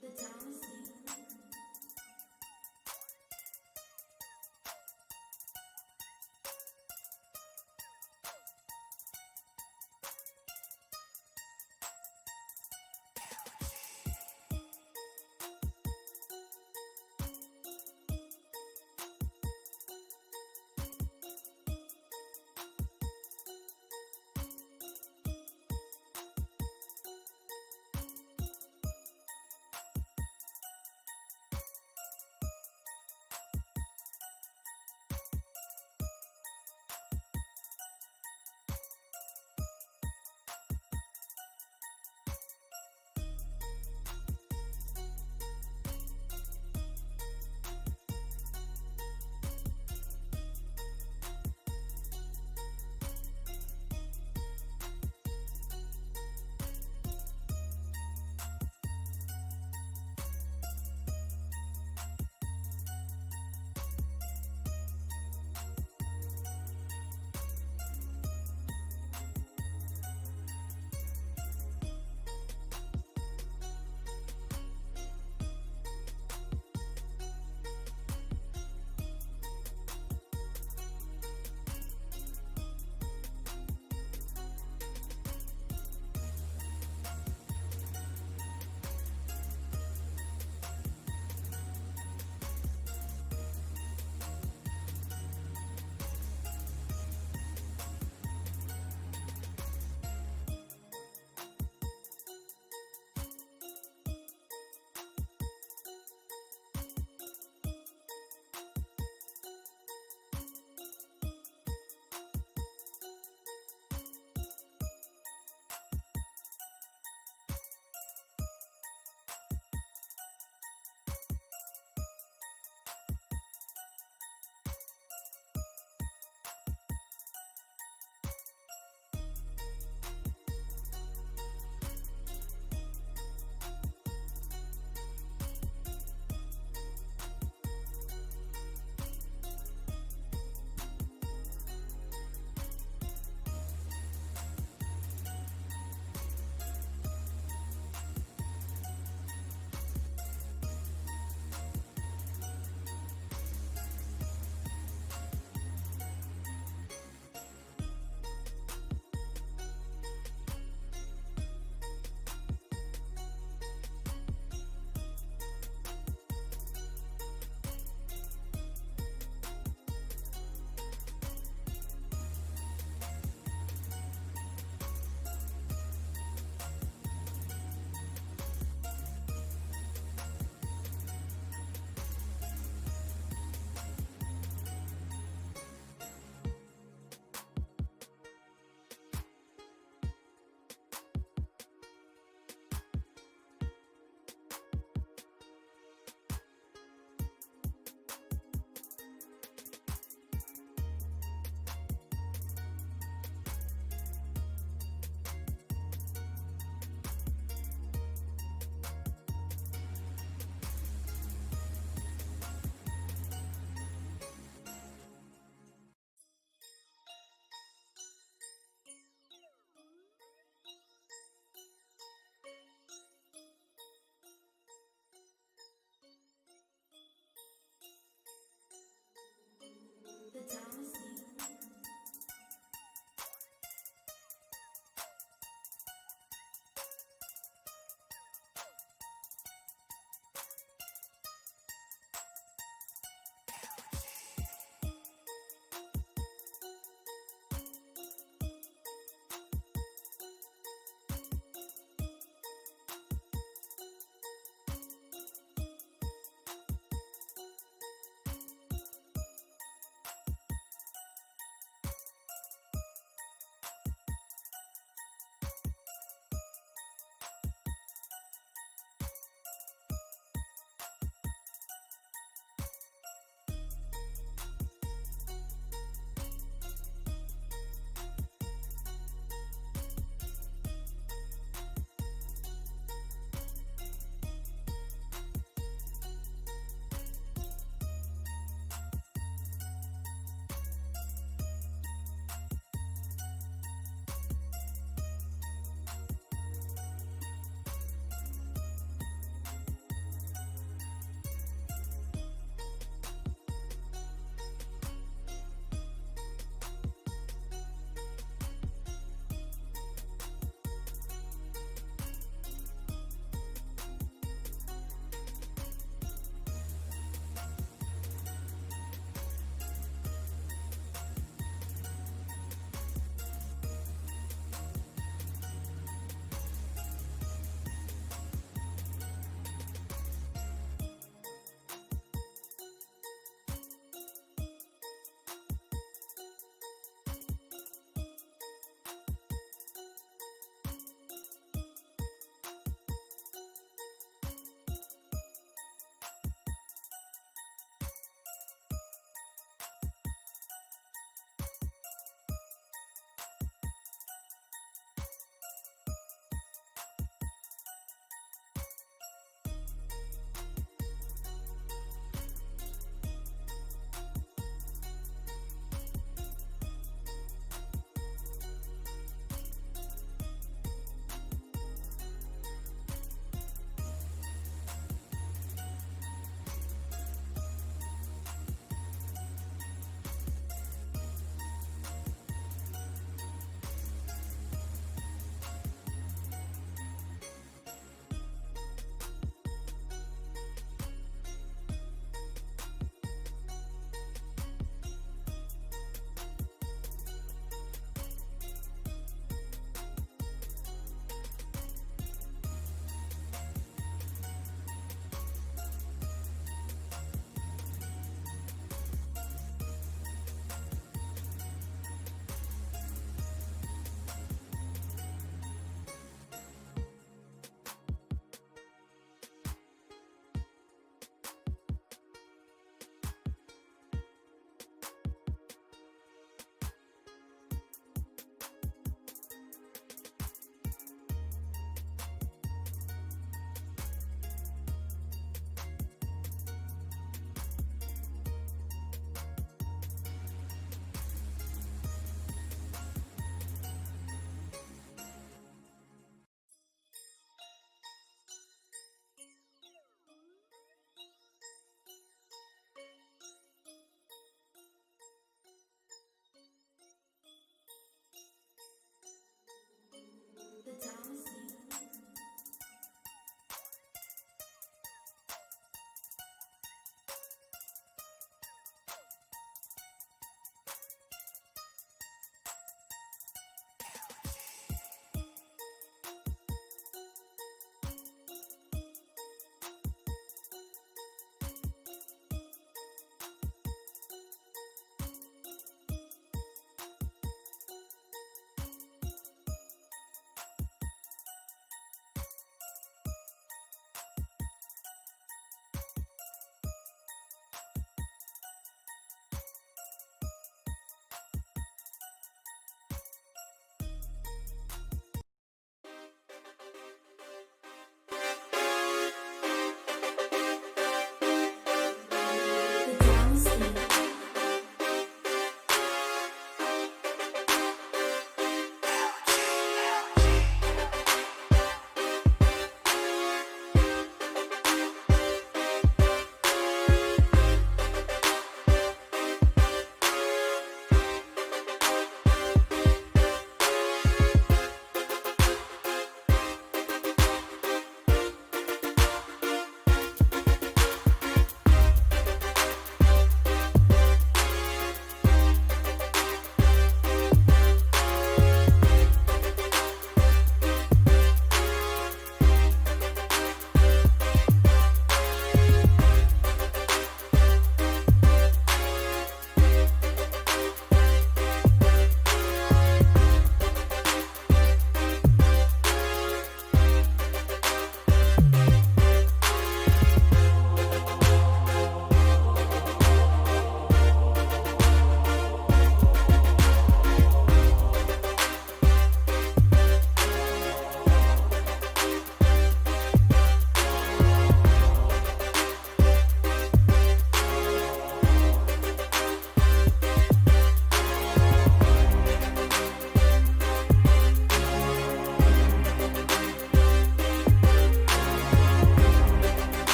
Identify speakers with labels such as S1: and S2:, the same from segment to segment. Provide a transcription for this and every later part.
S1: The Dynasty.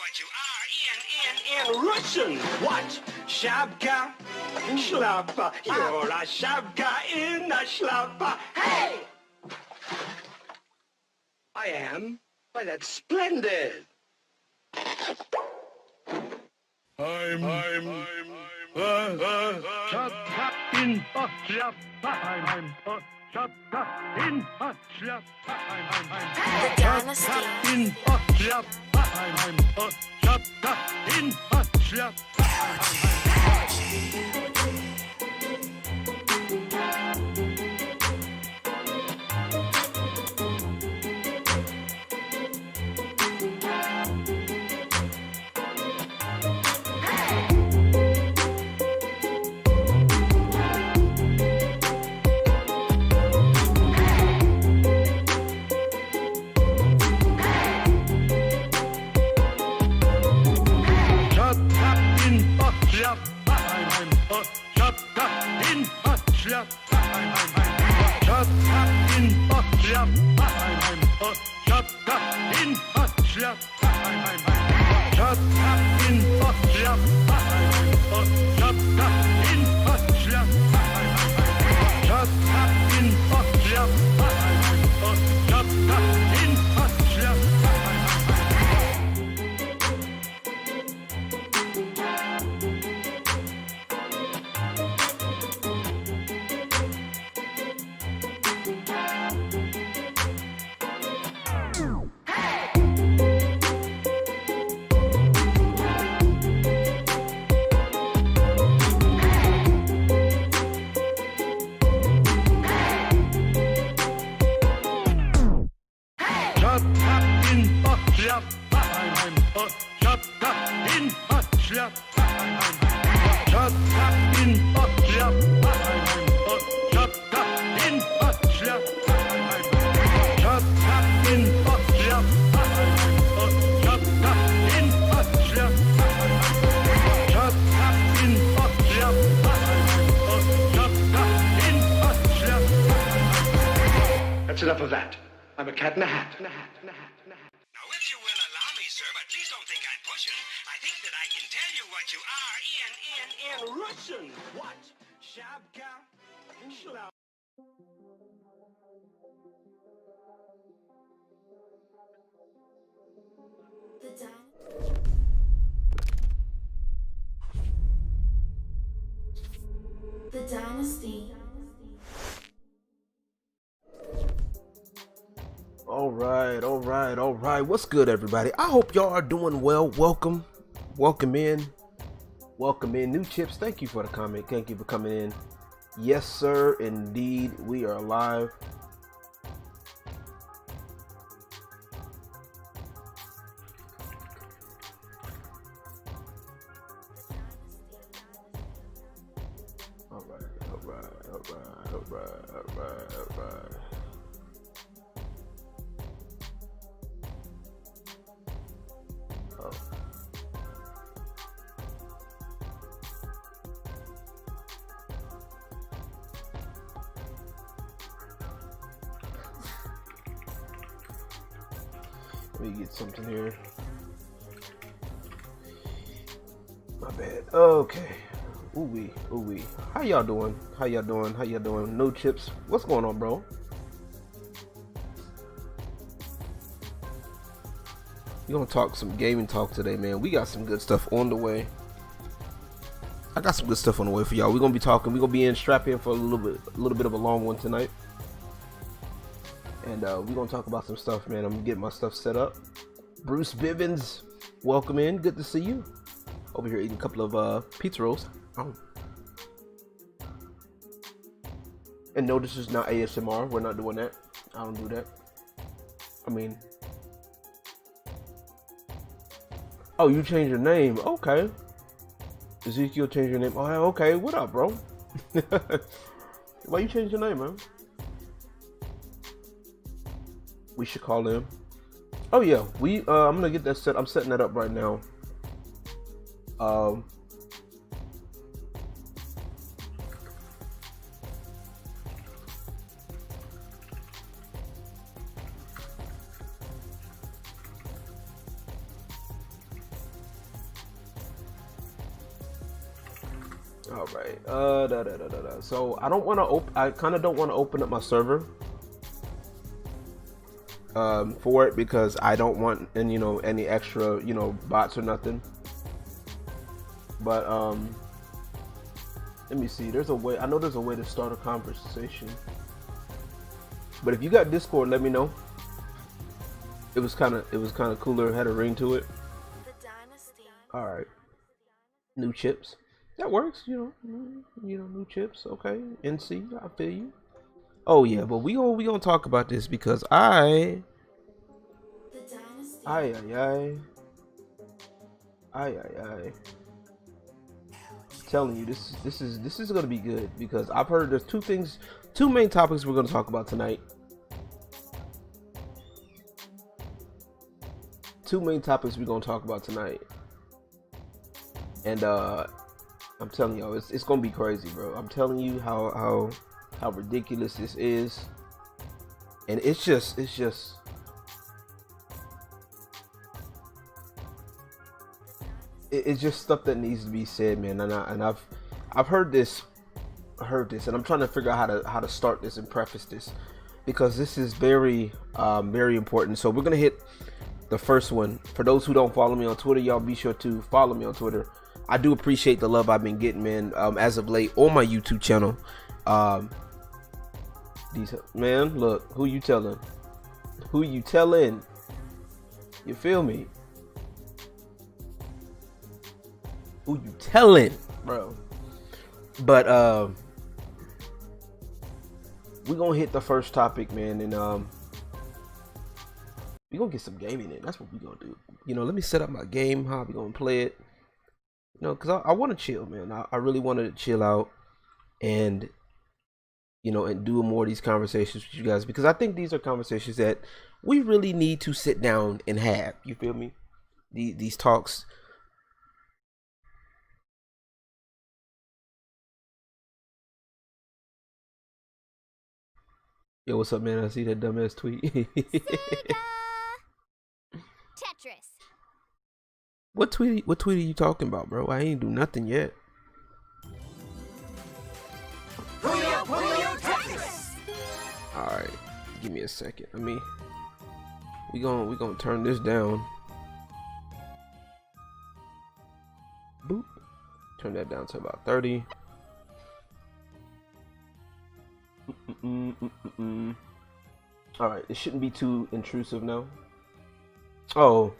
S1: what you are in Russian. What? Shabka? Shlapa. You're a shabka in a shlapa. Hey! I am? Why, that's splendid. I'm Shabka in a shlapa. I'm Shabka in a shlapa.
S2: The Dynasty.
S1: In a shlapa. I'm Shabka in a shlapa. That's enough of that. I'm a cat in a hat. Now, if you will allow me, sir, but please don't think I'm pushing. I think that I can tell you what you are in Russian. What? Shabka? Shlap.
S2: The Dynasty.
S3: All right. What's good, everybody? I hope y'all are doing well. Welcome in. New Chips, thank you for the comment. Thank you for coming in. Yes, sir, indeed, we are live. All right. Let me get something here. My bad. Okay. Ooh wee. How y'all doing? No Chips. What's going on, bro? We're gonna talk some gaming talk today, man. We got some good stuff on the way. I got some good stuff on the way for y'all. We're gonna be strap in for a little bit of a long one tonight. And we're gonna talk about some stuff, man. I'm gonna get my stuff set up. Bruce Bivens, welcome in. Good to see you. Over here eating a couple of pizza rolls. Oh. And no, this is not ASMR. We're not doing that. I don't do that. I mean, oh, you changed your name. Okay. Ezekiel changed your name. Oh, okay. What up, bro? Why you changed your name, man? We should call him. Oh yeah, I'm gonna get that set. I'm setting that up right now. All right. So I don't want to I kind of don't want to open up my server for it because I don't want any extra bots or nothing. But let me see. There's a way. I know there's a way to start a conversation. But if you got Discord, let me know. It was kind of cooler. It had a ring to it.
S2: The Dynasty.
S3: All right. New chips. That works. New chips. Okay. NC. I feel you. Oh yeah, but we gonna talk about this because
S2: The Dynasty.
S3: I'm telling you, this is gonna be good because I've heard there's two main topics we're gonna talk about tonight. And I'm telling y'all, it's gonna be crazy, bro. I'm telling you how ridiculous this is, and it's just stuff that needs to be said, man. And I've heard this, and I'm trying to figure out how to start this and preface this because this is very important. So we're gonna hit the first one. For those who don't follow me on Twitter, y'all be sure to follow me on Twitter. I do appreciate the love I've been getting, man, as of late on my YouTube channel. Man, look, who you telling? You feel me? Who you telling, bro? But we're gonna hit the first topic, man, and we're gonna get some gaming in. That's what we're gonna do. Let me set up my game, how we gonna play it. Because I want to chill, man. I really wanted to chill out and and do more of these conversations with you guys because I think these are conversations that we really need to sit down and have. You feel me? These talks. Yo, what's up, man? I see that dumbass tweet.
S4: Tetris.
S3: What tweet are you talking about, bro? I ain't do nothing yet. Alright, give me a second. We gonna turn this down. Boop. Turn that down to about 30. Alright, it shouldn't be too intrusive now. Oh,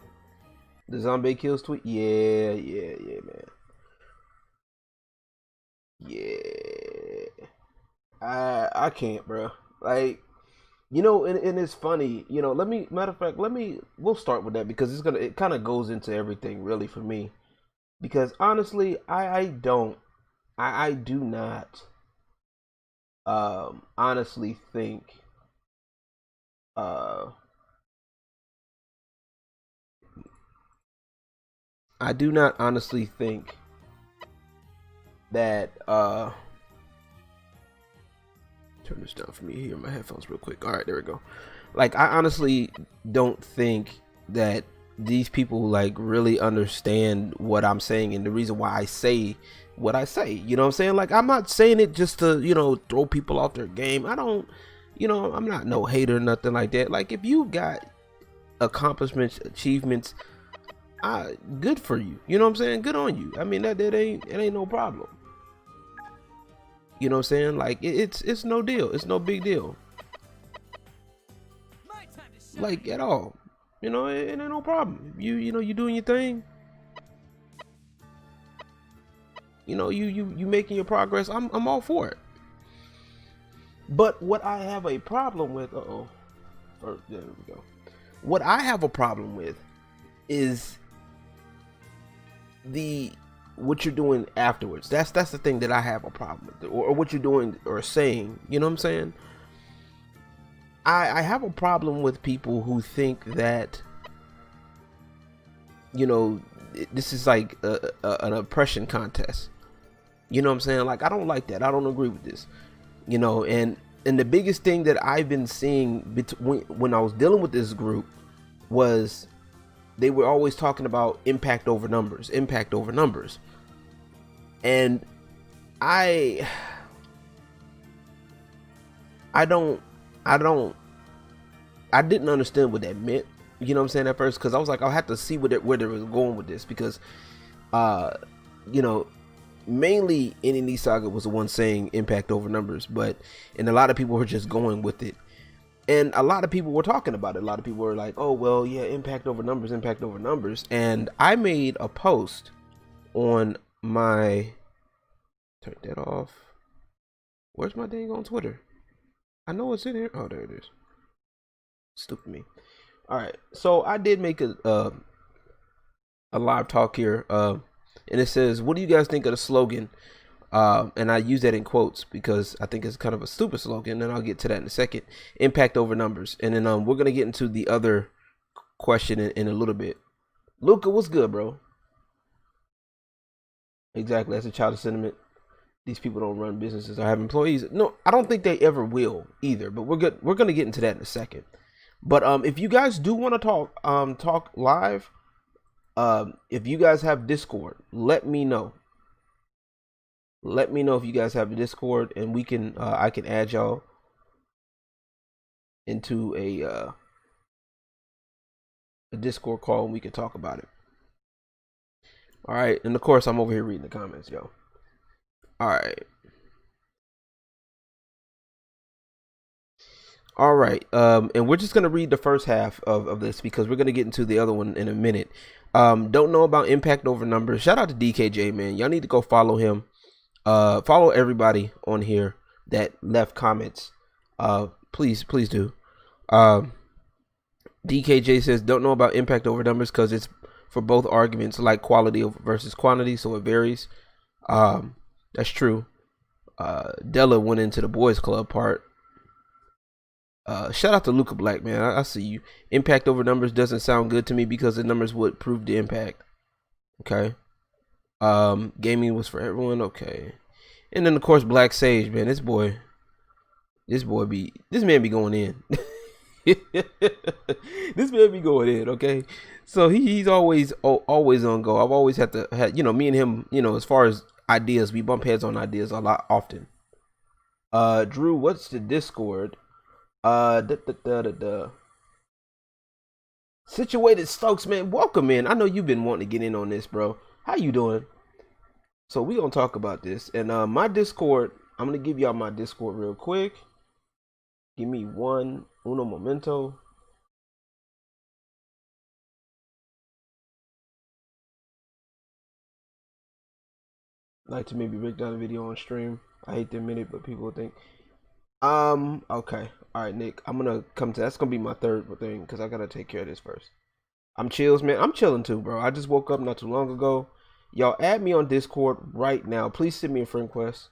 S3: the zombie kills tweet? Yeah, man. Yeah. I can't, bro. Like, and it's funny, we'll start with that because it kind of goes into everything really for me. Because honestly, I do not honestly think I do not honestly think that turn this down for me here, my headphones real quick. All right, there we go. Like, I honestly don't think that these people like really understand what I'm saying and the reason why I say what I say. You know what I'm saying? Like, I'm not saying it just to, throw people off their game. I don't, I'm not no hater or nothing like that. Like, if you got accomplishments, achievements, good for you. You know what I'm saying? Good on you. I mean, it ain't no problem. You know what I'm saying? Like, it's no deal. It's no big deal. Like, at all. It ain't no problem. You doing your thing. You making your progress. I'm all for it. But what I have a problem with, there we go. What I have a problem with is what you're doing afterwards. That's the thing that I have a problem with, or what you're doing or saying. You know what I'm saying? I have a problem with people who think that this is like an oppression contest. You know what I'm saying? Like, I don't like that. I don't agree with this. And the biggest thing that I've been seeing when I was dealing with this group was they were always talking about impact over numbers. And I I don't I don't I didn't understand what that meant. You know what I'm saying at first, because I was like, I'll have to see where they was going with this, because uh you know, mainly NNE Saga was the one saying impact over numbers, and a lot of people were just going with it, and a lot of people were talking about it. A lot of people were like, oh well, yeah, impact over numbers, and I made a post on my, turn that off. Where's my dang on Twitter? I know it's in here. Oh, there it is. Stupid me. All right, so I did make a live talk here, and it says, "What do you guys think of the slogan?" And I use that in quotes because I think it's kind of a stupid slogan, and I'll get to that in a second. Impact over numbers, and then we're gonna get into the other question in a little bit. Luca, what's good, bro? Exactly, that's a childish sentiment. These people don't run businesses or have employees. No, I don't think they ever will either. But we're good. We're gonna get into that in a second. But if you guys do want to talk live, if you guys have Discord, let me know. Let me know if you guys have a Discord, and we can I can add y'all into a Discord call, and we can talk about it. All right, and of course I'm over here reading the comments, yo. All right. All right, and we're just gonna read the first half of this because we're gonna get into the other one in a minute. Don't know about impact over numbers. Shout out to DKJ, man. Y'all need to go follow him. Follow everybody on here that left comments. Please do. DKJ says don't know about impact over numbers because it's for both arguments, like quality versus quantity, so it varies. That's true. Della went into the boys club part. Shout out to Luca Black, man. I see you. Impact over numbers doesn't sound good to me because the numbers would prove the impact. Okay. Gaming was for everyone. Okay. And then of course Black Sage, man. This man be going in. This man be going in. Okay. So he's always on go. I've always had to have, me and him, as far as ideas, we bump heads on ideas a lot often. Drew, what's the Discord? Situated Stokes, man, welcome in. I know you've been wanting to get in on this, bro. How you doing? So we gonna talk about this, and my Discord. I'm gonna give y'all my Discord real quick. Give me uno momento. Like to maybe break down a video on stream. I hate to admit it, but people will think. Okay. All right, Nick. I'm gonna come to. That's gonna be my third thing because I gotta take care of this first. I'm chills, man. I'm chilling too, bro. I just woke up not too long ago. Y'all add me on Discord right now. Please send me a friend request.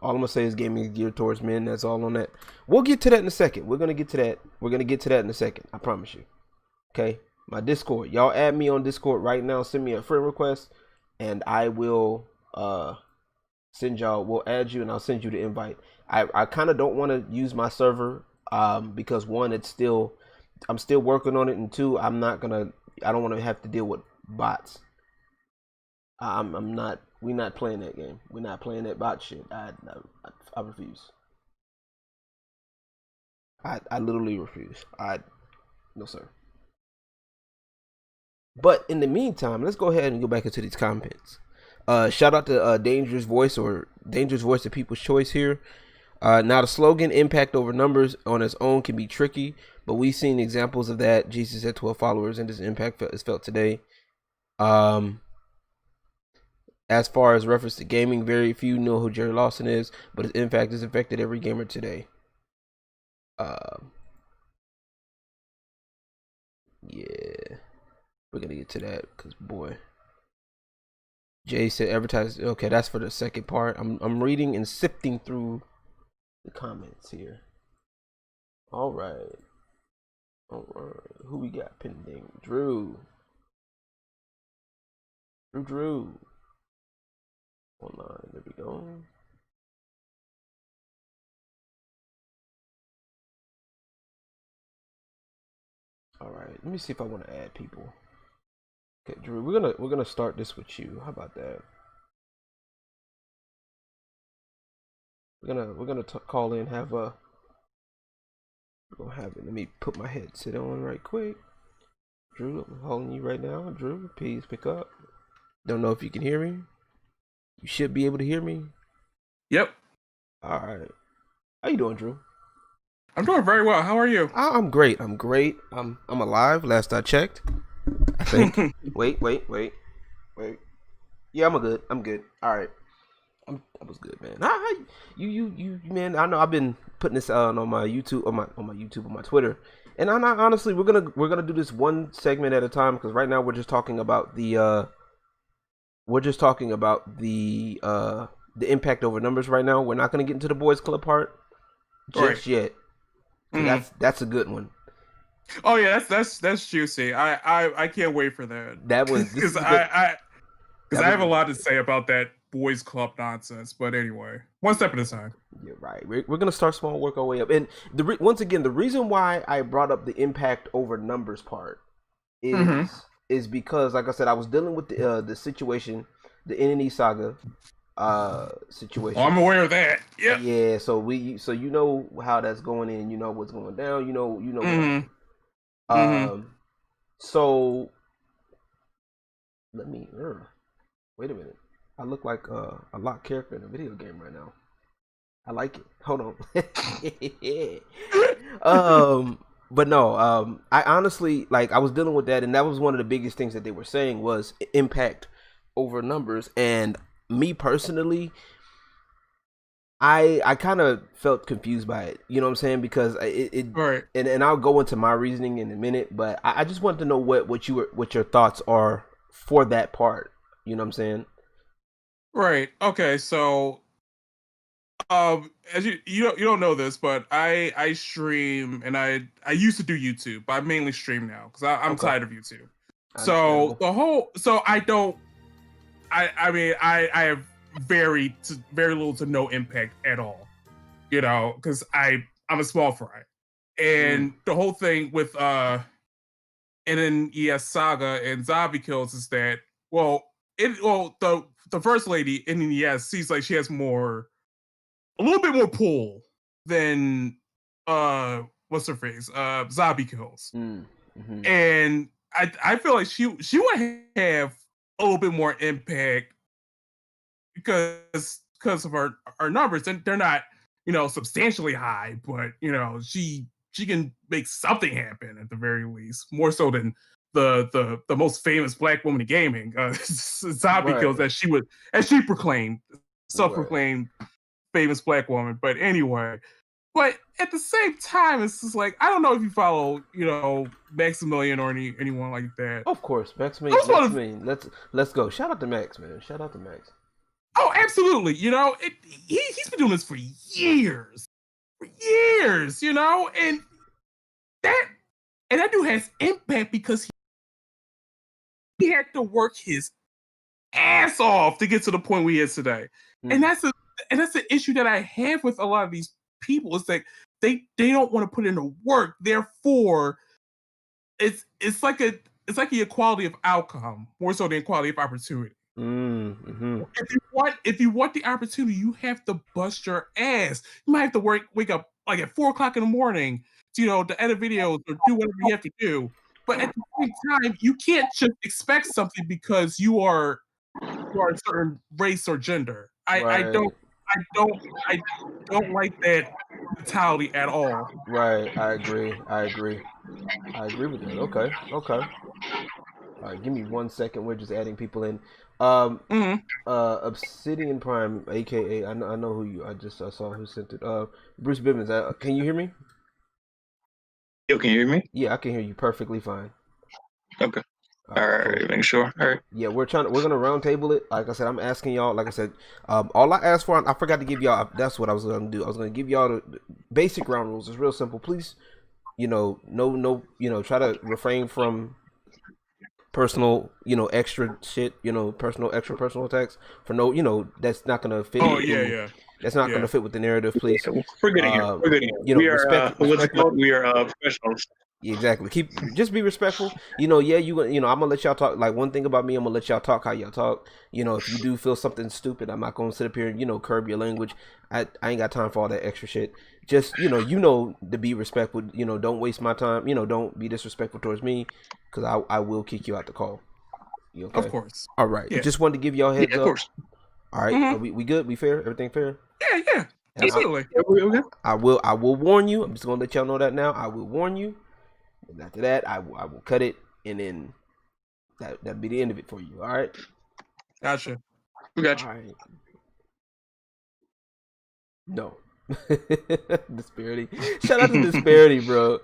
S3: All I'm gonna say is gaming is geared towards men. That's all on that. We'll get to that in a second. We're gonna get to that. We're gonna get to that in a second. I promise you. Okay. My Discord. Y'all add me on Discord right now. Send me a friend request, and I will send y'all. We'll add you, and I'll send you the invite. I kind of don't want to use my server because one, I'm still working on it, and two, I don't want to have to deal with bots. We're not playing that game. We're not playing that bot shit. I refuse. I literally refuse. No sir. But in the meantime, let's go ahead and go back into these comments. Shout out to Dangerous Voice of People's Choice here. Now the slogan impact over numbers on its own can be tricky, but we've seen examples of that. Jesus had 12 followers, and this impact is felt today. As far as reference to gaming, very few know who Jerry Lawson is, but his impact has affected every gamer today. Yeah, we're gonna get to that because boy, Jay said advertise. Okay, that's for the second part. I'm reading and sifting through the comments here. All right. Who we got pending? Drew. Online. There we go. All right. Let me see if I want to add people. Okay, Drew, we're gonna start this with you. How about that? We're gonna call in. We're gonna have it. Let me put my headset on right quick. Drew, I'm calling you right now. Drew, please pick up. Don't know if you can hear me. You should be able to hear me.
S5: Yep.
S3: All right. How you doing, Drew?
S5: I'm doing very well. How are you?
S3: I'm great. I'm great. I'm alive. Last I checked, I think. wait. Yeah, I'm good. All right. I was good, man. You, man. I know I've been putting this on my YouTube, on my Twitter, and honestly, we're gonna do this one segment at a time because right now we're just talking about the impact over numbers. Right now, we're not gonna get into the boys club part just yet. So that's a good one.
S5: Oh yeah, that's juicy. I can't wait for that.
S3: That one
S5: because I have a lot to say about that boys club nonsense. But anyway, one step at a time.
S3: Yeah, right. We're gonna start small, work our way up. And once again, the reason why I brought up the impact over numbers part is because, like I said, I was dealing with the situation, the NNE saga situation.
S5: Oh, I'm aware of that. Yep.
S3: Yeah. So you know how that's going in. You know what's going down. You know. So let me. Wait a minute. I look like a locked character in a video game right now. I like it. Hold on. But no. I honestly, like, I was dealing with that, and that was one of the biggest things that they were saying was impact over numbers. And me personally, I kind of felt confused by it. You know what I'm saying? Because it
S5: right.
S3: And I'll go into my reasoning in a minute, but I just wanted to know what your thoughts are for that part. You know what I'm saying?
S5: Right. Okay. So, as you don't know this, but I stream and I used to do YouTube, but I mainly stream now because I'm tired of YouTube. So I mean I have very little to no impact at all, you know, because I'm a small fry, and the whole thing with NNES Saga and Zombie Kills is that the first lady NNES seems like she has a little bit more pull than what's her face Zombie Kills, and I feel like she would have a little bit more impact because of her numbers, and they're not, you know, substantially high, but you know, she can make something happen at the very least, more so than the most famous black woman in gaming, Zombie Kills, as she proclaimed, self-proclaimed famous black woman. But anyway, but at the same time, it's just like, I don't know if you follow, you know, Maximilian or anyone like that.
S3: Of course, Maximilian. Let's go. Shout out to Max, man. Shout out to Max.
S5: Oh, absolutely. You know, he's been doing this for years, you know, and that dude has impact because he had to work his ass off to get to the point we is today. And that's the issue that I have with a lot of these people, is like they don't want to put in the work. Therefore, it's like the equality of outcome more so than equality of opportunity. If you want the opportunity, you have to bust your ass. You might have to wake up like at 4:00 in the morning to, you know, to edit videos or do whatever you have to do. But at the same time, you can't just expect something because you are a certain race or gender. I don't like that mentality at all.
S3: Right. I agree with that. Okay. All right, give me 1 second. We're just adding people in. Obsidian Prime, aka I know who you. I saw who sent it. Bruce Bivens. Can you hear me?
S6: Yo, can you hear me?
S3: Yeah, I can hear you perfectly fine.
S6: Okay. All right, cool. Make sure. All right.
S3: Yeah, we're gonna round table it. Like I said, I'm asking y'all. Like I said, all I asked for, I forgot to give y'all. That's what I was gonna do. I was gonna give y'all the basic ground rules. It's real simple. Please, you know, no, you know, try to refrain from personal, you know, extra shit, you know, personal attacks for no, you know, that's not gonna fit. That's not gonna fit with the narrative, please.
S6: We're getting here. You know, we are professionals.
S3: Exactly. Just be respectful. You know, yeah, I'm gonna let y'all talk. Like, one thing about me, I'm gonna let y'all talk how y'all talk. You know, if you do feel something stupid, I'm not gonna sit up here and curb your language. I ain't got time for all that extra shit. Just to be respectful. You know, don't waste my time. You know, don't be disrespectful towards me, because I will kick you out the call. You okay?
S5: Of course.
S3: All right.
S5: Yeah.
S3: Just wanted to give y'all a heads
S6: Yeah, of
S3: up.
S6: course.
S3: All right.
S5: Mhm.
S3: Are we good? We fair? Everything fair?
S5: Yeah. Absolutely.
S6: Yeah, we're good.
S3: I will warn you. I'm just gonna let y'all know that now. I will warn you. And after that, I will cut it, and then that'll be the end of it for you. All right.
S5: Gotcha.
S6: We got you.
S3: All right. No. Disparity. Shout out to Disparity, bro.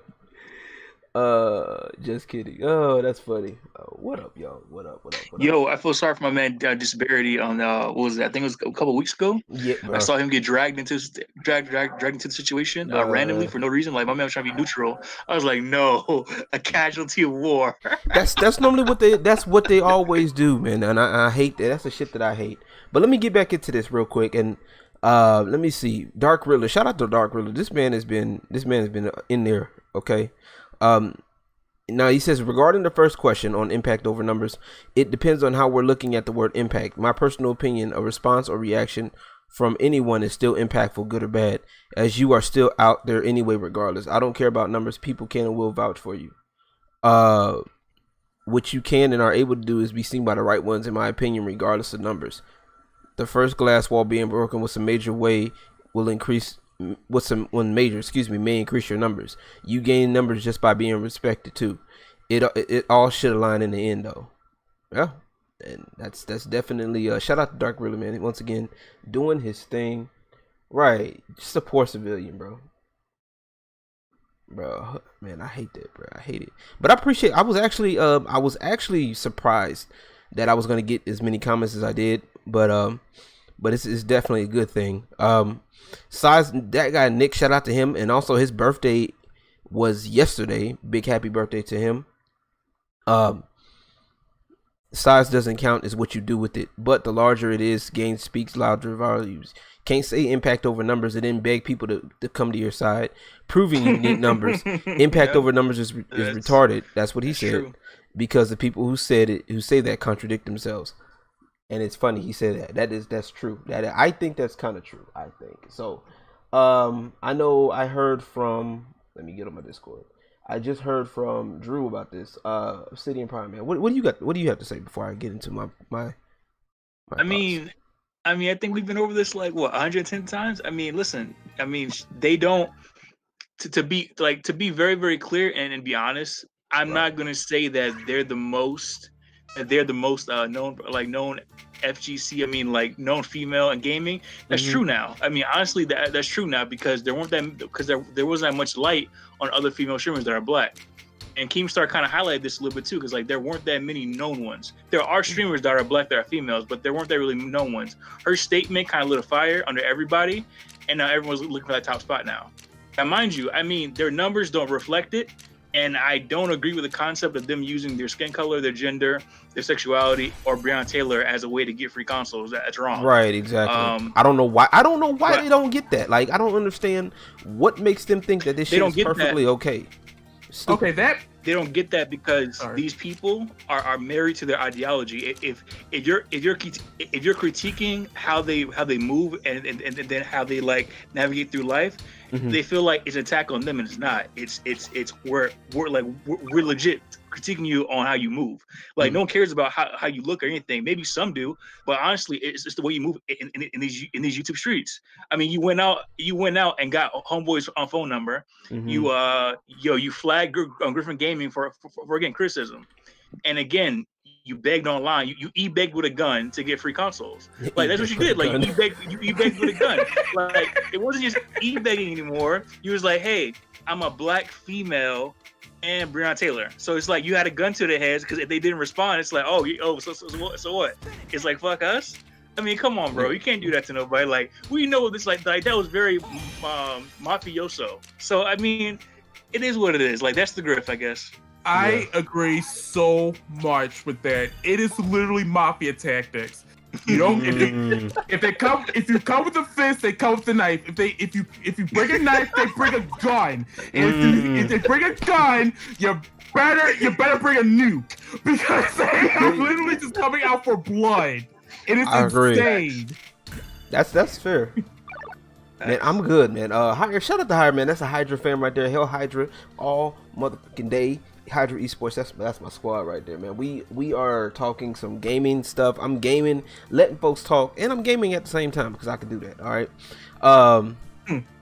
S3: Just kidding. Oh, that's funny. What up, y'all? What up?
S6: Yo, I feel sorry for my man Disparity on what was that? I think it was a couple weeks ago.
S3: Yeah, bro.
S6: I saw him get dragged into the situation randomly for no reason. Like, my man was trying to be neutral. I was like, no, a casualty of war.
S3: That's normally what they always do, man. And I hate that. That's the shit that I hate. But let me get back into this real quick, and let me see. Dark Riddler. Shout out to Dark Riddler. This man has been in there. Okay. Now he says, regarding the first question on impact over numbers, it depends on how we're looking at the word impact. My personal opinion, a response or reaction from anyone is still impactful, good or bad, as you are still out there anyway, regardless. I don't care about numbers. People can and will vouch for you. What you can and are able to do is be seen by the right ones, in my opinion, regardless of numbers. The first glass wall being broken with some major way will increase may increase your numbers. You gain numbers just by being respected too. It all should align in the end though. Yeah. And that's definitely shout out to Dark Riddler, man. Once again, doing his thing. Right. Just a poor civilian, bro. Bro, man, I hate that, bro. I hate it. But I appreciate I was actually surprised that I was gonna get as many comments as I did. But it's definitely a good thing. Size, that guy Nick, shout out to him, and also his birthday was yesterday. Big happy birthday to him. Size doesn't count, is what you do with it, but the larger it is, gain speaks louder volumes. Can't say impact over numbers and then beg people to come to your side, proving you need numbers. Impact over numbers is retarded. That's what he said. True. Because the people who say that contradict themselves. And it's funny he said that. That's true. I think that's kind of true. I think so. I know I heard from. Let me get on my Discord. I just heard from Drew about this. Obsidian Prime, man. What do you got? What do you have to say before I get into my
S6: I mean, I think we've been over this like 110 times. I mean, listen. I mean, they don't. To be very, very clear and be honest, I'm not gonna say that they're the most known FGC. I mean, like, known female in gaming. That's true now. I mean, honestly, that's true now, because there wasn't that much light on other female streamers that are black. And Keemstar kind of highlighted this a little bit too, because like there weren't that many known ones. There are streamers that are black that are females, but there weren't that really known ones. Her statement kind of lit a fire under everybody, and now everyone's looking for that top spot now. Now, mind you, I mean, their numbers don't reflect it. And I don't agree with the concept of them using their skin color, their gender, their sexuality, or Breonna Taylor as a way to get free consoles. That's wrong.
S3: Right, exactly. I don't know why they don't get that. Like, I don't understand what makes them think that this shit is perfectly okay. Stupid.
S5: Okay, that
S6: they don't get that because these people are married to their ideology. If you're critiquing how they move and then how they like navigate through life, they feel like it's an attack on them, and it's not. It's we're legit critiquing you on how you move. Like, no one cares about how you look or anything. Maybe some do, but honestly, it's just the way you move in these YouTube streets. I mean, you went out and got homeboys on phone number. You flagged Griffin Gaming for again criticism, and again you begged online. You e-begged with a gun to get free consoles. Like, that's what you did. Like, you e-begged with a gun. Like, it wasn't just e-begging anymore. You was like, hey, I'm a black female and Breonna Taylor. So it's like you had a gun to their heads, because if they didn't respond, it's like, so what? It's like, fuck us. I mean, come on, bro. You can't do that to nobody. Like, we know this. Like that was very mafioso. So I mean, it is what it is. Like, that's the grift, I guess.
S5: I agree so much with that. It is literally mafia tactics. You don't. If you come with a fist, they come with a knife. If you bring a knife, they bring a gun. And if they bring a gun, you better bring a nuke, because they are literally just coming out for blood. It is insane.
S3: That's fair. Man, I'm good, man. Shout out to Hydra, man. That's a Hydra fan right there. Hell Hydra all motherfucking day. Hydra Esports, that's my squad right there, man. We are talking some gaming stuff. I'm gaming, letting folks talk, and I'm gaming at the same time because I can do that. All right.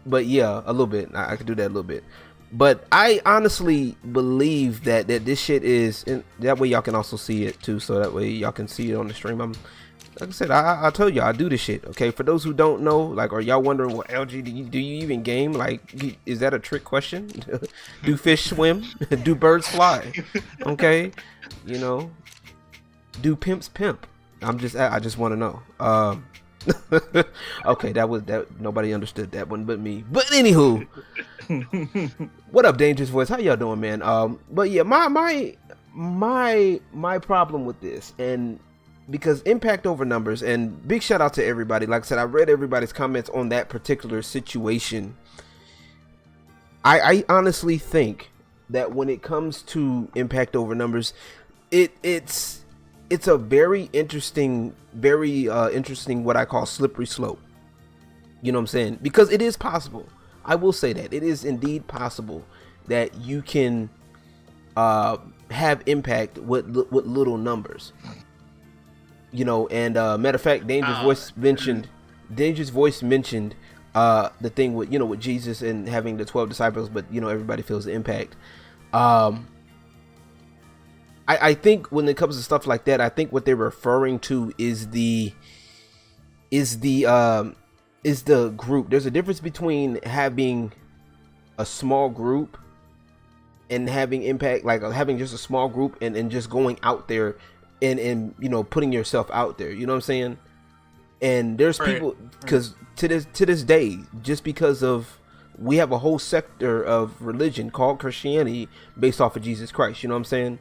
S3: But yeah, a little bit. I can do that a little bit. But I honestly believe that this shit is, and that way y'all can also see it too. So that way y'all can see it on the stream. Like I said, I told y'all I do this shit. Okay, for those who don't know, like, are y'all wondering, what LG do you even game? Like, is that a trick question? Do fish swim? Do birds fly? Okay, you know, do pimps pimp? I just want to know. Okay, that nobody understood that one but me. But anywho, what up, Dangerous Voice? How y'all doing, man? But yeah, my problem with this, and because impact over numbers, and big shout out to everybody. Like I said, I read everybody's comments on that particular situation. I honestly think that when it comes to impact over numbers, it's a very interesting what I call slippery slope. You know what I'm saying? Because it is possible. I will say that it is indeed possible that you can have impact with little numbers. You know, and matter of fact, Dangerous Voice mentioned the thing with, you know, with Jesus and having the 12 disciples, but you know, everybody feels the impact. I think when it comes to stuff like that, I think what they're referring to is the group. There's a difference between having a small group and having impact, like having just a small group and just going out there and you know, putting yourself out there. You know what I'm saying? And there's people, because to this day, just because of, we have a whole sector of religion called Christianity based off of Jesus Christ. You know what I'm saying?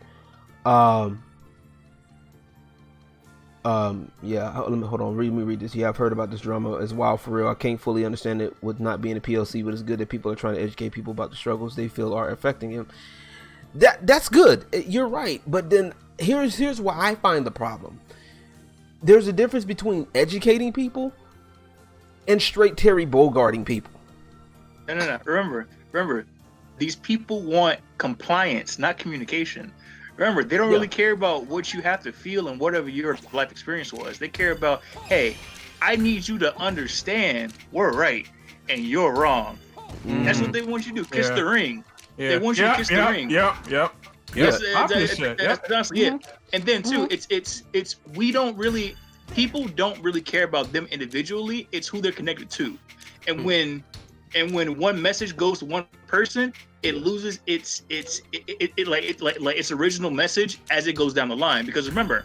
S3: Yeah, hold on, let me read this. Yeah, I've heard about this drama as wild for real. I can't fully understand it with not being a PLC, but it's good that people are trying to educate people about the struggles they feel are affecting them. That's good. You're right. But then here's why I find the problem. There's a difference between educating people and straight Terry Bogarting people.
S6: No. Remember, these people want compliance, not communication. Remember, they don't really care about what you have to feel and whatever your life experience was. They care about, hey, I need you to understand we're right and you're wrong. That's what they want you to do. Kiss the ring. Yeah. They want you to kiss the ring.
S5: Yep.
S6: That's honestly it. And then too, it's we don't really, people don't really care about them individually. It's who they're connected to. And when one message goes to one person, it loses its original message as it goes down the line. Because remember,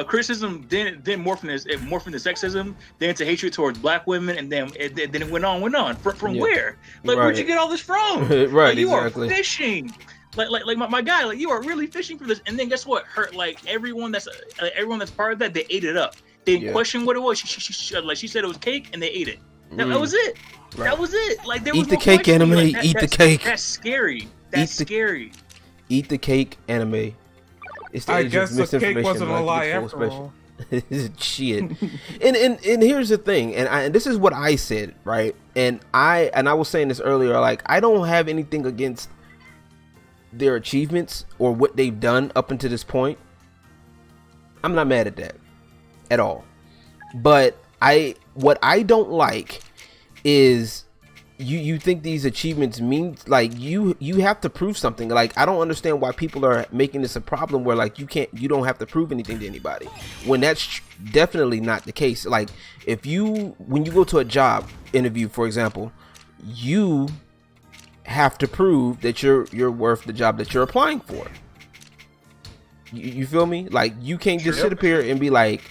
S6: criticism then morphed into sexism, then into hatred towards black women, and then it went on. From where? Like, where'd you get all this from?
S3: Right,
S6: like, you
S3: exactly.
S6: are fishing. Like my guy, like, you are really fishing for this. And then guess what? Everyone that's part of that, they ate it up. They didn't question what it was. She said it was cake, and they ate it. That was it. Right. That was it. Like, there was
S3: eat the cake, anime. Eat the cake.
S6: That's scary. That's scary.
S3: Eat the cake, anime. It's the
S5: I guess the cake wasn't a lie after all.
S3: Shit. and here's the thing, and this is what I said, right? And I was saying this earlier, like, I don't have anything against their achievements or what they've done up until this point. I'm not mad at that at all. But what I don't like is you think these achievements mean, like, you have to prove something. Like, I don't understand why people are making this a problem where, like, you don't have to prove anything to anybody, when that's definitely not the case. Like, when you go to a job interview, for example, you have to prove that you're worth the job that you're applying for. You feel me? Like, you can't just sit up here and be like,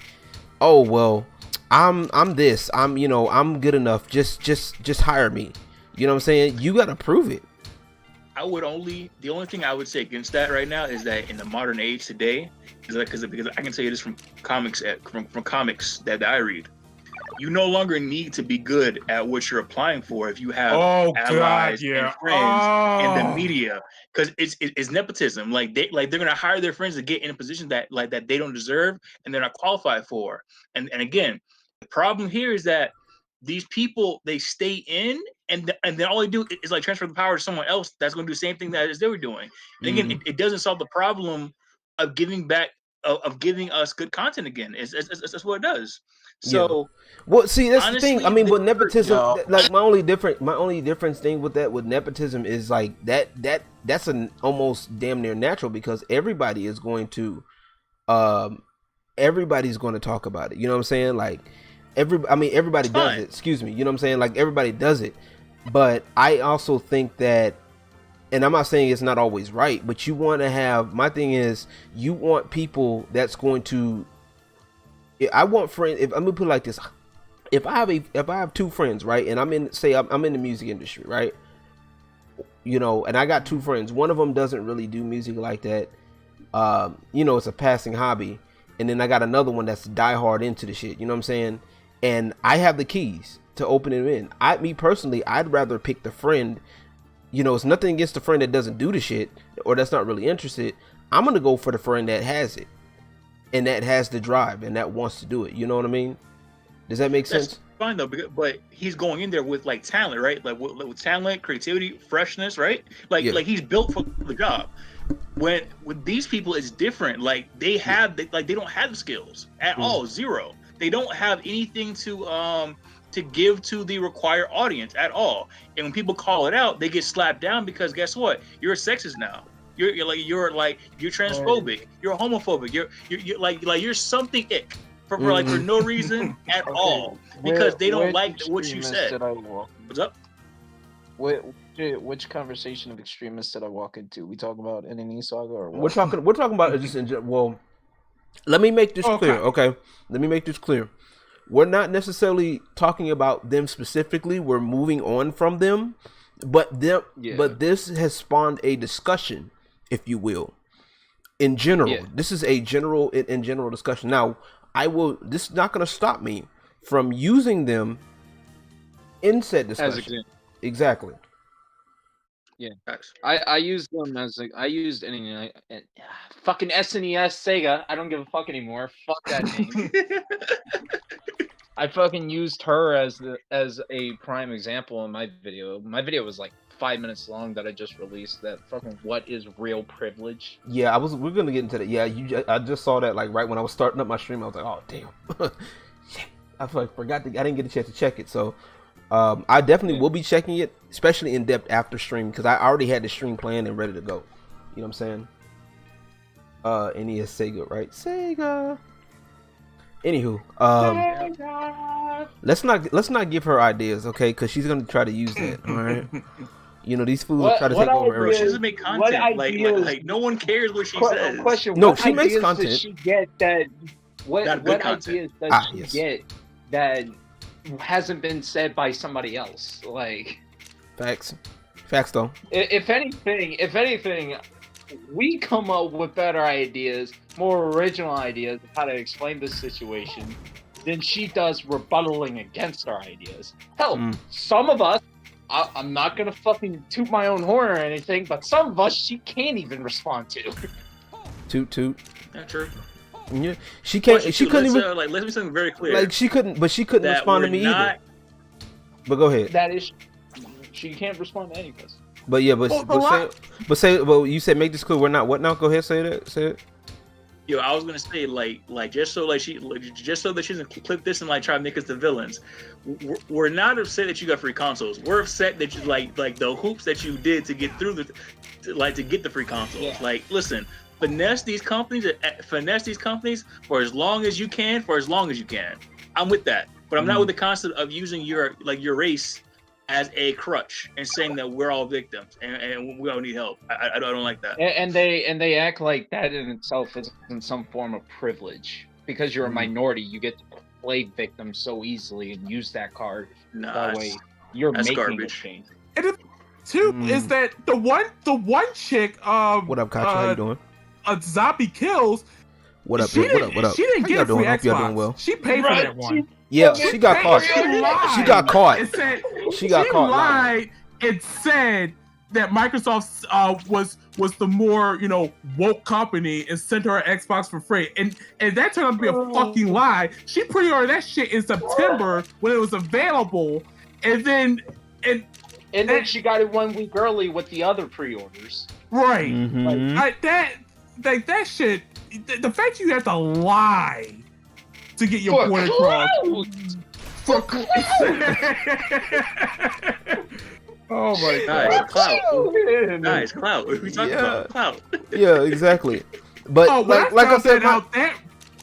S3: oh, well, I'm this, I'm good enough, just hire me. You know what I'm saying? You gotta prove it.
S6: the only thing I would say against that right now is that in the modern age today, is like because I can tell you this from comics from comics that I read. You no longer need to be good at what you're applying for if you have allies and friends in the media, because it's nepotism. Like they're gonna hire their friends to get in a position that they don't deserve and they're not qualified for. And again, the problem here is that these people, they stay in and then all they do is like transfer the power to someone else that's going to do the same thing that as they were doing. And again, it doesn't solve the problem of giving back of giving us good content again. That's what it does. So,
S3: well, see, that's
S6: honestly,
S3: the thing. I mean, with nepotism, like my only difference thing with that with nepotism is like that's an almost damn near natural, because everybody's going to talk about it. You know what I'm saying? Like everybody does it. Excuse me. You know what I'm saying? Like everybody does it. But I also think that, and I'm not saying it's not always right, but you want to have, my thing is, you want people that's going to, I want friends, if I'm gonna put it like this, if I have two friends, right, and I'm in the music industry, right, you know, and I got two friends, one of them doesn't really do music like that, you know, it's a passing hobby, and then I got another one that's diehard into the shit, you know what I'm saying, and I have the keys to open it in. Me personally, I'd rather pick the friend, you know, it's nothing against the friend that doesn't do the shit or that's not really interested. I'm gonna go for the friend that has it and that has the drive and that wants to do it. You know what I mean? Does that make sense?
S6: Fine though, but he's going in there with like talent, right? Like with talent, creativity, freshness, right? Like he's built for the job. When with these people, it's different. Like they don't have the skills at all, zero. They don't have anything to give to the required audience at all. And when people call it out, they get slapped down because guess what? You're a sexist now. You're transphobic. You're homophobic. You're something ick for no reason at all, because they don't like what you said. What's up?
S7: Which conversation of extremists did I walk into? We talking about NNE Saga or what?
S3: We're talking about just well. Let me make this clear, okay? Let me make this clear. We're not necessarily talking about them specifically. We're moving on from them, but this has spawned a discussion, if you will, in general. Yeah. This is a general discussion. Now, this is not going to stop me from using them in said discussion. Exactly.
S7: Yeah, I used them I used any fucking SNES Sega. I don't give a fuck anymore. Fuck that name. I fucking used her as a prime example in my video. My video was like 5 minutes long that I just released. That fucking what is real privilege?
S3: Yeah, we're gonna get into that. Yeah, I just saw that like right when I was starting up my stream. I was like, oh damn, shit. I forgot I didn't get a chance to check it. So. I definitely will be checking it, especially in depth after stream, because I already had the stream planned and ready to go. You know what I'm saying? NES Sega, right? Sega. Anywho, let's not give her ideas, okay? Because she's gonna try to use that. All right. You know, these fools will try to take over.
S6: She doesn't make content. Like no one cares what she says.
S3: No, she makes content.
S7: Does she get that? What ideas does she get that hasn't been said by somebody else? Like
S3: facts though.
S7: If anything, we come up with better ideas, more original ideas of how to explain this situation than she does rebuttaling against our ideas. Hell, some of us, I'm not gonna fucking toot my own horn or anything, but some of us she can't even respond to.
S3: Toot.
S6: Yeah, true.
S3: Yeah, she can't. She couldn't even.
S6: Let's be something very clear.
S3: Like she couldn't respond to me either. But go ahead.
S7: That is, she can't respond to any of us.
S3: But yeah, but you said make this clear. We're not. What now? Go ahead. Say it.
S6: Yo, I was gonna say just so that she doesn't clip this and try to make us the villains. We're not upset that you got free consoles. We're upset that you like the hoops that you did to get through to get the free consoles. Yeah. Like, listen. Finesse these companies for as long as you can, I'm with that, but I'm not with the concept of using your race as a crutch and saying that we're all victims and we all need help. I don't like that.
S7: And they act like that in itself is in some form of privilege, because you're a minority. You get to play victim so easily and use that card. That way you're making a change.
S5: too is that the one chick
S3: what up, Kachi? How you doing?
S5: Zombie Kills.
S3: What up?
S5: She
S3: What up?
S5: She didn't
S3: How
S5: get
S3: y'all
S5: a free
S3: doing? Hope y'all
S5: Xbox.
S3: doing well.
S5: She paid for that one.
S3: Yeah, she got caught. She got caught. She got caught.
S5: Lied and said that Microsoft was the more woke company and sent her an Xbox for free, and that turned out to be a fucking lie. She pre-ordered that shit in September when it was available, and then
S7: she got it 1 week early with the other pre-orders.
S5: Right.
S3: Mm-hmm.
S5: That shit. The fact you have to lie to get your point across. Oh my god!
S6: Nice clout. What are we talking about? Clout.
S3: Yeah, exactly. But like I said,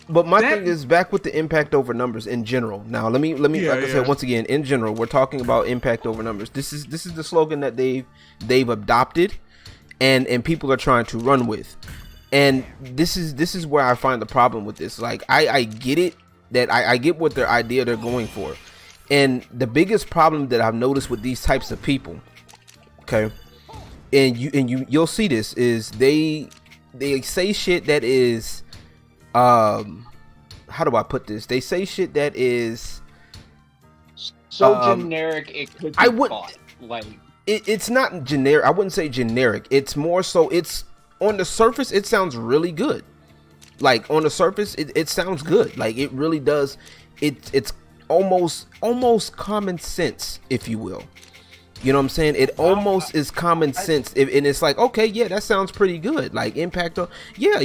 S3: my thing is back with the impact over numbers in general. Now let me like I said once again, in general, we're talking about impact over numbers. This is the slogan that they've adopted, and people are trying to run with. And this is where I find the problem with this. Like I get it, that I get what their idea they're going for. And the biggest problem that I've noticed with these types of people, okay, and you'll see this, is they say shit that is how do I put this? They say shit that is
S7: so generic it could be caught. Like
S3: it's not generic. I wouldn't say generic. It's more so, it's on the surface it sounds really good. Like on the surface it sounds good. Like it really does. It's almost common sense, if you will. You know what I'm saying? It almost is common sense, and it's like, okay, yeah, that sounds pretty good. Like impact on, yeah,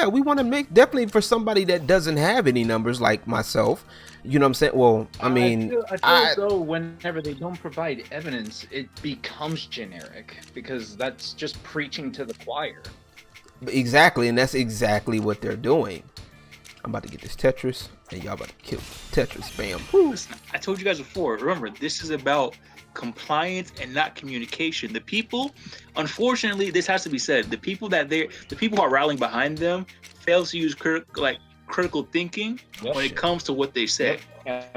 S3: we want to make, definitely for somebody that doesn't have any numbers like myself. You know what I'm saying? Well, I mean,
S7: I feel as though whenever they don't provide evidence, it becomes generic, because that's just preaching to the choir.
S3: Exactly, and that's exactly what they're doing. I'm about to get this Tetris, and y'all about to kill Tetris. Bam.
S6: Listen, I told you guys before. Remember, this is about compliance and not communication. The people, unfortunately, this has to be said. The people who are rallying behind them fail to use critical thinking when it comes to what they say.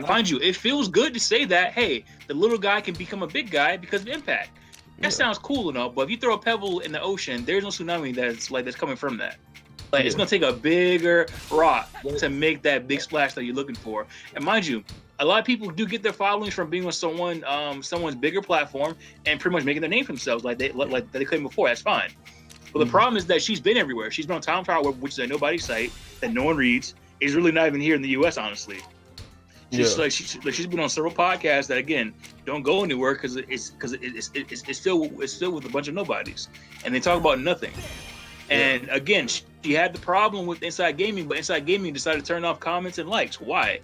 S6: Mind you, it feels good to say that, hey, the little guy can become a big guy because of impact. That sounds cool and all, but if you throw a pebble in the ocean, there's no tsunami that's coming from that. It's gonna take a bigger rock to make that big splash that you're looking for. And mind you, a lot of people do get their followings from being on someone's bigger platform and pretty much making their name for themselves, like they claimed before. That's fine. But the problem is that she's been everywhere. She's been on Time Tower, which is a nobody site that no one reads. Is really not even here in the U.S. Honestly. She's been on several podcasts that again don't go anywhere because it's filled with a bunch of nobodies, and they talk about nothing. And again, she had the problem with Inside Gaming, but Inside Gaming decided to turn off comments and likes. Why?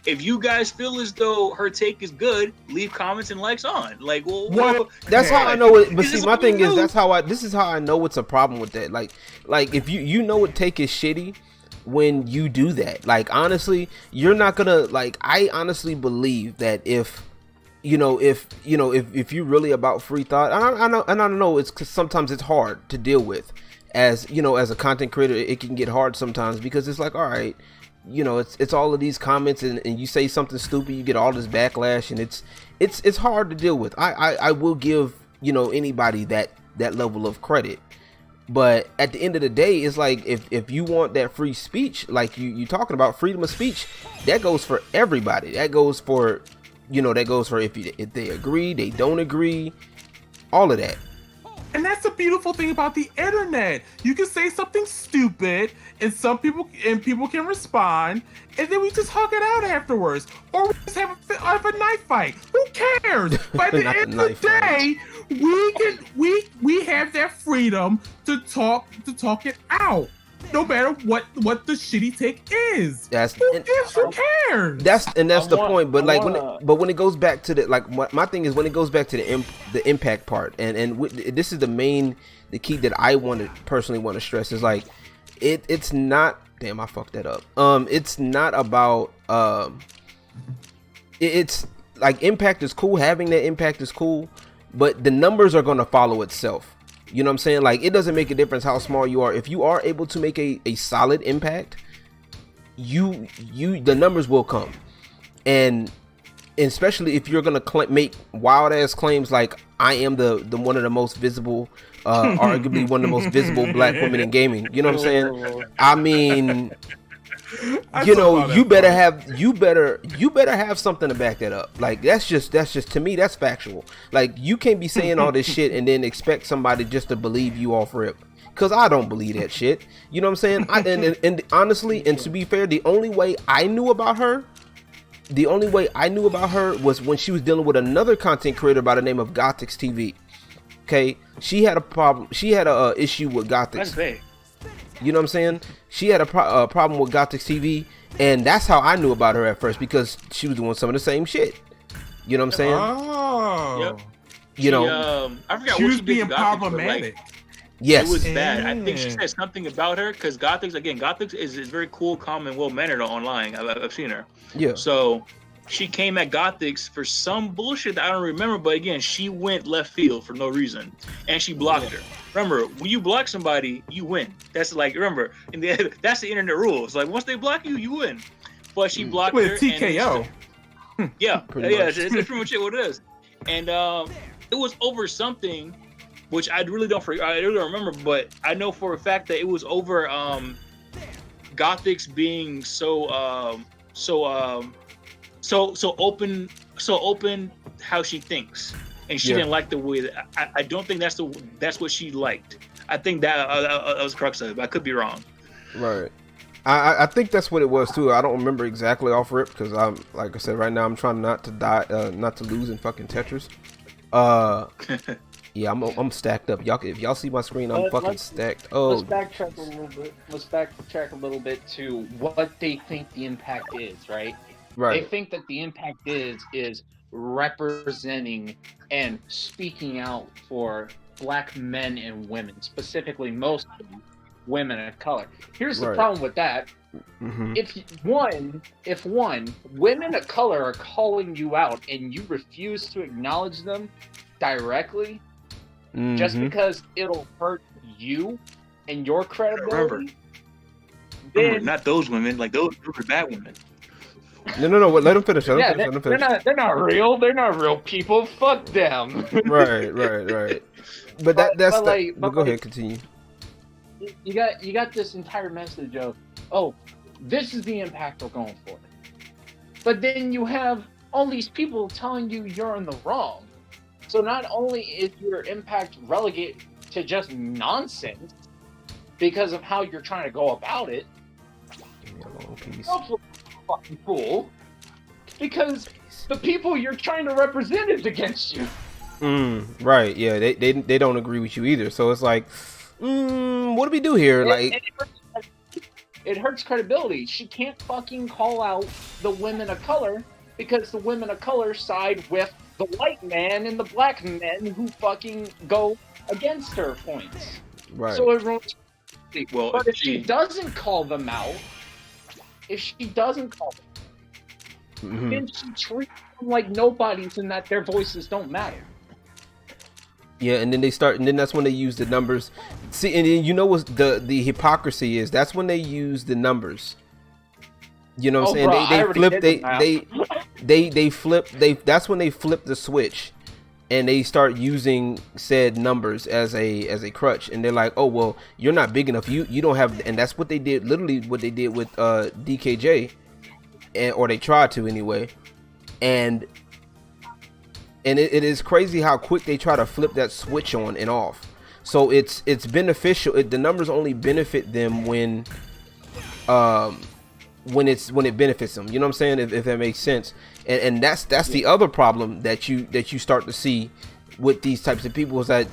S6: If you guys feel as though her take is good, leave comments and likes on. Like, well,
S3: that's how I know it. But see, my thing is, this is how I know it's a problem with that. Like if you know what take is shitty when you do that. Like, honestly, you're not gonna, like, I honestly believe that if you're really about free thought, I know it's 'cause sometimes it's hard to deal with. As a content creator, it can get hard sometimes because it's like, all right, it's all of these comments and you say something stupid, you get all this backlash, and it's hard to deal with. I will give anybody that level of credit, but at the end of the day, it's like if you want that free speech, like you talking about freedom of speech, that goes for everybody. That goes for if they agree, they don't agree, all of that.
S5: And that's the beautiful thing about the internet. You can say something stupid, and people can respond, and then we just hug it out afterwards, or we just have a knife fight. Who cares? By the end of the day, we have that freedom to talk it out, no matter what the shitty take is. Who cares?
S3: That's the point. But when it goes back to my thing is when it goes back to the impact part, and this is the key that I personally want to stress is like it's not. Damn, I fucked that up. It's not about it's like impact is cool. Having that impact is cool, but the numbers are gonna follow itself. You know what I'm saying? Like, it doesn't make a difference how small you are. If you are able to make a solid impact, the numbers will come. And especially if you're gonna make wild ass claims like I am the one of the most visible, arguably one of the most visible black women in gaming. You know what I'm saying? I mean, you know, you better have something to back that up. Like that's just to me, that's factual. Like you can't be saying all this shit and then expect somebody just to believe you off rip. Cause I don't believe that shit. You know what I'm saying? And honestly, and to be fair, the only way I knew about her was when she was dealing with another content creator by the name of Gothics TV. Okay, she had a problem. She had a issue with Gothics.
S6: That's vague.
S3: You know what I'm saying? She had a problem with Gothics TV, and that's how I knew about her at first, because she was doing some of the same shit. You know what I'm saying?
S5: Oh,
S6: yep.
S3: You know,
S6: I forgot
S5: she
S6: what
S5: was
S6: she did
S5: being
S6: to Gothics, but,
S5: problematic.
S6: like,
S3: yes,
S6: it was bad. I think she said something about her because Gothics is very cool, calm, and well mannered online. I've seen her.
S3: Yeah.
S6: So she came at Gothics for some bullshit that I don't remember, but again, she went left field for no reason, and she blocked her. Remember, when you block somebody, you win. That's like, remember, that's the internet rules. Like once they block you, you win. But she blocked her.
S5: With TKO.
S6: Yeah, it's pretty much what it is. And it was over something, which I really don't remember, but I know for a fact that it was over Gothics being so open how she thinks, and she didn't like the way that I don't think that's what she liked. I think that was crux of it, but I could be wrong.
S3: Right. I think that's what it was too. I don't remember exactly off rip because I'm, like I said, right now I'm trying not to not to lose in fucking Tetris. Yeah, I'm stacked up. If y'all see my screen, I'm fucking stacked. Oh,
S7: let's backtrack a little bit. Let's backtrack a little bit to what they think the impact is, right?
S3: Right.
S7: They think that the impact is representing and speaking out for black men and women, specifically most women of color. Here's the problem with that.
S3: Mm-hmm.
S7: If women of color are calling you out and you refuse to acknowledge them directly, just because it'll hurt you and your credibility.
S6: Remember, not those women, like those are bad women.
S3: No. Let them finish.
S7: They're not real. They're not real people. Fuck them.
S3: Right. But go ahead, continue.
S7: You got this entire message of, oh, this is the impact we're going for. But then you have all these people telling you you're in the wrong. So not only is your impact relegated to just nonsense because of how you're trying to go about it,
S3: Give me a long piece.
S7: also fucking fool, because the people you're trying to represent is against you.
S3: Right. Yeah. They don't agree with you either. So it's like, what do we do here?
S7: It hurts credibility. She can't fucking call out the women of color because the women of color side with the white man and the black men who fucking go against her points.
S3: Right.
S7: So it ruins.
S6: Well,
S7: but if she doesn't call them out, then she treats them like nobodies and that their voices don't matter.
S3: Yeah, and then that's when they use the numbers. See, and then you know what the hypocrisy is? That's when they use the numbers. You know what I'm saying? That's when they flip the switch and they start using said numbers as a crutch, and they're like, oh well, you're not big enough, you don't have, and that's what they did, literally what they did with DKJ, or they tried to anyway, and it is crazy how quick they try to flip that switch on and off. So it's beneficial. The numbers only benefit them when it benefits them. You know what I'm saying? If that makes sense. And that's the other problem that you start to see with these types of people, is that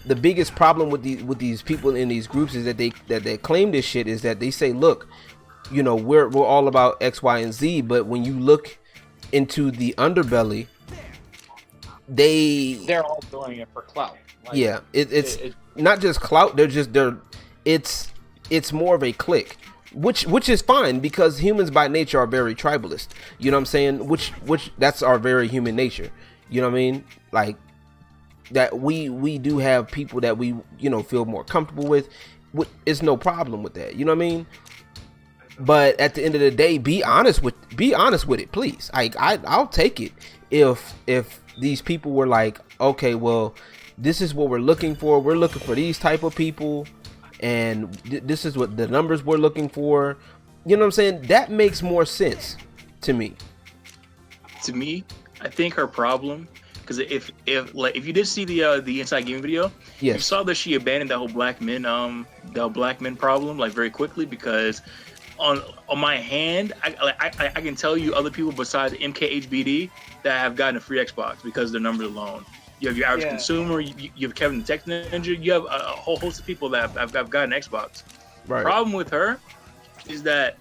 S3: the biggest problem with these people in these groups is that they claim this shit, is that they say, look, you know, we're all about X, Y, and Z, but when you look into the underbelly, they're all doing it for clout. Like, yeah, it's not just clout. It's more of a clique, which is fine, because humans by nature are very tribalist. You know what I'm saying? Which that's our very human nature. You know what I mean? Like that we do have people that we, you know, feel more comfortable with. It's no problem with that. You know what I mean? But at the end of the day, be honest with it, please. I'll take it if these people were like, okay, well, this is what we're looking for. We're looking for these type of people, and this is what the numbers we're looking for. You know what I'm saying? That makes more sense to me.
S6: To me, I think her problem, because if you did see the Inside Gaming video,
S3: yes,
S6: you saw that she abandoned that whole black men problem like very quickly, because on my hand, I can tell you other people besides MKHBD that have gotten a free Xbox because of their numbers alone. You have your average consumer, you have Kevin the Tech Ninja, you have a whole host of people that have gotten Xbox.
S3: Right.
S6: Problem with her is that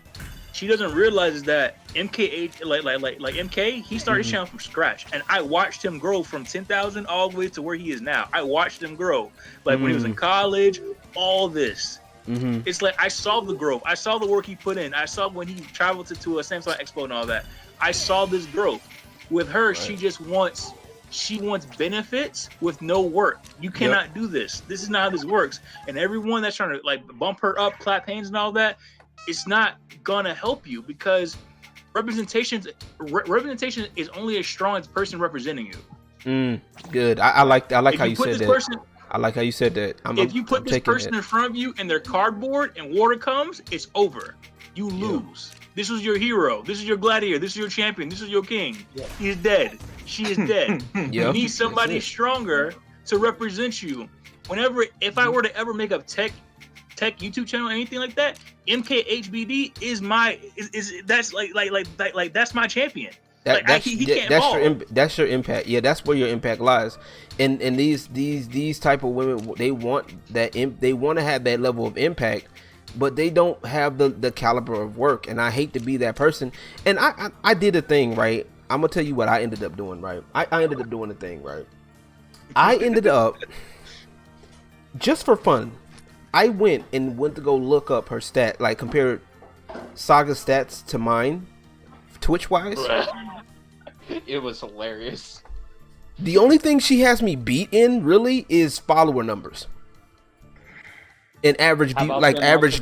S6: she doesn't realize is that MK MK, he started his channel from scratch, and I watched him grow from 10,000 all the way to where he is now. I watched him grow, like when he was in college, all this. It's like I saw the growth, I saw the work he put in, I saw when he traveled to a Samsung Expo and all that. I saw this growth. With her, she wants benefits with no work. You cannot do this. This is not how this works. And everyone that's trying to like bump her up, clap hands and all that, it's not gonna help you, because representation is only as strong as the person representing you.
S3: Good. I like how you said that. I like how you said that.
S6: If you put this person in front of you and they're cardboard and water comes, it's over. You lose. This was your hero. This is your gladiator. This is your champion. This is your king. He's dead. She is dead. You need somebody stronger to represent you. If I were to ever make a tech YouTube channel or anything like that, MKHBD that's my champion. He can't fall.
S3: That's your impact. Yeah, that's where your impact lies. And these type of women, they want to have that level of impact, but they don't have the caliber of work. And I hate to be that person. And I did a thing, right? I'm gonna tell you what I ended up doing, right? I ended up doing a thing, right? I ended up, just for fun, I went to go look up her stat, like compare Saga's stats to mine, Twitch wise.
S7: It was hilarious.
S3: The only thing she has me beat in really is follower numbers and average views. Average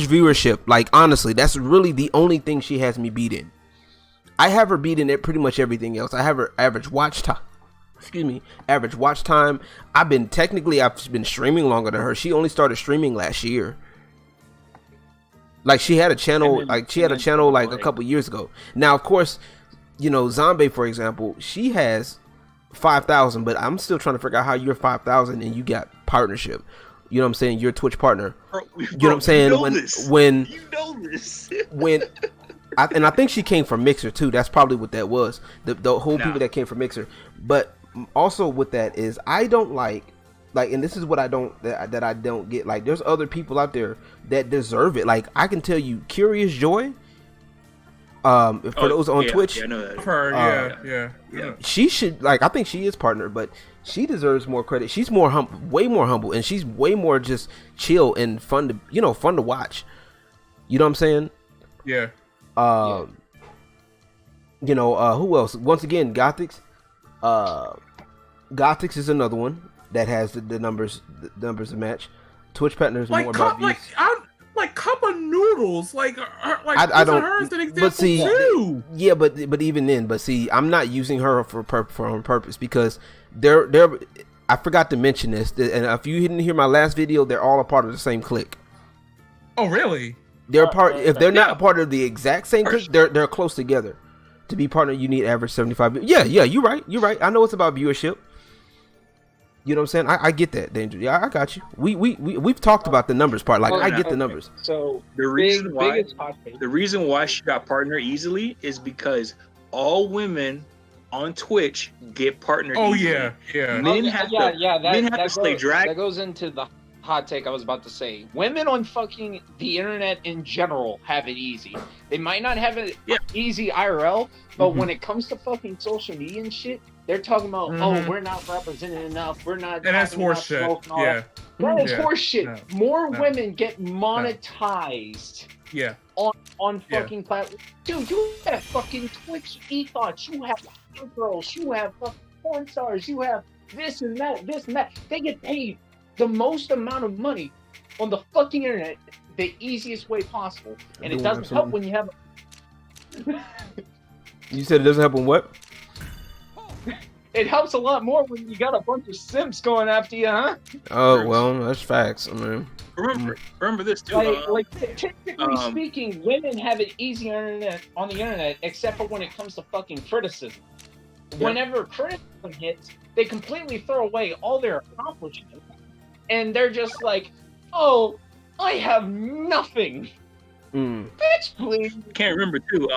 S3: viewership. Like, honestly, that's really the only thing she has me beat in. I have her beat in pretty much everything else. I have her average watch time. Average watch time. I've been streaming longer than her. She only started streaming last year. Like, she had a channel like a couple years ago. Now, of course, you know, Zombie, for example, she has 5,000, but I'm still trying to figure out how you're 5,000 and you got partnership. You know what I'm saying? You're a Twitch partner. You know what I'm saying? I think she came from Mixer too. That's probably what that was. The whole people that came from Mixer. But also with that is, I don't like, and this is what I don't get. Like, there's other people out there that deserve it. Like, I can tell you, Curious Joy, for those on Twitch,
S5: I know that. Yeah.
S3: She should, like, I think she is partner, but she deserves more credit. She's way more humble, and she's way more just chill and fun to watch. You know what I'm saying?
S5: Yeah.
S3: You know, who else? Once again, Gothics. Gothics is another one that has the numbers to match. Twitch partners more about views.
S5: Like Cup of Noodles, I don't. Her as an example
S3: but see,
S5: too.
S3: Yeah, but even then, I'm not using her for her purpose, because I forgot to mention this, and if you didn't hear my last video, they're all a part of the same clique.
S5: Oh, really?
S3: They're part. If they're not part of the exact same clique, they're close together. To be partner, you need average 75. Yeah, you're right. I know it's about viewership. You know what I'm saying? I get that, Danger. Yeah, I got you. We've talked about the numbers part. Like, I get the numbers.
S6: So the reason why she got partner easily is because all women on Twitch get partnered.
S5: Oh
S6: easily.
S5: yeah.
S6: Men have to stay drag.
S7: That goes into the hot take I was about to say. Women on fucking the internet in general have it easy. They might not have it easy IRL, but when it comes to fucking social media and shit, they're talking about, oh, we're not represented enough. We're not.
S5: And that's horseshit.
S7: Yeah. That is horseshit. No. More women get monetized.
S5: Yeah.
S7: On fucking platforms. Dude, you have fucking Twitch ethos. You have girls. You have fucking porn stars. You have this and that. They get paid the most amount of money on the fucking internet. the easiest way possible, and it
S3: Doing
S7: doesn't help when you have.
S3: You said it doesn't help when what?
S7: It helps a lot more when you got a bunch of simps going after you, huh?
S3: Oh well, that's facts. I mean,
S6: remember this too.
S7: Typically speaking, women have it easy on the internet, except for when it comes to fucking criticism. Yep. Whenever criticism hits, they completely throw away all their accomplishments, and they're just like, "Oh, I have nothing." Bitch, please.
S6: Can't remember too.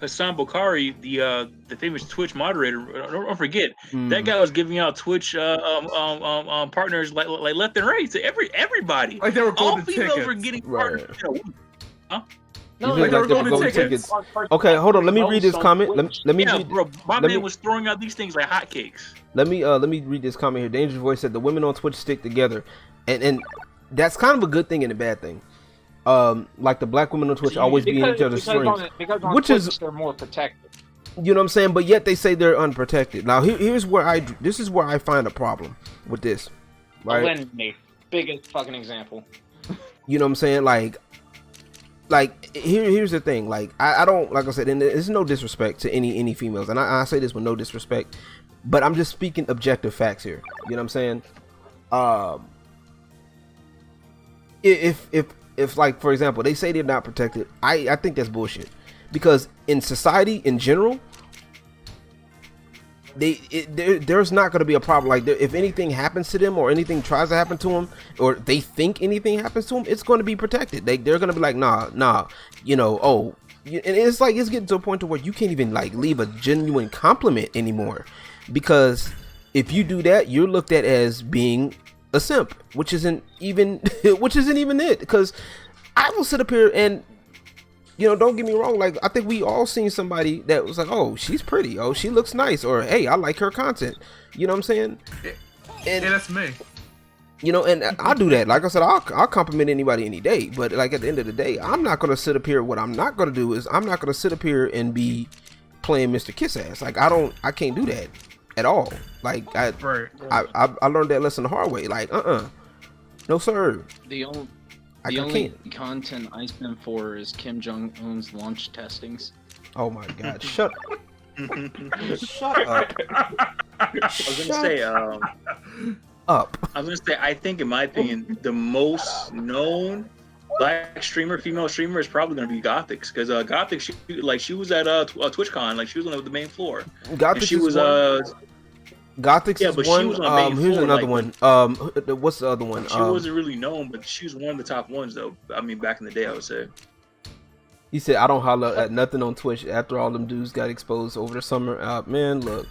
S6: Hassan Bukhari, the famous Twitch moderator. Don't forget that guy was giving out Twitch partners like left and right to everybody.
S5: Like they were
S6: all
S5: golden
S6: females
S5: tickets.
S6: were getting
S3: right.
S6: Huh?
S7: No,
S5: like
S3: they were
S5: golden tickets.
S3: Okay, hold on. Let me read this comment. Let me read.
S6: Bro, my man was throwing out these things like hotcakes.
S3: Let me read this comment here. Dangerous Voice said the women on Twitch stick together, and that's kind of a good thing and a bad thing. Like the black women on Twitch always be in each other's strings, which
S7: Twitch,
S3: is
S7: they're more protected.
S3: You know what I'm saying? But yet they say they're unprotected. Now here's where this is where I find a problem with this. Right?
S7: Biggest fucking example.
S3: You know what I'm saying? Like here's the thing. Like I don't, like I said, and there's no disrespect to any females, and I say this with no disrespect, but I'm just speaking objective facts here. You know what I'm saying? If like, for example, they say they're not protected, I think that's bullshit. Because in society in general, there's not going to be a problem. Like, if anything happens to them or anything tries to happen to them, or they think anything happens to them, it's going to be protected. They're going to be like, nah, you know, and it's like, it's getting to a point to where you can't even like leave a genuine compliment anymore. Because if you do that, you're looked at as being a simp, which isn't even it. Because I will sit up here and, you know, don't get me wrong, like I think we all seen somebody that was like, oh, she's pretty, oh, she looks nice, or hey, I like her content. You know what I'm saying?
S5: And that's me.
S3: You know, and I do that. Like I said, I'll compliment anybody any day, but like at the end of the day, I'm not gonna sit up here. What I'm not gonna do is I'm not gonna sit up here and be playing Mr. Kiss Ass. Like I can't do that at all. Like I learned that lesson the hard way. Like no sir.
S7: The only content I spend for is Kim Jong-un's launch testings.
S3: Oh my God! Shut shut up.
S6: I was gonna say I think in my opinion the most known black streamer, female streamer is probably gonna be Gothics, because Gothics she was at TwitchCon, like she was on the main floor.
S3: Gothics
S6: she was
S3: Gothics is one.
S6: She was on
S3: here's
S6: floor,
S3: another
S6: like,
S3: one. What's the other one?
S6: She wasn't really known, but she was one of the top ones, though. I mean, back in the day, I would say.
S3: He said, "I don't holler at nothing on Twitch after all them dudes got exposed over the summer." Man, look,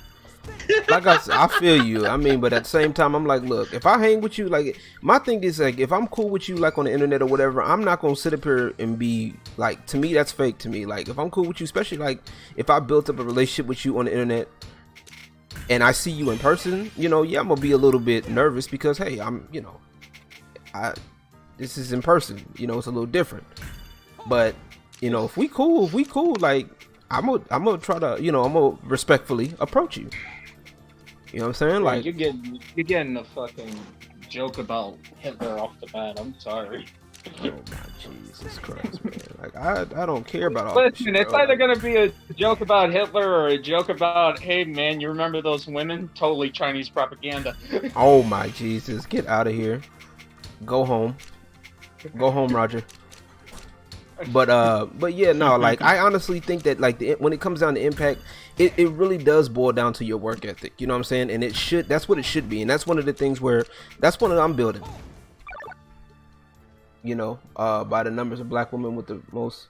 S3: like I said, I feel you. I mean, but at the same time, I'm like, look, if I hang with you, like, my thing is like, if I'm cool with you, like on the internet or whatever, I'm not gonna sit up here and be like, to me, that's fake to me. Like, if I'm cool with you, especially like if I built up a relationship with you on the internet, and I see you in person, you know, yeah, I'm gonna be a little bit nervous because, hey, this is in person, you know, it's a little different. But, you know, if we cool, like, I'm gonna try to, you know, I'm gonna respectfully approach you. You know what I'm saying? Like,
S7: you're getting a fucking joke about Hitler off the bat. I'm sorry.
S3: Oh my Jesus Christ, man! Like I don't care about all.
S7: Listen,
S3: this shit,
S7: it's either gonna be a joke about Hitler or a joke about, hey man, you remember those women? Totally Chinese propaganda.
S3: Oh my Jesus! Get out of here. Go home, Roger. But yeah, no, like I honestly think that like when it comes down to impact, it really does boil down to your work ethic. You know what I'm saying? And that's what it should be, and that's one of the things where that's one that I'm building. You know, by the numbers of black women with the most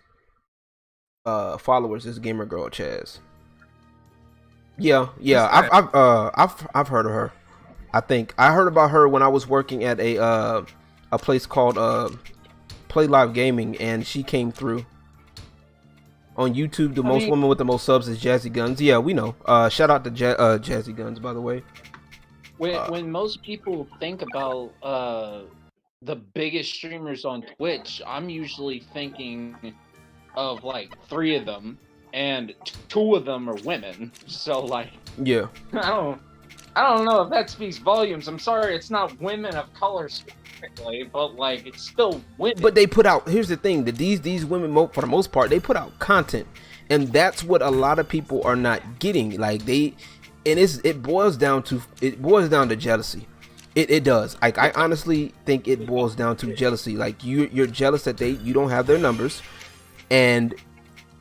S3: followers is Gamer Girl Chaz. Yeah, I've heard of her. I think I heard about her when I was working at a place called Play Live Gaming, and she came through on YouTube. The most women with the most subs is Jazzy Guns. Yeah, we know. Shout out to Jazzy Guns, by the way.
S7: When most people think about the biggest streamers on Twitch, I'm usually thinking of like 3 of them, and 2 of them are women. So like,
S3: yeah,
S7: I don't know if that speaks volumes. I'm sorry, it's not women of color technically, but like it's still women.
S3: But they put out. Here's the thing: that these women, for the most part, they put out content, and that's what a lot of people are not getting. Like it boils down to jealousy. It does. Like I honestly think it boils down to jealousy. Like you're jealous that you don't have their numbers, and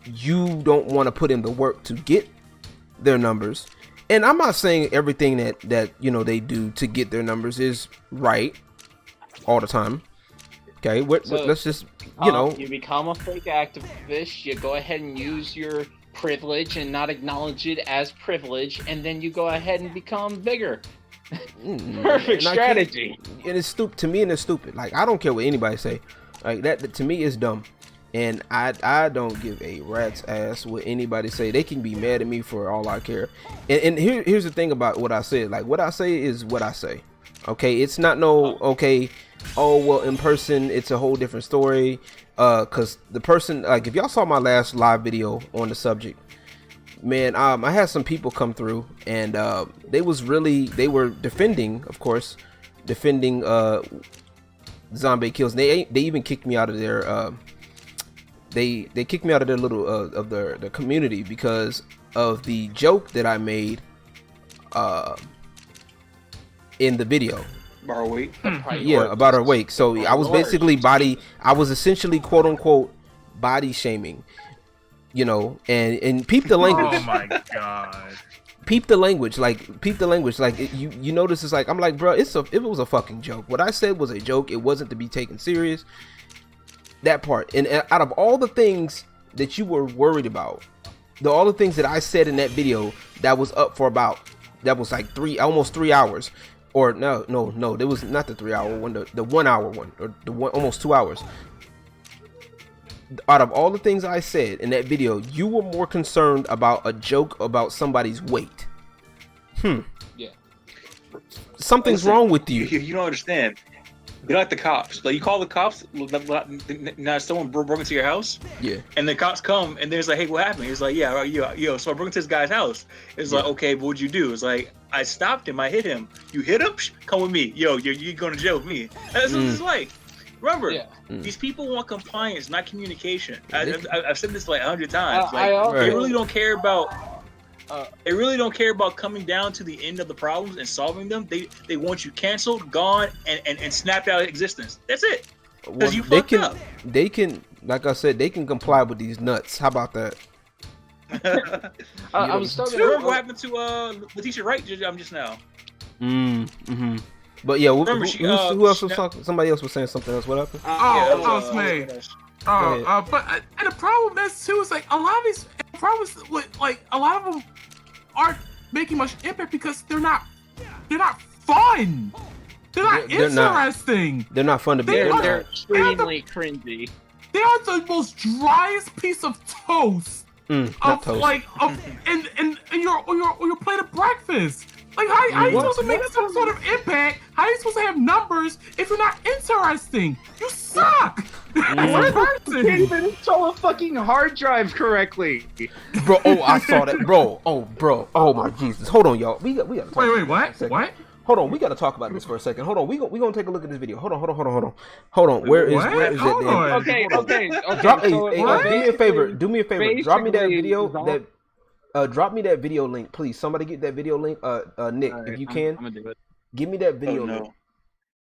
S3: you don't want to put in the work to get their numbers. And I'm not saying everything that they do to get their numbers is right all the time. Okay, let's just
S7: you become a fake activist. You go ahead and use your privilege and not acknowledge it as privilege, and then you go ahead and become bigger. Perfect strategy.
S3: And it's stupid to me, and it's stupid. Like I don't care what anybody say. Like that to me is dumb. And I don't give a rat's ass what anybody say. They can be mad at me for all I care. And here's the thing about what I said. Like what I say is what I say. Okay, it's not in person it's a whole different story. Cause the person, like if y'all saw my last live video on the subject, man, I had some people come through and they were defending zombie kills. They even kicked me out of their they kicked me out of their little of their community because of the joke that I made in the video.
S6: About her weight?
S3: Yeah, about her weight. So I was basically I was essentially quote unquote body shaming, and peep the language.
S5: Oh my god.
S3: Peep the language. Like you notice it's like I'm like, bro, it was a fucking joke. What I said was a joke. It wasn't to be taken serious. That part. And out of all the things that you were worried about, all the things that I said in that video that was up for that was like almost 3 hours, or no, there was not the 3 hour one, the 1 hour one, or the one almost 2 hours. Out of all the things I said in that video, you were more concerned about a joke about somebody's weight.
S7: Yeah.
S3: Something's wrong with you.
S6: You don't understand. You're like the cops. Like you call the cops. Now someone broke into your house.
S3: Yeah.
S6: And the cops come and they're like, "Hey, what happened?" He's like, "Yeah, yo. So I broke into this guy's house." It's like, "Okay, but what'd you do?" It's like, "I stopped him. I hit him." "You hit him? Come with me. Yo, you're going to jail with me." That's what it's like. Remember, these people want compliance, not communication. I've said this like 100 times. They really don't care about. They really don't care about coming down to the end of the problems and solving them. They want you canceled, gone, and snapped out of existence. That's it. Because you fucked up.
S3: They can, like I said, they can comply with these nuts. How about that?
S7: I was talking
S6: about what happened to Letitia Wright just now.
S3: But yeah, who else was talking? Somebody else was saying something else. What happened?
S5: It's me. But and the problem is too is like a lot of these problems, like a lot of them aren't making much impact because they're not fun. They're not interesting.
S3: They're not fun to be.
S7: They're extremely cringy.
S5: They are the most driest piece of toast.
S3: Not toast.
S5: And your plate of breakfast. Like how are you supposed to make some sort of impact? How are you supposed to have numbers if you're not interesting? You suck.
S7: You can't even install a fucking hard drive correctly.
S3: Bro, I saw that. Bro, oh my Jesus. Hold on, y'all. We gotta talk.
S5: Wait, what?
S3: Hold on, we gotta talk about this for a second. Hold on, we gonna take a look at this video. Hold on. Where is it?
S7: Okay.
S3: Do me a favor. Drop me that video. Drop me that video link, please. Somebody get that video link. Nick, right, if you can, I'm gonna do it. Give me that video link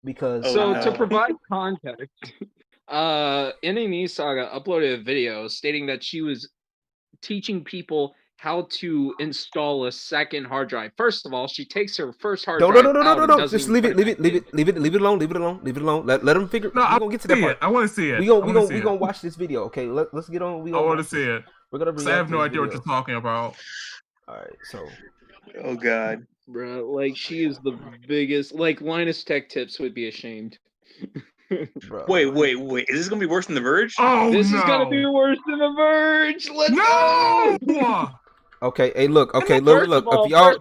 S3: because.
S7: To provide context, NNE Saga uploaded a video stating that she was teaching people how to install a second hard drive. First of all, she takes her first hard drive.
S3: No. Just leave it alone. Let them figure.
S5: No,
S3: we're gonna get to that part.
S5: I want to see it.
S3: We gonna watch this video. Okay, let's get on.
S5: I want to see it.
S3: We're gonna.
S5: I have no idea what you're talking about.
S3: All right, so.
S6: Oh God,
S7: bro! Like she is the biggest. Like Linus Tech Tips would be ashamed.
S6: Bro. Wait! Is this gonna be worse than The Verge?
S5: Oh,
S7: this is gonna be worse than The Verge. Let's go.
S3: Okay, hey, look. Okay,
S7: look.
S3: If y'all,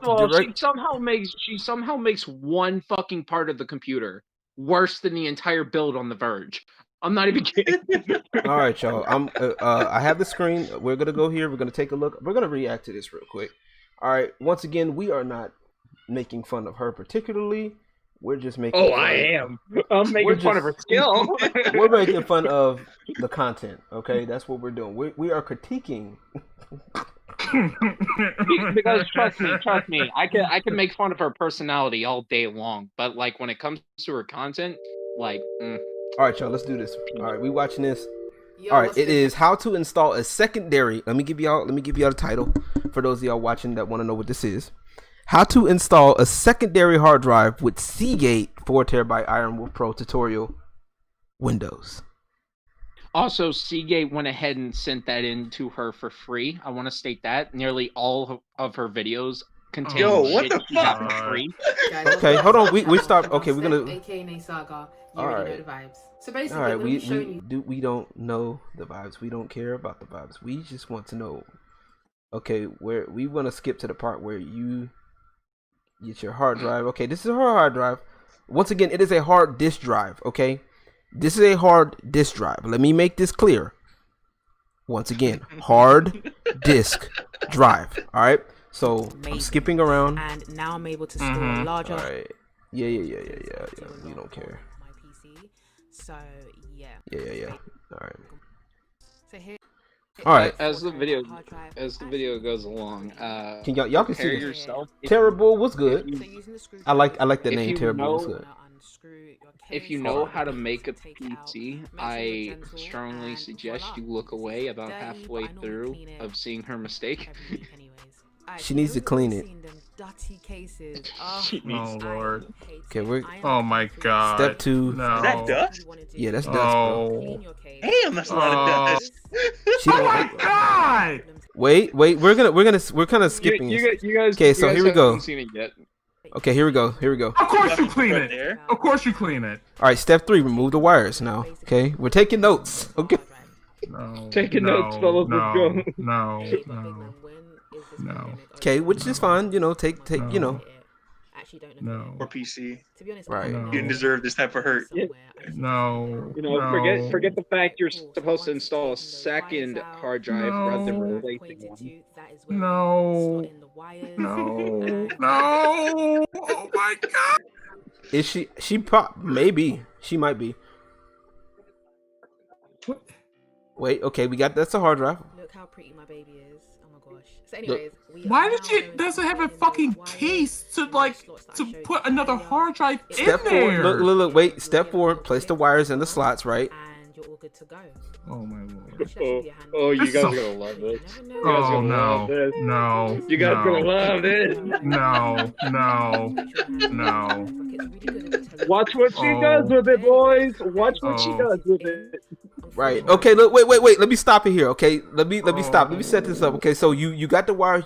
S7: she somehow makes one fucking part of the computer worse than the entire build on The Verge. I'm not even kidding.
S3: All right, y'all. I have the screen. We're gonna go here. We're gonna take a look. We're gonna react to this real quick. All right. Once again, we are not making fun of her particularly. We're just making.
S7: Oh,
S3: fun.
S7: I am. I'm making fun of her skill.
S3: We're making fun of the content. Okay, that's what we're doing. We are critiquing.
S7: Because trust me, I can make fun of her personality all day long, but like when it comes to her content, like.
S3: All right, y'all, let's do this. All right, we watching this.
S8: Yo,
S3: All right, it is how to install a secondary. Let me give y'all the title for those of y'all watching that want to know what this is. How to install a secondary hard drive with Seagate 4TB Ironwolf Pro tutorial Windows.
S7: Also, Seagate went ahead and sent that in to her for free. I want to state that nearly all of her videos contain
S6: what
S7: shit
S6: the
S7: she got
S5: fuck?
S7: for free.
S8: Guys,
S3: Okay, hold on. We stopped. Okay, we're gonna.
S8: AKA Saga. You
S3: All
S8: already
S3: right.
S8: know the vibes. So basically,
S3: All right,
S8: we're showing you.
S3: we don't know the vibes. We don't care about the vibes. We just want to know. Okay, where we want to skip to the part where you get your hard drive. Okay, this is her hard drive. Once again, it is a hard disk drive. Okay, this is a hard disk drive. Let me make this clear. Once again, hard disk drive. All right. So I'm skipping around.
S8: And now I'm able to store a larger.
S3: All right. Yeah. We don't care.
S8: My PC. So yeah.
S3: Yeah. All right.
S8: So here.
S3: All right.
S7: As the video goes along,
S3: Can y'all can see
S7: prepare
S3: this?
S7: yourself.
S3: Terrible. What's good?
S8: So using the screw
S3: I like the
S7: If
S3: name.
S7: you
S3: Terrible. What's
S7: know-
S3: good?
S7: If you know how to make a PC, I strongly suggest you look away about halfway through of seeing her mistake.
S3: She needs to clean it.
S5: Oh, Lord.
S3: Okay, we're.
S5: Oh my God.
S3: Step 2.
S5: No.
S6: Is that dust?
S3: Yeah, that's dust, bro.
S5: Oh.
S6: Damn, that's a lot of dust.
S3: She
S5: Oh
S3: don't.
S5: my God.
S3: Wait. We're kind of skipping.
S7: You
S3: this.
S7: guys.
S3: Okay, so
S7: you guys
S3: here we go.
S7: haven't seen it yet.
S3: Okay, here we go.
S5: Of course you clean
S6: Right
S5: it.
S6: there.
S5: Of course you clean it.
S3: All right, step 3. Remove the wires now. Okay, we're taking notes. Okay.
S5: No.
S7: Taking
S5: no,
S7: notes, fellas, let's go.
S5: No. No.
S3: Okay, which is fine. You know, take. You know.
S5: No.
S6: Or PC.
S8: To be honest,
S3: Right.
S5: No.
S6: You didn't deserve this type of hurt.
S5: No.
S7: You know,
S5: no.
S7: forget the fact you're supposed to install a second hard drive rather than
S5: No.
S7: replacing one.
S5: No. No. No. Oh my God.
S3: Is she? Maybe she might be.
S5: What?
S3: Wait. Okay, we got that's a hard drive.
S8: Look how pretty my baby is. Oh my gosh. So anyways,
S5: Why did she doesn't have a fucking case to put another hard drive in
S3: Step 4.
S5: there?
S3: Look. Wait. Step 4. Place the wires in the slots. Right.
S8: And you're all good to go.
S5: Oh my Lord.
S7: Oh, you
S5: This
S7: guys
S5: is
S7: are gonna love this.
S5: Oh no. No.
S7: You guys
S5: no.
S7: gonna love this.
S5: No. No.
S7: Watch what she does with it, boys. Watch what she does with it.
S3: Right. Okay. Look. Wait. Let me stop it here. Okay. Let me stop. Let me set this up. Okay. So you got the wires.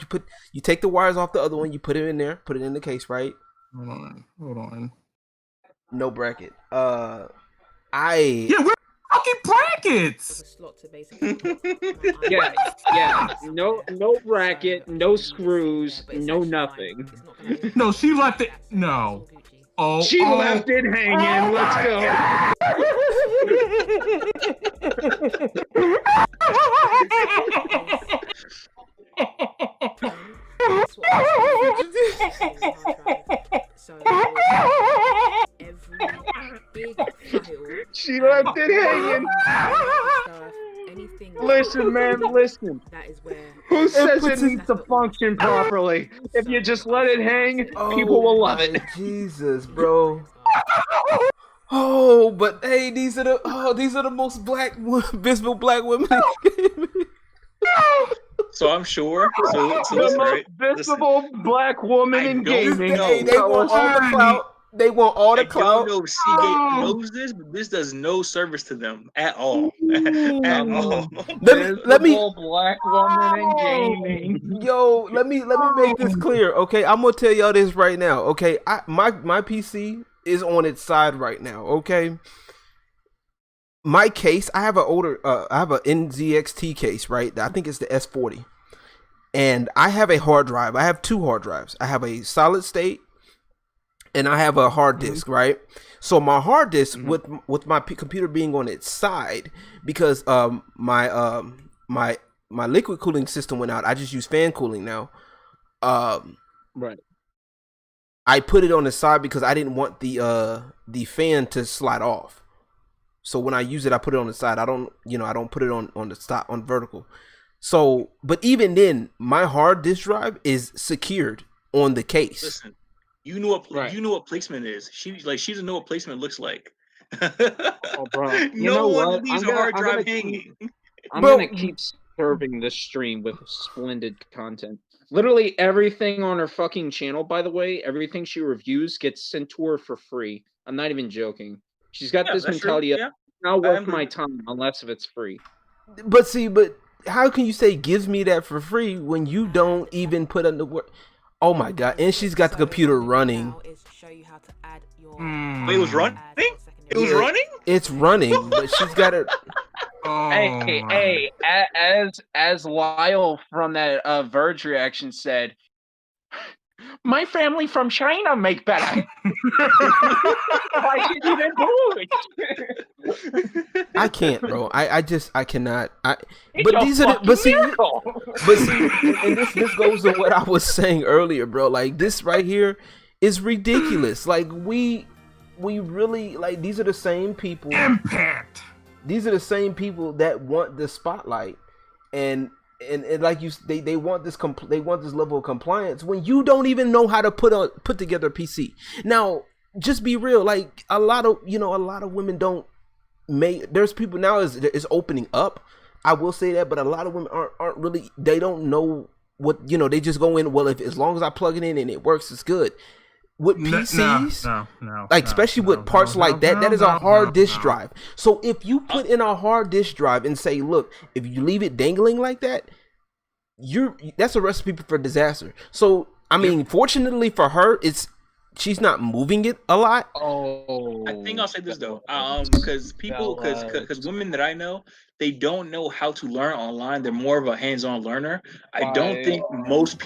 S3: You take the wires off the other one. You put it in there. Put it in the case. Right.
S5: Hold on.
S3: No bracket.
S5: Yeah, we're fucking brackets.
S7: Yeah. No bracket, no screws, no nothing.
S5: No, she left it. No. Oh,
S7: She left it hanging. Let's go. She left it hanging. Listen, man, listen. Who says it needs to function properly? If you just let it hang, people will love it.
S3: Jesus, bro. Oh, but hey, these are the most visible black women.
S6: So I'm sure. So
S7: The
S6: listen,
S7: most
S6: right?
S7: visible black woman in gaming.
S3: Hey, they want all the clout. They want all the
S6: I
S3: clout.
S6: don't know if Seagate knows this, but this does no service to them at all. At all.
S3: Let me
S7: Visible black woman in gaming.
S3: Yo, let me make this clear, okay? I'm gonna tell y'all this right now, okay? My PC is on its side right now, okay? My case, I have an NZXT case, right? I think it's the S40, and I have a hard drive. I have 2 hard drives. I have a solid state, and I have a hard disk, right? So my hard disk with my computer being on its side, because my liquid cooling system went out. I just use fan cooling now.
S7: Right.
S3: I put it on the side because I didn't want the fan to slide off. So when I use it, I put it on the side. I don't put it on the stop on vertical. So, but even then, my hard disk drive is secured on the case.
S6: Listen, you know what placement is. She doesn't know what placement looks like.
S7: Oh, bro.
S6: No one leaves a hard drive hanging.
S7: I'm gonna keep serving this stream with splendid content. Literally everything on her fucking channel, by the way, everything she reviews gets sent to her for free. I'm not even joking. She's got this mentality of not worth my time unless if it's free.
S3: But how can you say gives me that for free when you don't even put in the work? Oh my god! And she's got the computer running.
S6: Wait, it was running? It was running?
S3: It's running, but she's got it.
S5: Oh,
S7: Hey, as Lyle from that Verge reaction said, my family from China make better. I can even do it.
S3: I can't, bro. I cannot. But these are but see, and this goes to what I was saying earlier, bro. Like this right here is ridiculous. Like we really like these are the same people.
S5: Impact.
S3: These are the same people that want the spotlight, and like they want this level of compliance when you don't even know how to put together a PC. Now, just be real. Like a lot of women don't make. There's people now is opening up. I will say that, but a lot of women aren't really. They don't know what They just go in. Well, if as long as I plug it in and it works, it's good. With PCs, especially with parts like that, that is a hard disk drive. So if you put in a hard disk drive and say, look, if you leave it dangling like that, that's a recipe for disaster. So I mean, fortunately for her, she's not moving it a lot.
S6: Oh, I think I'll say this though, because women that I know, they don't know how to learn online. They're more of a hands-on learner. I don't think most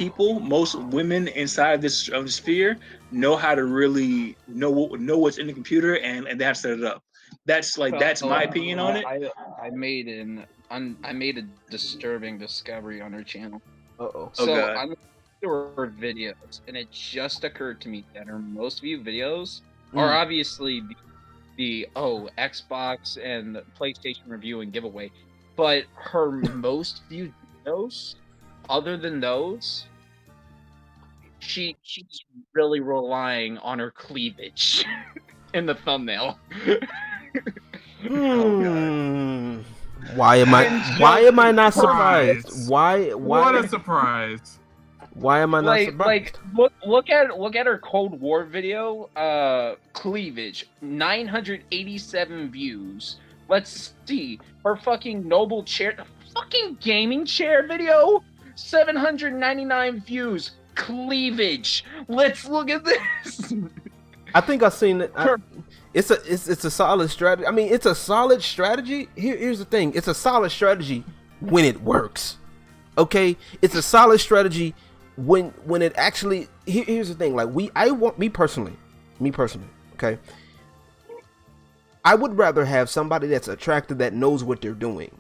S6: women inside this sphere know how to really know what's in the computer and they have to set it up. That's my opinion on it.
S7: I made a disturbing discovery on her channel.
S6: So
S7: I'm her videos, and it just occurred to me that her most viewed videos are obviously the Xbox and the PlayStation review and giveaway, but her most viewed videos, other than those, she's really relying on her cleavage in the thumbnail.
S3: Why am I not surprised? Why?
S5: What a surprise!
S3: Why am I not surprised?
S7: Look at her Cold War video, cleavage, 987 views. Let's see her fucking noble chair, fucking gaming chair video, 799 views. Cleavage. Let's look at this.
S3: I think I've seen it. It's a solid strategy. I mean, it's a solid strategy. Here's the thing. It's a solid strategy when it works. Okay, it's a solid strategy when it actually. Here's the thing. Like me personally. Okay, I would rather have somebody that's attractive that knows what they're doing.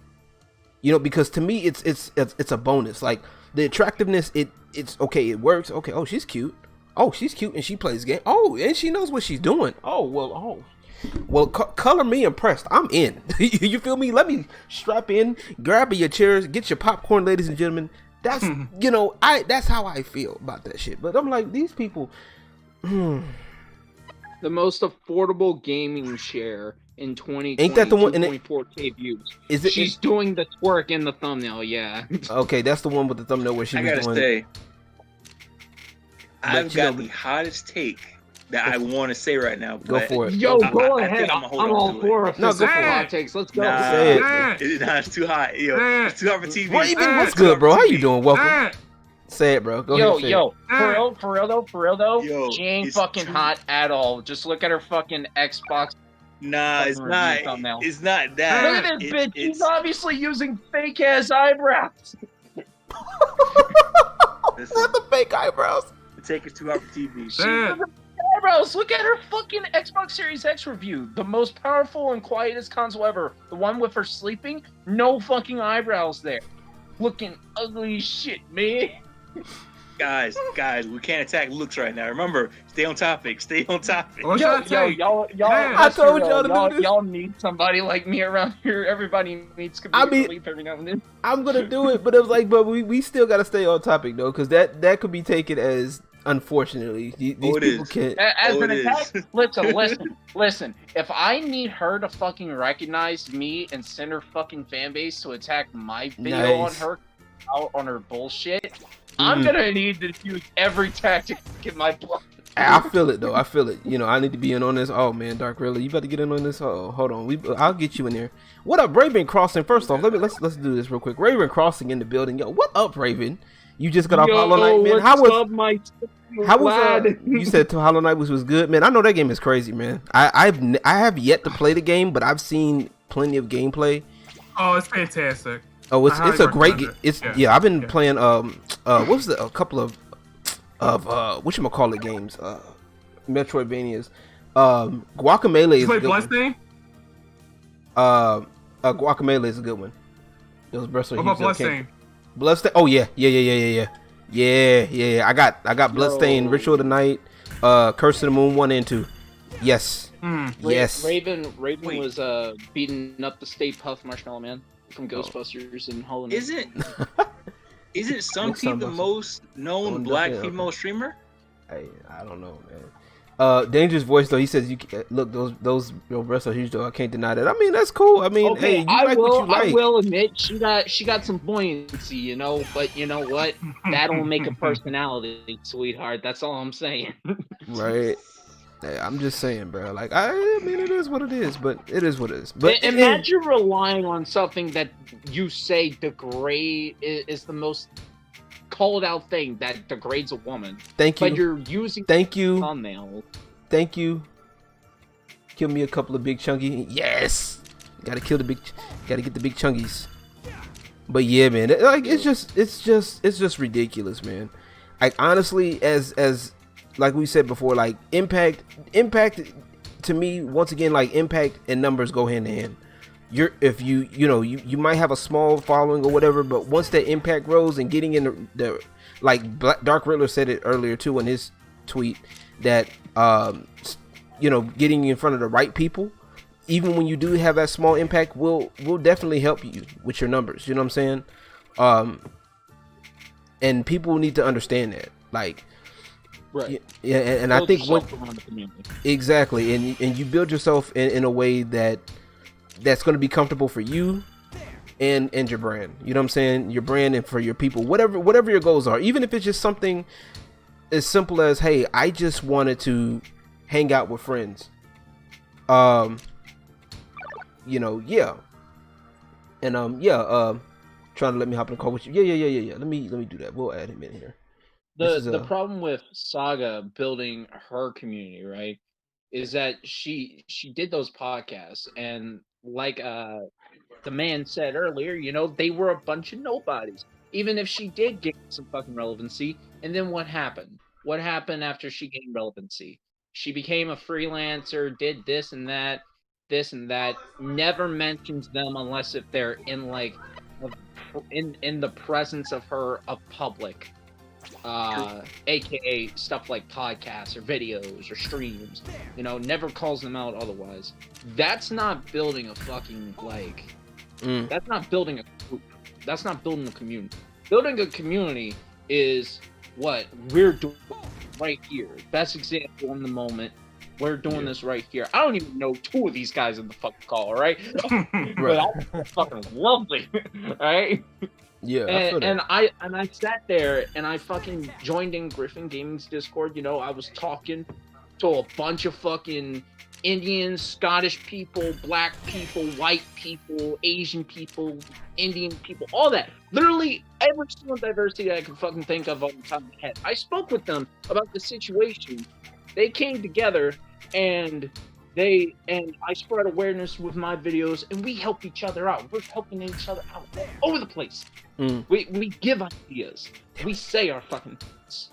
S3: Because to me, it's a bonus. Like the attractiveness, it's okay. It works. Okay. Oh, she's cute. Oh, she's cute and she plays game. Oh, and she knows what she's doing. Well, color me impressed. I'm in. You feel me? Let me strap in, grab your chairs, get your popcorn, ladies and gentlemen. That's that's how I feel about that shit. But I'm like, these people.
S7: The most affordable gaming chair in 2020.
S3: Ain't that the one?
S7: 2.4K views.
S3: Is it?
S7: She's doing the twerk in the thumbnail. Yeah.
S3: Okay, that's the one with the thumbnail where she was doing.
S6: I gotta say, I've got the hottest take that I want to say right now.
S3: Go for it.
S7: Yo, go ahead. I'm all for it.
S3: No, go for
S7: hot takes. Let's go.
S3: Say it.
S6: It's too hot. Yo, it's too hot for TV.
S3: Raven, what's good, bro? How you doing? Welcome. Say it, bro. Go ahead.
S7: Yo, for real though. She ain't fucking hot at all. Just look at her fucking Xbox.
S6: Nah, it's not. It's not that.
S7: Look at this bitch. She's obviously using fake ass eyebrows.
S3: Not the fake eyebrows.
S6: The take is too hot for TV.
S7: Eyebrows. Look at her fucking Xbox Series X review. The most powerful and quietest console ever. The one with her sleeping. No fucking eyebrows there. Looking ugly as shit, man.
S6: Guys, we can't attack looks right now. Remember, stay on topic. Stay on topic.
S5: What should I say?
S7: Y'all.
S3: I told y'all to do this.
S7: Y'all need somebody like me around here. Everybody needs comedic relief every now and then.
S3: I'm gonna do it, but it was like, but we still gotta stay on topic though, because that could be taken as, unfortunately, these people can't.
S7: As an attack, listen. If I need her to fucking recognize me and send her fucking fan base to attack my video on her, out on her bullshit, I'm gonna need to use every tactic in my block.
S3: I feel it though. I feel it. You know, I need to be in on this. Oh man, Dark Rilla, you better get in on this. Oh, hold on. I'll get you in there. What up, Raven Crossing? First off, let's do this real quick. Raven Crossing in the building. Yo, what up, Raven? You just got off Hollow Knight, man. How was you said Hollow Knight was good, man? I know that game is crazy, man. I have yet to play the game, but I've seen plenty of gameplay.
S5: Oh, it's fantastic.
S3: Oh, it's a great game. I've been playing what was a couple of whatchamacallit games, Metroidvanias. Guacamelee is a good
S5: Bloodstained?
S3: one. Guacamelee is a good one. Those What
S5: about Bloodstained?
S3: Bloodstained. Oh yeah. I got Bloodstained, Ritual of the Night, Curse of the Moon 1 and 2. Yes. Yes.
S7: Raven was beating up the Stay Puft Marshmallow Man from Ghostbusters and Hollow Knight.
S6: Isn't Sunpeep the most known black female streamer?
S3: Hey, I don't know, man. Dangerous Voice though, he says you look those your breasts are huge though. I can't deny that. I mean that's cool. I mean, hey, you like what you like.
S7: I will admit she got some buoyancy, you know. But you know what? That don't make a personality, sweetheart. That's all I'm saying.
S3: Right. Hey, I'm just saying, bro. Like I mean, it is what it is, but it is what it is. But
S7: imagine relying on something that you say degrade is the most called out thing that degrades a woman.
S3: Thank you.
S7: But you're using thumbnail.
S3: Thank you. Kill me a couple of big chunky. Yes. Gotta get the big chunkies. But yeah, man, it's just ridiculous, man. Like honestly, as like we said before, like impact to me, once again, like impact and numbers go hand in hand. You might have a small following or whatever, but once that impact grows and getting in the like Dark Riddler said it earlier too in his tweet that getting in front of the right people, even when you do have that small impact, will definitely help you with your numbers. You know what I'm saying? And people need to understand that, like.
S7: Right.
S3: Yeah, and I think exactly, and you build yourself in a way that's going to be comfortable for you and your brand. You know what I'm saying? Your brand and for your people, whatever your goals are. Even if it's just something as simple as, hey, I just wanted to hang out with friends. Yeah. And trying to let me hop in the call with you. Yeah. Let me do that. We'll add him in here.
S7: The problem with Saga building her community, right, is that she did those podcasts, and like the man said earlier, they were a bunch of nobodies. Even if she did get some fucking relevancy, and then what happened? What happened after she gained relevancy? She became a freelancer, did this and that, never mentions them unless if they're in like in the presence of her of public. AKA stuff like podcasts or videos or streams, never calls them out otherwise. That's not building a fucking that's not building a group. That's not building a community. Building a community is what we're doing right here. Best example in the moment. We're doing this right here. I don't even know two of these guys in the fucking call, all right? But that's fucking lovely, all right?
S3: Yeah,
S7: and I sat there and I fucking joined in Griffin Gaming's Discord. I was talking to a bunch of fucking Indians, Scottish people, black people, white people, Asian people, Indian people, all that. Literally every single diversity I could fucking think of on the top of my head. I spoke with them about the situation. They came together and I spread awareness with my videos, and we help each other out. We're helping each other out all over the place. We give ideas. We say our fucking things.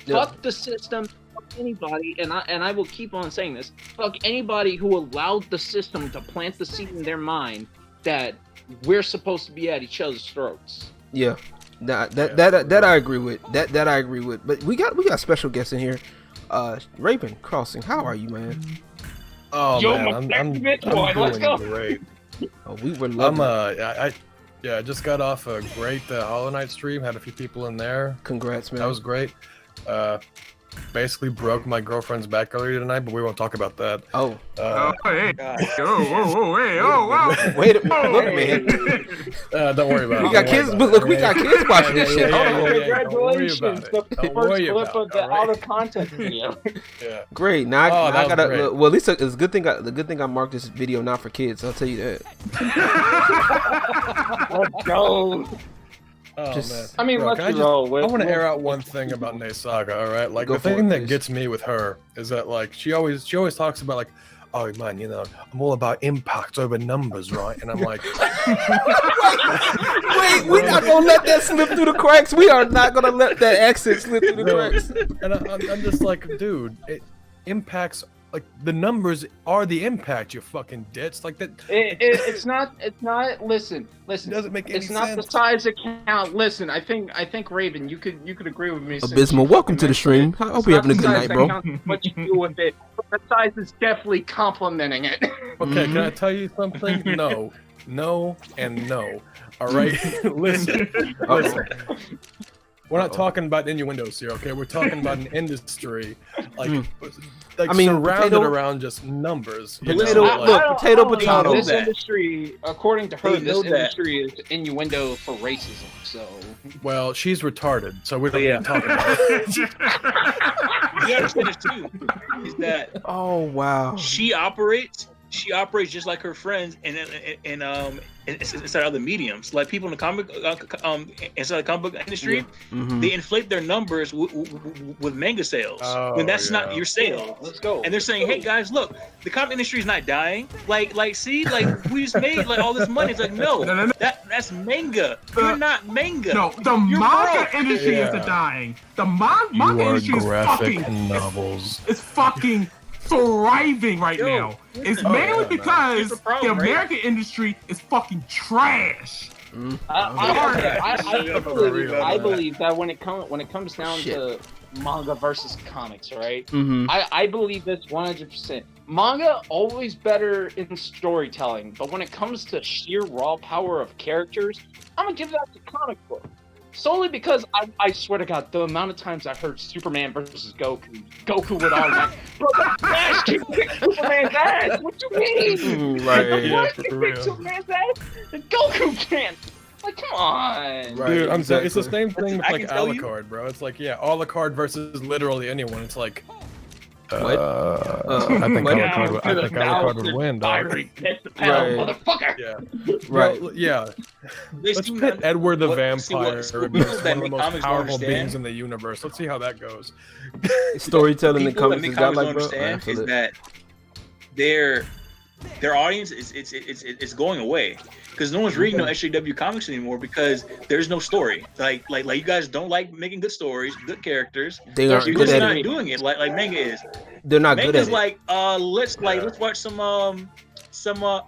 S7: Fuck the system. Fuck anybody, and I will keep on saying this. Fuck anybody who allowed the system to plant the seed in their mind that we're supposed to be at each other's throats.
S3: Yeah. That I agree with. That I agree with. But we got special guests in here. Raven Crossing, how are you, man?
S9: Oh
S7: Yo,
S9: man, I'm
S7: let's go.
S9: doing great.
S3: Oh, we were loving.
S9: I just got off a great Hollow Knight stream. Had a few people in there.
S3: Congrats, man.
S9: That was great. Basically broke my girlfriend's back earlier tonight, but we won't talk about that.
S3: Oh.
S5: Hey. Whoa.
S3: Wait a minute. Look, man.
S9: Don't worry about it.
S3: We got kids. Look, we got kids watching this shit. Hold on.
S7: Congratulations. The first clip of the out of context video.
S9: Yeah.
S3: Great. Now I gotta.
S9: great.
S3: Well, at least it's a good thing. The good thing I marked this video not for kids. I'll tell you that.
S7: Let's go.
S9: Oh,
S3: Just-
S9: man.
S7: I mean,
S9: Bro,
S7: let's
S9: can I
S7: roll.
S9: want to air out one thing about Nay Saga, all right? Like,
S3: Go
S9: the
S3: for it,
S9: thing that
S3: please.
S9: gets me with her is that, like, she always talks about, like, oh, man, you know, I'm all about impact over numbers, right? And I'm like...
S3: Wait, we're not gonna let that slip through the cracks. We are not gonna let that accent slip through the cracks.
S9: And I'm just like, dude, impacts... Like, the numbers are the impact, you fucking ditch. Like, that...
S7: It's not. Listen.
S9: It doesn't make any
S7: It's not the
S9: sense.
S7: size of count. Listen, I think Raven, you could agree with me. since
S3: Abysmal,
S7: you
S3: welcome
S7: fucking
S3: to the
S7: mentioned
S3: stream.
S7: it.
S3: I hope
S7: It's
S3: you're
S7: not
S3: having a
S7: the
S3: good
S7: size
S3: night,
S7: that
S3: bro.
S7: counts, what you do with it. The size is definitely complimenting it.
S9: Okay, can I tell you something? No, and no. All right, listen. We're not talking about innuendos here, okay? We're talking about an industry, like
S3: I mean,
S9: surrounded
S3: potato-
S9: around just numbers. You
S3: Potato-
S9: know, like-
S3: look, potato.
S7: This
S6: that.
S7: industry, according to her,
S6: They know
S7: this
S6: that.
S7: industry is innuendo for racism. So
S9: Well, she's retarded, so we don't
S6: Yeah.
S9: need to talk about it.
S6: You understand this too? Is that
S3: Oh wow.
S6: she operates just like her friends and inside other mediums, like people in the comic inside the comic book industry.
S3: Mhm.
S6: They inflate their numbers with manga sales when that's not your sales.
S7: let's go.
S6: And they're saying, "Hey guys, look, the comic industry is not dying. See, we just made like all this money." It's like, no,
S5: No.
S6: that's manga. You're not manga.
S5: No, the
S6: You're
S5: manga
S6: broke.
S5: industry is
S9: Yeah.
S5: dying. The manga industry
S9: novels.
S5: is fucking thriving right
S6: Yo,
S5: now. It's
S6: listen.
S5: mainly
S9: yeah, man.
S5: because
S6: Here's the problem,
S5: the
S6: right?
S5: American industry is fucking trash.
S7: I believe that when it comes down
S3: Shit.
S7: to manga versus comics, right?
S3: Mhm.
S7: I believe this 100%. Manga always better in storytelling, but when it comes to sheer raw power of characters, I'm gonna give that to comic book. Solely because I swear to God, the amount of times I heard Superman versus Goku would all like, bro, Flash can kick Superman's ass. What you mean?
S3: Right.
S9: Yeah,
S7: Flash
S9: for
S7: can
S9: real.
S7: kick Superman's ass, and Goku can't. Like, come on.
S3: Right.
S9: Dude, I'm saying it's the
S3: exactly.
S9: same thing with
S6: I
S9: like
S6: can tell you-
S9: Alucard, bro. It's like, yeah, Alucard versus literally anyone. It's like,
S3: What?
S9: I think
S3: what?
S9: Alucard would win, dog.
S7: Right. Motherfucker.
S9: Yeah,
S3: Right.
S9: Bro, yeah.
S6: They
S9: Let's
S6: seem
S9: pit
S6: not-
S9: Edward the
S6: what-
S9: Vampire
S6: see what
S9: against
S6: people
S9: one
S6: that
S9: of the
S6: make
S9: most
S6: comics don't
S9: powerful
S6: understand-
S9: beings in the universe. Let's see how that goes.
S3: Storytelling in
S6: People that
S3: comics
S6: make
S3: is got
S6: comics
S3: like,
S6: don't
S3: bro.
S6: understand is
S3: Absolutely.
S6: that their audience is going away because no one's reading no SJW comics anymore because there's no story. Like you guys don't like making good stories, good characers.
S3: They aren't
S6: You're
S3: good
S6: just
S3: at
S6: not
S3: it.
S6: doing it like manga is.
S3: They're not good
S6: Manga's
S3: at it.
S6: like let's watch some a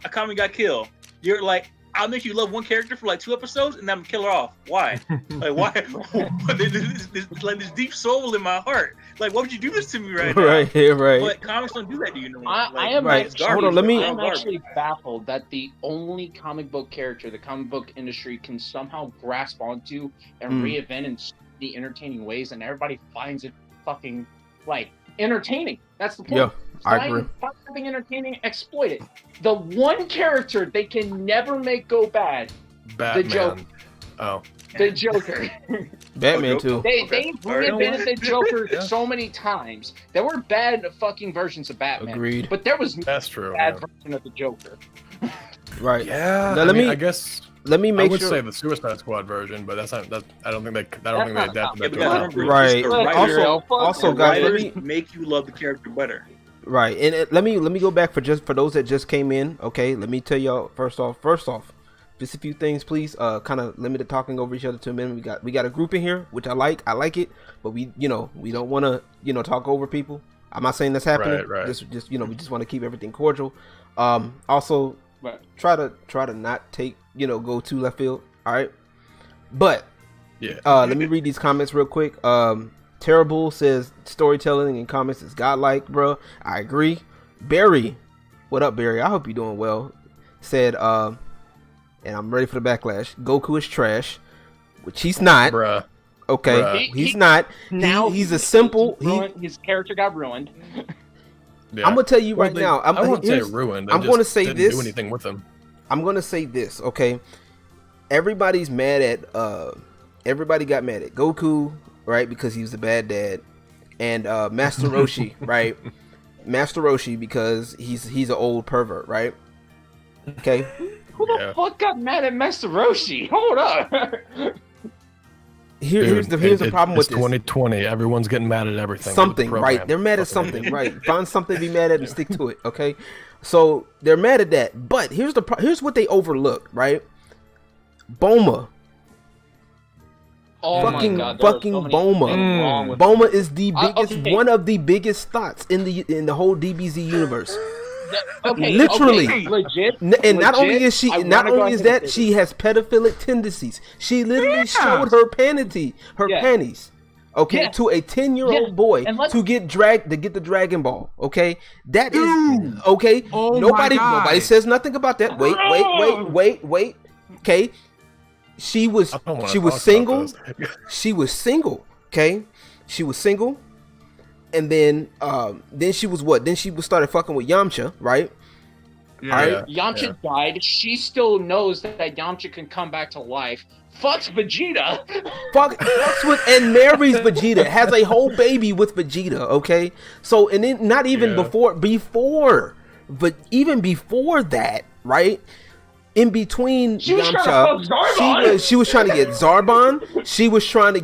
S6: comic got killed. You're like, I'll make you love one character for like 2 episodes and then I'm kill her off. Why? Like why? there's like this deep soul in my heart. Like why would you do this to me right now?
S3: Right. Right.
S6: But comics don't do that to you no more.
S7: I am
S3: Right.
S6: It's
S7: actually,
S6: garbage.
S3: Hold on, let me-
S7: I'm
S6: Garbage.
S7: actually baffled that the only comic book character the comic book industry can somehow grasp onto and
S3: Mm.
S7: reinvent in so many entertaining ways, and everybody finds it fucking like entertaining. That's the point.
S3: Yeah, I agree.
S7: Find something entertaining, exploit it. The one character they can never make go bad,
S9: Batman.
S7: Joker.
S9: Oh,
S7: the Joker.
S3: Batman too.
S7: They
S6: Okay.
S7: reinvented the Joker
S9: Yeah.
S7: so many times. There were bad fucking versions of Batman.
S3: Agreed.
S7: But there was no
S9: that's true.
S7: bad
S9: Yeah.
S7: version of the Joker.
S3: Right.
S9: Yeah,
S3: Now,
S9: I
S3: let
S9: mean,
S3: me-
S9: I guess
S3: Let me
S9: I
S3: make
S9: would
S3: sure.
S9: say the Suicide Squad version, but that's not. That I don't think they adapted
S6: Yeah,
S9: that
S6: but
S9: to
S6: guys,
S9: a
S6: remember,
S3: Right.
S6: it's the
S7: Look,
S6: writer-
S3: Also,
S6: the
S3: guys, let
S6: writers
S3: me
S6: make you love the character better.
S3: right, and let me go back for those that just came in. Okay, let me tell y'all first off, just a few things, please. Kind of limit the talking over each other to a minute. We got a group in here, which I like it, but we don't want to talk over people. I'm not saying that's happening.
S9: Right.
S3: Just we just want to keep everything cordial. Also,
S7: Right.
S3: try to not take go to left field. All right, but
S9: Yeah.
S3: Let me read these comments real quick. Terrible says storytelling and comics is godlike, bro. I agree. Barry, what up, Barry? I hope you're doing well. Said, and I'm ready for the backlash. Goku is trash, which he's not.
S9: Bruh.
S3: Okay,
S9: Bruh.
S3: he's not.
S7: Now
S3: He's a simple.
S7: his character got ruined.
S3: I'm gonna tell you right now.
S9: I won't say ruined.
S3: I'm gonna say
S9: didn't
S3: this.
S9: do anything with him.
S3: I'm gonna say this. Okay, everybody's mad at. Everybody got mad at Goku, right? Because he was a bad dad, and Master Roshi, right? Master Roshi because he's an old pervert, right? Okay.
S7: Who the fuck got mad at Master Roshi? Hold up.
S3: Here's the problem with this.
S9: 2020. Everyone's getting mad at everything.
S3: Something, right? They're mad at something, right? Find something to be mad at and stick to it, okay? So they're mad at that, but here's what they overlooked, right? Boma.
S7: Oh
S3: fucking
S7: my God,
S3: fucking
S7: so
S3: Boma. Boma is the biggest, one of the biggest thoughts in the whole DBZ universe.
S7: Okay,
S3: literally,
S7: okay, legit.
S3: And not only is she, not only is that, she has pedophilic tendencies. She literally showed her panties, okay, to a 10-year-old boy to get the Dragon Ball. Okay, that is okay. Nobody says nothing about that. Wait. Okay, she was single. She was single. Okay, she was single. And then she was what? Then she started fucking with Yamcha, right?
S5: Yeah.
S3: Right?
S7: Yamcha died. She still knows that Yamcha can come back to life. Fucks Vegeta.
S3: Fucks with and marries Vegeta. Has a whole baby with Vegeta. Okay, so and then not even but even before that, right? In between Yamcha, she was trying to get Zarbon. She was trying to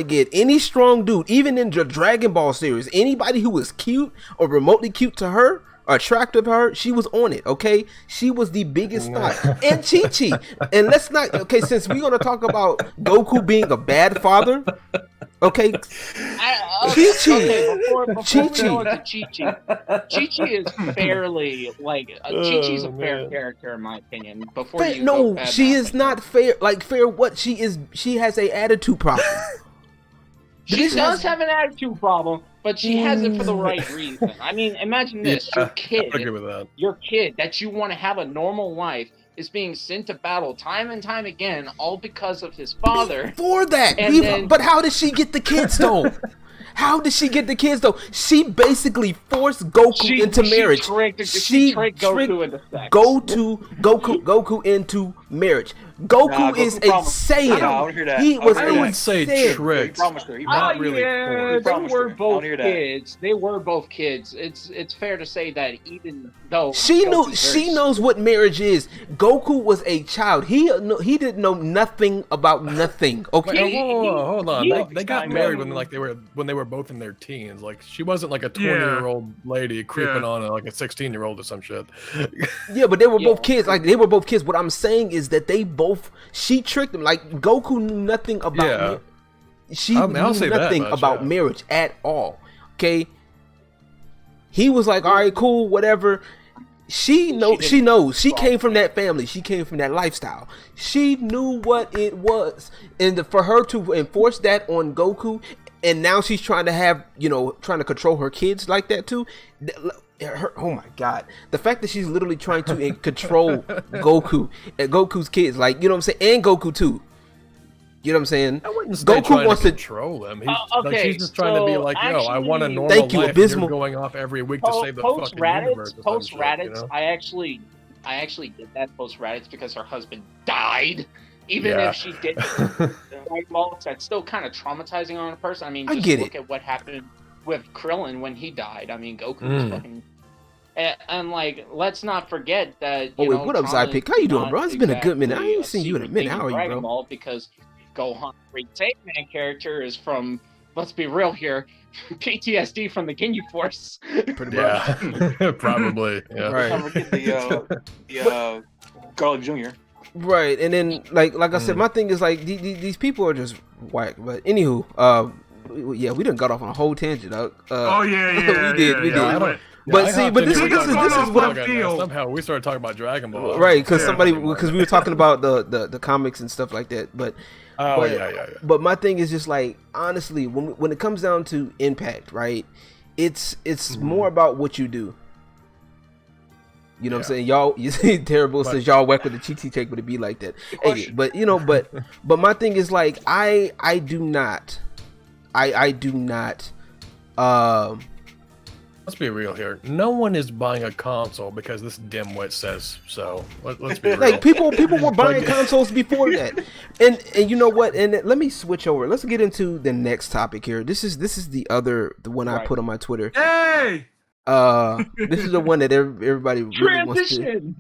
S3: get any strong dude, even in the Dragon Ball series. Anybody who was cute or remotely cute to her, or attractive to her, she was on it. Okay, she was the biggest thought. And Chi-Chi. And let's not. Okay, since we're gonna talk about Goku being a bad father. Okay,
S7: Chi-Chi is fairly Chi-Chi's a fair character in my opinion.
S3: She is not fair. Like fair what? She has a attitude problem.
S7: She does have an attitude problem, but she has it for the right reason. I mean, imagine this: your kid that you want to have a normal life is being sent to battle time and time again, all because of his father.
S3: For that, but how did she get the kids though? How did she get the kids though? She basically forced Goku into marriage. She tricked Goku into sex. Goku into marriage. Goku is a Saiyan. He was
S9: I would say tricked.
S7: Not really. They were both kids. They were both kids. It's fair to say that even though
S3: she knows what marriage is. Goku was a child. He didn't know nothing about nothing. Okay.
S9: Hold on. They got married when they were both in their teens. Like she wasn't like a 20-year-old lady creeping on like a 16-year-old or some shit.
S3: Yeah, but they were both kids. Like they were both kids. What I'm saying is that she tricked him. Like Goku knew nothing about she knew nothing about marriage at all. Okay. He was like, all right, cool, whatever. She knows. She came from that family. She came from that lifestyle. She knew what it was, and for her to enforce that on Goku, and now she's trying to control her kids like that too. Oh my God! The fact that she's literally trying to control Goku and Goku's kids, like, you know what I'm saying, and Goku too. You know what I'm saying?
S9: I wouldn't say Goku wants to control him. She's just trying to be like, yo, I want a normal life. You're going off every week to save the fucking universe.
S7: Post Raditz, I actually did that post Raditz because her husband died. Even if she didn't, that's still kind of traumatizing on a person. I mean, just look at what happened with Krillin when he died. I mean, Goku was fucking. And like, let's not forget that.
S3: What up, Zypick? How you doing, bro? It's been a good minute. I ain't seen you in a minute. How are you, bro?
S7: Because Gohan's great man character is from, let's be real here, PTSD from the Ginyu Force.
S3: Pretty much.
S9: Probably. Yeah.
S3: Right.
S6: Don't forget the Garlic Jr.
S3: Right, and then like I said, my thing is like these people are just whack. But anywho, we done got off on a whole tangent.
S5: We did.
S3: But see, but this is what I'm
S9: feeling. Somehow we started talking about Dragon Ball,
S3: right? Because we were talking about the comics and stuff like that. But But my thing is just like, honestly, when it comes down to impact, right? It's more about what you do. You know what I'm saying? Y'all, you see, Terrible says y'all whack with the cheat check, but it be like that. Hey, but you know, but my thing is like, I do not.
S9: Let's be real here. No one is buying a console because this dimwit says so. Let's be real.
S3: Like people were buying consoles before that, and you know what? And let me switch over. Let's get into the next topic here. This is the one I put on my Twitter.
S5: Hey.
S3: This is the one that everybody really wants to.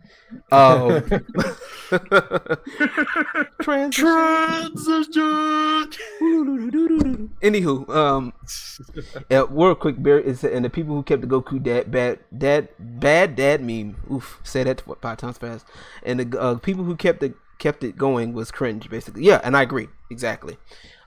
S3: Transition. Anywho, real quick, and the people who kept the Goku bad dad meme. Oof, say that 5 times fast. And the people who kept it going was cringe, basically. Yeah, and I agree exactly.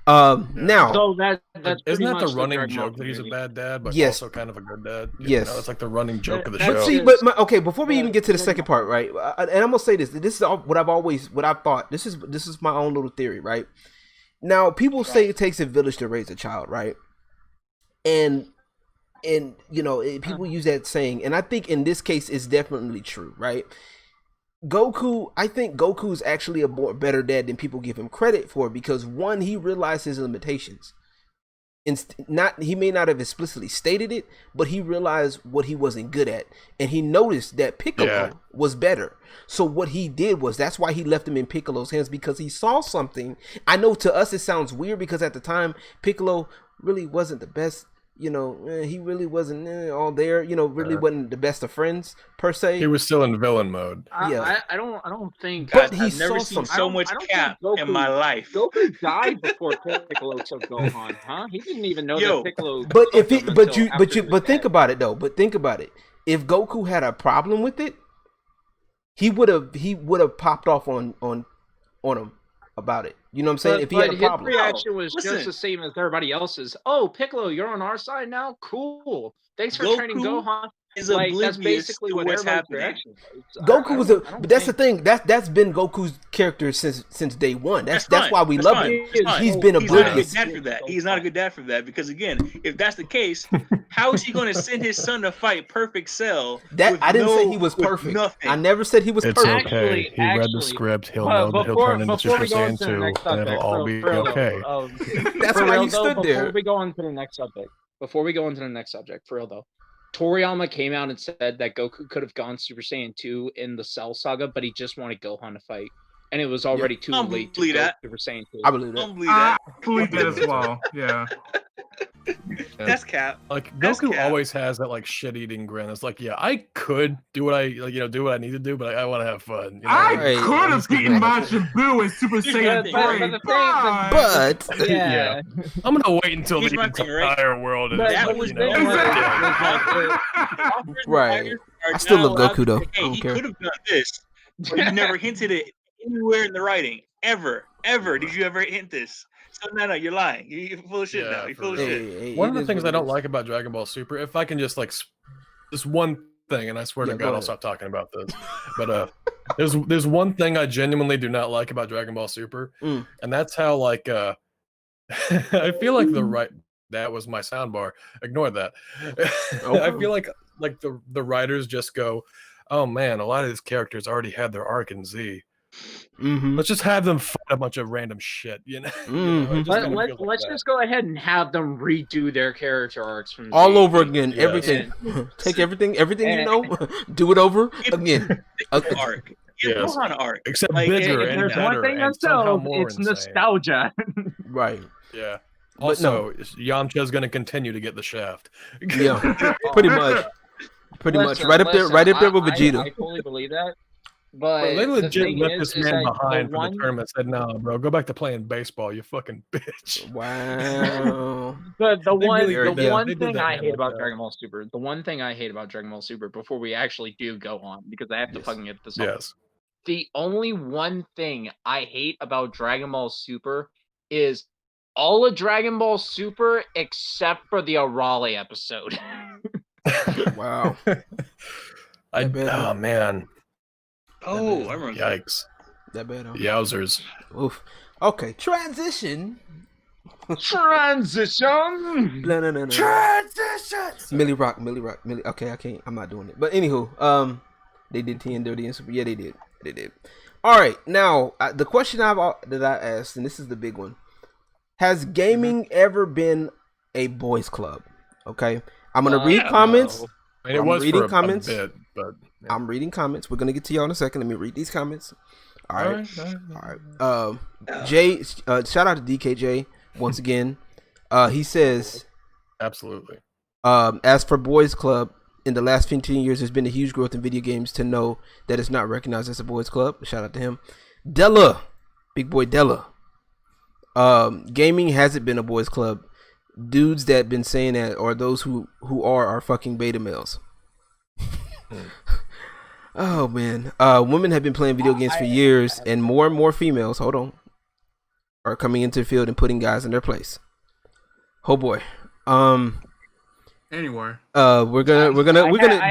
S3: Now,
S7: so that's
S9: isn't that the running joke that he's a bad dad, but also kind of a good dad?
S3: Yes,
S9: it's like the running joke of the
S3: but
S9: show.
S3: See, okay, before we even get to the second part, right? And I'm gonna say this. This is what I've thought. This is my own little theory, right? Now, people say it takes a village to raise a child, right? And you know, people use that saying, and I think in this case, it's definitely true, right? I think Goku is actually a better dad than people give him credit for, because one, he realized his limitations. He may not have explicitly stated it, but he realized what he wasn't good at, and he noticed that Piccolo was better. So what he did was, that's why he left him in Piccolo's hands, because he saw something. I know to us it sounds weird, because at the time Piccolo really wasn't the best. You know, he really wasn't all there. You know, really wasn't the best of friends per se.
S9: He was still in villain mode.
S7: I don't think.
S6: But I've never seen so much Cap in my life.
S7: Goku died before Piccolo took Gohan, huh? He didn't even know that Piccolo.
S3: But think about it though. But think about it. If Goku had a problem with it, he would have popped off on him about it. You know what I'm saying? If he had a problem,
S7: his reaction was just the same as everybody else's. Oh, Piccolo, you're on our side now. Cool. Thanks for training Gohan.
S6: Is that's basically what what's happening.
S3: Goku was but that's the thing. That's been Goku's character since day one. That's why we love him. He's been oblivious.
S6: He's not a good dad for that. Because again, if that's the case, how is he going to send his son to fight Perfect Cell?
S3: I didn't say he was perfect. I never said he was perfect.
S9: It's okay. He read the script. He'll know that he'll turn into Super Saiyan 2, and it'll all be okay.
S3: That's why he stood there.
S7: Before we go on to the next subject, for real though. Toriyama came out and said that Goku could have gone Super Saiyan 2 in the Cell Saga, but he just wanted Gohan to fight. And it was already too late to go Super Saiyan 2.
S3: I believe that.
S5: I believe that as well. Yeah.
S6: That's Cap.
S9: Like Goku always has that like shit-eating grin. It's like, yeah, I could do what I do what I need to do, but I want to have fun. You know?
S5: I could have beaten Majin Buu in Super Saiyan
S3: 3,
S9: but I'm gonna wait until the entire world is.
S6: That was
S3: right. I still love Goku though.
S6: Hey, he could have done this, but you never hinted it anywhere in the writing. Ever. Did you ever hint this? So no, you're lying. You're full of shit now. You're full of shit.
S9: One of the things I don't like about Dragon Ball Super, if I can just like this one thing, and I swear to God I'll stop talking about this, but there's one thing I genuinely do not like about Dragon Ball Super, and that's how like I feel like that was my soundbar. Ignore that. I feel like the writers just go, oh man, a lot of these characters already had their arc in Z. Let's just have them fight a bunch of random shit, you know.
S7: Let's just go ahead and have them redo their character arcs from
S3: all over again. Yes. Everything, take everything you know, do it over again.
S6: Arc, Gohan arc,
S9: except bigger and
S7: there's
S9: better.
S7: One thing
S9: and
S7: it's nostalgia.
S3: Right.
S9: Yeah. Also, Yamcha's going to continue to get the shaft.
S3: Yeah, pretty much. Right up there with Vegeta.
S7: I fully believe that. But
S9: they legit left this man behind for the tournament. Said, "No, bro, go back to playing baseball. You fucking bitch."
S3: Wow.
S7: The one thing I hate about Dragon Ball Super. The one thing I hate about Dragon Ball Super. Before we actually do go on, because I have to fucking get this.
S9: Yes.
S7: The only one thing I hate about Dragon Ball Super is all of Dragon Ball Super except for the Arale episode.
S3: Wow.
S9: Oh man.
S6: Oh, I remember.
S9: Yikes.
S3: That bad. Huh?
S9: Yowzers.
S3: Oof. Okay, transition.
S7: Transition.
S3: Transition. Millie Rock. Okay, I can't. I'm not doing it. But anywho, they did T and Dirty and Super. Yeah, they did. All right, now the question that I asked, and this is the big one: has gaming ever been a boys' club? Okay, I'm gonna read comments.
S9: No. I mean, it was reading comments. A bit, but
S3: yeah. I'm reading comments. We're gonna get to y'all in a second. Let me read these comments. All right. Jay, shout out to DKJ once again. He says,
S9: absolutely.
S3: As for boys' club, in the last 15 years, there's been a huge growth in video games to know that it's not recognized as a boys' club. Shout out to him. Della, big boy Della. Gaming hasn't been a boys' club. Dudes that been saying that, or those who are fucking beta males. Oh man, women have been playing video games for years, and more females, are coming into the field and putting guys in their place. Oh boy.
S5: Anyway,
S3: we're gonna.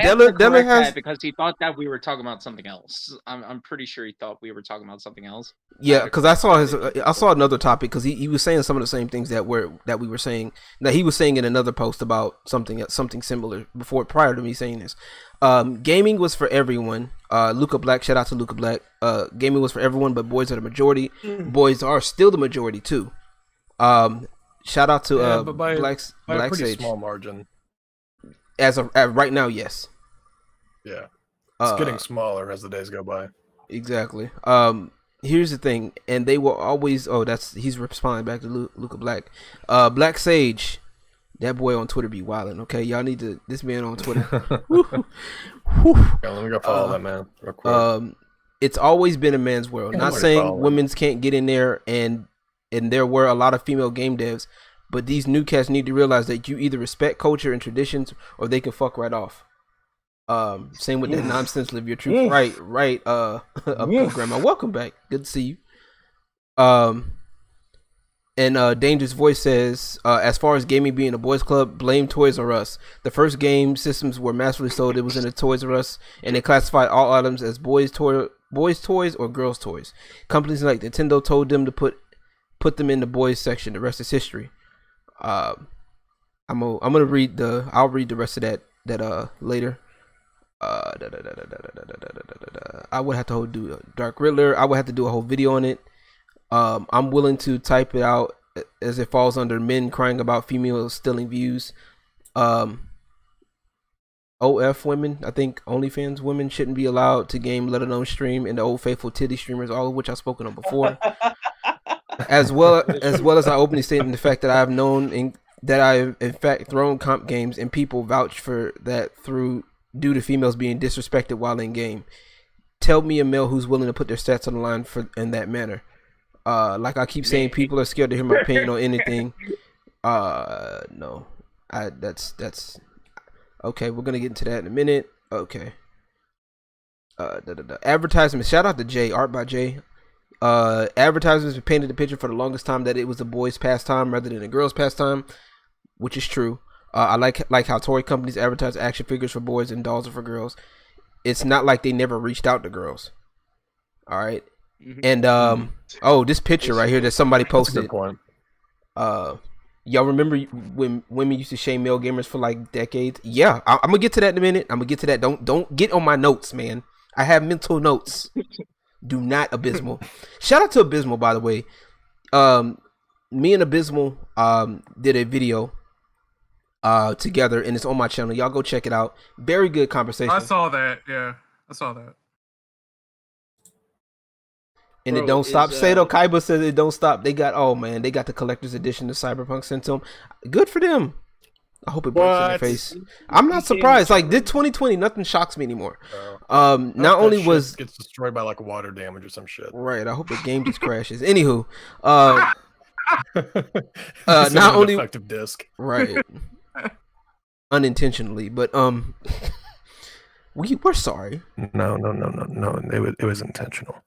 S3: Della has,
S7: because he thought that we were talking about something else. I'm pretty sure he thought we were talking about something else.
S3: Yeah, because I saw another topic because he was saying some of the same things that we were saying, that he was saying in another post about something similar prior to me saying this. Gaming was for everyone. Luca Black, shout out to Luca Black. Gaming was for everyone, but boys are the majority. Boys are still the majority too. Shout out to
S9: by
S3: Black
S9: a pretty
S3: Sage.
S9: Small margin.
S3: As right now, yes.
S9: Yeah, it's getting smaller as the days go by.
S3: Exactly. Here's the thing, and they will always. He's responding back to Luca Black. Black Sage, that boy on Twitter be wilding. Okay, y'all need to. This man on Twitter.
S9: Yeah, let me go follow that man real quick.
S3: It's always been a man's world. Not saying women's can't get in there, and there were a lot of female game devs. But these new cats need to realize that you either respect culture and traditions, or they can fuck right off. Same with that nonsense. Live your truth. Right. Grandma, welcome back. Good to see you. And Dangerous Voice says, as far as gaming being a boys' club, blame Toys R Us. The first game systems were massively sold. It was in a Toys R Us, and they classified all items as boys' toys or girls' toys. Companies like Nintendo told them to put them in the boys section. The rest is history. I'm gonna read I'll read the rest of that later. I would have to do Dark Riddler. I would have to do a whole video on it. I'm willing to type it out as it falls under men crying about females stealing views. OF women, I think OnlyFans women shouldn't be allowed to game, let alone stream, and the old faithful titty streamers, all of which I've spoken on before. as well as I openly stated the fact that I have known that I've in fact thrown comp games and people vouch for that due to females being disrespected while in game. Tell me a male who's willing to put their stats on the line in that manner. Like I keep saying, people are scared to hear my opinion on anything. No, that's okay. We're gonna get into that in a minute. Okay. Advertisement. Shout out to Jay, Art by Jay. Advertisements painted the picture for the longest time that it was a boys' pastime rather than a girls' pastime, which is true. I like how toy companies advertise action figures for boys and dolls are for girls. It's not like they never reached out to girls. All right. And this picture right here that somebody posted. Y'all remember when women used to shame male gamers for like decades? Yeah, I'm gonna get to that in a minute. I'm gonna get to that. Don't get on my notes, man. I have mental notes. Do not Abysmal. Shout out to Abysmal, by the way. Me and Abysmal did a video together, and it's on my channel. Y'all go check it out. Very good conversation.
S5: I saw that. Yeah, I saw that.
S3: And it don't stop. Sato Kaiba says it don't stop. They got the collector's edition of Cyberpunk sent to them. Good for them. I hope it breaks in their face. I'm not surprised. Like, did 2020, nothing shocks me anymore. Not only
S9: gets destroyed by like water damage or some shit.
S3: Right. I hope the game just crashes. Anywho, not only
S9: effective disc.
S3: Right. Unintentionally, but we're sorry.
S9: No. It was intentional.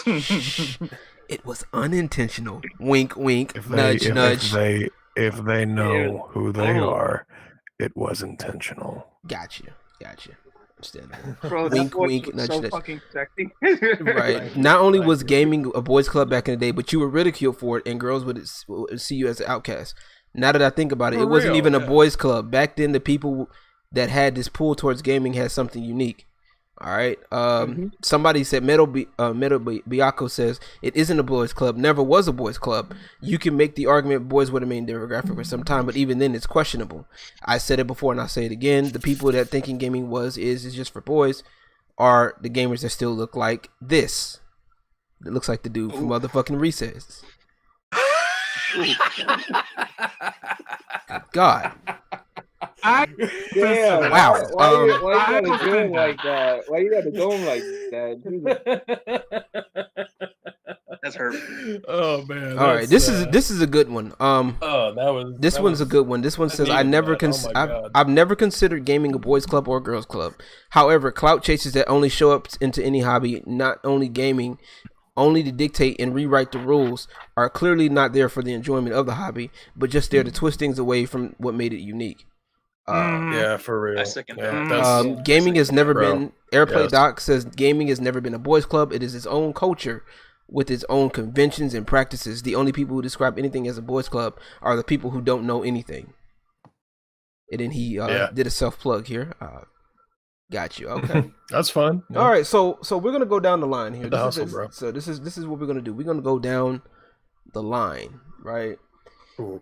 S3: It was unintentional. Wink, wink. Nudge, nudge.
S9: If they know who they are, It was intentional.
S3: Gotcha. Understand.
S7: Bro,
S3: Wink,
S7: that voice
S3: wink,
S7: was
S3: nudge,
S7: so
S3: nudge.
S7: fucking sexy.
S3: Right. Not only was gaming a boys' club back in the day, but you were ridiculed for it, and girls would see you as an outcast. Now that I think about it, it wasn't even a boys' club back then. The people that had this pull towards gaming had something unique. All right. Somebody said Metal Biaco says it isn't a boys' club. Never was a boys' club. You can make the argument boys were the main demographic for some time, but even then, it's questionable. I said it before, and I'll say it again. The people that thinking gaming is just for boys are the gamers that still look like this. It looks like the dude from motherfucking Recess. God.
S7: Damn.
S3: Wow.
S7: Why you gotta do him like that? Why you gotta go him like that?
S6: That's her.
S9: Oh man.
S3: All right. This is a good one. This one's a good one. This one says I've never considered gaming a boys club or a girls club. However, clout chasers that only show up into any hobby, not only gaming, only to dictate and rewrite the rules, are clearly not there for the enjoyment of the hobby, but just there to twist things away from what made it unique.
S9: Yeah, for real.
S6: I second that.
S3: Gaming has never
S9: Bro.
S3: been. Airplay
S9: Yes.
S3: Doc says gaming has never been a boys' club. It is its own culture with its own conventions and practices. The only people who describe anything as a boys' club are the people who don't know anything. And then he did a self plug here. Got you. Okay.
S9: That's fun. Yeah.
S3: All right. So we're gonna go down the line here.
S9: The hustle, bro.
S3: So this is what we're gonna do. We're gonna go down the line, right?
S9: Cool.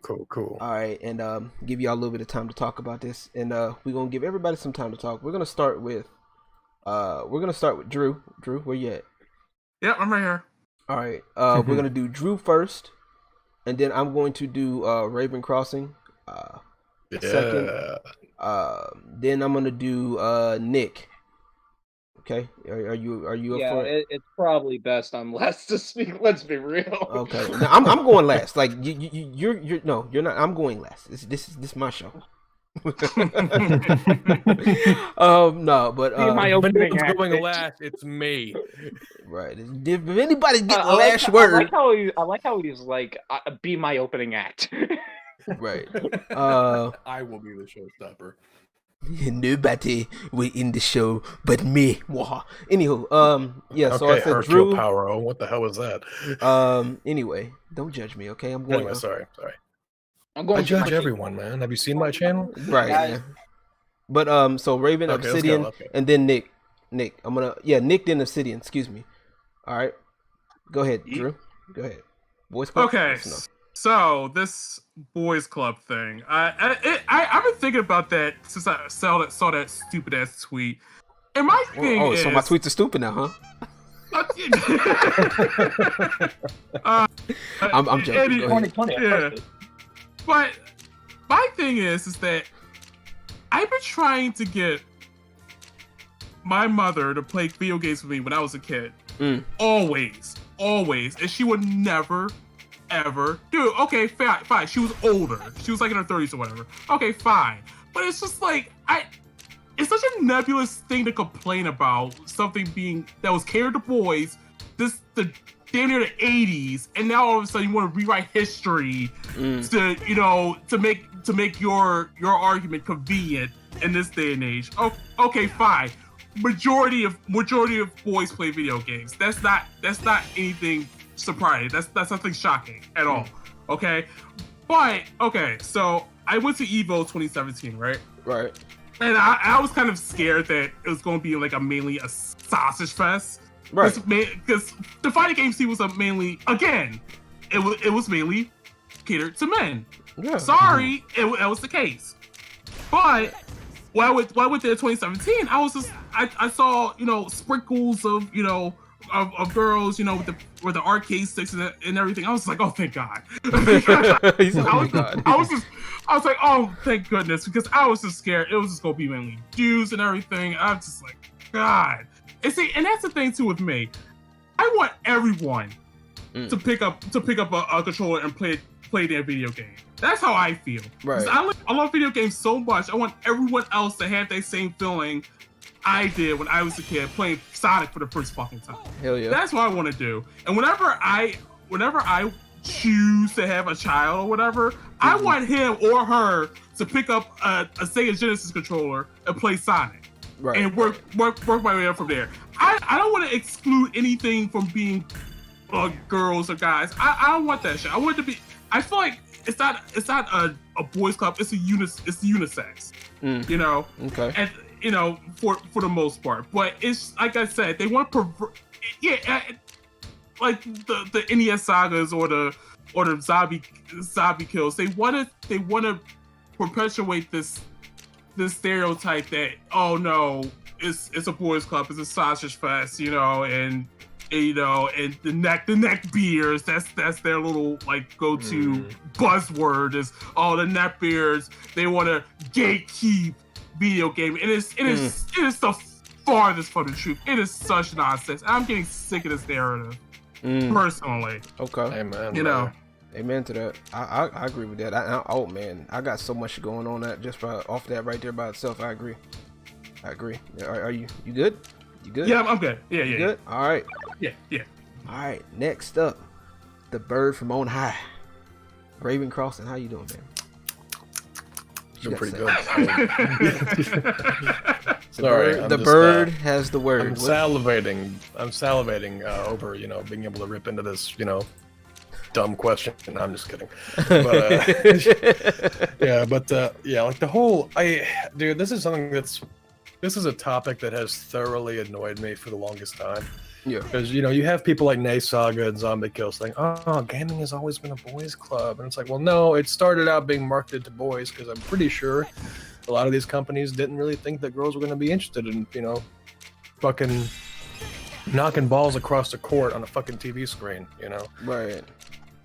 S3: All right, and give y'all a little bit of time to talk about this, and we're gonna give everybody some time to talk. We're gonna start with Drew. Drew, where you at?
S5: Yep, I'm right here.
S3: All right, we're gonna do Drew first, and then I'm going to do Raven Crossing second. Then I'm gonna do Nick. Okay, are you up for it?
S7: It's probably best I'm last to speak. Let's be real.
S3: Okay, now, I'm going last. Like you're no, you're not. I'm going last. This is my show. No, but
S7: my opening act,
S9: going last. It's me.
S3: Right. If anybody get the
S7: I
S3: last word,
S7: I like how he's like, be my opening act.
S3: right?
S9: I will be the showstopper.
S3: Nobody will in the show but me. Anywho, yeah. So
S9: Okay,
S3: I said
S9: Hercule
S3: Drew.
S9: Poirot. What the hell was that?
S3: Anyway, don't judge me, okay? I'm going.
S9: Anyway, sorry.
S7: I'm going
S9: I judge everyone, man. Have you seen my channel?
S3: Right. Yeah. But so Raven,
S9: Okay, let's
S3: Obsidian,
S9: go, okay.
S3: and then Nick. Nick, Nick then Obsidian. Excuse me. All right. Go ahead, Drew. Go ahead. Boys Club.
S5: Okay,
S3: Yes or no?
S5: so this boys club thing, I've been thinking about that since I saw that stupid ass tweet. And my thing is,
S3: so my tweets are stupid now, huh? I'm joking. Go ahead.
S7: 2020.
S5: Yeah. But my thing is that I've been trying to get my mother to play video games with me when I was a kid. Always. And she would never, ever do it. Okay, fine. She was older. She was like in her 30s or whatever. Okay, fine. But it's just like, it's such a nebulous thing to complain about something being that was catered to boys, the damn near the 80s, and now all of a sudden you want to rewrite history to make your argument convenient in this day and age. Oh, okay, fine. Majority of boys play video games. That's not anything surprising. That's nothing shocking at all. Okay, but okay. So I went to Evo 2017, right?
S3: Right.
S5: And I was kind of scared that it was going to be like mainly a sausage fest.
S3: Right.
S5: Because the fighting game scene was mainly, again, it was mainly catered to men.
S3: Yeah.
S5: Sorry, it was the case. But when I went there in 2017, I saw sprinkles of of girls with the arcade sticks and everything. I was like, oh, thank God. I was like, oh, thank goodness, because I was just scared it was just gonna be mainly dudes and everything. I was just like, God. And see, and that's the thing too with me. I want everyone to pick up a controller and play their video game. That's how I feel.
S3: Right.
S5: I love video games so much. I want everyone else to have that same feeling I did when I was a kid playing Sonic for the first fucking time.
S3: Hell yeah.
S5: That's what I want to do. And whenever I choose to have a child or whatever, I want him or her to pick up a Sega Genesis controller and play Sonic, and work my way up from there. I don't want to exclude anything from being girls or guys. I don't want that shit. I want it to be. I feel like it's not a boys club. It's unisex. You know. Okay. And you know, for the most part, but it's like I said, they want like the NES sagas or the zombie kills. They want to perpetuate this stereotype that, oh no, it's a boys club, it's a sausage fest, you know, and the neck beers, that's their little like go-to buzzword is, oh, the neck beers, they want to gatekeep video game, and it is the farthest from the truth. It is such nonsense. I'm getting sick of this narrative, personally. Okay, amen. You know.
S3: Amen to that. I agree with that. Oh man, I got so much going on that just off that right there by itself. I agree. Are you good? You good?
S5: Yeah, I'm good. Yeah.
S3: Good. All right.
S5: Yeah.
S3: All right. Next up, the bird from on high, Raven Crossing. How you doing, man?
S9: Doing pretty good.
S3: Sorry, the bird has the word.
S9: I'm salivating over being able to rip into this dumb question. No, I'm just kidding. But, like the whole, this is something this is a topic that has thoroughly annoyed me for the longest time. Yeah. Because, you have people like Nay Saga and Zombie Kill saying, oh, gaming has always been a boys club. And it's like, well, no, it started out being marketed to boys because I'm pretty sure a lot of these companies didn't really think that girls were going to be interested in, fucking knocking balls across the court on a fucking TV screen, Right.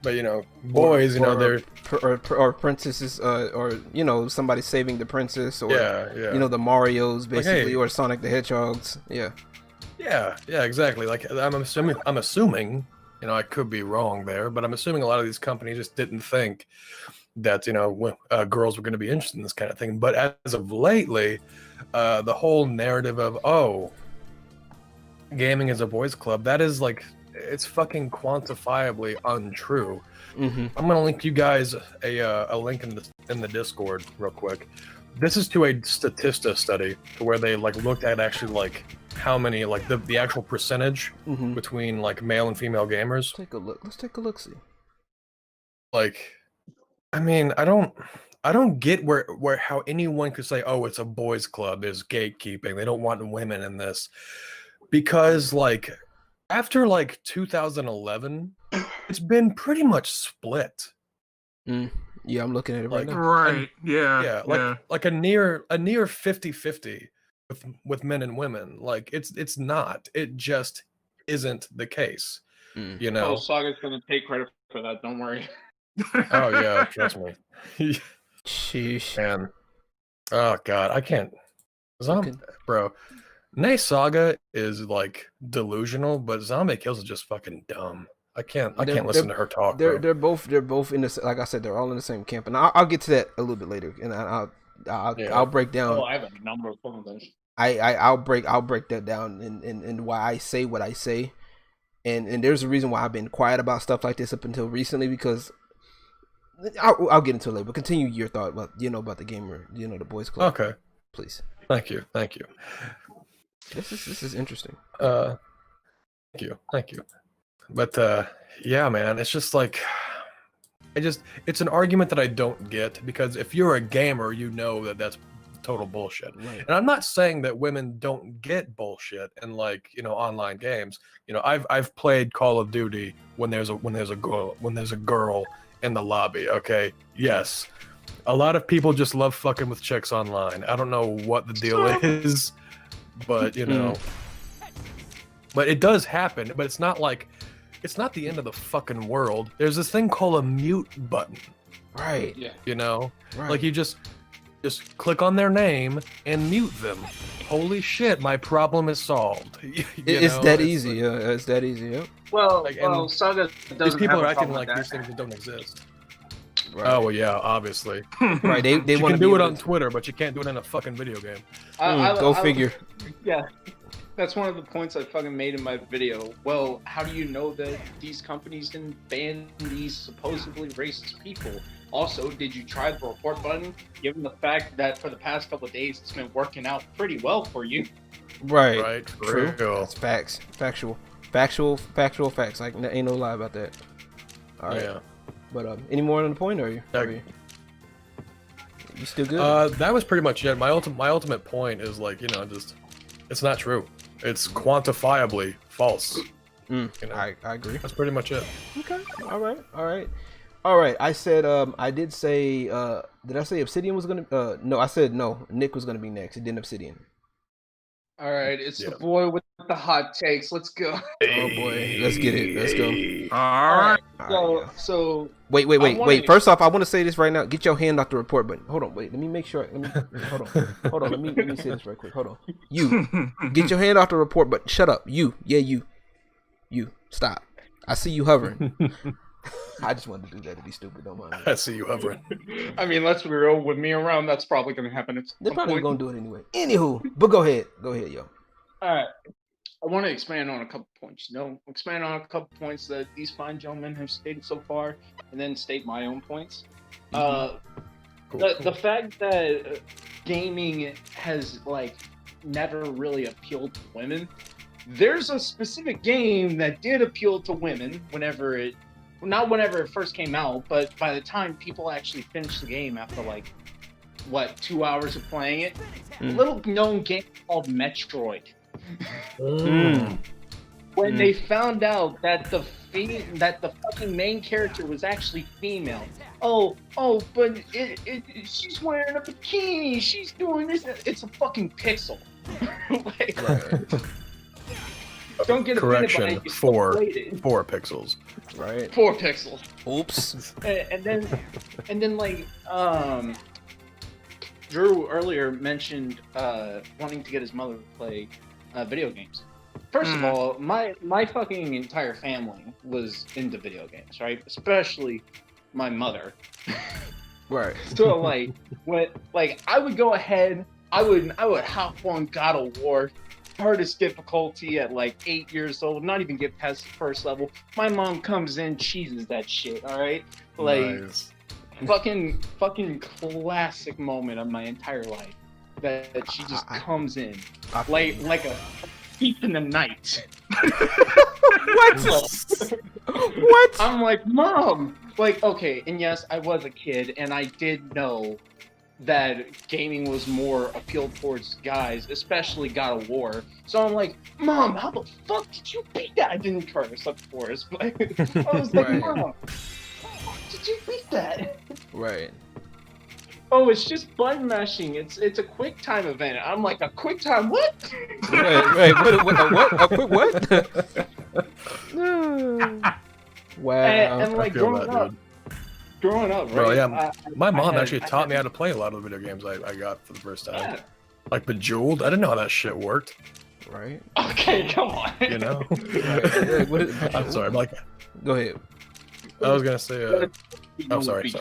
S9: But boys, they're
S3: or princesses, or somebody saving the princess, or the Marios basically, like, hey, or Sonic the Hedgehogs, yeah,
S9: exactly. Like I'm assuming, I could be wrong there, but I'm assuming a lot of these companies just didn't think that girls were going to be interested in this kind of thing. But as of lately, the whole narrative of gaming is a boys club, that is like, it's fucking quantifiably untrue. I'm gonna link you guys a link in the Discord real quick. This is to a Statista study to where they like looked at actually like how many like the actual percentage between like male and female gamers.
S3: Take a look. Let's take a look. See.
S9: Like, I mean, I don't get where how anyone could say, oh, it's a boys club, there's gatekeeping, they don't want women in this, because like, after like 2011, it's been pretty much split.
S3: Yeah, I'm looking at it right now.
S5: Right.
S9: Like a near 50-50 with men and women. Like it's not. It just isn't the case.
S7: Oh, Saga's gonna take credit for that. Don't worry.
S9: Oh yeah, trust me.
S3: Sheesh.
S9: Man. Oh god, I can't. Bro. Nay Saga is like delusional, but Zombie Kills is just fucking dumb. I can't listen to her talk.
S3: They're both in this. Like I said, they're all in the same camp, and I'll get to that a little bit later, and I'll break down.
S7: Oh, I have a number of things.
S3: I'll break that down and why I say what I say, and there's a reason why I've been quiet about stuff like this up until recently, because I'll get into it later. But continue your thought about about the gamer, the boys club.
S9: Okay,
S3: please.
S9: Thank you.
S3: This is interesting.
S9: Thank you. But yeah, man, it's just like it's an argument that I don't get, because if you're a gamer, that's total bullshit. Right. And I'm not saying that women don't get bullshit in like online games. I've played Call of Duty when there's a girl in the lobby. Okay, yes, a lot of people just love fucking with chicks online. I don't know what the deal is. But but it does happen. But it's not the end of the fucking world. There's this thing called a mute button,
S3: right?
S9: Yeah. Right. Like you just click on their name and mute them. Holy shit, my problem is solved.
S3: It's that easy. Yeah, it's that easy. Yeah.
S7: Well, Saga doesn't.
S9: These people
S7: are
S9: acting like these things that don't exist. Right. Oh well, yeah, obviously.
S3: Right, they
S9: you can do it on Twitter, but you can't do it in a fucking video game.
S3: Go figure.
S7: Yeah, That's one of the points I fucking made in my video. Well, how do you know that these companies didn't ban these supposedly racist people? Also, did you try the report button, given the fact that for the past couple of days it's been working out pretty well for you?
S3: Right.
S9: Right.
S3: True. That's facts. Factual facts. Like, ain't no lie about that. All right. Yeah. But any more on the point, or are you still good?
S9: That was pretty much it. My ultimate point is like, just it's not true. It's quantifiably false.
S3: I agree.
S9: That's pretty much it.
S3: Okay. All right. I said I did say did I say Obsidian was gonna no, I said no, Nick was gonna be next. It didn't Obsidian.
S7: All right, it's the boy with the hot takes. Let's go.
S3: Oh boy, let's get it. Let's go.
S5: All right.
S7: So
S3: wait. First off, I want to say this right now. Get your hand off the report button. Hold on, wait. Let me make sure. Hold on. Let me say this right quick. Hold on. You get your hand off the report button. Shut up. You. Stop. I see you hovering. I just wanted to do that to be stupid. Don't mind me.
S9: I see you hovering.
S7: I mean, let's be real. With me around, that's probably going to happen.
S3: They're probably going to do it anyway. Anywho, but go ahead, yo.
S7: All right. I want to expand on a couple points. Expand on a couple points that these fine gentlemen have stated so far, and then state my own points. The fact that gaming has never really appealed to women. There's a specific game that did appeal to women not whenever it first came out, but by the time people actually finished the game after 2 hours of playing it. A little known game called Metroid. When they found out that the fucking main character was actually female. But she's wearing a bikini. She's doing this. It's a fucking pixel. Don't get
S9: correction. 4 pixels.
S3: Right.
S7: 4 pixels.
S3: Oops.
S7: And then Drew earlier mentioned wanting to get his mother to play video games. First of all, my fucking entire family was into video games, right? Especially my mother.
S3: Right.
S7: So I would go ahead, I would hop on God of War, hardest difficulty at 8 years old, not even get past the first level. My mom comes in, cheeses that shit, alright?
S9: Nice.
S7: Fucking classic moment of my entire life. That she just comes in like a thief in the night.
S3: What?
S7: I'm like, Mom! Okay, and yes, I was a kid, and I did know that gaming was more appealed towards guys, especially God of War. So I'm like, Mom, how the fuck did you beat that? I didn't curse, of course, but I was like, Mom, how did you beat that?
S3: Right.
S7: Oh, it's just button mashing. It's a quick time event. I'm like, a quick time what?
S3: Right. What? A quick what? Wow.
S7: And growing up, right?
S9: Bro, yeah, my mom actually taught me how to play a lot of the video games I got for the first time.
S7: Yeah.
S9: Like Bejeweled, I didn't know how that shit worked.
S3: Right.
S7: Okay, come on.
S9: You know?
S3: Right.
S9: I'm sorry,
S3: go ahead.
S9: I was gonna say, sorry.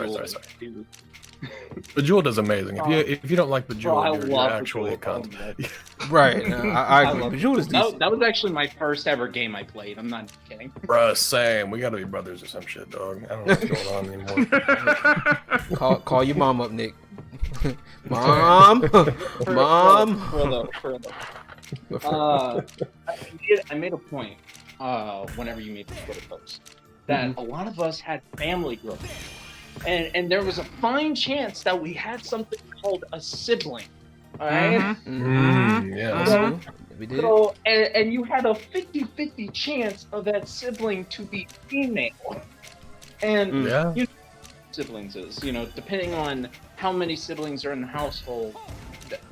S9: Bejeweled is amazing. If you don't like Bejeweled, you're actually a cunt.
S3: Right. I agree. Bejeweled is decent.
S7: That was actually my first ever game I played. I'm not kidding.
S9: Bruh, same. We gotta be brothers or some shit, dog. I don't know what's going on anymore.
S3: Call your mom up, Nick. Mom.
S7: I made a point whenever you made the Twitter post that a lot of us had family growth. And there was a fine chance that we had something called a sibling. Alright?
S9: Yeah.
S3: We did.
S7: So, and you had a 50-50 chance of that sibling to be female. And you know what siblings is, depending on how many siblings are in the household,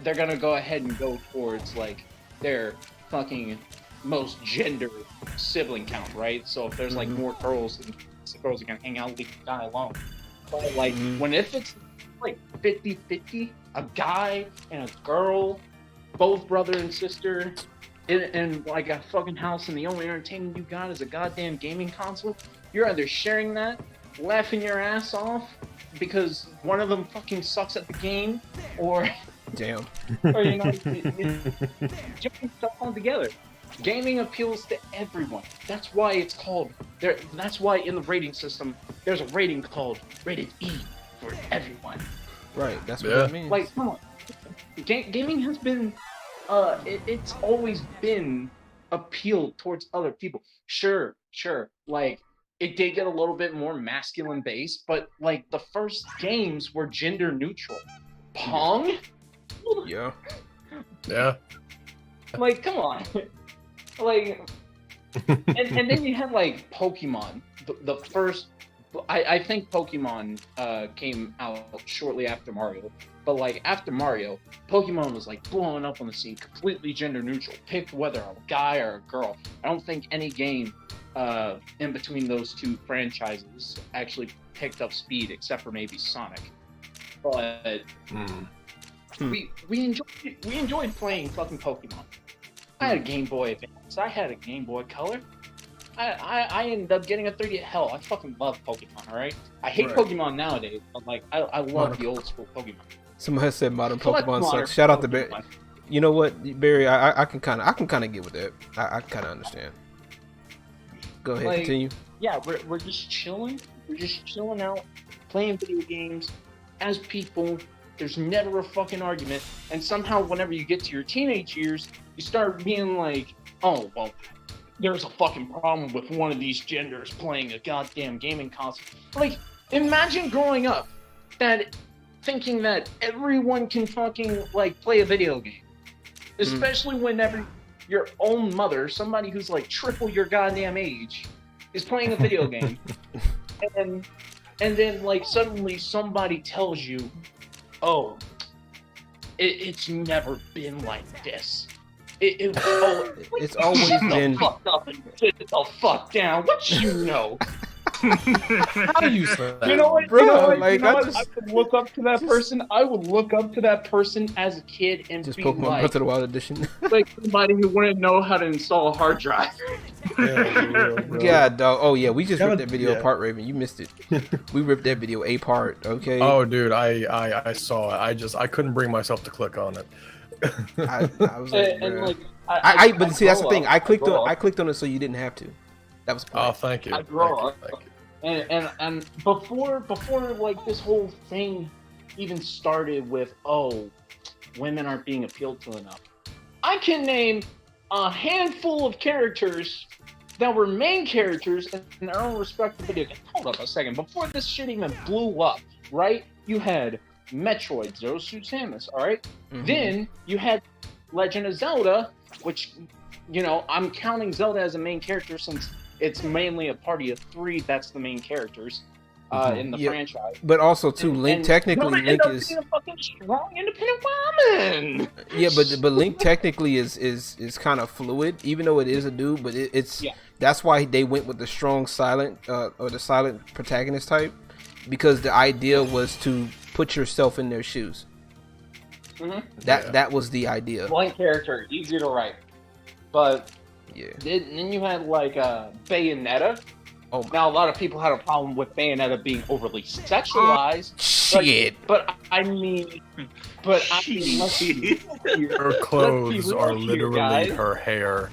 S7: they're gonna go ahead and go towards their fucking most gender sibling count, right? So if there's more girls, the girls are gonna hang out, leave the guy alone. But when if it's 50-50, a guy and a girl, both brother and sister, in a fucking house, and the only entertainment you got is a goddamn gaming console, you're either sharing that, laughing your ass off because one of them fucking sucks at the game, or
S3: Damn.
S7: Or join stuff all together. Gaming appeals to everyone. That's why it's called there. That's why in the rating system there's a rating called rated E for everyone.
S3: Right. That's what that means.
S7: Like, come on. Gaming has been, it's always been appealed towards other people. Sure. Like, it did get a little bit more masculine based, but like the first games were gender neutral. Pong?
S3: Yeah.
S9: Yeah.
S7: Like, come on. Like, and then you had like Pokemon. The first, I think Pokemon came out shortly after Mario. But like after Mario, Pokemon was like blowing up on the scene, completely gender neutral. Pick whether a guy or a girl. I don't think any game in between those two franchises actually picked up speed, except for maybe Sonic. But we enjoyed playing fucking Pokemon. I had a Game Boy Advance. I had a Game Boy Color. I ended up getting a 3D. Hell, I fucking love Pokemon. All right. I hate Pokemon nowadays, but like I love the old school Pokemon.
S3: Someone has said modern Pokemon sucks. Shout out to Barry. You know what, Barry? I can kind of get with that. I kind of understand. Go ahead, like, continue.
S7: Yeah, we're just chilling. We're just chilling out, playing video games as people. There's never a fucking argument, and somehow whenever you get to your teenage years, you start being like, oh well, there's a fucking problem with one of these genders playing a goddamn gaming console. Like, imagine growing up thinking that everyone can fucking like play a video game, especially whenever your own mother, somebody who's like triple your goddamn age, is playing a video game, and then like suddenly somebody tells you, oh, it's never been like this.
S3: It's always been
S7: fucked up and sit the fuck down. What you know?
S9: How do you say that?
S7: You know what?
S3: Bro,
S7: I would look up to that person. I would look up to that person as a kid and
S3: just
S7: be
S3: Pokemon
S7: like,
S3: Breath of the Wild edition.
S7: like somebody who wouldn't know how to install a hard drive.
S3: Yeah, dog. Oh yeah, we just ripped that video apart, Raven. You missed it. We ripped that video apart. Okay.
S9: Oh, dude, I saw it. I couldn't bring myself to click on it.
S3: I was like,
S7: and like,
S3: but see, that's the thing. I clicked on it so you didn't have to. That was.
S9: Oh, thank you.
S7: I grow up, and before like this whole thing even started with, oh, women aren't being appealed to enough. I can name a handful of characters that were main characters in their own respective video game. Hold up a second. Before this shit even blew up, right? You had Metroid, Zero Suit Samus, all right? Then you had Legend of Zelda, which, you know, I'm counting Zelda as a main character since it's mainly a party of 3 that's the main characters in the franchise.
S3: But also, too, Link technically Link is
S7: being a fucking strong, independent woman.
S3: Yeah, but Link technically is kind of fluid, even though it is a dude. But it's that's why they went with the strong silent or the silent protagonist type, because the idea was to put yourself in their shoes. That was the idea.
S7: One character, easy to write, but
S3: yeah.
S7: Then you had like Bayonetta.
S3: Oh,
S7: now a lot of people had a problem with Bayonetta being overly sexualized.
S3: Shit.
S7: But I mean, let's be
S9: her clothes are literally her hair.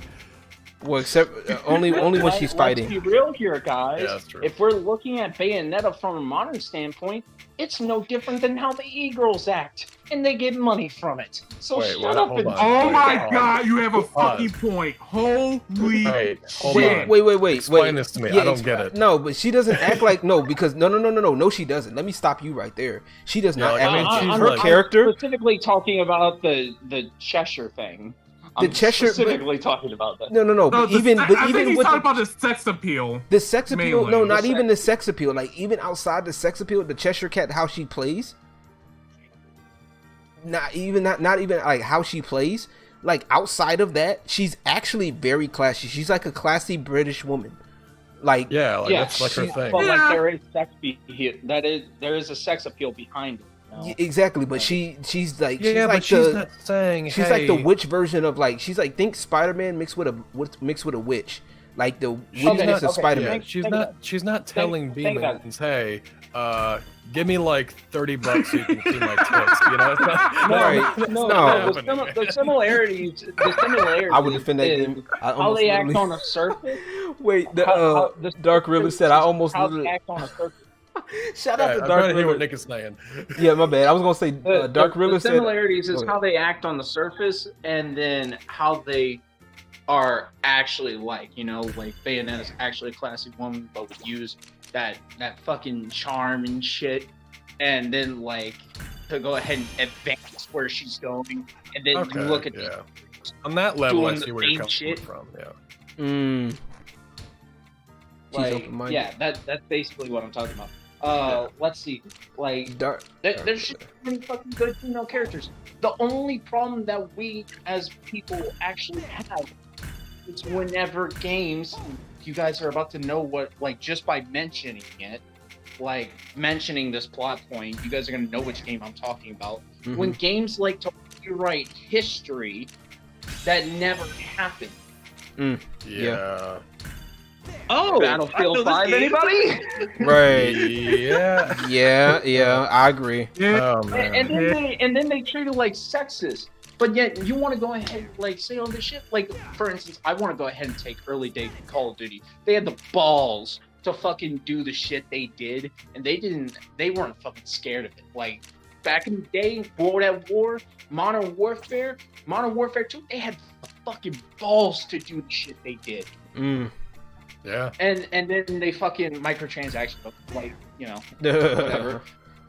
S3: Well, except only when she's fighting.
S7: Let's be real here, guys.
S9: Yeah, that's true.
S7: If we're looking at Bayonetta from a modern standpoint, it's no different than how the e-girls act, and they get money from it. So shut up and...
S5: Oh my god, you have a fucking point. Holy
S3: wait.
S9: Explain this to me. I don't get it.
S3: No, but she doesn't act like because no, she doesn't. Let me stop you right there. She does not act like her character.
S7: I'm specifically talking about the Cheshire thing.
S3: The Cheshire,
S7: specifically talking about that.
S3: No. But even
S5: he's
S3: with
S5: talking about the sex appeal.
S3: The sex appeal.
S5: Mainly.
S3: No, not even the sex appeal. Like even outside the sex appeal, the Cheshire Cat, how she plays. Not even like how she plays. Like outside of that, she's actually very classy. She's like a classy British woman. Like
S9: that's like her thing.
S7: But like there is sex there is a sex appeal behind it.
S3: Exactly, but she's like
S9: she's
S3: like the witch version of like she's like think Spider-Man mixed with a witch. Like the
S9: She's
S3: wittiness of
S9: not-
S3: Spider-Man.
S9: yeah, she's not telling
S7: think about it.
S9: demons, hey, give me like $30 so you can see my tits. You know, it's not,
S3: Right.
S9: that's
S3: No.
S9: not
S7: The
S9: happening.
S7: the similarities.
S3: I would defend that
S7: is
S3: game. I
S7: how
S3: almost
S7: they act
S3: literally-
S7: on a surface.
S3: Wait,
S7: The
S3: Dark Riddler said I almost
S7: how they
S3: literally.
S7: act on a surface.
S3: Shout
S9: Right,
S3: out to
S9: I'm
S3: Dark
S9: trying to hear what
S3: Riddler.
S9: Nick is saying.
S3: Yeah, my bad. I was gonna say Dark Riddler
S7: The
S3: said.
S7: similarities is
S3: Go
S7: how they act on the surface, and then how they are actually like. You know, like Bayonetta's actually a classy woman, but would use that fucking charm and shit, and then like to go ahead and advance where she's going, and then
S9: Okay,
S7: you look at
S9: yeah. On that level, I
S7: doing
S9: see
S7: the
S9: where you're
S7: same
S9: coming
S7: shit.
S9: from. Yeah.
S3: Mm. She's
S7: like,
S3: open-minded.
S7: yeah, that's basically what I'm talking about. Let's see, like
S3: Dark.
S7: there's just so many fucking good female characters. The only problem that we as people actually have is whenever games, you guys are about to know what, like just by mentioning it, like mentioning this plot point, you guys are gonna know which game I'm talking about.
S3: Mm-hmm.
S7: When games like to rewrite history that never happened.
S9: Yeah.
S6: Oh,
S7: Battlefield 5, anybody?
S3: Right.
S9: Yeah.
S3: Yeah. I agree.
S9: Oh man.
S7: And then they treat it like sexist. But yet you want to go ahead and like say all this shit. Like for instance, I want to go ahead and take early day Call of Duty. They had the balls to fucking do the shit they did, and they weren't fucking scared of it. Like back in the day, World at War, Modern Warfare 2, they had the fucking balls to do the shit they did.
S9: Yeah.
S7: And then they fucking microtransaction, like, you know, whatever.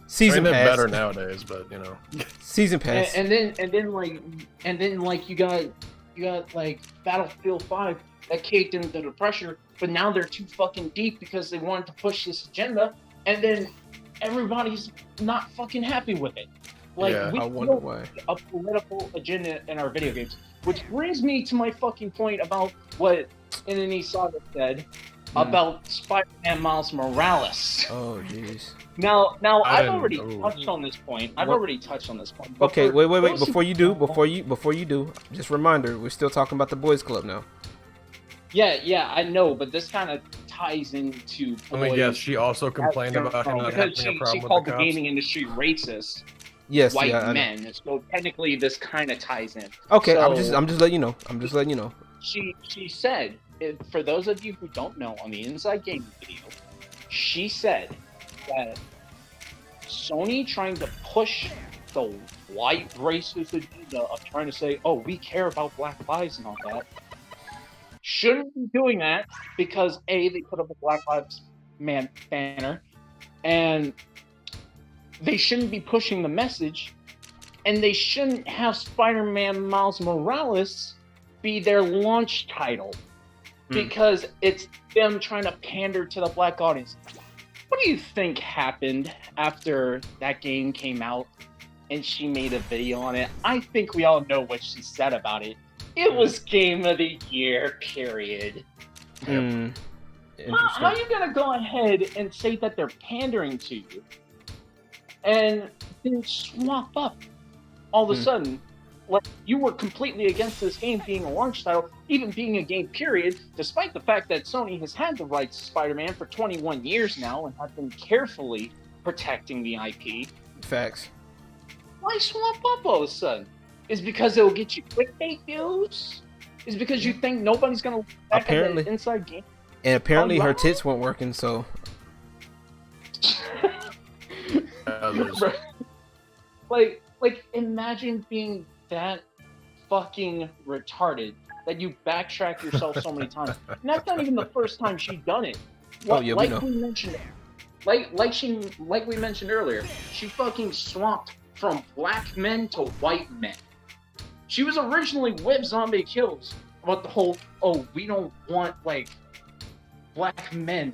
S3: Season
S9: they're
S3: pass.
S9: better nowadays, but you know.
S3: Season pass.
S7: And then like you got like Battlefield 5 that caved into the pressure, but now they're too fucking deep because they wanted to push this agenda, and then everybody's not fucking happy with it. Like
S9: Yeah,
S7: we
S3: I wonder
S7: built
S3: why.
S7: a political agenda in our video games, which brings me to my fucking point about what Inani Saga said about Spider-Man Miles Morales.
S3: Oh jeez.
S7: Now
S9: I
S7: I've already
S9: didn't-
S7: touched on this point. But
S3: Okay,
S7: for
S3: wait.
S7: those
S3: Before
S7: who
S3: you
S7: don't
S3: do, just reminder, we're still talking about the boys' club now.
S7: Yeah, I know, but this kind of ties into.
S9: I mean,
S7: boys
S9: yes, she also complained about him not
S7: because
S9: having a
S7: she
S9: problem with
S7: called
S9: the
S7: the
S9: cops.
S7: gaming industry racist.
S3: Yes,
S7: White
S3: yeah, I know.
S7: men. So technically, this kind of ties in.
S3: Okay,
S7: So,
S3: I'm just letting you know.
S7: She said, for those of you who don't know, on the Inside Gaming video, she said that Sony trying to push the white racist agenda of trying to say, oh, we care about black lives and all that, shouldn't be doing that because A, they put up a Black Lives Man banner, and they shouldn't be pushing the message, and they shouldn't have Spider-Man Miles Morales be their launch title because it's them trying to pander to the black audience. What do you think happened after that game came out and she made a video on it? I think we all know what she said about it. It was Game of the Year, period. How are you gonna go ahead and say that they're pandering to you and then swap up all of a sudden? Like, you were completely against this game being a launch title, even being a game period, despite the fact that Sony has had the rights to Spider-Man for 21 years now and have been carefully protecting the IP.
S3: Facts.
S7: Why swap up all of a sudden? Is because it'll get you clickbait views? Is because you think nobody's gonna look back at the Inside Game?
S3: And apparently her tits weren't working, so.
S7: Like, imagine being that fucking retarded that you backtrack yourself so many times. And that's not even the first time she's done it.
S3: Oh, yeah, we know.
S7: We mentioned, like we mentioned earlier, she fucking swapped from black men to white men. She was originally with Zombie Kills about the whole, oh, we don't want like black men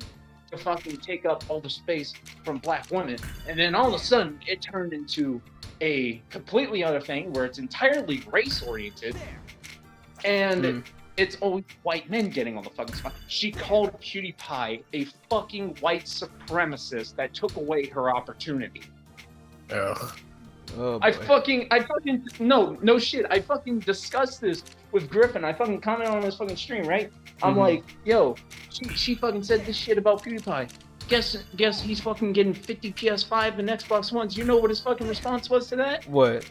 S7: to fucking take up all the space from black women, and then all of a sudden it turned into a completely other thing where it's entirely race oriented, and it's always white men getting on the fucking spot. She called PewDiePie a fucking white supremacist that took away her opportunity.
S9: Ugh.
S3: Oh,
S7: I fucking no shit. I fucking discussed this with Griffin. I fucking commented on his fucking stream, right? I'm like, yo, she fucking said this shit about PewDiePie. Guess he's fucking getting 50 PS5 and Xbox Ones. You know what his fucking response was to that?
S3: What?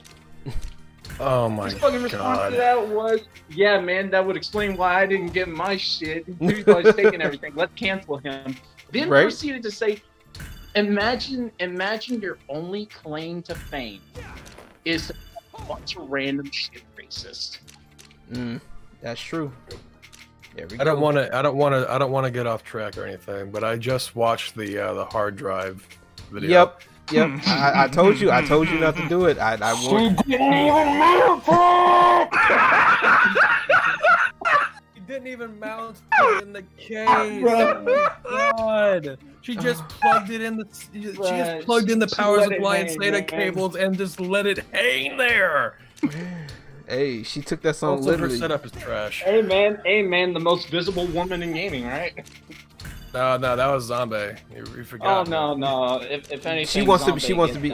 S9: Oh my god.
S7: His fucking response to that was, yeah, man, that would explain why I didn't get my shit. PewDiePie's taking everything. Let's cancel him. Then proceeded to say, imagine your only claim to fame is a bunch of random shit racist.
S3: That's true. There we go.
S9: I don't want to get off track or anything, but I just watched the hard drive video.
S3: Yep. I told you not to do it. I warned you.
S9: He didn't even mount it in the case. Oh my god. She just plugged it in the power supply and SATA cables and just let it hang there.
S3: Hey, she took that song
S9: Also,
S3: literally.
S9: her setup is trash.
S7: Hey man, the most visible woman in gaming, right?
S9: No, that was Zombie. You forgot.
S7: Oh no. If anything,
S3: She wants to be.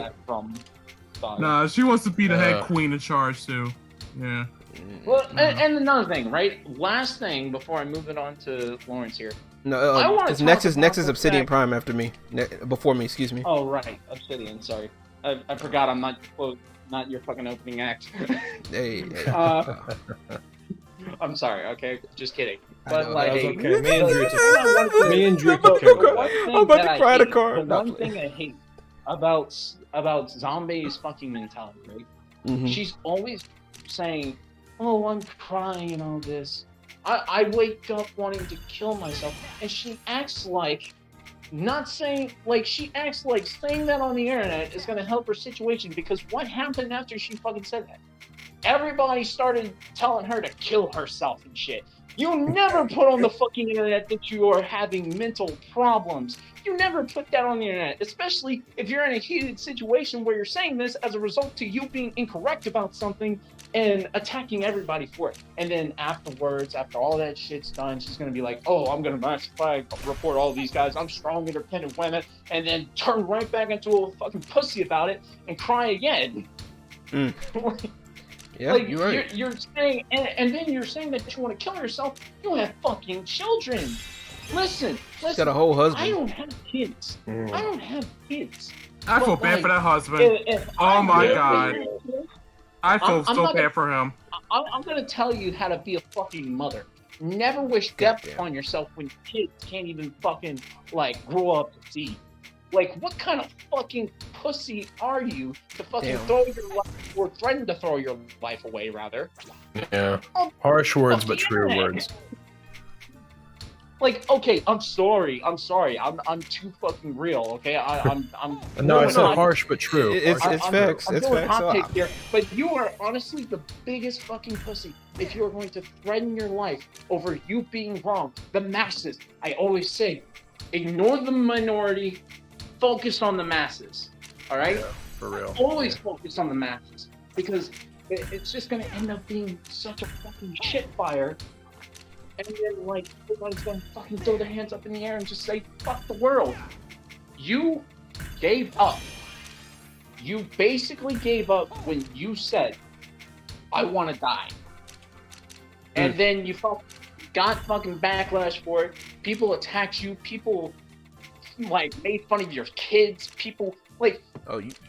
S5: Nah, she wants to be the head queen in charge too. Yeah.
S7: Well, and another thing, right? Last thing before I move it on to Lawrence here.
S3: No, it's Nexus Obsidian Prime after me. Before me, excuse me.
S7: Oh right, Obsidian. Sorry, I forgot. I'm not your fucking opening act.
S3: Hey.
S7: I'm sorry. Okay, just kidding. But like,
S9: okay. Me and Drew took
S3: I'm about to cry the car.
S7: The one thing I hate about Zombie's fucking mentality, right? She's always saying, "Oh, I'm crying and all this. I wake up wanting to kill myself," and she acts like saying that on the internet is gonna help her situation, because what happened after she fucking said that? Everybody started telling her to kill herself and shit. You never put on the fucking internet that you are having mental problems. You never put that on the internet, especially if you're in a heated situation where you're saying this as a result to you being incorrect about something and attacking everybody for it. And then afterwards, after all that shit's done, she's gonna be like, "Oh, I'm gonna report all these guys. I'm strong, independent women," and then turn right back into a fucking pussy about it and cry again.
S3: Yeah,
S7: like,
S3: you're right.
S7: You're saying, and then you're saying that you want to kill yourself. You have fucking children. Listen.
S3: She's got a whole husband.
S7: I don't have kids.
S5: I feel bad for that husband. Oh my god. I feel so bad for him.
S7: I'm gonna tell you how to be a fucking mother. Never wish death upon yourself when kids can't even fucking grow up to see. Like, what kind of fucking pussy are you to fucking throw your life, or threaten to throw your life away, rather?
S9: Yeah. Harsh words, but true words.
S7: Like, okay, I'm sorry. I'm too fucking real. Okay, I'm.
S9: No, I said harsh but true.
S3: It's facts. It's facts.
S7: Hot take here, but you are honestly the biggest fucking pussy if you are going to threaten your life over you being wrong. The masses. I always say, ignore the minority. Focus on the masses, all right?
S9: Yeah, for real.
S7: Always focus on the masses, because it's just gonna end up being such a fucking shit fire, and then everybody's gonna fucking throw their hands up in the air and just say fuck the world. You gave up. You basically gave up when you said, "I want to die," and then you got fucking backlash for it. People attacked you. People made fun of your kids. People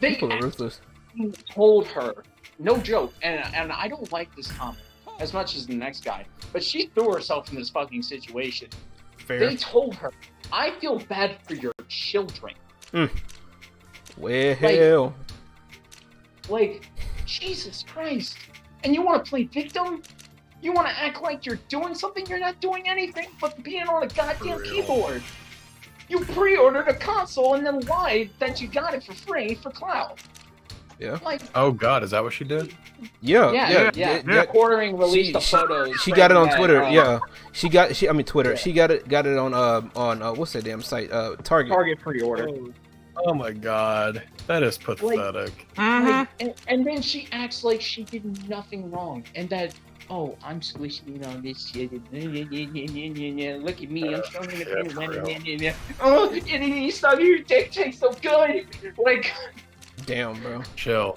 S3: people are ruthless.
S7: Told her, no joke, and I don't like this comment as much as the next guy, but she threw herself in this fucking situation.
S3: Fair.
S7: They told her, "I feel bad for your children."
S3: Well,
S7: Jesus Christ! And you want to play victim? You want to act like you're doing something? You're not doing anything but being on a goddamn keyboard. You pre-ordered a console and then lied that you got it for free for clout.
S3: Yeah.
S9: Oh God, is that what she did?
S7: Yeah. Quartering released the photos.
S3: She got it on Twitter. Twitter. She got it on what's that damn site? Target.
S7: Target pre-order.
S9: Oh my God, that is pathetic.
S7: And then she acts like she did nothing wrong, and that. Oh, I'm squishing on this shit. Look at me, I'm strong independent women. Oh, and stuff your dick tastes so good.
S3: Damn, bro.
S9: Chill.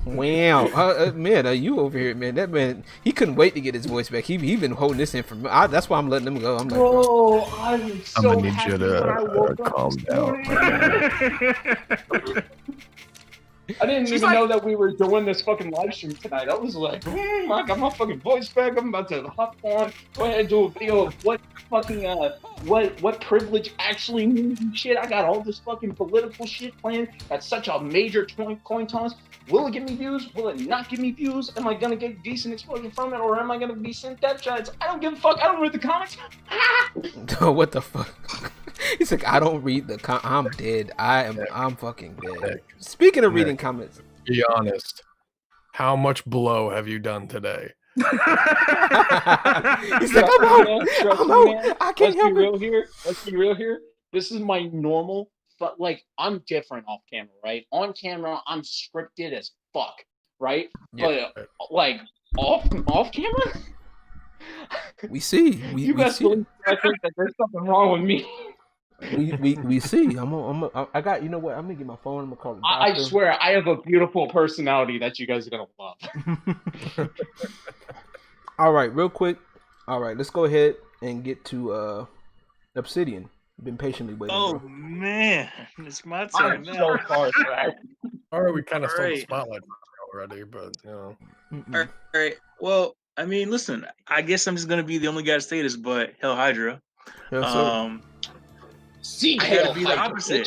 S3: Wow, man, you over here, man. That man, he couldn't wait to get his voice back. He been holding this in from. That's why I'm letting him go. I'm like,
S7: bro, I'm so
S9: gonna need
S7: happy
S9: you
S7: when I woke
S9: to
S7: up
S9: calm
S7: this
S9: down.
S7: morning. I didn't even know that we were doing this fucking live stream tonight. I was like, I got my fucking voice back. I'm about to hop on, go ahead and do a video of what fucking what privilege actually means and shit. I got all this fucking political shit planned. That's such a major coin toss. Will it give me views? Will it not give me views? Am I gonna get decent exposure from it, or am I gonna be sent death shots? I don't give a fuck. I don't read the comments.
S3: what the fuck? He's like, I don't read the I'm dead. I'm fucking dead. Speaking of reading comments,
S9: be honest. How much blow have you done today?
S3: He's like, I'm out. I can't help it.
S7: Let's be real here. This is my normal, but like I'm different off camera, right? On camera, I'm scripted as fuck, right?
S3: Yeah.
S7: But like off camera,
S3: we see.
S7: You guys believe I think that there's something wrong with me.
S3: We see. I got. You know what? I'm gonna get my phone. I'm gonna call the doctor.
S7: I swear, I have a beautiful personality that you guys are gonna love.
S3: All right, real quick. All right, let's go ahead and get to Obsidian. Been patiently waiting.
S6: Oh
S3: bro.
S6: Man, it's my turn now.
S7: So far, right?
S9: All right, we kind of stole the
S6: Right.
S9: spotlight already, but you know.
S6: All right. Well, I mean, listen. I guess I'm just gonna be the only guy to say this, but Hell Hydra.
S3: Yes, sir.
S6: I gotta be the opposite.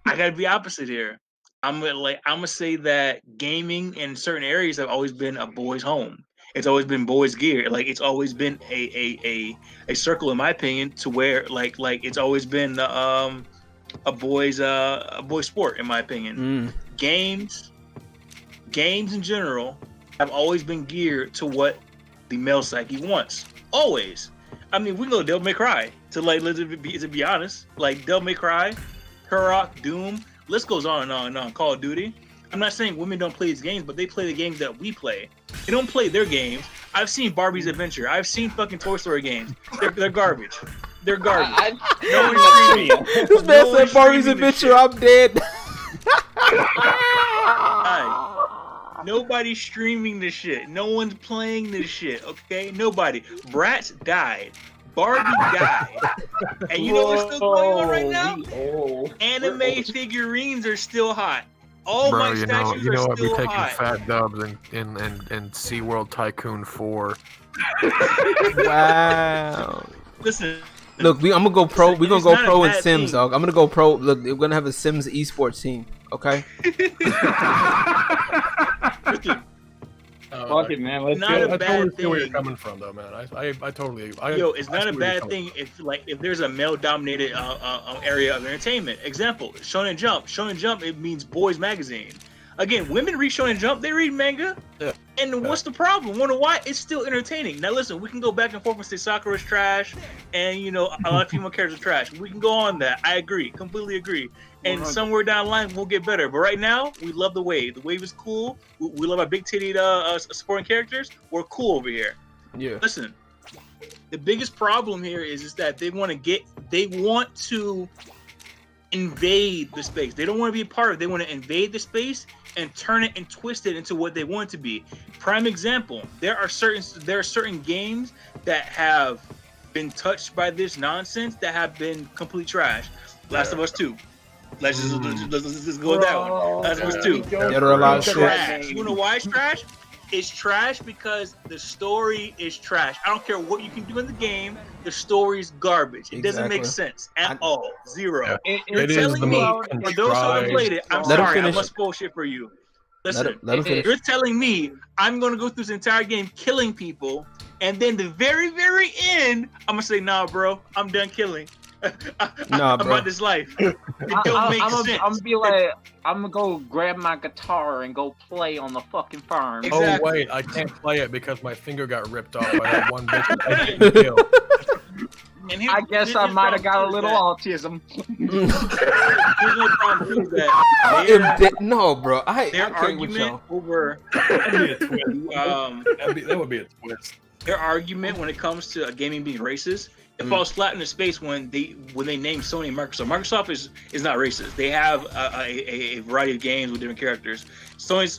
S6: I gotta be opposite here. I'm gonna say that gaming in certain areas have always been a boys' home. It's always been boys' gear. Like it's always been a circle, in my opinion, to where like it's always been a boys sport, in my opinion. Games in general have always been geared to what the male psyche wants. Always. I mean, we can go Devil May Cry to be honest. Like Devil May Cry, Turok, Doom, list goes on and on and on. Call of Duty. I'm not saying women don't play these games, but they play the games that we play. They don't play their games. I've seen Barbie's Adventure. I've seen fucking Toy Story games. They're garbage. They're garbage. No one's streaming.
S3: This man said Barbie's Adventure. I'm dead.
S6: Nobody's streaming this shit. No one's playing this shit, okay? Nobody. Bratz died. Barbie died. And you know what's still going on right now? Anime figurines are still hot. All my statues
S9: you know
S6: are
S9: I'd be
S6: still
S9: taking
S6: hot.
S9: fat dubs in SeaWorld Tycoon 4.
S3: Wow.
S6: Listen.
S3: Look, I'm gonna go pro. We're gonna go
S6: not a
S3: pro in
S6: bad
S3: Sims,
S6: thing.
S3: dog. I'm gonna go pro. Look, we're gonna have a Sims esports team. Okay.
S7: Fuck it, man. Let's
S6: Not
S7: go.
S6: a
S9: I
S6: bad
S9: totally see where you're
S6: thing.
S9: coming from, though, man. I totally.
S6: Yo, it's not
S9: I
S6: a
S9: see where you're
S6: bad
S9: coming
S6: thing if there's a male-dominated area of entertainment. Example: Shonen Jump. Shonen Jump, it means boys' magazine. Again, women read Shonen Jump. They read manga.
S9: Yeah.
S6: And what's the problem? Wonder why? It's still entertaining. Now listen, we can go back and forth and say Sakura's trash, and a lot of female characters are trash. We can go on that. I agree, completely agree. And somewhere down the line, we'll get better. But right now, we love the wave. The wave is cool. We love our big-titted supporting characters. We're cool over here.
S3: Yeah.
S6: Listen, the biggest problem here is that they want to invade the space. They don't want to be a part of it. They want to invade the space and turn it and twist it into what they want it to be. Prime example, there are certain games that have been touched by this nonsense that have been complete trash. Last of Us 2. Let's just go with that one. Last of Us 2.
S3: Dead or Alive
S6: Trash. You know why it's trash? It's trash because the story is trash. I don't care what you can do in the game. The story's garbage. It doesn't make sense at all. Zero.
S9: Yeah.
S6: You're telling me, for those who haven't played it, I'm sorry, I must bullshit for you. Listen, you're telling me I'm going to go through this entire game killing people, and then the very, very end, I'm going to say, nah, bro, I'm done killing.
S3: Nah, bro.
S6: About this life. It don't make sense.
S7: I'm gonna be like, I'm gonna go grab my guitar and go play on the fucking farm.
S6: Exactly.
S9: Oh wait, I can't play it because my finger got ripped off by that one bitch I didn't kill.
S7: I guess I might have got a little autism.
S6: Here's no problem too, that
S3: no, bro.
S6: their
S3: I can't with
S6: argument
S3: y'all.
S6: over
S9: That'd be a twist. That would be a twist.
S6: their argument when it comes to gaming being racist, it falls flat in the space when they name Sony and Microsoft. Microsoft is not racist. They have a variety of games with different characters. Sony's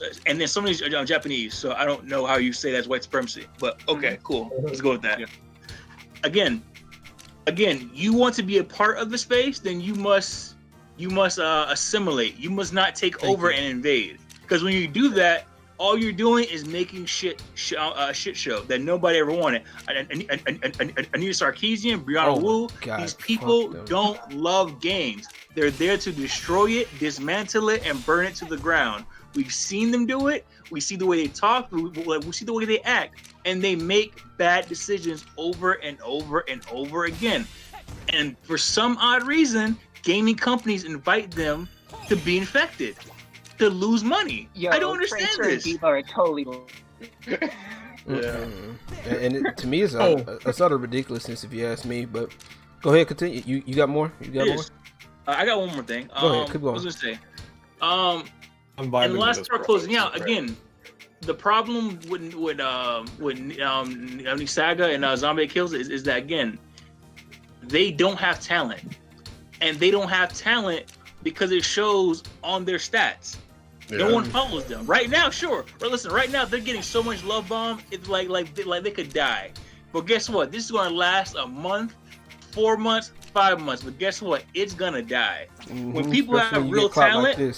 S6: Japanese, so I don't know how you say that's white supremacy. But okay, cool. Let's go with that. Yeah. Again, you want to be a part of the space, then you must assimilate. You must not take over and invade. Because when you do that, all you're doing is making shit show that nobody ever wanted. Anita Sarkeesian, Brianna Wu, these people don't love games. They're there to destroy it, dismantle it, and burn it to the ground. We've seen them do it. We see the way they talk. We see the way they act. And they make bad decisions over and over and over again. And for some odd reason, gaming companies invite them to be infected, to lose money. I don't understand this.
S10: People are totally.
S3: And to me, it's utter ridiculousness if you ask me. But go ahead, continue. You got more? You got more?
S6: I got one more thing.
S3: Go ahead, keep going.
S6: I was gonna say, and the last part closing out again. The problem with Saga and Zombie Kills is that again, they don't have talent, and they don't have talent because it shows on their stats. Yeah. No one follows them right now. Sure, but listen, right now they're getting so much love bomb. It's like they could die. But guess what? This is going to last a month, 4 months, 5 months. But guess what? It's gonna die. When people have real talent, like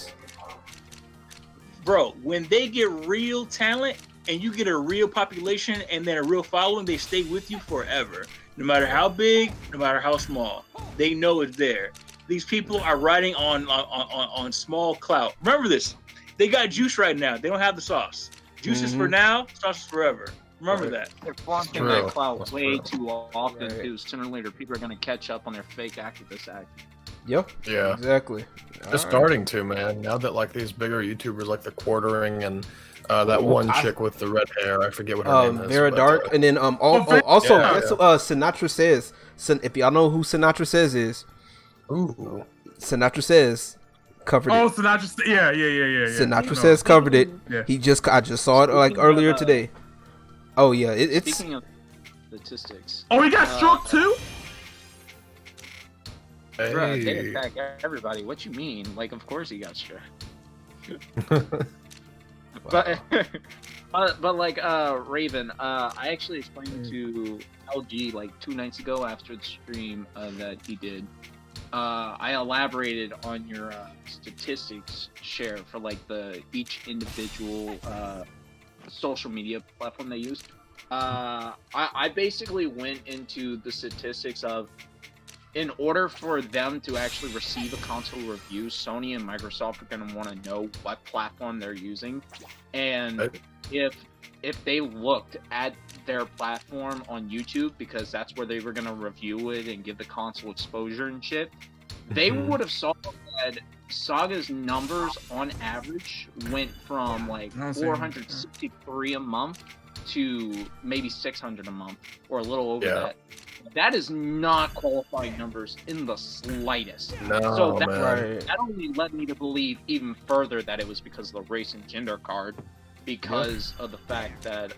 S6: bro, when they get real talent and you get a real population and then a real following, they stay with you forever. No matter how big, no matter how small, they know it's there. These people are riding on small clout. Remember this. They got juice right now. They don't have the sauce. Juice is for now, sauce is forever. Remember that.
S7: They're flaunting that clout way too often, too. Sooner or later, people are going to catch up on their fake activist act.
S3: Yep. Yeah. Exactly.
S9: They're starting to, man. Now that like these bigger YouTubers like the Quartering and that one chick with the red hair, I forget what her name is.
S3: Vera Dark, and then also Sinatra Says. If y'all know who Sinatra Says is, Sinatra Says covered it.
S5: Sinatra, yeah.
S3: Sinatra Says covered it. Yeah. I just saw it like earlier today. Oh yeah, it's.
S7: Speaking of statistics.
S5: Oh, he got struck too.
S7: Hey. Bro, they attack everybody. What you mean? Like, of course he got struck. But like Raven, I actually explained to LG like 2 nights ago after the stream that he did. I elaborated on your statistics share for like each individual social media platform they used. I basically went into the statistics of, in order for them to actually receive a console review, Sony and Microsoft are going to want to know what platform they're using. And if they looked at their platform on YouTube, because that's where they were going to review it and give the console exposure and shit, they would have saw that Saga's numbers on average went from like 463 a month to maybe 600 a month, or a little over that. That is not qualifying numbers in the slightest.
S9: No,
S7: so that only led me to believe even further that it was because of the race and gender card, because of the fact that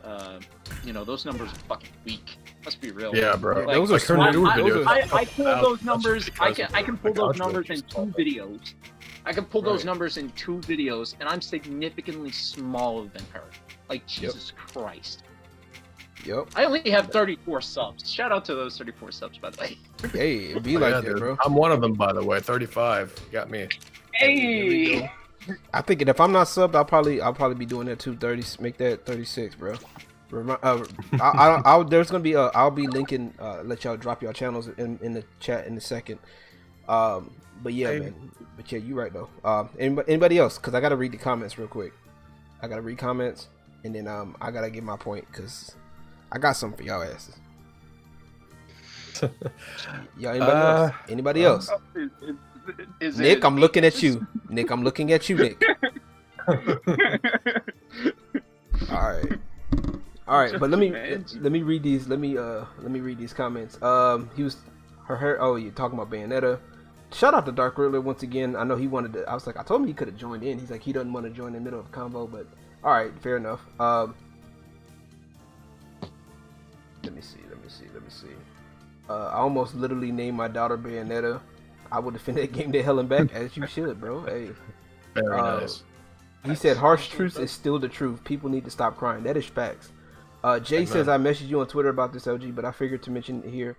S7: those numbers are fucking weak. Let's be real.
S9: Yeah, bro.
S3: Like, those are videos.
S7: I pulled those numbers. I can pull those numbers in 2 videos. I can pull those numbers in 2 videos, and I'm significantly smaller than her. Like, Jesus Christ.
S3: Yep.
S7: I only have 34 subs. Shout out to those 34 subs, by the way.
S3: Hey, it'd be like that,
S9: dude.
S3: bro.
S9: I'm one of them, by the way. 35. Got me.
S7: Hey.
S3: I think if I'm not subbed, I'll probably be doing that too. 30, make that 36, bro. There's gonna be I'll be linking. Let y'all drop y'all channels in the chat in a second. But yeah, man. But yeah, you right though. Anybody else? Cause I gotta read the comments real quick. I gotta read comments, and then I gotta get my point, cause I got something for y'all asses. Y'all, anybody else? Nick, I'm looking at you. Nick, I'm looking at you, Nick. All right, but let me read these. Let me read these comments. He was her. Oh, you're talking about Bayonetta. Shout out to Dark Riddler once again. I know he wanted to. I was like, I told him he could have joined in. He's like, he doesn't want to join in the middle of the combo, but all right, fair enough. Let me see. I almost literally named my daughter Bayonetta. I would defend that game to hell and back, as you should, bro. Hey.
S9: Very nice.
S3: He said, harsh truth is still the truth. People need to stop crying. That is facts. Jay
S9: Amen.
S3: says, I messaged you on Twitter about this, LG, but I figured to mention it here,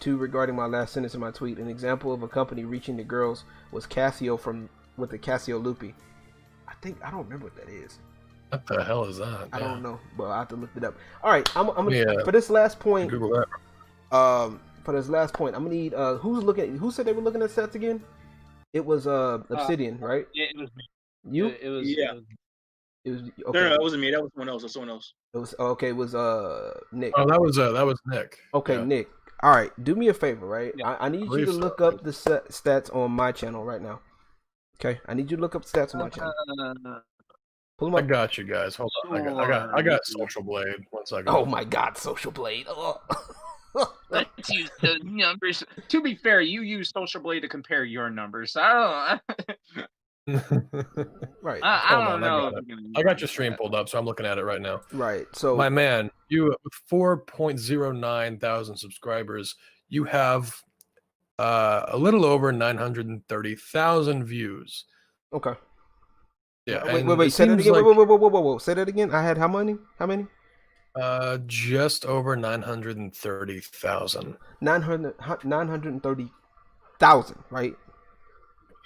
S3: too, regarding my last sentence in my tweet. An example of a company reaching the girls was Casio with the Casio Loopy. I don't remember what that is.
S9: What the hell is that?
S3: I don't know, but I have to look it up. All right, I'm gonna for this last point.
S9: Google that.
S3: For this last point, I'm gonna need who said they were looking at sets again? It was Obsidian, right?
S7: Yeah, it was me.
S3: You?
S7: It was.
S6: Yeah.
S3: It was okay.
S6: No, that wasn't me. That was someone else. That's someone else.
S3: It was okay. It was Nick.
S9: Oh, that was Nick.
S3: Okay,
S9: Yeah.
S3: Nick. All right, do me a favor, right?
S7: Yeah.
S3: I need you to look up the stats on my channel right now. Okay, I need you to look up stats on my channel. Pull them
S9: I
S3: up.
S9: got you guys. Hold on. I got Social Blade. 1 second.
S3: Oh my God, Social Blade. Oh.
S7: Let's use the numbers. To be fair, you use Social Blade to compare your numbers. I
S3: Right.
S7: I don't know.
S9: I got your stream pulled up, so I'm looking at it right now.
S3: Right. So
S9: My man, you with 4.09 thousand subscribers, you have a little over 930,000 views.
S3: okay.
S9: Yeah.
S3: Wait.
S9: and it
S3: Say that
S9: seems
S3: again.
S9: like,
S3: Whoa. Say that again. I had how many?
S9: just over 930,000.
S3: 930,000, right?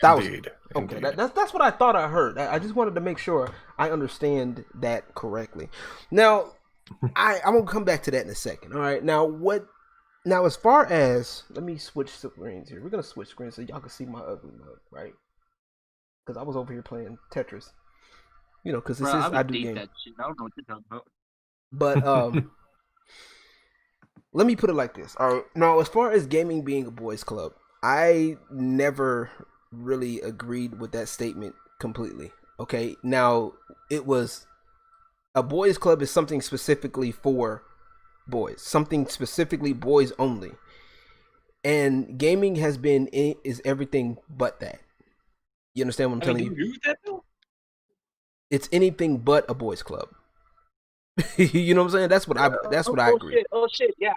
S3: Thousand.
S9: Indeed.
S3: Okay,
S9: Indeed.
S3: that's what I thought I heard. I just wanted to make sure I understand that correctly. Now, I'm gonna come back to that in a second. All right. Now, as far as let me switch screens here. We're gonna switch screens so y'all can see my ugly mug, right? Because I was over here playing Tetris. You know, because this is I do game.
S7: That shit. I don't know what you're talking about.
S3: But let me put it like this. All right. Now, as far as gaming being a boys' club, I never really agreed with that statement completely. Okay. Now, it was a boys' club is something specifically for boys, something specifically boys only. And gaming is everything but that. You understand what I'm telling you?
S6: Do you agree with that though?
S3: It's anything but a boys' club. You know what I'm saying? That's what I agree.
S7: Shit. Yeah.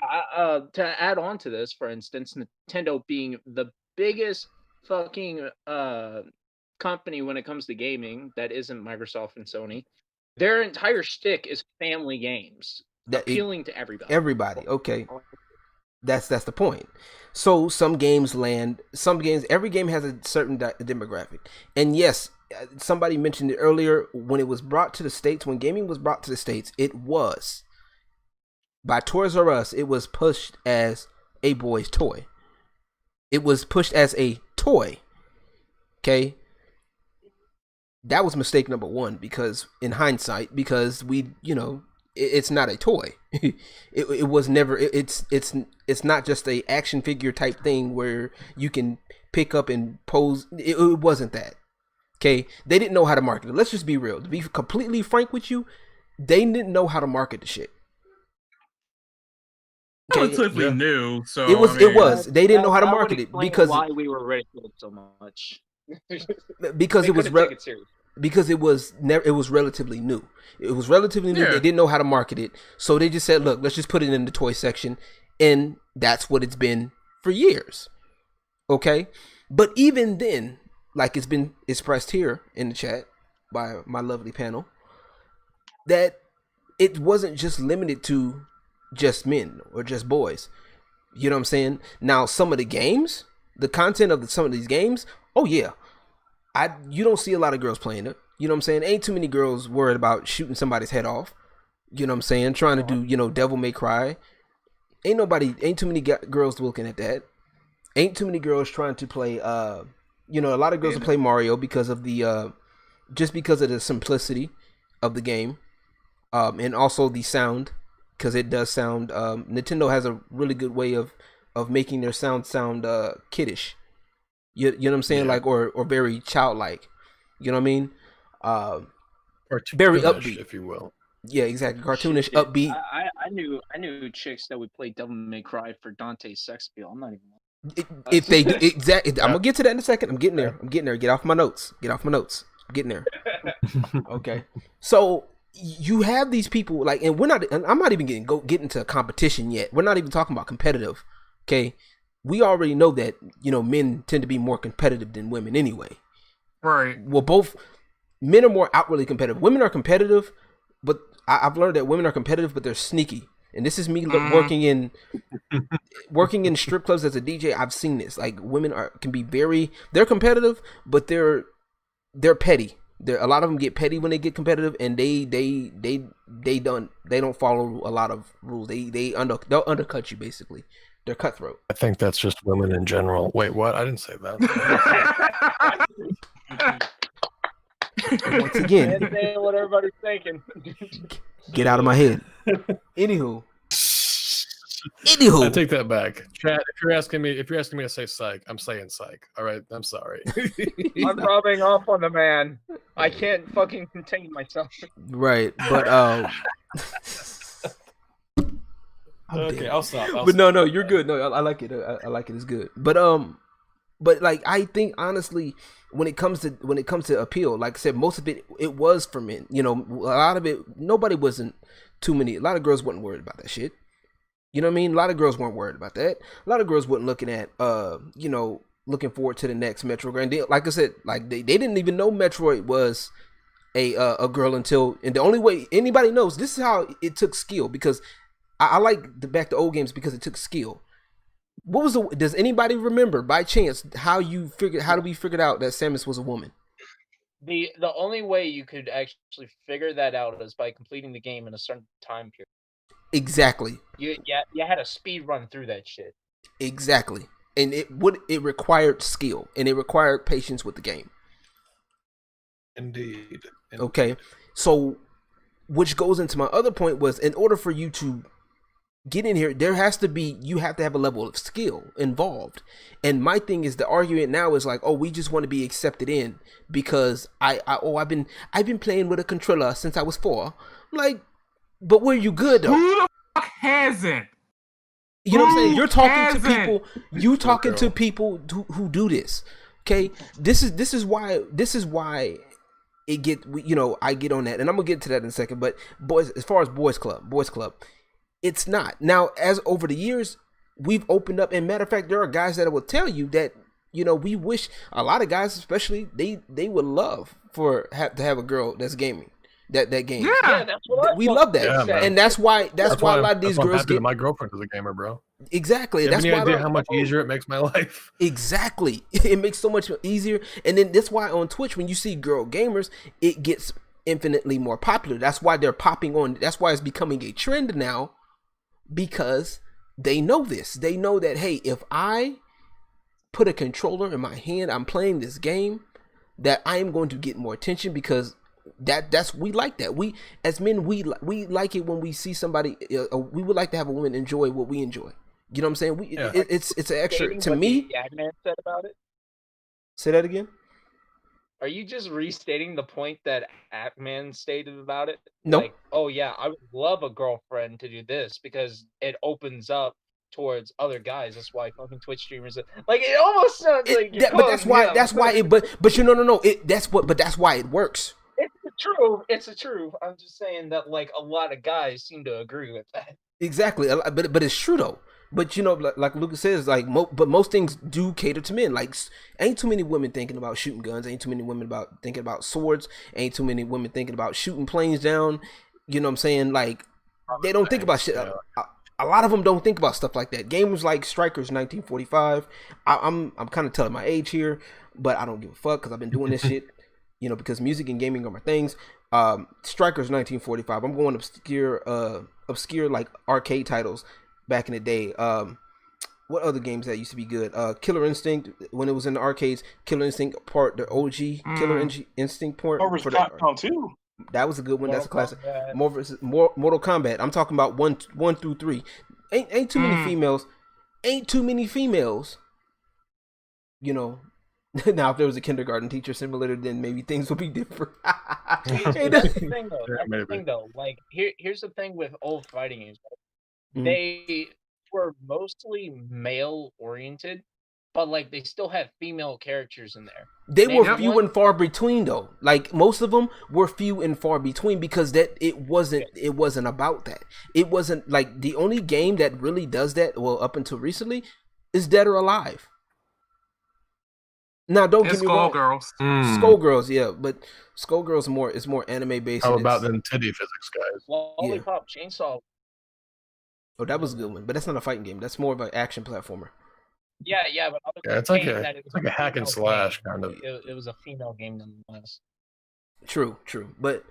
S7: To add on to this, for instance, Nintendo being the biggest fucking company when it comes to gaming that isn't Microsoft and Sony, their entire shtick is family games, appealing to everybody.
S3: Everybody. Okay. That's the point. So every game has a certain demographic. And yes, somebody mentioned it earlier, when it was brought to the States, when gaming was brought to the States, it was by Toys R Us, it was pushed as a boy's toy. It was pushed as a toy. Okay? That was mistake number one, because in hindsight, because it's not a toy. It was never. It's not just a action figure type thing where you can pick up and pose. It wasn't that. Okay, they didn't know how to market it. Let's just be real. To be completely frank with you, they didn't know how to market the shit.
S5: Relatively new, so
S3: it was. They didn't know how to market it because
S7: why we were ridiculed so much.
S3: Because it was relatively new. It was relatively new.
S5: Yeah.
S3: They didn't know how to market it, so they just said, "Look, let's just put it in the toy section," and that's what it's been for years. Okay, but even then, like it's been expressed here in the chat by my lovely panel, that it wasn't just limited to just men or just boys. You know what I'm saying? Now, some of the games, the content of some of these games, oh yeah, you don't see a lot of girls playing it. You know what I'm saying? Ain't too many girls worried about shooting somebody's head off. You know what I'm saying? Trying to do, Devil May Cry. Ain't too many girls looking at that. Ain't too many girls trying to play, a lot of girls will play Mario because of the, just because of the simplicity of the game. And also the sound, because it does sound, Nintendo has a really good way of making their sound kiddish. You know what I'm saying? Yeah. Like, or very childlike. You know what I mean? Very upbeat,
S9: if you will.
S3: Yeah, exactly. Cartoonish, upbeat.
S7: I knew chicks that would play Devil May Cry for Dante's sex appeal. I'm not even.
S3: If they do exactly, I'm gonna get to that in a second. I'm getting there. Get off my notes. I'm getting there. Okay. So you have these people like, and I'm not even getting into competition yet. We're not even talking about competitive. Okay, we already know that, you know, men tend to be more competitive than women anyway.
S5: Right.
S3: Well, both men are more outwardly competitive. Women are competitive, but I've learned that women are competitive, but they're sneaky. And this is me working in strip clubs as a DJ. I've seen this. Like, women can be they're competitive, but they're petty. A lot of them get petty when they get competitive, and they don't follow a lot of rules. They'll undercut you basically. They're cutthroat.
S9: I think that's just women in general. Wait, what? I didn't say that.
S3: Once again,
S7: Can't say what everybody's thinking.
S3: Get out of my head. Anywho,
S9: I take that back. Chat, if you're asking me to say psych, I'm saying psych. All right, I'm sorry.
S7: I'm rubbing off on the man. I can't fucking contain myself.
S3: Right, but
S9: okay, I'll stop.
S3: But no, you're good. No, I like it. I like it. It's good. But like, I think honestly, when it comes to appeal, like I said, most of it was for men. You know, a lot of it, a lot of girls weren't worried about that shit. You know what I mean? A lot of girls weren't worried about that. A lot of girls weren't looking at, you know, looking forward to the next Metroid. And like I said, like they didn't even know Metroid was a girl until, and the only way anybody knows, this is how it took skill, because I like back to old games because it took skill. Does anybody remember by chance how we figured out that Samus was a woman?
S7: The only way you could actually figure that out is by completing the game in a certain time period.
S3: Exactly.
S7: You had a speed run through that shit.
S3: Exactly. And it required skill, and it required patience with the game.
S9: Indeed.
S3: Okay. So, which goes into my other point was, in order for you to get in here, you have to have a level of skill involved. And my thing is, the argument now is like, oh, we just want to be accepted in because I've been playing with a controller since I was 4. I'm like, but were you good though?
S5: Who the fuck hasn't?
S3: You know what I'm saying? You're talking to people. You talking to people who do this. Okay, this is why it get, you know, I get on that, and I'm gonna get to that in a second. But boys, as far as boys club, it's not. Now, as over the years, we've opened up, and matter of fact, there are guys that will tell you that, you know, we wish, a lot of guys especially, they would love to have a girl that's gaming that game.
S5: Yeah,
S7: that's what
S3: we love that, and that's why a lot of these girls get.
S9: My girlfriend is a gamer, bro.
S3: Exactly.
S9: That's any idea how much easier it makes my life?
S3: Exactly. It makes so much easier, and then that's why on Twitch, when you see girl gamers, it gets infinitely more popular. That's why they're popping on. That's why it's becoming a trend now, because they know this. They know that, hey, if I put a controller in my hand, I'm playing this game, that I am going to get more attention, because we like that. We as men, we like it when we see somebody. We would like to have a woman enjoy what we enjoy. You know what I'm saying? It's an extra to me.
S7: Yagman said about it.
S3: Say that again.
S7: Are you just restating the point that Atman stated about it?
S3: No.
S7: Like, oh yeah, I would love a girlfriend to do this because it opens up towards other guys. That's why fucking Twitch streamers like, it almost sounds like
S3: but that's why but you no that's why it works.
S7: It's true. I'm just saying that, like, a lot of guys seem to agree with that.
S3: Exactly, but it's true though. But you know, like Lucas says, like, but most things do cater to men. Like, ain't too many women thinking about shooting guns. Ain't too many women thinking about swords. Ain't too many women thinking about shooting planes down. You know what I'm saying? Like, they don't think about shit. A lot of them don't think about stuff like that. Gamers like Strikers 1945. I'm kind of telling my age here, but I don't give a fuck because I've been doing this shit. You know, because music and gaming are my things. Strikers 1945. I'm going obscure like arcade titles back in the day. What other games that used to be good? Killer Instinct, when it was in the arcades. Killer Instinct part, the OG Killer Instinct part.
S6: For Capcom 2.
S3: That was a good one. That's a classic. Mortal Kombat. I'm talking about 1 through 3. Ain't too many females. Ain't too many females. You know. Now, if there was a kindergarten teacher simulator, then maybe things would be different.
S7: That's the thing, though. That's the thing, though. Like, here's the thing with old fighting games. They were mostly male-oriented, but like they still have female characters in there.
S3: They were few and far between though. Like most of them were few and far between because that it wasn't about that. It wasn't like the only game that really does that. Well, up until recently, is Dead or Alive. Now, don't get me wrong. Skullgirls, yeah, but Skullgirls is more anime based.
S9: How about them titty physics, guys?
S7: Lollipop Chainsaw.
S3: Oh, that was a good one, but that's not a fighting game. That's more of an action platformer.
S7: Yeah, but
S9: it's like a hack and slash kind of.
S7: It was a female game nonetheless.
S3: True, but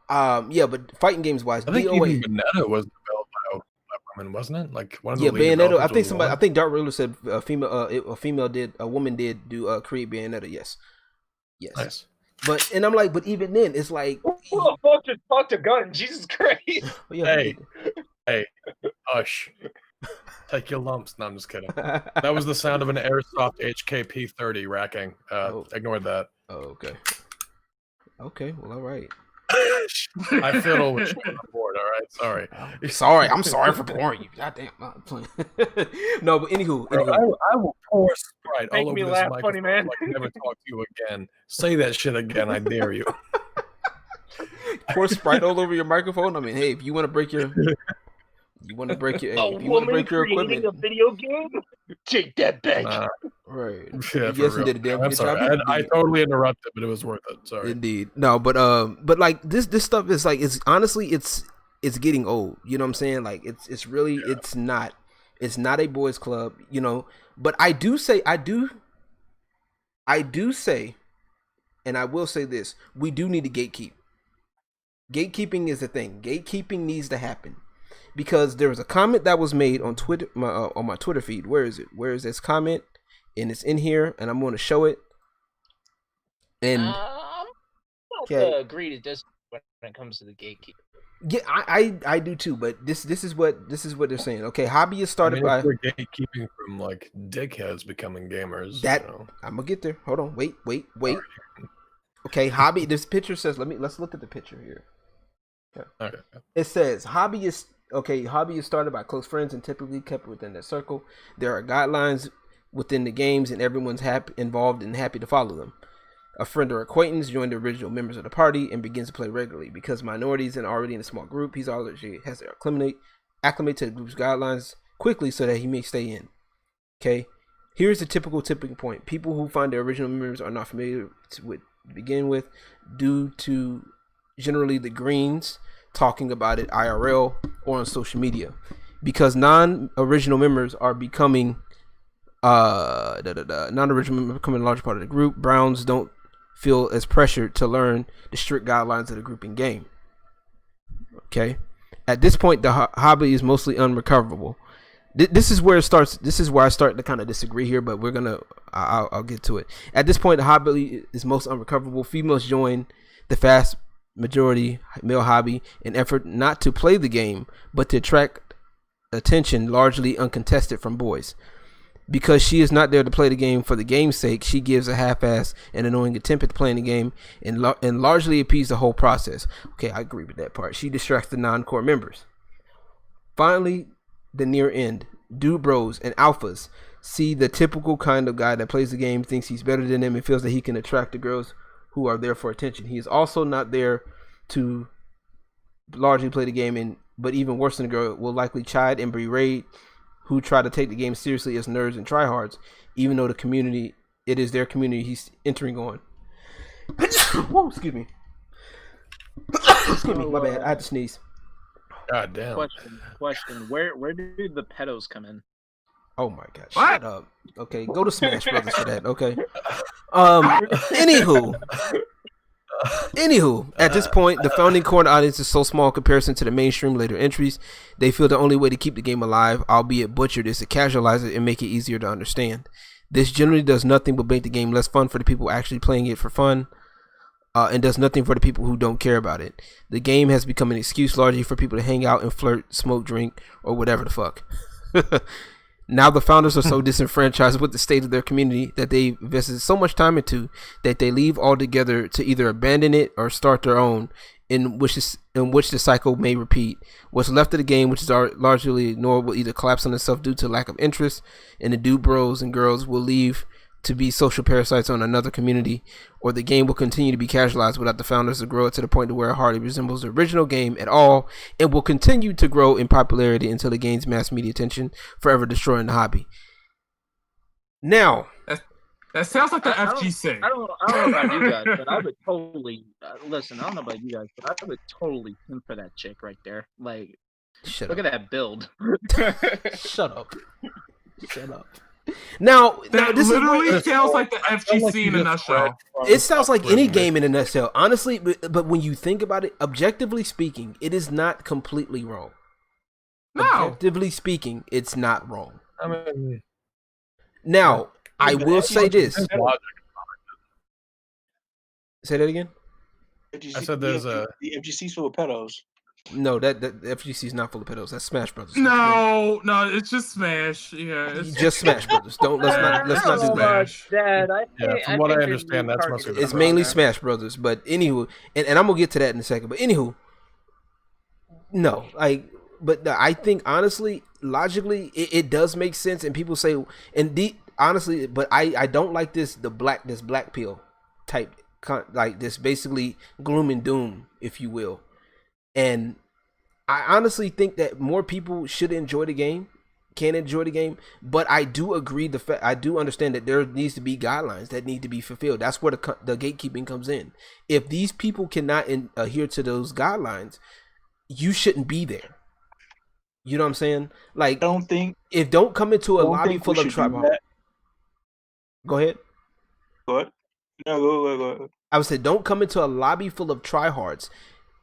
S3: but fighting games wise,
S9: I think even Bayonetta was developed by women, wasn't it? Like one of the
S3: Bayonetta. I think Dark Ruler said a woman did do create Bayonetta. Yes.
S9: Nice.
S3: But and I'm like, but even then, it's like,
S7: who the fuck just fucked a gun? Jesus Christ!
S9: Hey, hush. Take your lumps. No, I'm just kidding. That was the sound of an Airsoft HKP-30 racking. Ignored that.
S3: Oh, okay. Well, all right.
S9: I fiddle with you on board. All right.
S3: Sorry. I'm sorry for boring you. Goddamn. No, but anywho.
S9: I will pour Sprite all over
S7: me
S9: this
S7: laugh,
S9: microphone
S7: funny man.
S9: like I never talk to you again. Say that shit again. I dare you.
S3: Pour Sprite all over your microphone. I mean, hey, if you want to break your equipment,
S7: a video game, take that back.
S3: Right.
S9: Yeah,
S3: yes, he did a damn good job.
S9: I totally interrupted, but it was worth it. Sorry.
S3: Indeed. No, but like this stuff is like it's getting old. You know what I'm saying? Like it's really it's not a boys' club. You know, but I do say, and I will say this: we do need to gatekeep. Gatekeeping is a thing. Gatekeeping needs to happen. Because there was a comment that was made on Twitter, on my Twitter feed. Where is it? Where is this comment? And it's in here, and I'm going to show it. And
S7: I don't agree to this when it comes to the gatekeeper.
S3: Yeah, I do too. But this is what they're saying. Okay, hobbyist started by
S9: gatekeeping from like dickheads becoming gamers.
S3: I'm gonna get there. Hold on. Wait. Okay, hobby. This picture says. Let's look at the picture here. Okay. It says hobbyist. Okay, hobby is started by close friends and typically kept within their circle. There are guidelines within the games, and everyone's involved and happy to follow them. A friend or acquaintance joined the original members of the party and begins to play regularly. Because minorities and already in a small group, he's already has to acclimate to the group's guidelines quickly so that he may stay in. Okay, here's the typical tipping point. People who find their original members are not familiar with to begin with, due to generally the Greens talking about it IRL or on social media, because non-original members are becoming non-original members becoming a large part of the group. Browns don't feel as pressured to learn the strict guidelines of the grouping game. Okay, at this point the hobby is mostly unrecoverable. This is where it starts. This is where I start to kind of disagree here, but I'll get to it. At this point the hobby is most unrecoverable. Females join the fast majority male hobby in effort not to play the game but to attract attention, largely uncontested, from boys. Because she is not there to play the game for the game's sake, she gives a half-ass and annoying attempt at playing the game and largely appease the whole process. Okay, I agree with that part. She distracts the non-core members. Finally, the near end. Dude bros and alphas see the typical kind of guy that plays the game, thinks he's better than them, and feels that he can attract the girls who are there for attention. He is also not there to largely play the game, but even worse than the girl, will likely chide and berate who try to take the game seriously as nerds and tryhards, even though it is their community he's entering on. Whoa, excuse me. Excuse me, my bad. I had to sneeze.
S9: God damn.
S7: Question. Where do the pedos come in?
S3: Oh my god! Shut up. Okay, go to Smash Brothers for that. Okay. Anywho, at this point, the founding core audience is so small in comparison to the mainstream later entries. They feel the only way to keep the game alive, albeit butchered, is to casualize it and make it easier to understand. This generally does nothing but make the game less fun for the people actually playing it for fun, and does nothing for the people who don't care about it. The game has become an excuse largely for people to hang out and flirt, smoke, drink, or whatever the fuck. Now the founders are so disenfranchised with the state of their community that they invested so much time into that they leave altogether to either abandon it or start their own in which the cycle may repeat. What's left of the game, which is largely ignored, will either collapse on itself due to lack of interest, and the dude bros and girls will leave to be social parasites on another community, or the game will continue to be casualized without the founders to grow it to the point to where it hardly resembles the original game at all, and will continue to grow in popularity until it gains mass media attention, forever destroying the hobby. Now,
S5: that sounds like the FGC.
S7: I don't know about you guys, but I would totally listen. I don't know about you guys, but I would totally pimp for that chick right there. Like, look at that build.
S3: Shut up. Now this
S5: literally sounds like the FGC in a nutshell.
S3: It sounds like any game in a nutshell, honestly. But when you think about it, objectively speaking, it is not completely wrong.
S5: No,
S3: objectively speaking, it's not wrong.
S9: I mean,
S3: now I will say this. Say that again.
S6: I said there's the FGC's full of pedos.
S3: No, that FGC is not full of pedos. That's Smash Brothers.
S5: No, it's just Smash. Yeah, it's
S3: just Smash Brothers. Let's not do that.
S9: From what I understand, that's mostly
S3: it's mainly Smash Brothers. But anywho, and I'm gonna get to that in a second. But anywho, no, I think honestly, logically, it does make sense. And people say, honestly, but I don't like this black pill type, like this basically gloom and doom, if you will. And I honestly think that more people should enjoy the game, can enjoy the game. But I do agree. I do understand that there needs to be guidelines that need to be fulfilled. That's where the gatekeeping comes in. If these people cannot adhere to those guidelines, you shouldn't be there. You know what I'm saying? Like, don't come into a lobby full of tribal. Go ahead.
S6: Go ahead.
S3: I would say, don't come into a lobby full of tryhards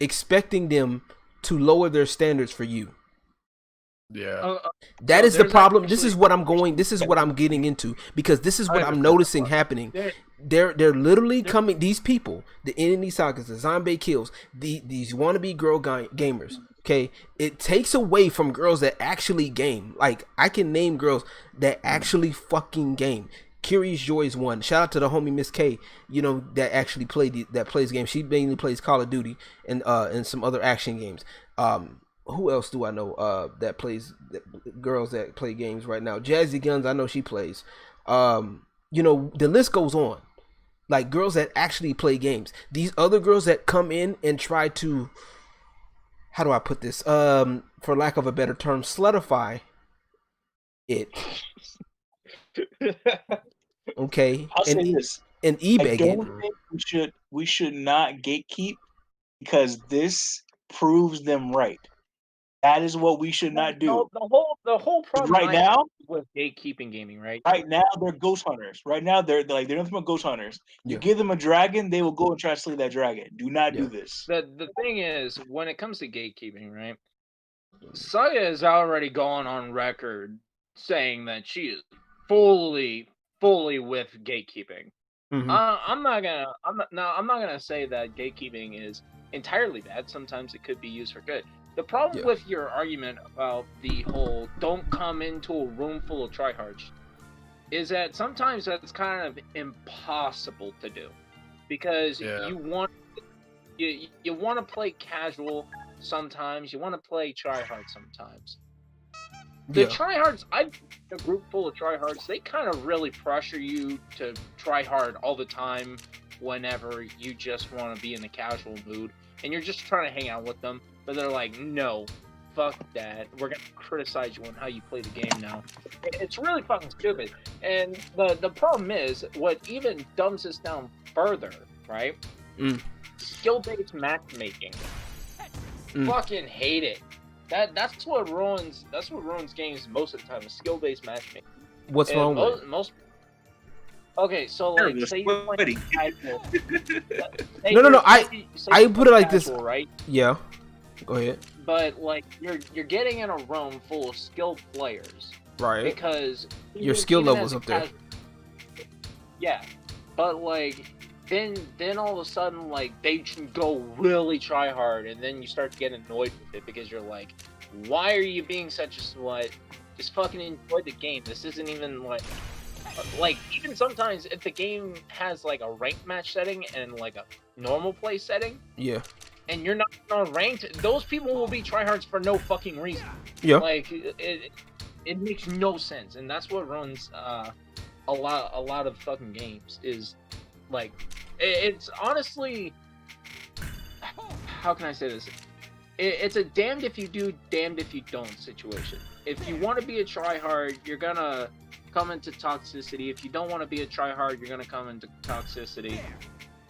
S3: expecting them to lower their standards for you.
S9: Yeah.
S3: That is the problem. This is what I'm getting into, because this is what I'm noticing happening. They're literally coming, these people, the enemy sagas, the zombie kills, these wannabe girl gamers. Okay, it takes away from girls that actually game. Like, I can name girls that actually fucking game. Curious Joy is one. Shout out to the homie Miss K, that actually plays games. She mainly plays Call of Duty and some other action games. Who else do I know that plays girls that play games right now? Jazzy Guns, I know she plays. The list goes on. Like, girls that actually play games. These other girls that come in and try to, how do I put this? For lack of a better term, slutify it. Okay.
S6: I'll say this.
S3: And eBay.
S6: I don't think we should not gatekeep, because this proves them right. That is what we should not do.
S7: The whole problem
S6: right now
S7: with gatekeeping gaming, right?
S6: Right now they're ghost hunters. Right now they're nothing but ghost hunters. You give them a dragon, they will go and try to slay that dragon. Do not do this.
S7: The thing is, when it comes to gatekeeping, right? Saya has already gone on record saying that she is fully with gatekeeping.
S3: Mm-hmm.
S7: I'm not gonna say that gatekeeping is entirely bad. Sometimes it could be used for good. The problem with your argument about the whole don't come into a room full of tryhards is that sometimes that's kind of impossible to do, because you want to play casual sometimes, you want to play tryhard sometimes. The tryhards, a group full of tryhards, they kind of really pressure you to try hard all the time whenever you just want to be in a casual mood and you're just trying to hang out with them. But they're like, no, fuck that. We're going to criticize you on how you play the game now. It's really fucking stupid. And the problem is, what even dumbs this down further, right? Skill-based matchmaking. Fucking hate it. That's what ruins games most of the time, is skill-based matchmaking.
S3: What's wrong with it?
S7: Okay, so like, say you're playing casual.
S3: No. I put it like this.
S7: Right?
S3: Yeah. Go ahead.
S7: But like, you're getting in a room full of skilled players.
S3: Right.
S7: Because
S3: your skill level's up there.
S7: Yeah, but like, then all of a sudden, like, they go really try hard, and then you start to get annoyed with it because you're like, why are you being such a slut? Just fucking enjoy the game. This isn't even like even sometimes if the game has like a ranked match setting and like a normal play setting, and you're not on ranked, those people will be tryhards for no fucking reason.
S3: Yeah.
S7: Like it makes no sense, and that's what runs a lot of fucking games. Is like it's honestly, how can I say this? It's a damned if you do, damned if you don't situation. If you want to be a tryhard, you're gonna come into toxicity. If you don't want to be a tryhard, you're gonna come into toxicity.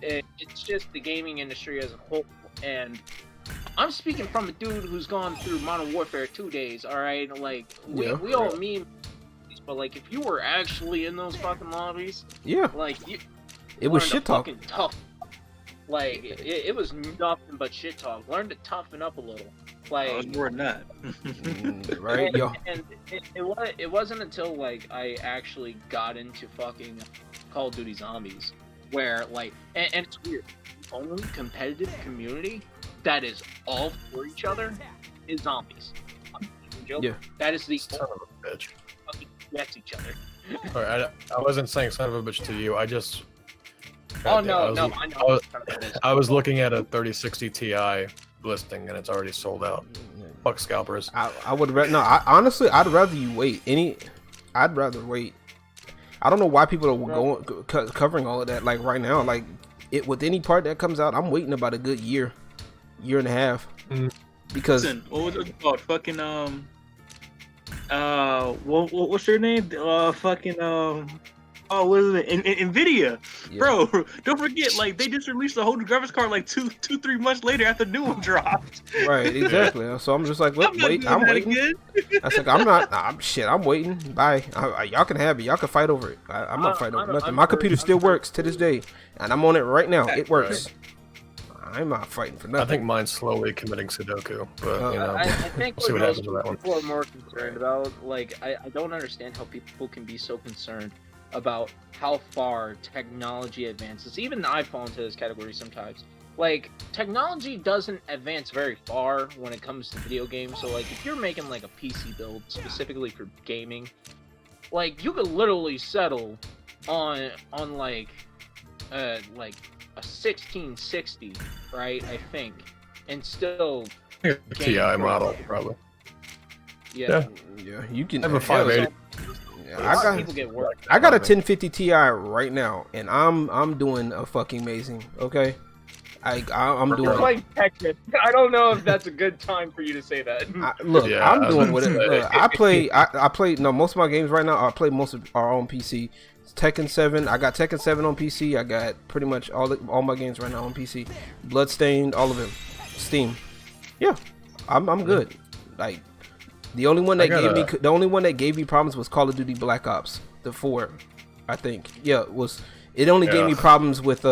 S7: It's just the gaming industry as a whole, and I'm speaking from a dude who's gone through Modern Warfare 2 days. All right, like we all meme, but like if you were actually in those fucking lobbies, like
S3: it was shit talk.
S7: Fucking tough. Like it was nothing but shit talk. Learn to toughen up a little. Like
S6: I was more than that.
S3: Right, yo.
S7: And it wasn't until like I actually got into fucking Call of Duty Zombies where like and it's weird. The only competitive community that is all for each other is zombies.
S3: Yeah.
S7: That is the
S9: son of a bitch.
S7: Fucking gets each other.
S9: All right, I wasn't saying son of a bitch to you. I just.
S7: Oh no,
S9: I
S7: no, I know.
S9: I was looking at a 3060 Ti listing and it's already sold out. Fuck scalpers.
S3: I would honestly, I'd rather you wait. I'd rather wait. I don't know why people are covering all of that like right now. Like it with any part that comes out, I'm waiting about a good year and a half. Because
S6: listen, what was it called? Fucking what's your name? Oh, what is it? Nvidia, bro. Don't forget, like they just released a whole new graphics card like 2-3 months later after the new one dropped.
S3: Right, exactly. So I'm just like, wait, I'm waiting. I was like, I'm waiting. Bye. Y'all can have it. Y'all can fight over it. I'm not fighting over nothing. My computer still works to this day, and I'm on it right now. It works. I'm not fighting for nothing.
S9: I think mine's slowly committing Sudoku, but you know,
S7: I think
S9: we'll see what happens with that one.
S7: People are more concerned about, like, I don't understand how people can be so concerned about how far technology advances. Even I fall into this category sometimes. Like, technology doesn't advance very far when it comes to video games. So, like, if you're making, like, a PC build specifically for gaming, like, you could literally settle on like a 1660, right? I think, and still
S9: TI model probably.
S3: Yeah. You can
S9: have a 580.
S3: I got a 1050 Ti right now, and I'm doing a fucking amazing. Okay, I'm doing.
S7: Playing Tetris. I don't know if that's a good time for you to say that.
S3: I'm doing with it. Look, I play. No, most of my games right now, I play most of are on PC. Tekken 7. I got Tekken 7 on PC. I got pretty much all my games right now on PC. Bloodstained, all of them. Steam. Yeah, I'm good. Like. The only one that gave me problems was Call of Duty Black Ops, the 4, I think. Yeah, it only gave me problems with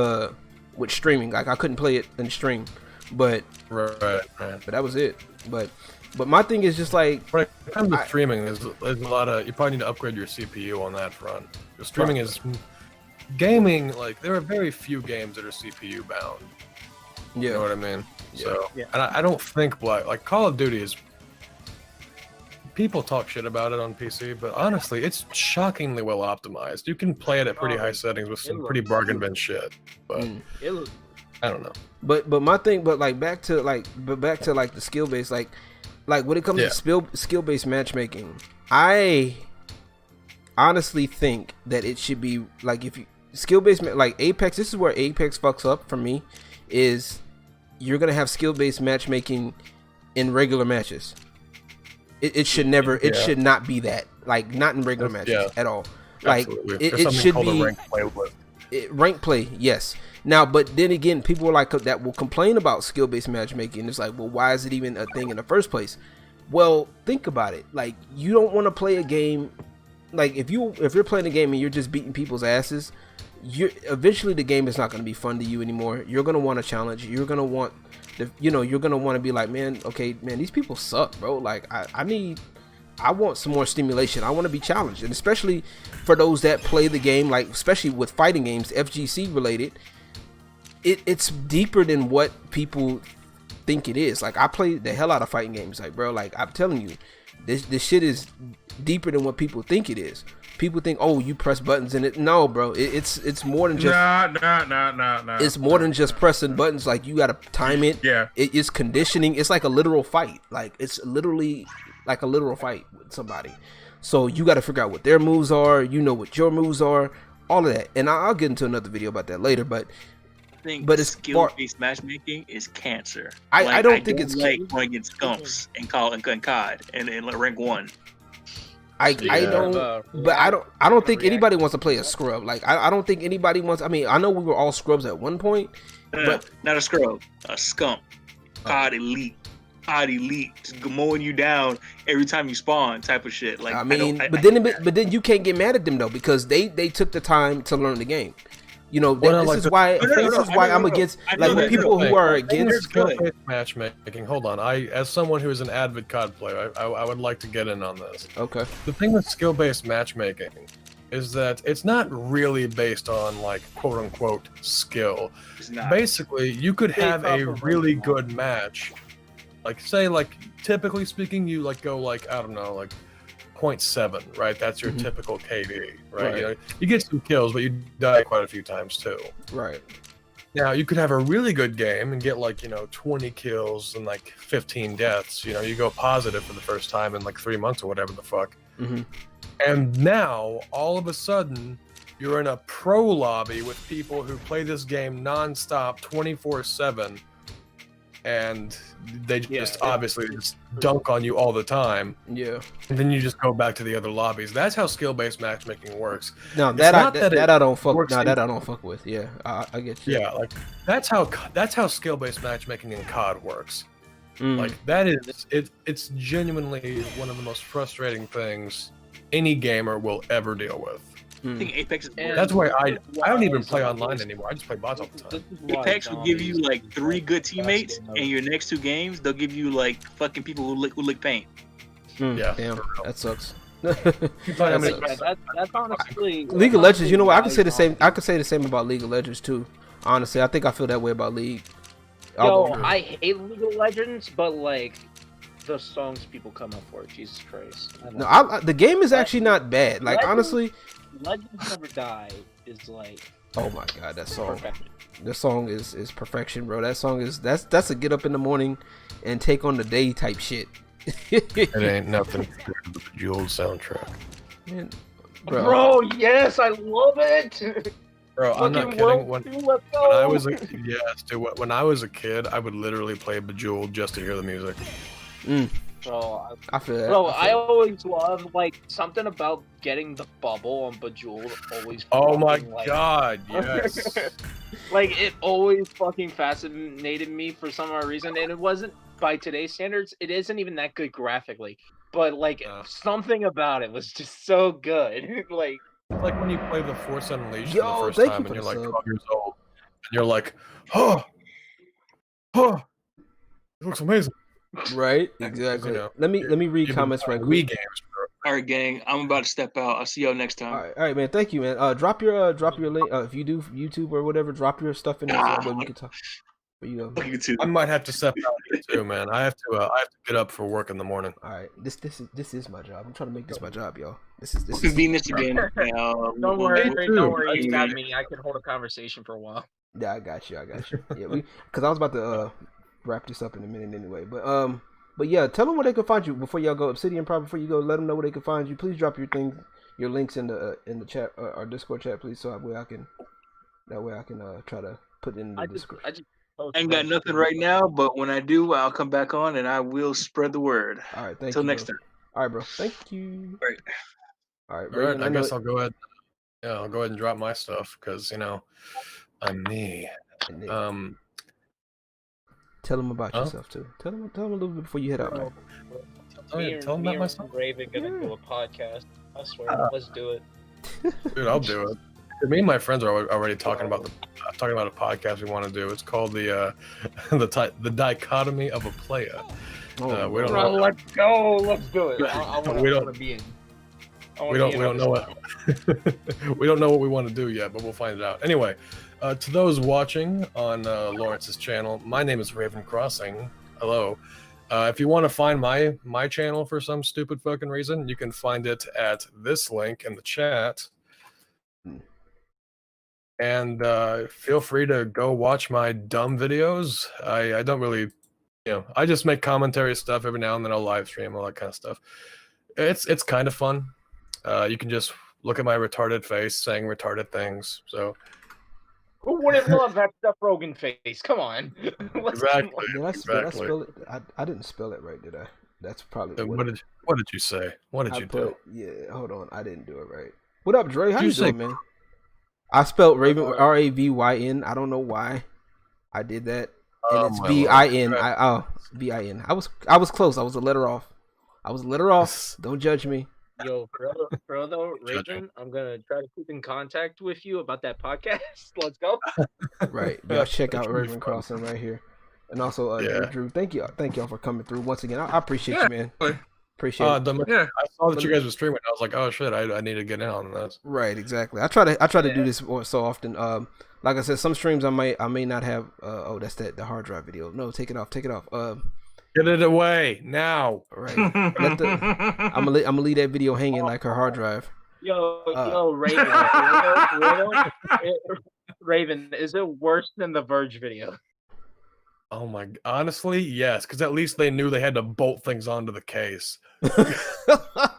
S3: streaming. Like I couldn't play it in stream, but but that was it. But my thing is just like
S9: when it comes to streaming, there's a lot of you probably need to upgrade your CPU on that front. Because streaming is gaming. Like there are very few games that are CPU bound.
S3: Yeah,
S9: you know what I mean. Yeah. So and I don't think like Call of Duty is. People talk shit about it on PC, but honestly, it's shockingly well optimized. You can play it at pretty high settings with some pretty bargain bin shit. But I don't know.
S3: But my thing, back to the skill base, like when it comes to skill based matchmaking, I honestly think that it should be like if you skill based like Apex. This is where Apex fucks up for me. Is you're gonna have skill based matchmaking in regular matches. It should never. It should not be that. Like not in regular matches at all. Like it should be rank play. Yes. Now, but then again, people like that will complain about skill based matchmaking. It's like, well, why is it even a thing in the first place? Well, think about it. Like you don't want to play a game. Like if you're playing a game and you're just beating people's asses, eventually the game is not going to be fun to you anymore. You're going to want a challenge. You're going to want. You're gonna want to be like, man, these people suck, bro. Like, I want some more stimulation. I want to be challenged, and especially for those that play the game, like especially with fighting games, FGC related. It's deeper than what people think it is. Like I play the hell out of fighting games, like bro. Like I'm telling you, this shit is deeper than what people think it is. People think, oh, you press buttons and it. No, bro. It's more than just.
S5: Nah.
S3: It's more than just pressing buttons. Like you gotta time it.
S5: Yeah.
S3: It is conditioning. It's like a literal fight. Like it's literally like a literal fight with somebody. So you gotta figure out what their moves are. You know what your moves are. All of that. And I'll get into another video about that later. But it's
S6: skill-based matchmaking is cancer.
S3: I don't think it's
S6: like going against scumps and COD and rank 1.
S3: I don't think anybody wants to play a scrub. Like I don't think anybody wants. I mean, I know we were all scrubs at one point, but
S6: not a scrub, a scump. COD elite, just mowing you down every time you spawn, type of shit. Like
S3: I mean, but then you can't get mad at them though because they took the time to learn the game. You know, this is why I'm against like people who are against
S9: skill-based matchmaking. Hold on, as someone who is an avid COD player, I would like to get in on this.
S3: Okay.
S9: The thing with skill-based matchmaking is that it's not really based on like quote unquote skill. Basically, you could have a really good match. Like say like typically speaking, you like go like I don't know like 0.7, right? That's your typical KD, right? You know, you get some kills, but you die quite a few times too.
S3: Right.
S9: Now you could have a really good game and get like 20 kills and like 15 deaths. You know, you go positive for the first time in like 3 months or whatever the fuck. And now all of a sudden you're in a pro lobby with people who play this game nonstop 24/7. And they just obviously just dunk on you all the time.
S3: Yeah.
S9: And then you just go back to the other lobbies. That's how skill-based matchmaking works.
S3: No, that I don't fuck with. No, that I don't fuck with. Yeah, I get you.
S9: Yeah, like that's how skill-based matchmaking in COD works. Like that is it's genuinely one of the most frustrating things any gamer will ever deal with.
S6: I think Apex is worse.
S9: That's why I don't even play online anymore. I just play bots all the time.
S6: Apex will give you like 3 good teammates, and your next 2 games they'll give you like fucking people who lick paint.
S9: Yeah,
S3: damn, that sucks.
S7: That's honestly
S3: League of Legends. You know what? I could say the same. I could say the same about League of Legends too. Honestly, I think I feel that way about League.
S7: I hate League of Legends, but like the songs people come up for, Jesus Christ.
S3: No, the game is actually not bad. Like honestly.
S7: Legends Never Die is like,
S3: oh my god, that song.
S7: Perfection.
S3: The song is perfection, bro. That song is that's a get up in the morning and take on the day type shit.
S9: It ain't nothing compared to the Bejeweled soundtrack.
S3: Man,
S7: bro, yes, I love it.
S9: Bro, I'm not kidding. When I was when I was a kid, I would literally play Bejeweled just to hear the music.
S7: Bro,
S3: I feel that.
S7: Bro, I always love like something about getting the bubble on Bejeweled. Always.
S9: Oh my god, yes.
S7: Like it always fucking fascinated me for some reason, and it wasn't by today's standards. It isn't even that good graphically, but like something about it was just so good. like
S9: when you play the Force Unleashed for the first time, and you're like 12 years old, and you're like, oh, it looks amazing.
S3: Right, exactly. Let me read comments right quick.
S9: Games,
S6: all right, gang. I'm about to step out. I'll see y'all next time.
S3: All right, man. Thank you, man. Drop your link. If you do YouTube or whatever, drop your stuff in there so we can talk.
S9: I might have to step out here too, man. I have to get up for work in the morning.
S3: All right, this is my job. I'm trying to make this my job, y'all. This
S6: is convenience again.
S7: Don't worry, you got me. I can hold a conversation for a while.
S3: Yeah, I got you. Yeah, because I was about to wrap this up in a minute anyway. But yeah, tell them where they can find you before y'all go. Obsidian Prime, before you go, let them know where they can find you. Please drop your links in the chat, our Discord chat, please, so that way I can try to put in the Discord.
S6: I ain't got nothing right now, but when I do, I'll come back on and I will spread the word.
S3: All right, thank you.
S6: Until next time.
S3: All right, bro. Thank you. All right.
S9: All right. I guess I'll go ahead. Yeah, I'll go ahead and drop my stuff because I'm me.
S3: Tell them about yourself too. Tell them a little bit before you head out. Man.
S9: Tell them about myself.
S7: Raven gonna do a podcast. I swear, let's do it.
S9: Dude, I'll do it. Me and my friends are already talking about a podcast we want to do. It's called the dichotomy of a player.
S7: We don't know. Let's go. Let's do it. We don't
S9: know what we don't know what we want to do yet, but we'll find it out. Anyway, to those watching on Lawrence's channel, my name is Raven Crossing. hello. If you want to find my channel for some stupid fucking reason, you can find it at this link in the chat. And feel free to go watch my dumb videos. I don't really, I just make commentary stuff every now and then. I'll live stream, all that kind of stuff. It's kind of fun. You can just look at my retarded face saying retarded things. So
S7: who wouldn't love that Seth Rogen face? Come on.
S9: Exactly.
S3: Did I spell it? I didn't spell it right, did I? That's probably
S9: what did you say? What did you do?
S3: Yeah, hold on. I didn't do it right. What up, Dre? How you doing, man? I spelled Raven Ravyn. I don't know why I did that. And it's VIN. VIN. I was close. I was a letter off. Don't judge me.
S7: Yo, bro, though, Raven, I'm gonna try to keep in contact with you about that podcast. Let's go.
S3: Right, y'all check out Raven Crossing right here, and also Drew. Thank y'all for coming through once again. I appreciate you, man. Appreciate it.
S9: I saw that you guys were streaming. I was like, oh shit, I need to get in on this.
S3: Right, exactly. I try to do this so often. Like I said, some streams I may not have. That's the hard drive video. No, take it off.
S9: Get it away now.
S3: Right. I'm gonna leave that video hanging like her hard drive.
S7: Yo, Raven, is it worse than the Verge video?
S9: Oh my! Honestly, yes, because at least they knew they had to bolt things onto the case.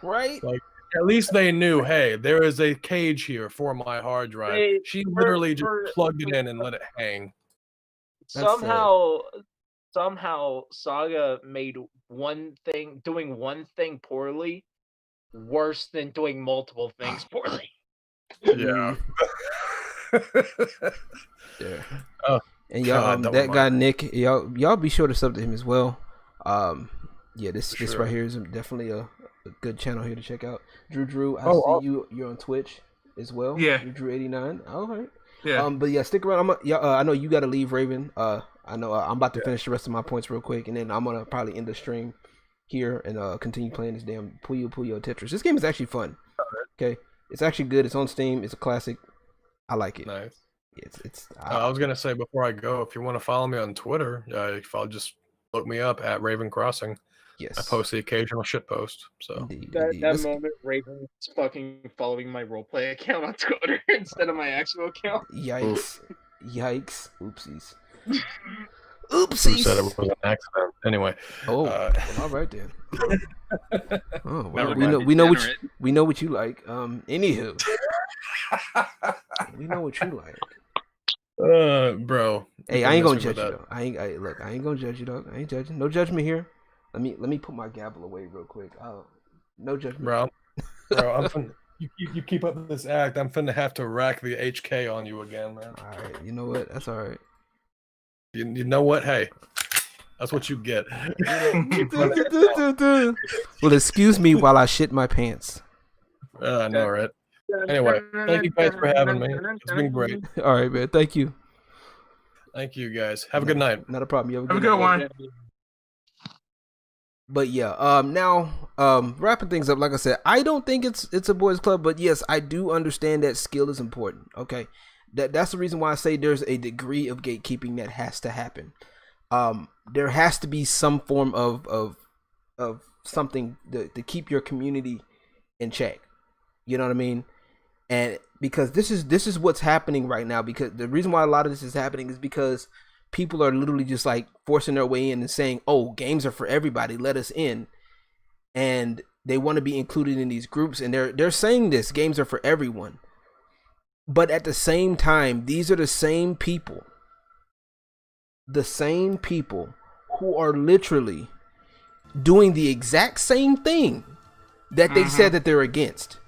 S3: Right.
S9: Like at least they knew. Hey, there is a cage here for my hard drive. She literally just plugged it in and let it hang.
S7: Somehow Saga made doing one thing poorly worse than doing multiple things poorly.
S9: Yeah.
S3: Yeah. And y'all, that guy Nick, y'all be sure to sub to him as well. This right here is definitely a good channel here to check out. Drew, I see you're on Twitch as well.
S5: Yeah.
S3: Drew 89. All right.
S5: Yeah.
S3: But yeah, stick around. I know you got to leave, Raven. I know I'm about to finish the rest of my points real quick, and then I'm gonna probably end the stream here and continue playing this damn Puyo Tetris. This game is actually fun. Okay, it's actually good. It's on Steam. It's a classic. I like it.
S9: Nice.
S3: I
S9: was gonna say before I go, if you want to follow me on Twitter, I'll just look me up at Raven Crossing.
S3: Yes.
S9: I post the occasional shit post. So
S3: Indeed.
S7: That moment, Raven's fucking following my roleplay account on Twitter instead of my actual account.
S3: Yikes! Oopsies.
S9: Who said it was an accident? Anyway.
S3: Well, all right then. We know what you like. Anywho, we know what you like.
S9: Bro.
S3: Hey, I ain't gonna judge you though. I ain't gonna judge you though. I ain't judging. No judgment here. Let me put my gavel away real quick. No judgment.
S9: Bro, I'm finna, you keep up this act. I'm finna have to rack the HK on you again, man.
S3: All right, you know what? That's all right.
S9: You know what? Hey, that's what you get.
S3: Well, excuse me while I shit my pants.
S9: I know, right? Anyway, thank you guys for having me. It's been great.
S3: All right, man. Thank you.
S9: Thank you, guys. Have a good night.
S3: Not a problem. You
S5: have a good one.
S3: But yeah, now wrapping things up. Like I said, I don't think it's a boys' club, but yes, I do understand that skill is important. Okay, that's the reason why I say there's a degree of gatekeeping that has to happen. There has to be some form of something to keep your community in check. You know what I mean? And because this is what's happening right now. Because the reason why a lot of this is happening is because people are literally just like forcing their way in and saying, "Oh, games are for everybody. Let us in," and they want to be included in these groups. And they're saying this games are for everyone, but at the same time, these are the same people who are literally doing the exact same thing that they said that they're against.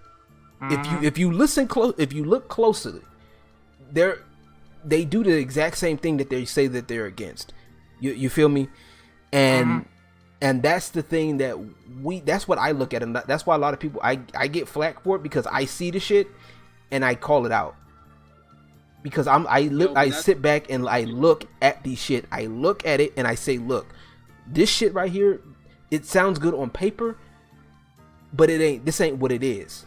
S3: If you listen close, if you look closely, they do the exact same thing that they say that they're against. You feel me? And that's the thing that's what I look at, and that's why a lot of people I get flack for it, because I see the shit and I call it out. Because I sit back and I look at the shit. I look at it and I say, look, this shit right here, it sounds good on paper, but this ain't what it is.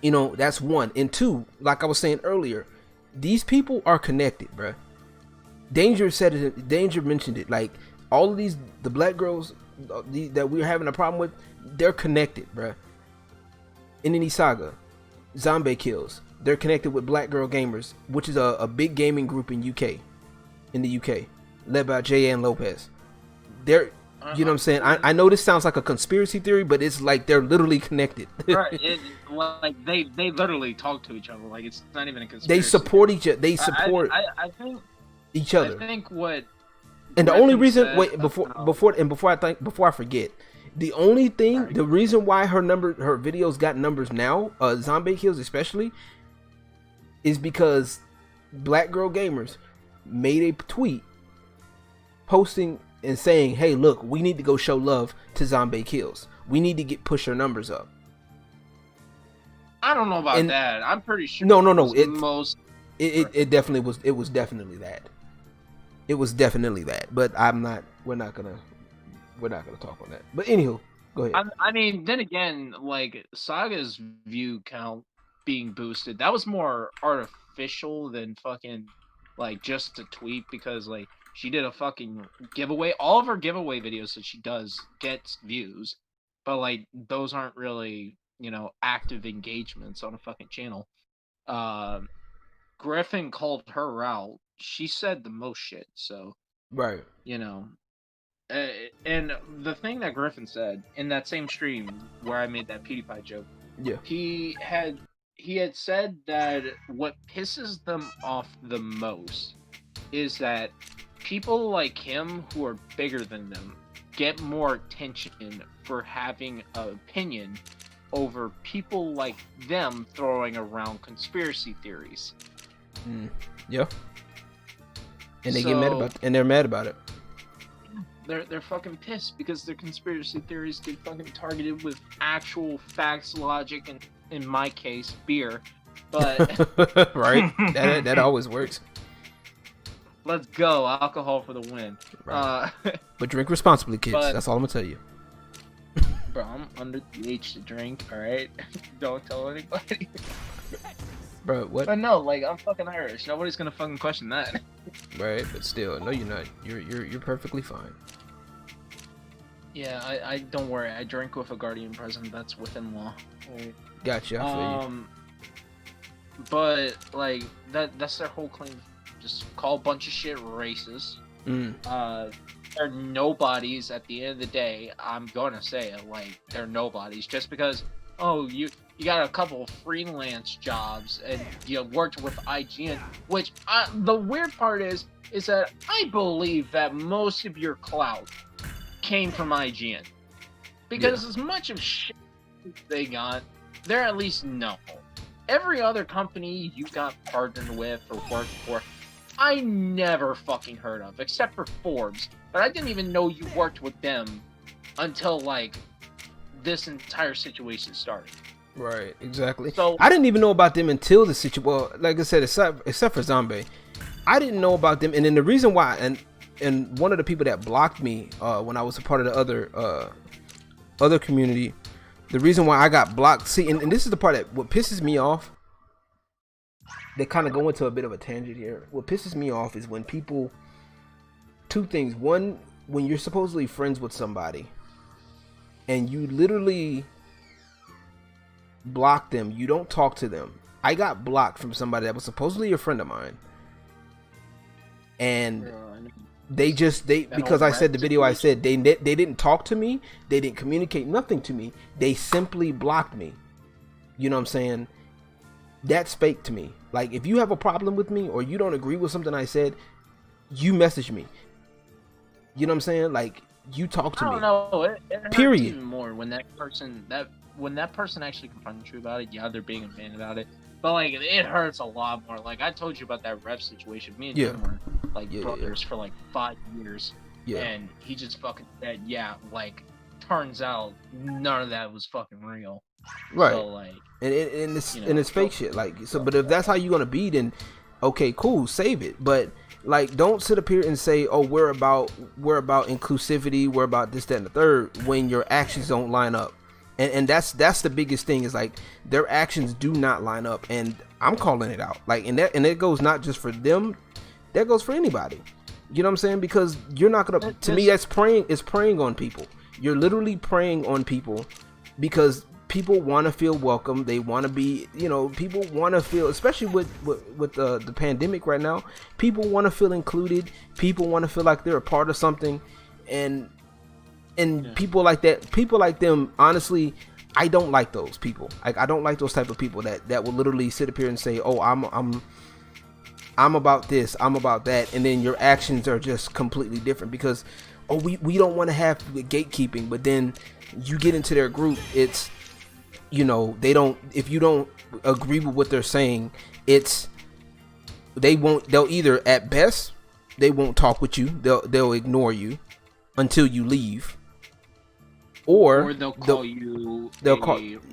S3: You know, that's one. And two, like I was saying earlier, these people are connected, bruh. Danger mentioned it. Like, all of the black girls that we're having a problem with, they're connected, bruh. In any saga, Zombie Kills, they're connected with Black Girl Gamers, which is a big gaming group in the UK, led by J.N. Lopez. They're, you know what I'm saying? I know this sounds like a conspiracy theory, but it's like they're literally connected.
S7: Right. Like they literally talk to each other. Like it's not even a conspiracy.
S3: They support each other. They support
S7: I think
S3: each other.
S7: I think what.
S3: And the only reason,
S7: said,
S3: before I forget, the only thing, the reason why her videos got numbers now, Zombie Kills especially, is because Black Girl Gamers made a tweet posting and saying, "Hey, look, we need to go show love to Zombie Kills. We need to push her numbers up."
S7: I don't know about that. I'm pretty sure.
S3: No. It definitely was. It was definitely that. It was definitely that. But we're not gonna talk on that. But anywho, go ahead.
S7: I mean, then again, like Saga's view count being boosted, that was more artificial than fucking like just a tweet, because like she did a fucking giveaway. All of her giveaway videos that she does gets views, but like those aren't really, you know, active engagements on a fucking channel. Griffin called her out. She said the most shit, so
S3: right, you
S7: know. And the thing that Griffin said in that same stream where I made that PewDiePie joke,
S3: yeah,
S7: he had said that what pisses them off the most is that people like him who are bigger than them get more attention for having an opinion over people like them throwing around conspiracy theories.
S3: Yeah. And they get mad about it. And they're mad about it.
S7: They're fucking pissed because their conspiracy theories get fucking targeted with actual facts, logic, and in my case, beer. But
S3: right, that always works.
S7: Let's go, alcohol for the win. Right.
S3: But drink responsibly, kids. That's all I'm gonna tell you.
S7: Bro, I'm under the age to drink. All right, don't tell anybody.
S3: Bro, what?
S7: But no, like I'm fucking Irish. Nobody's gonna fucking question that.
S3: Right, but still, no, you're not. You're perfectly fine.
S7: Yeah, I don't worry. I drink with a guardian present. That's within law. Right.
S3: Gotcha. I feel you.
S7: But like that's their whole claim. Just call a bunch of shit racist. They're nobodies at the end of the day. I'm gonna say it, like they're nobodies just because you got a couple of freelance jobs and you worked with IGN, which the weird part is that I believe that most of your clout came from IGN, because as much of shit they got, they're at least known. Every other company you got partnered with or worked for, I never fucking heard of, except for Forbes. But I didn't even know you worked with them until like this entire situation started.
S3: Right, exactly.
S7: So
S3: I didn't even know about them until the situation. Well, like I said, except for Zombie, I didn't know about them. And then the reason why, and one of the people that blocked me when I was a part of the other community, the reason why I got blocked. See, and this is the part that what pisses me off. They kind of go into a bit of a tangent here. What pisses me off is when people, two things. One, when you're supposedly friends with somebody and you literally block them, you don't talk to them. I got blocked from somebody that was supposedly a friend of mine. And because I said the video, I said they didn't talk to me. They didn't communicate nothing to me. They simply blocked me. You know what I'm saying? That spake to me. Like, if you have a problem with me or you don't agree with something I said, you message me. You know what I'm saying? Like, you talk to me.
S7: I don't know. It hurts
S3: period.
S7: Even more when that person actually confronts you about it. Yeah, they're being a man about it. But like, it hurts a lot more. Like I told you about that rep situation. Me and him were like brothers for like 5 years. Yeah. And he just fucking said, yeah, like, turns out none of that was fucking real.
S3: Right.
S7: So, like,
S3: and it's fake shit. Like, so, but if that's how you're gonna be, then okay, cool, save it. But like, don't sit up here and say, oh, we're about inclusivity, we're about this, that, and the third, when your actions don't line up. And that's the biggest thing, is like, their actions do not line up, and I'm calling it out. Like, and it goes not just for them, that goes for anybody. You know what I'm saying? Because you're not gonna. To me, that's preying. It's preying on people. You're literally preying on people because people want to feel welcome. They want to be. You know, people want to feel, especially with the pandemic right now. People want to feel included. People want to feel like they're a part of something, and people like that. People like them. Honestly, I don't like those people. Like, I don't like those type of people that will literally sit up here and say, "Oh, I'm about this, I'm about that," and then your actions are just completely different because, oh, we don't want to have the gatekeeping, but then you get into their group, it's, you know, they don't, if you don't agree with what they're saying, it's, they'll either, at best, they won't talk with you, they'll ignore you until you leave. Or
S7: they'll call you a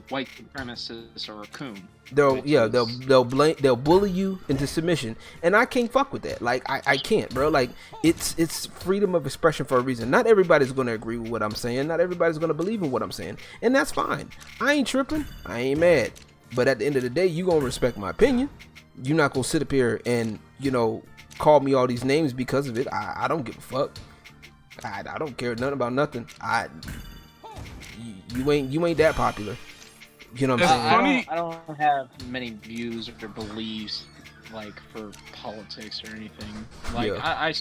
S7: white supremacist or a coon.
S3: They'll bully you into submission, and I can't fuck with that. Like, I can't, bro. Like, it's freedom of expression for a reason. Not everybody's gonna agree with what I'm saying. Not everybody's gonna believe in what I'm saying, and that's fine. I ain't tripping. I ain't mad. But at the end of the day, you gonna respect my opinion. You're not gonna sit up here and, you know, call me all these names because of it. I don't give a fuck. I don't care nothing about nothing. You ain't that popular. You know what I'm saying?
S7: I don't have many views or beliefs like for politics or anything. Like, I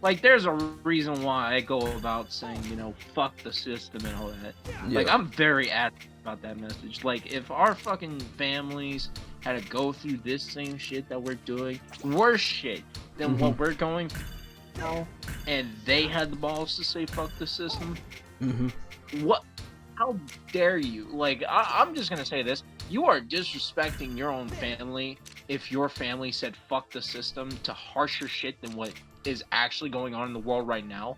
S7: like, there's a reason why I go about saying, you know, fuck the system and all that. Like, I'm very adamant about that message. Like, if our fucking families had to go through this same shit that we're doing, worse shit than what we're going through now, and they had the balls to say fuck the system, what? How dare you? Like, I'm just gonna say this: you are disrespecting your own family if your family said "fuck the system" to harsher shit than what is actually going on in the world right now,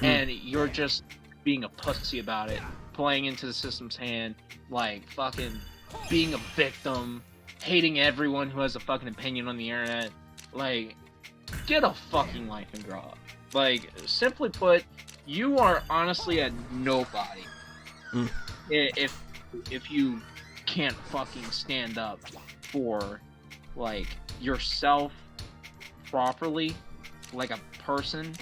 S7: and you're just being a pussy about it, playing into the system's hand, like fucking being a victim, hating everyone who has a fucking opinion on the internet. Like, get a fucking life and grow up. Like, simply put, you are honestly a nobody. If you can't fucking stand up for, like, yourself properly, like a person,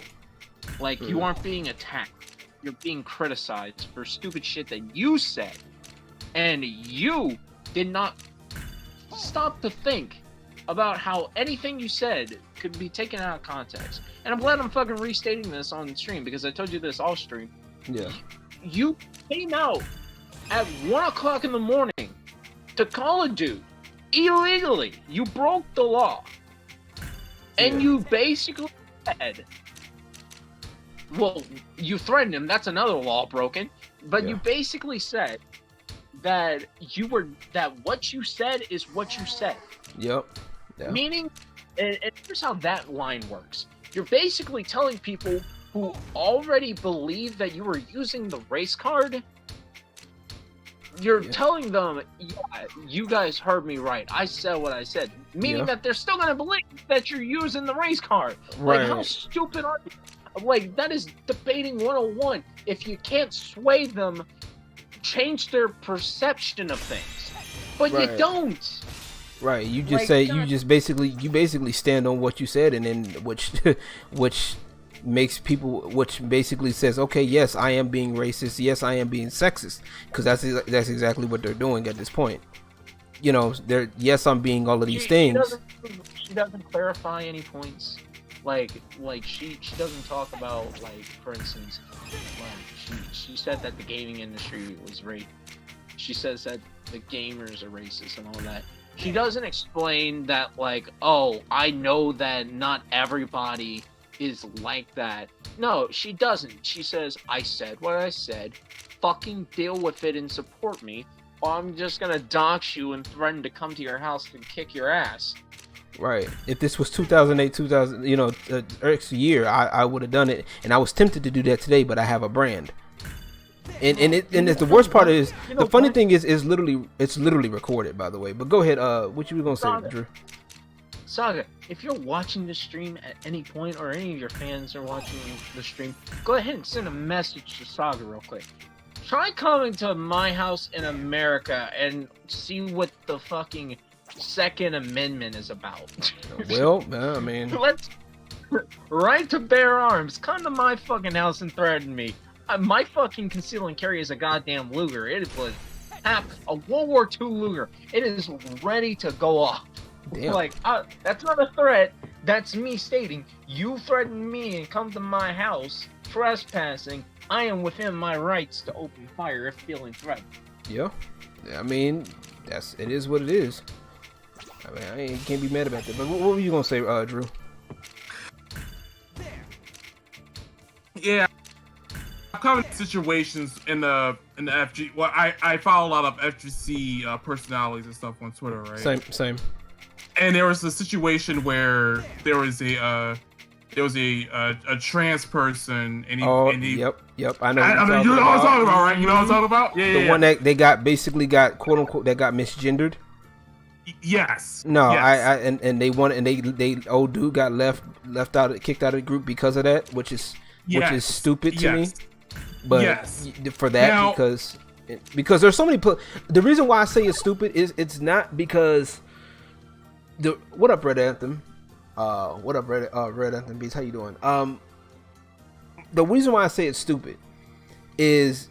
S7: like, you aren't being attacked, you're being criticized for stupid shit that you said, and you did not stop to think about how anything you said could be taken out of context. And I'm glad I'm fucking restating this on stream, because I told you this off stream.
S3: Yeah.
S7: You came out at 1 o'clock in the morning to call a dude illegally. You broke the law. And you basically said, well, you threatened him. That's another law broken. But you basically said that what you said is what you said.
S3: Yep.
S7: Meaning, and here's how that line works. You're basically telling people who already believe that you were using the race card, you're telling them, yeah, you guys heard me right. I said what I said. Meaning that they're still going to believe that you're using the race card.
S3: Right.
S7: Like, how stupid are you? Like, that is debating 101. If you can't sway them, change their perception of things. But you don't.
S3: Right. You just say, you basically stand on what you said, and then which makes people, which basically says, okay, yes, I am being racist, yes, I am being sexist, because that's exactly what they're doing at this point. You know, yes, I'm being all of these things.
S7: She doesn't clarify any points. Like she doesn't talk about, like, for instance, like, she said that the gaming industry was racist. She says that the gamers are racist and all that. She doesn't explain that, like, oh, I know that not everybody is like that. No, she doesn't. She says, I said what I said, fucking deal with it and support me, or I'm just gonna dox you and threaten to come to your house and kick your ass.
S3: Right. If this was 2008, you know, Eric's year, I would have done it, and I was tempted to do that today, but I have a brand. And the worst part is, the funny thing is it's literally recorded, by the way. But go ahead, what you were gonna say, Drew?
S7: Saga, if you're watching the stream at any point, or any of your fans are watching the stream, go ahead and send a message to Saga real quick. Try coming to my house in America and see what the fucking Second Amendment is about.
S3: Well, I mean,
S7: right to bear arms. Come to my fucking house and threaten me. My fucking conceal and carry is a goddamn Luger. It was a World War II Luger. It is ready to go off.
S3: Damn.
S7: Like, that's not a threat. That's me stating, you threaten me and come to my house, trespassing. I am within my rights to open fire if feeling threatened.
S3: Yeah. I mean, it is what it is. I mean, can't be mad about that. But what were you gonna say, Drew?
S5: Yeah, I've covered situations in the FG. Well, I follow a lot of FGC personalities and stuff on Twitter, right?
S3: Same.
S5: And there was a situation where there was a trans person, and he
S3: yep. I know.
S5: I mean, you know what I'm talking about, right? You know what I'm talking about? Yeah,
S3: the one that they basically got quote unquote that got misgendered.
S5: Yes.
S3: No,
S5: yes.
S3: And they wanted, and they old dude got left out, kicked out of the group because of that, which is stupid to me. But for that, now, because there's so many. The reason why I say it's stupid is it's not because what up, Red Anthem? What up, Red Anthem Beats? How you doing? The reason why I say it's stupid is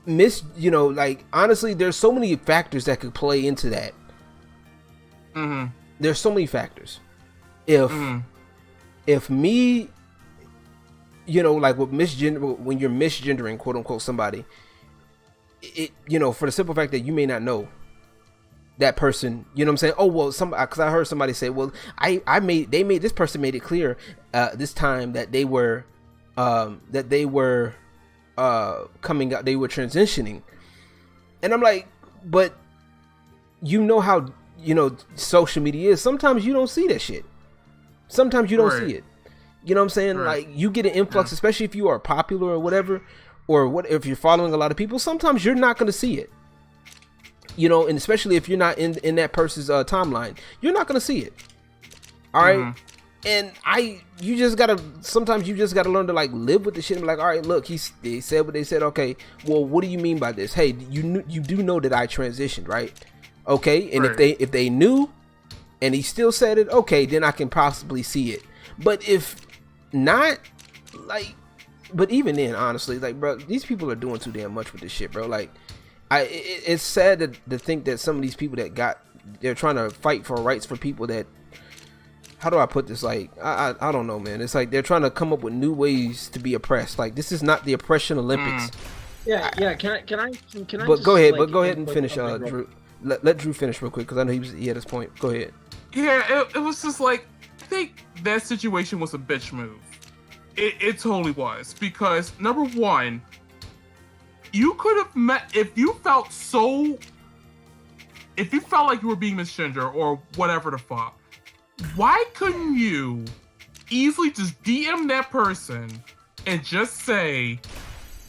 S3: like honestly, there's so many factors that could play into that.
S5: Mm-hmm.
S3: There's so many factors. If me, like with when you're misgendering, quote unquote, somebody, it for the simple fact that you may not know that person, you know what I'm saying? Oh well, because I heard somebody say, well, this person made it clear this time that they were coming out, they were transitioning, and I'm like, but how social media is. Sometimes you don't see that shit. Sometimes you don't see it. You know what I'm saying? Right. Like you get an influx, especially if you are popular or whatever, or if you're following a lot of people. Sometimes you're not going to see it. And especially if you're not in that person's timeline, you're not going to see it. All right. And sometimes you just gotta learn to like live with the shit and be like, all right, look, they said what they said. Okay, well, what do you mean by this? Hey, you do know that I transitioned, right? Okay, and if they knew and he still said it, okay, then I can possibly see it. But if not, like, but even then, honestly, like, bro, these people are doing too damn much with this shit, bro. Like, it's sad to think that some of these people they're trying to fight for rights for people that, how do I put this? Like, I don't know, man. It's like they're trying to come up with new ways to be oppressed. Like, this is not the oppression Olympics.
S7: Yeah. Can I?
S3: But go ahead. But go ahead and finish, Drew. Let Drew finish real quick because I know he had his point. Go ahead.
S5: Yeah, it was just like, I think that situation was a bitch move. It totally was, because number one, you could have met if you felt like you were being misgendered or whatever the fuck. Why couldn't you easily just DM that person and just say,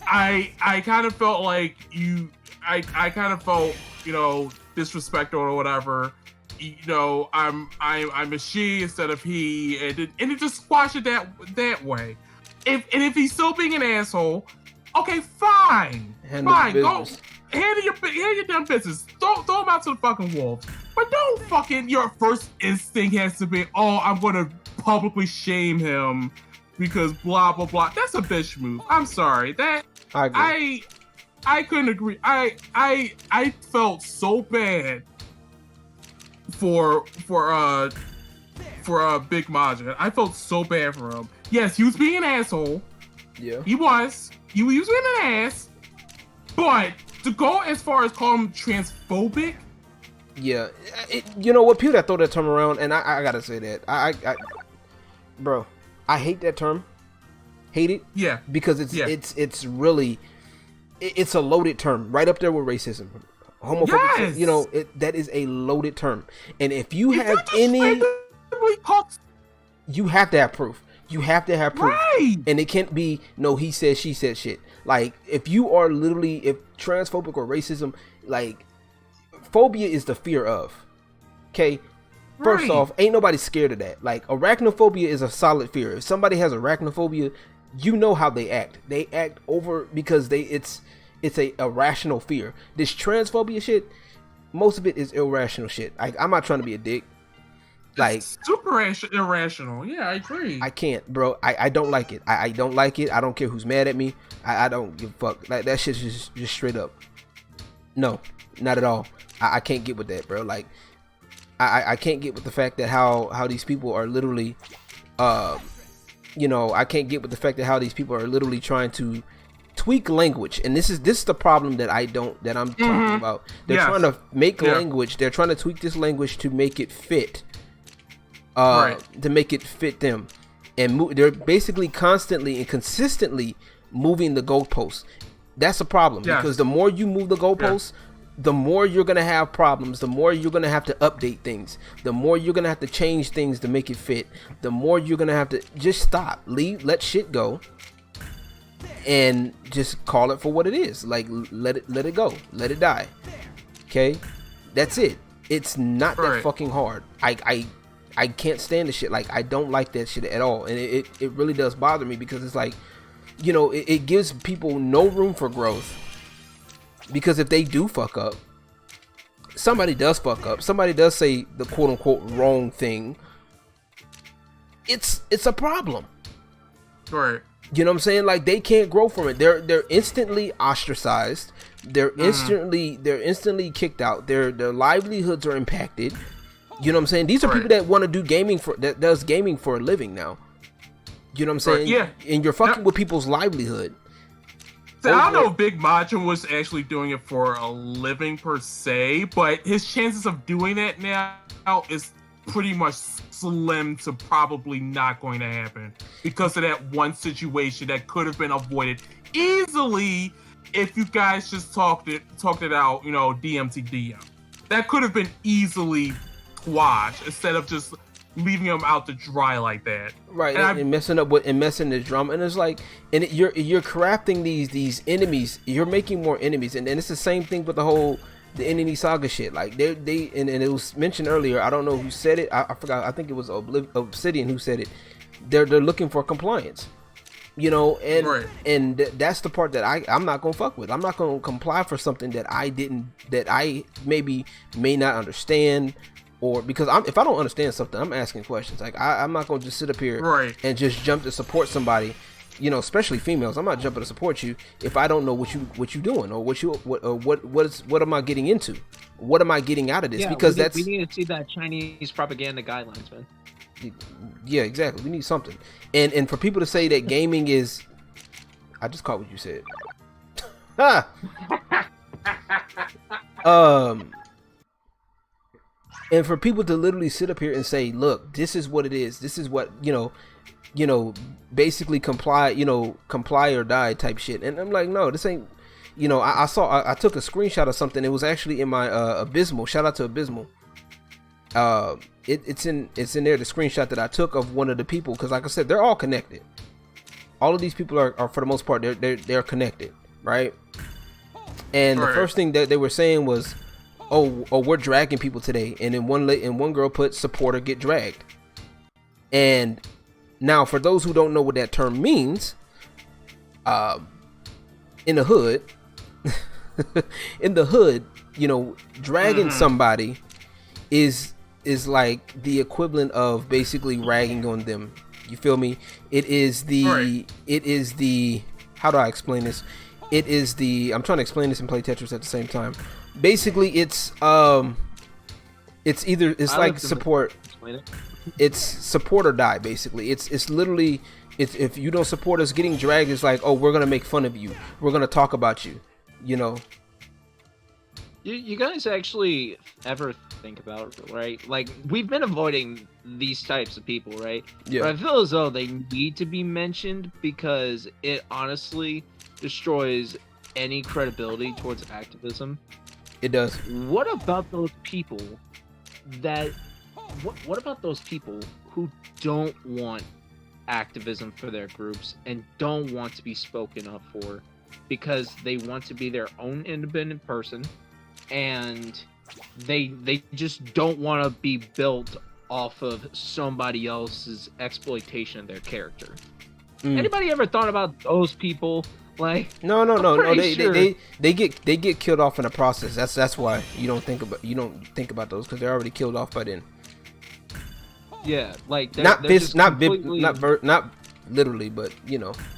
S5: I kind of felt like I kind of felt, disrespect or whatever. I'm a she instead of he, and it just squash it that way. If he's still being an asshole, okay, fine, go handle your damn business. Throw him out to the fucking wolves. But don't fucking, your first instinct has to be, oh, I'm gonna publicly shame him because blah blah blah. That's a bitch move. I'm sorry. That I couldn't agree. I felt so bad for Big Majin. I felt so bad for him. Yes, he was being an asshole.
S3: Yeah,
S5: he was. He was being an ass. But to go as far as call him transphobic.
S3: Yeah, you know what? People that throw that term around, and I gotta say that bro, I hate that term. Hate it.
S5: Yeah,
S3: because it's really it's a loaded term, right up there with racism, homophobic. Yes! That is a loaded term, and if you have any, you have to have proof. You have to have proof, right. And it can't be no he said she said shit. Like if transphobic or racism, like. Phobia is the fear of. Okay? First off, ain't nobody scared of that. Like, arachnophobia is a solid fear. If somebody has arachnophobia, you know how they act. They act over because it's a irrational fear. This transphobia shit, most of it is irrational shit. I'm not trying to be a dick. Like
S5: super irrational. Yeah, I agree.
S3: I can't, bro. I don't like it. I don't like it. I don't care who's mad at me. I don't give a fuck. Like that shit's just straight up. No, not at all. I can't get with that, bro. Like I can't get with the fact that how these people are literally you know, I can't get with the fact that how these people are literally trying to tweak language, and this is the problem that I'm talking about. They're trying to make language. They're trying to tweak this language to make it fit, to make it fit them, and they're basically constantly and consistently moving the goalposts. That's a problem because the more you move the goalposts, the more you're gonna have problems. The more you're gonna have to update things. The more you're gonna have to change things to make it fit. The more you're gonna have to just stop, let shit go, and just call it for what it is. Like let it go, let it die. Okay, that's it. It's not that fucking hard. I can't stand the shit. Like I don't like that shit at all, and it really does bother me because it's like, you know, it gives people no room for growth. Because if they do fuck up, somebody does fuck up, somebody does say the quote unquote wrong thing, it's a problem.
S5: Right.
S3: You know what I'm saying? Like they can't grow from it. They're instantly ostracized. They're instantly kicked out. Their livelihoods are impacted. You know what I'm saying? These are people that want to do gaming that does gaming for a living now. You know what I'm saying?
S5: Yeah.
S3: And you're fucking with people's livelihood.
S5: So I don't know if Big Macho was actually doing it for a living per se, but his chances of doing that now is pretty much slim to probably not going to happen because of that one situation that could have been avoided easily if you guys just talked it out, you know, DM to DM. That could have been easily squashed instead of just leaving them out to dry like that,
S3: right? And messing this drama, and it's like, and you're crafting these enemies. You're making more enemies, and it's the same thing with the enemy saga shit. Like they and it was mentioned earlier. I don't know who said it. I forgot. I think it was Obsidian who said it. They're looking for compliance, you know, and that's the part that I'm not gonna fuck with. I'm not gonna comply for something that I may not understand. Or because if I don't understand something, I'm asking questions. Like I'm not gonna just sit up here and just jump to support somebody, you know, especially females. I'm not jumping to support you if I don't know what you doing or what am I getting into? What am I getting out of this? Because
S7: we need to see that Chinese propaganda guidelines, man.
S3: Yeah, exactly. We need something. And for people to say that gaming is, I just caught what you said. And for people to literally sit up here and say, look, this is what it is. This is what, you know, basically comply or die type shit. And I'm like, no, this ain't, you know, I took a screenshot of something. It was actually in my Abysmal. Shout out to Abysmal. It's in there, the screenshot that I took of one of the people. Cause like I said, they're all connected. All of these people are for the most part, they're connected. Right. And the first thing that they were saying was, oh, we're dragging people today, and then one girl put supporter get dragged. And now, for those who don't know what that term means, in the hood, you know, dragging somebody is like the equivalent of basically ragging on them. You feel me? It is the how do I explain this? I'm trying to explain this and play Tetris at the same time. Basically, it's like support. It's support or die. Basically, it's literally, if you don't support us, getting dragged is like, oh, we're gonna make fun of you. We're gonna talk about you. You know.
S7: You guys actually ever think about, right? Like, we've been avoiding these types of people, right?
S3: Yeah.
S7: But I feel as though they need to be mentioned because it honestly destroys any credibility towards activism.
S3: It does.
S7: What about those people what about those people who don't want activism for their groups and don't want to be spoken up for because they want to be their own independent person and they just don't want to be built off of somebody else's exploitation of their character? Anybody ever thought about those people? Like,
S3: no. They get killed off in the process. That's why you don't think about those because they're already killed off by then.
S7: Yeah, like
S3: not
S7: they're just completely...
S3: not literally, but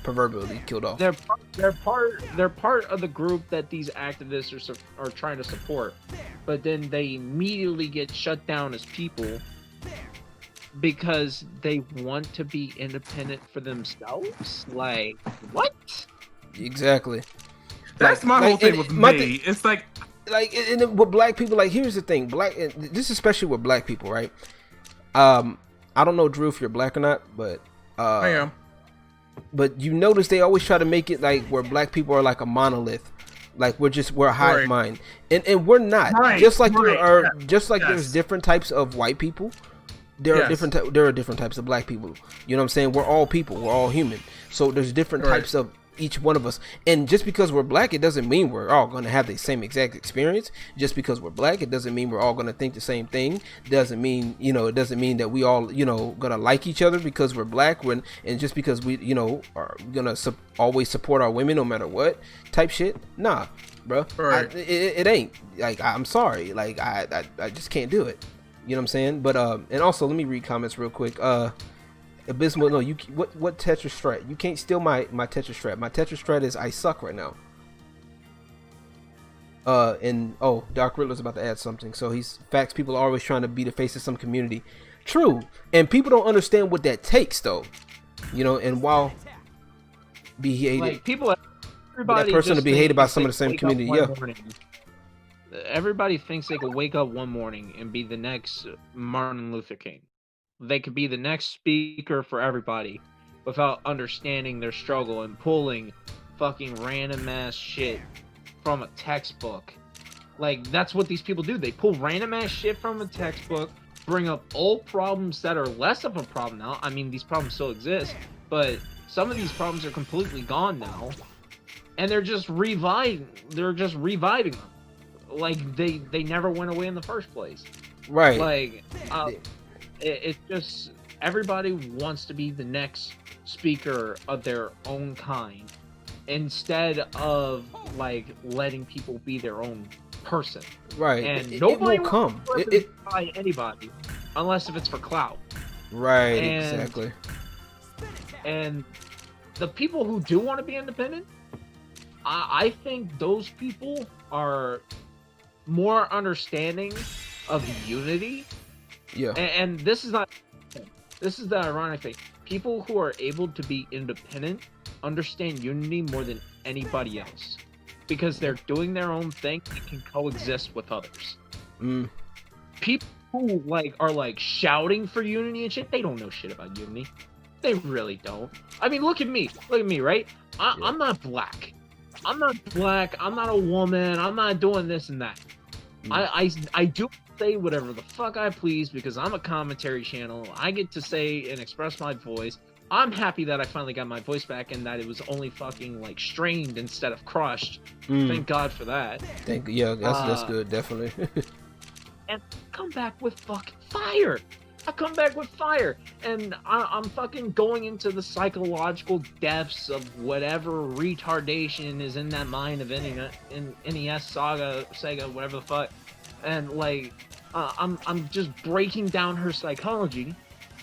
S3: proverbially killed off.
S7: They're part of the group that these activists are trying to support, but then they immediately get shut down as people because they want to be independent for themselves. Like, what?
S3: Exactly.
S5: That's my whole thing with me. It's like
S3: and with black people, like, here's the thing, this especially with black people, right? I don't know, Drew, if you're black or not, but
S5: I am.
S3: But you notice they always try to make it like where black people are like a monolith, like we're a hive mind, and we're not. Just like there's different types of white people, there are different types of black people. You know what I'm saying? We're all people. We're all human. So there's different types of each one of us. And just because we're black, it doesn't mean we're all going to have the same exact experience. Just because we're black, it doesn't mean we're all going to think the same thing. Doesn't mean, it doesn't mean that we all, going to like each other because we're black. And just because we, are going to always support our women no matter what type shit. Nah, bro. It ain't. Like, I'm sorry. Like, I just can't do it. You know what I'm saying? But, and also, let me read comments real quick. Abysmal, no, what Tetris strat? You can't steal my Tetris strat. My Tetris strat is I suck right now. And Dark Riddler's about to add something. So facts, people are always trying to be the face of some community. True. And people don't understand what that takes though. And while be hated,
S7: like everybody
S3: that person to be hated by some of the same community. Yeah.
S7: Everybody thinks they could wake up one morning and be the next Martin Luther King. They could be the next speaker for everybody without understanding their struggle and pulling fucking random ass shit from a textbook. Like, that's what these people do. They pull random ass shit from a textbook, bring up old problems that are less of a problem now. I mean, these problems still exist, but some of these problems are completely gone now. And they're just reviving them. Like, they never went away in the first place.
S3: Right.
S7: Like, it's just everybody wants to be the next speaker of their own kind instead of like letting people be their own person.
S3: Right.
S7: And
S3: nobody will come
S7: by anybody unless if it's for clout.
S3: Right. Exactly.
S7: And the people who do want to be independent, I think those people are more understanding of unity.
S3: Yeah.
S7: And this is the ironic thing. People who are able to be independent understand unity more than anybody else because they're doing their own thing and can coexist with others. People who are shouting for unity and shit, they don't know shit about unity. They really don't. I mean, look at me, right? I'm not black. I'm not a woman. I'm not doing this and that. I do say whatever the fuck I please because I'm a commentary channel. I get to say and express my voice. I'm happy that I finally got my voice back and that it was only fucking strained instead of crushed. Thank God for that.
S3: That's good, definitely.
S7: And come back with fucking fire. I come back with fire, and I'm fucking going into the psychological depths of whatever retardation is in that mind of NES, Sega, whatever the fuck, and I'm just breaking down her psychology.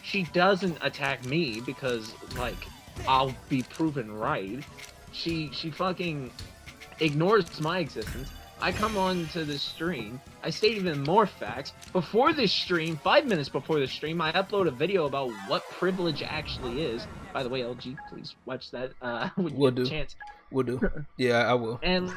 S7: She doesn't attack me because I'll be proven right. She fucking ignores my existence. I come on to the stream, I state even more facts. Before this stream, 5 minutes before the stream, I upload a video about what privilege actually is. By the way, LG, please watch that when you get a chance.
S3: Will do. Yeah, I will.
S7: And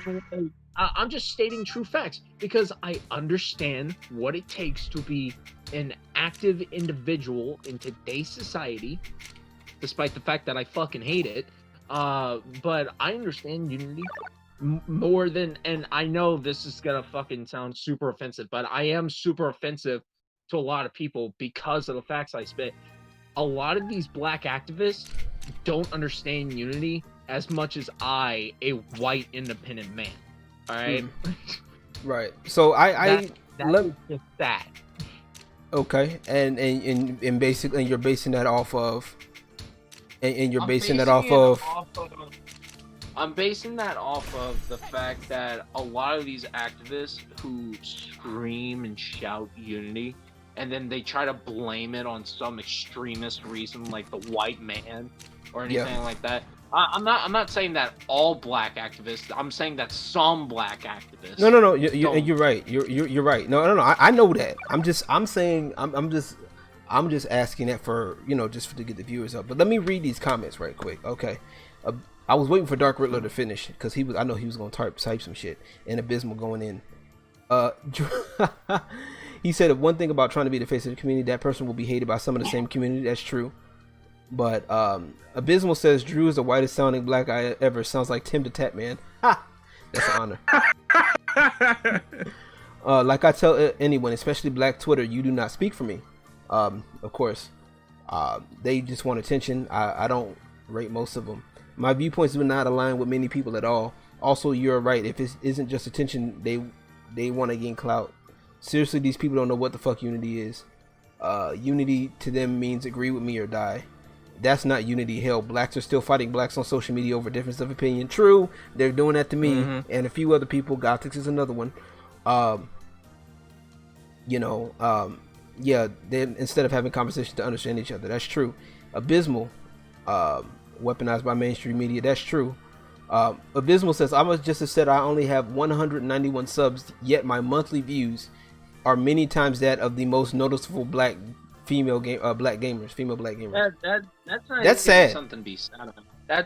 S7: I'm just stating true facts because I understand what it takes to be an active individual in today's society, despite the fact that I fucking hate it. But I understand unity more than, and I know this is gonna fucking sound super offensive, but I am super offensive to a lot of people because of the facts I spit. A lot of these black activists don't understand unity as much as I, a white independent man. All right.
S3: Right. So
S7: that's just that.
S3: Okay. And basically, you're basing that off of.
S7: I'm basing that off of the fact that a lot of these activists who scream and shout unity and then they try to blame it on some extremist reason like the white man or anything like that. I'm not saying that all black activists. I'm saying that some black activists.
S3: No. You're right. You're right. No. I know that. I'm just asking that for just to get the viewers up. But let me read these comments right quick. Okay. I was waiting for Dark Riddler to finish because I know he was gonna type some shit, and Abysmal going in. He said one thing about trying to be the face of the community, that person will be hated by some of the same community. That's true. But Abysmal says Drew is the whitest sounding black guy ever. Sounds like Tim the Tap Man. Ha! That's an honor. Like I tell anyone, especially Black Twitter, you do not speak for me. Of course, they just want attention. I don't rate most of them. My viewpoints do not align with many people at all. Also, you're right. If it isn't just attention, they want to gain clout. Seriously, these people don't know what the fuck unity is. Unity to them means agree with me or die. That's not unity. Hell, blacks are still fighting blacks on social media over difference of opinion. True, they're doing that to me and a few other people. Gothics is another one. Yeah, then instead of having conversations to understand each other, that's true. Abysmal, weaponized by mainstream media, that's true. Abysmal says, I must just have said I only have 191 subs, yet my monthly views are many times that of the most noticeable black gamers.
S7: That's not
S3: that's
S7: even
S3: sad.
S7: Something to be sad about.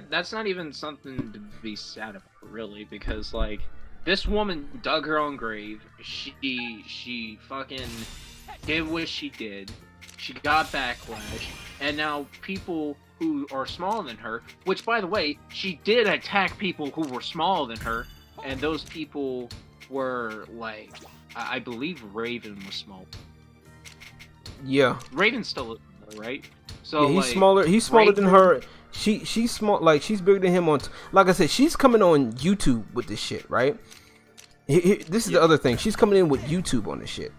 S7: That's not even something to be sad about, really, because like this woman dug her own grave. She fucking did what she did. She got backlash, and now people who are smaller than her, which by the way, she did attack people who were smaller than her, and those people were like, I believe Raven was small.
S3: Yeah,
S7: Raven's still right. So
S3: yeah, he's
S7: like,
S3: smaller. He's smaller
S7: Raven,
S3: than her. She's small. Like she's bigger than him on. Like I said, she's coming on YouTube with this shit, right? This is the other thing. She's coming in with YouTube on this shit.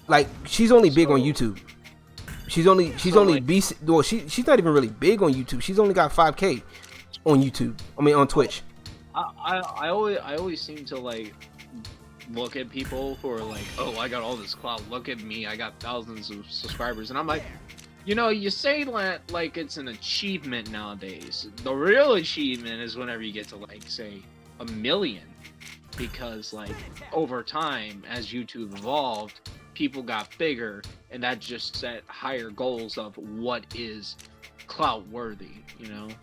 S3: Like she's only big on YouTube. She's only well, she's not even really big on YouTube. She's only got 5K on YouTube. I mean on Twitch.
S7: I always seem to like look at people who are like, oh, I got all this clout. Look at me, I got thousands of subscribers, and I'm like, you say that like it's an achievement nowadays. The real achievement is whenever you get to like say 1 million, because like over time as YouTube evolved, people got bigger, and that just set higher goals of what is clout worthy,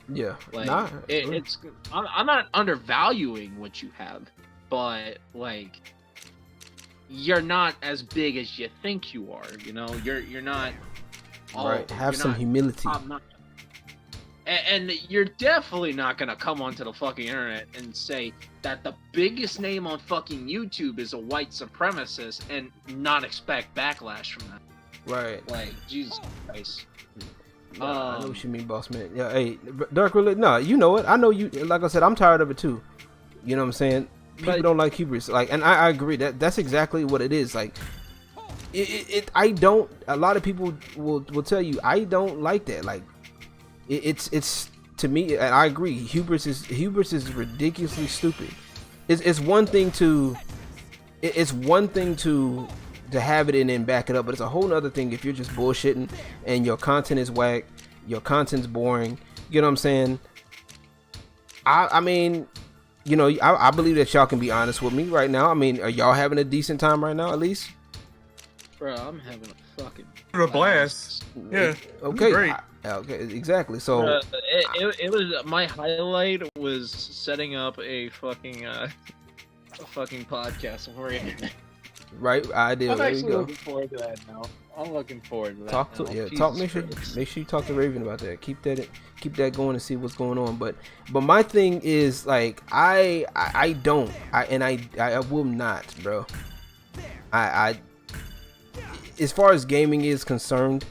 S3: Yeah,
S7: like it's I'm not undervaluing what you have, but like you're not as big as you think you are. You're not
S3: right. Have some humility.
S7: And you're definitely not gonna come onto the fucking internet and say that the biggest name on fucking YouTube is a white supremacist and not expect backlash from that.
S3: Right.
S7: Like, Jesus Christ.
S3: I know what you mean, boss man. Yeah, hey, Dark Religion. No, you know it. I know you. Like I said, I'm tired of it too. You know what I'm saying? People don't like hubris. Like, and I agree that's exactly what it is. Like, I don't. A lot of people will tell you I don't like that. Like, it's to me, and I agree. Hubris is ridiculously stupid. It's one thing to have it and then back it up, but it's a whole other thing if you're just bullshitting and your content is whack, your content's boring. You know what I'm saying? I mean, I believe that y'all can be honest with me right now. I mean, are y'all having a decent time right now, at least?
S7: Bro, I'm having a fucking
S5: blast. Yeah.
S3: Okay.
S5: Great.
S3: Okay. Exactly. So
S7: it was my highlight was setting up a fucking podcast for you.
S3: Right, I did.
S7: I'm
S3: there
S7: actually
S3: you go.
S7: looking forward to that now. I'm looking forward to that.
S3: Talk to Make sure you talk to Raven about that. Keep that going and see what's going on. But my thing is like I will not, bro. I as far as gaming is concerned,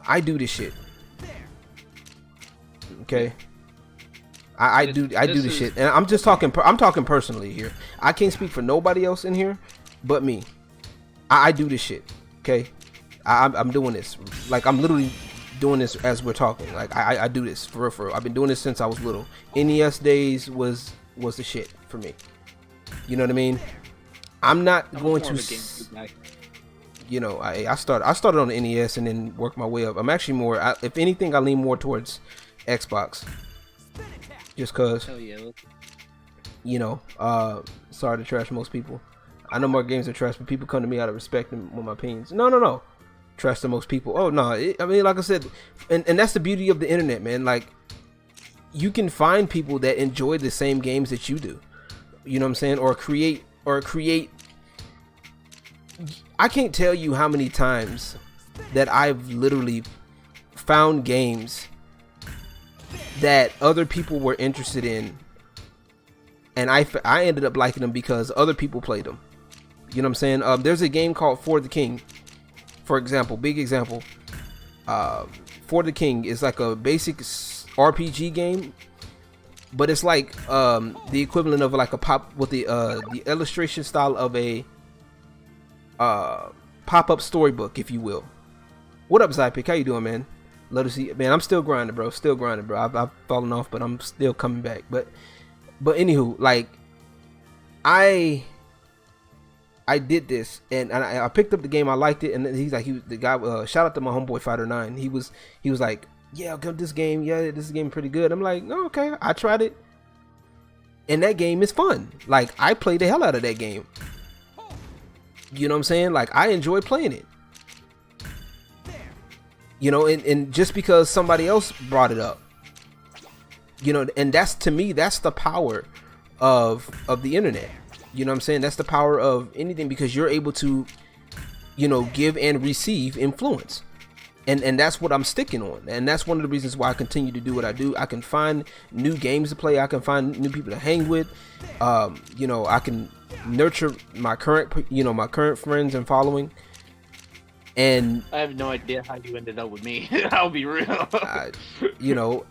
S3: I do this shit. Okay. I do this shit, and I'm talking personally here. I can't speak for nobody else in here, but me. I do this shit. Okay, I'm doing this. Like I'm literally doing this as we're talking. Like I do this for real. I've been doing this since I was little. NES days was the shit for me. You know what I mean? I'm not going to. you know, I started on the NES and then worked my way up. I'm actually more, if anything, I lean more towards Xbox, just cause.
S7: Hell yeah.
S3: You know, sorry to trash most people. I know more games are trash, but people come to me out of respect and with my opinions. No. Trash to most people. Oh no, I mean, like I said, and that's the beauty of the internet, man. Like, you can find people that enjoy the same games that you do. You know what I'm saying? Or create. I can't tell you how many times that I've literally found games that other people were interested in, and I ended up liking them because other people played them. You know what I'm saying? There's a game called For the King, for example. Big example. For the King is like a basic RPG game, but it's like the equivalent of like a pop with the illustration style of a pop-up storybook, if you will. What up, Zypic? How you doing, man? Let us see, man. I'm still grinding, bro. I've fallen off, but I'm still coming back. But anywho, like I did this, and I picked up the game. I liked it, and he's like, the guy. Shout out to my homeboy Fighter 9. He was like, yeah, this game pretty good. I'm like, no, okay. I tried it, and that game is fun. Like, I played the hell out of that game. You know what I'm saying? Like, I enjoy playing it. You know, and just because somebody else brought it up, you know, and that's, to me, that's the power of the internet. You know what I'm saying? That's the power of anything, because you're able to, you know, give and receive influence. And that's what I'm sticking on. And that's one of the reasons why I continue to do what I do. I can find new games to play. I can find new people to hang with. You know, I can nurture my current friends and following. And
S7: I have no idea how you ended up with me. I'll be real.
S3: You know,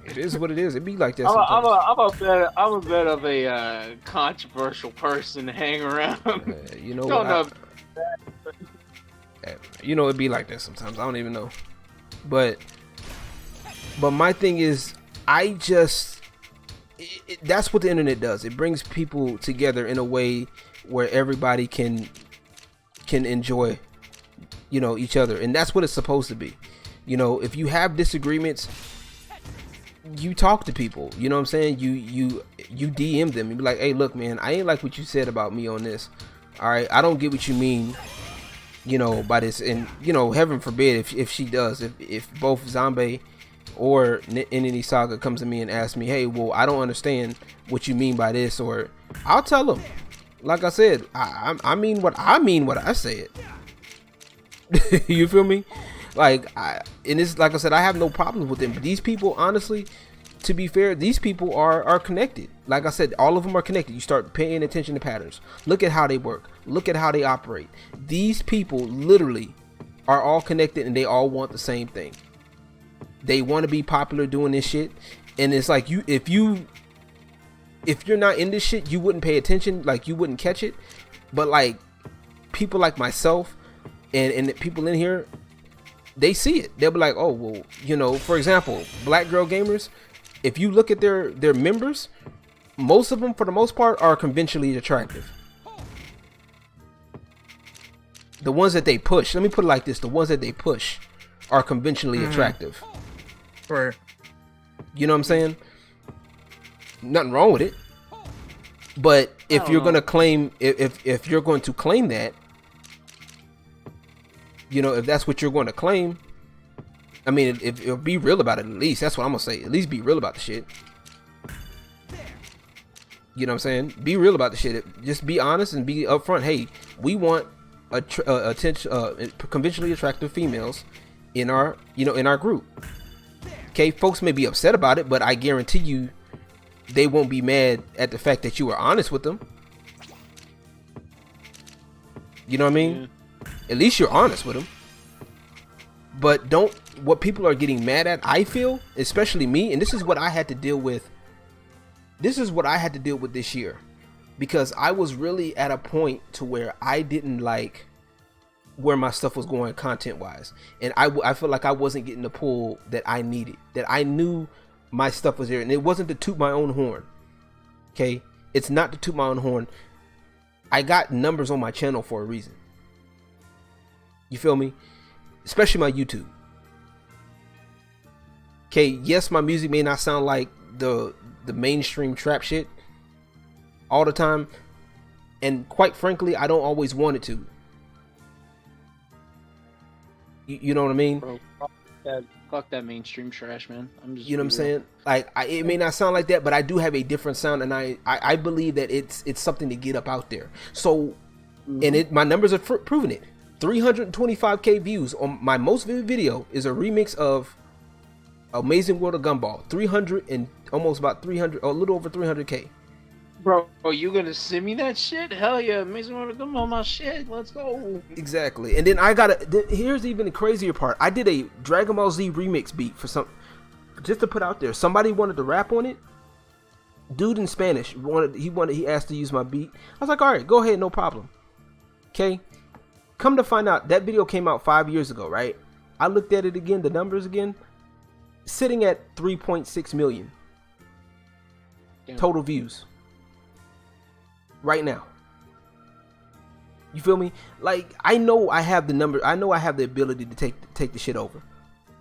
S3: it is what it is. It be like that.
S7: I'm a bit of a controversial person to hang around.
S3: You know, you know, it'd be like that sometimes. I don't even know. But my thing is, that's what the internet does. It brings people together in a way where everybody can enjoy, you know, each other, and that's what it's supposed to be. You know, if you have disagreements, you talk to people. You know what I'm saying? You DM them and be like, hey, look, man, I ain't like what you said about me on this. All right, I don't get what you mean, you know, by this. And, you know, heaven forbid if she does, if both Zombie or Inini Saga comes to me and asks me, hey, well, I don't understand what you mean by this, or I'll tell them, like I said, I mean what I said. You feel me? Like, and it's like I said, I have no problems with them. But these people, honestly, to be fair, these people are connected. Like I said, all of them are connected. You start paying attention to patterns. Look at how they work. Look at how they operate. These people literally are all connected, and they all want the same thing. They want to be popular doing this shit. And it's like, if you're not in this shit, you wouldn't pay attention. Like, you wouldn't catch it. But like people like myself and the people in here, they see it. They'll be like, oh, well, you know, for example, Black Girl Gamers, if you look at their members, most of them, for the most part, are conventionally attractive. The ones that they push, let me put it like this, the ones that they push are conventionally attractive.
S5: Right.
S3: You know what I'm saying? Nothing wrong with it. But if you're going to claim, if you're going to claim that, you know, if that's what you're going to claim, I mean, if be real about it, at least. That's what I'm going to say. At least be real about the shit. You know what I'm saying? Be real about the shit. Just be honest and be upfront. Hey, we want conventionally attractive females in our, you know, in our group. Okay, folks may be upset about it, but I guarantee you they won't be mad at the fact that you were honest with them. You know what I mean? Yeah. At least you're honest with them. But what people are getting mad at, I feel, especially me, and this is what I had to deal with. This is what I had to deal with this year, because I was really at a point to where I didn't like where my stuff was going content wise, and I feel like I wasn't getting the pull that I needed, that I knew my stuff was there, and it wasn't to toot my own horn. Okay, it's not to toot my own horn. I got numbers on my channel for a reason. You feel me? Especially my YouTube. Okay, yes, my music may not sound like the mainstream trap shit all the time, and quite frankly, I don't always want it to. You know what I mean?
S7: Bro, fuck that mainstream trash, man. I'm just,
S3: you know what I'm saying? Like, it may not sound like that, but I do have a different sound, and I believe that it's something to get up out there. So, and my numbers are proving it. 325k views on my most viewed video is a remix of Amazing World of Gumball. 300 and almost about 300, or a little over 300k.
S7: Bro, you gonna send me that shit? Hell yeah, Amazing World of Gumball, my shit. Let's go.
S3: Exactly. And then here's even the crazier part. I did a Dragon Ball Z remix beat for just to put out there. Somebody wanted to rap on it. Dude in Spanish he asked to use my beat. I was like, all right, go ahead, no problem. Okay. Come to find out, that video came out 5 years ago, right? I looked at it again, the numbers again, sitting at 3.6 million total views right now. You feel me? Like, I know I have the number, I know I have the ability to take the shit over,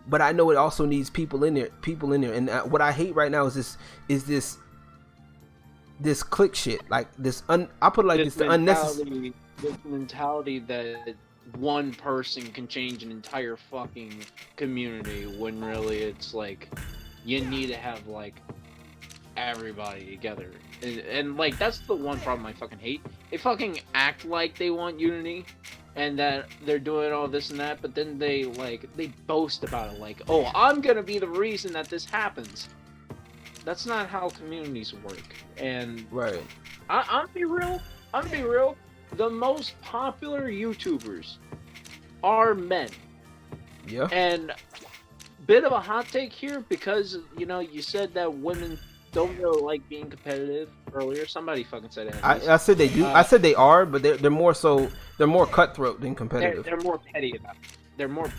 S3: but I know it also needs people in there. And what I hate right now is this click shit, like this I put it like this, the unnecessary.
S7: This mentality that one person can change an entire fucking community, when really it's like you need to have like everybody together, and like that's the one problem I fucking hate. They fucking act like they want unity and that they're doing all this and that, but then they boast about it like, oh, I'm gonna be the reason that this happens. That's not how communities work. And
S3: right,
S7: I'm be real. The most popular YouTubers are men.
S3: Yeah.
S7: And bit of a hot take here, because you said that women don't really like being competitive earlier. Somebody fucking said it.
S3: I said they do. I said they are, but they're more so. They're more cutthroat than competitive.
S7: They're more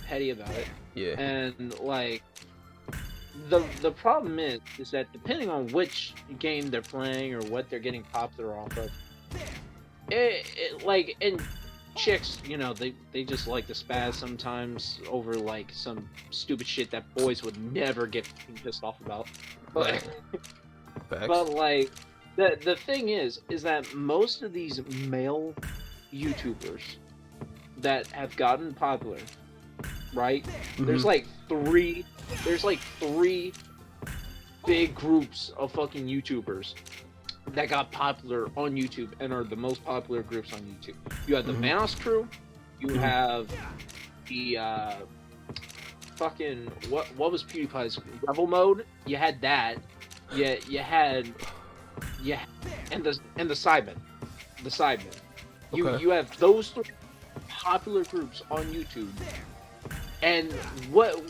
S7: petty about it.
S3: Yeah.
S7: And like the problem is that depending on which game they're playing or what they're getting popular off of, and chicks, they just like to spaz sometimes over like some stupid shit that boys would never get pissed off about. But but like the thing is that most of these male YouTubers that have gotten popular, right? Mm-hmm. There's like three big groups of fucking YouTubers that got popular on YouTube and are the most popular groups on YouTube. You have the Vanoss crew, you have the fucking what was PewDiePie's Rebel Mode? You had that. You had and the Sidemen. The Sidemen. You have those three popular groups on YouTube. And what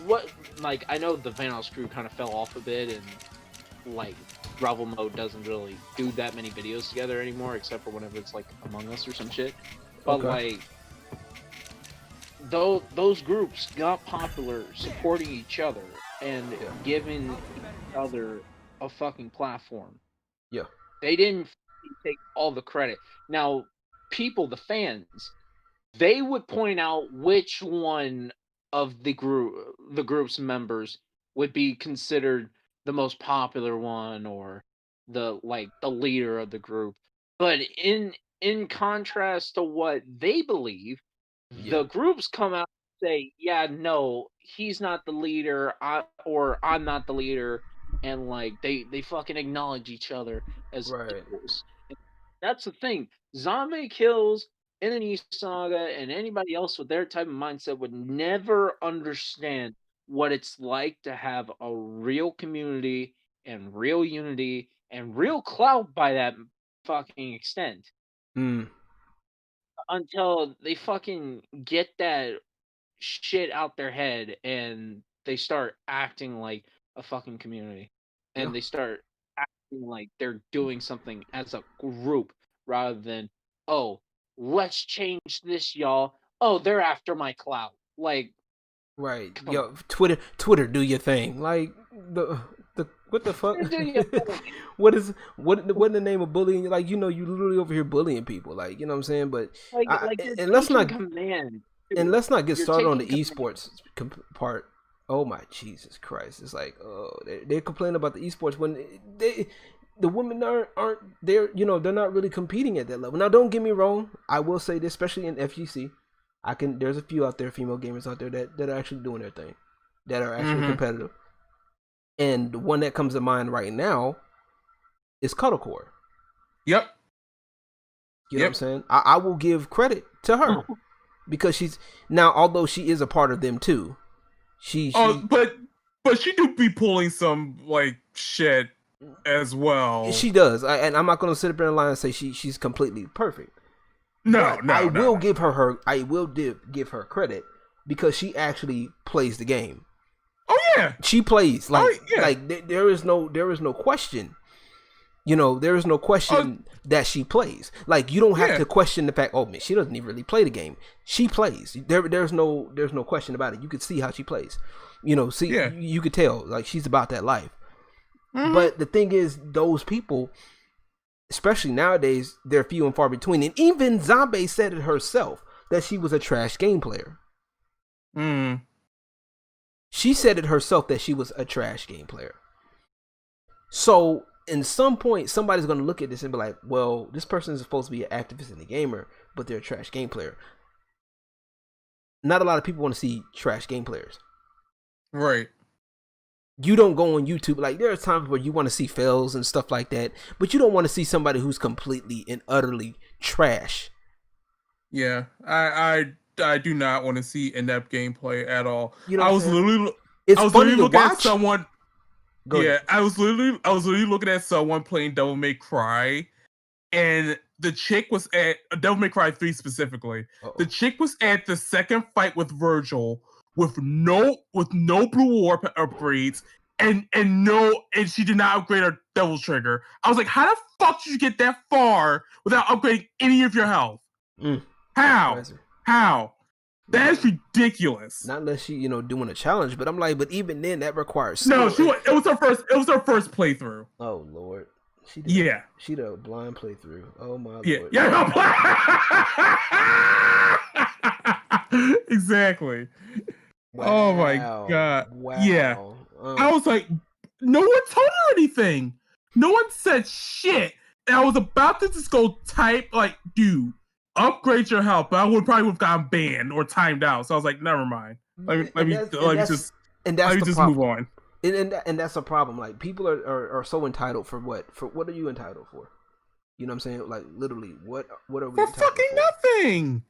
S7: like, I know the Vanoss crew kind of fell off a bit, and like Rebel Mode doesn't really do that many videos together anymore, except for whenever it's like Among Us or some shit. But like, those groups got popular supporting each other and giving each other a fucking platform.
S3: Yeah.
S7: They didn't take all the credit. Now, people, the fans, they would point out which one of the group's members would be considered the most popular one, or the leader of the group. But in contrast to what they believe, the groups come out and say, yeah, no, he's not the leader, or I'm not the leader, and like they fucking acknowledge each other as equals. That's the thing. Zombie Kills, Enemy Saga, and anybody else with their type of mindset would never understand what it's like to have a real community and real unity and real clout by that fucking extent. Until they fucking get that shit out their head and they start acting like a fucking community. And they start acting like they're doing something as a group rather than, oh, let's change this, y'all. Oh, they're after my clout. Like,
S3: right. Yo, Twitter, do your thing. Like, the what the fuck? what in the name of bullying? Like, you literally over here bullying people. Like, you know what I'm saying? But
S7: and let's not command.
S3: And let's not get
S7: You're
S3: started on the
S7: taking
S3: esports part. Oh my Jesus Christ! It's like, oh, they're complaining about the esports when the women aren't they're they're not really competing at that level. Now, don't get me wrong. I will say this, especially in FGC, there's a few out there, female gamers out there that are actually doing their thing, that are actually competitive. And the one that comes to mind right now is Cuddlecore.
S5: Yep.
S3: You know what I'm saying? I will give credit to her because she's now, although she is a part of them too.
S5: But she do be pulling some like shit as well.
S3: She does, and I'm not gonna sit up there and lie and say she's completely perfect.
S5: No.
S3: I will give her credit because she actually plays the game.
S5: Oh yeah,
S3: she plays like there is no question. There is no question that she plays. Like, you don't have to question the fact, oh man, she doesn't even really play the game. She plays. There's no question about it. You could see how she plays. You could tell like she's about that life. But the thing is, those people, especially nowadays, they're few and far between. And even Zombie said it herself that she was a trash game player. She said it herself that she was a trash game player. So in some point, somebody's going to look at this and be like, well, this person is supposed to be an activist and a gamer, but they're a trash game player. Not a lot of people want to see trash game players.
S5: Right.
S3: You don't go on YouTube. Like, there are times where you want to see fails and stuff like that, but you don't want to see somebody who's completely and utterly trash.
S5: Yeah, I do not want to see in-depth gameplay at all.
S3: I was literally looking
S5: at someone. I was literally looking at someone playing Devil May Cry, and the chick was at Devil May Cry 3 specifically. The chick was at the second fight with Virgil with no blue war upgrades and she did not upgrade her Devil's Trigger. I was like, how the fuck did you get that far without upgrading any of your health? How? That is ridiculous.
S3: Not unless she, doing a challenge, but I'm like, but even then, that requires
S5: skill. No, it was her first playthrough.
S3: Oh Lord, she did a blind playthrough. Oh my Lord.
S5: Exactly.
S3: Wow.
S5: Oh my God.
S3: Wow.
S5: Yeah. I was like, no one told her anything. No one said shit. And I was about to just go type like, dude, upgrade your health, but I would probably have gotten banned or timed out. So I was like, never mind. Let me just move on.
S3: And that's a problem. Like, people are so entitled for what? For what are you entitled for? You know what I'm saying? Like, literally, what are we
S5: for fucking for? Nothing.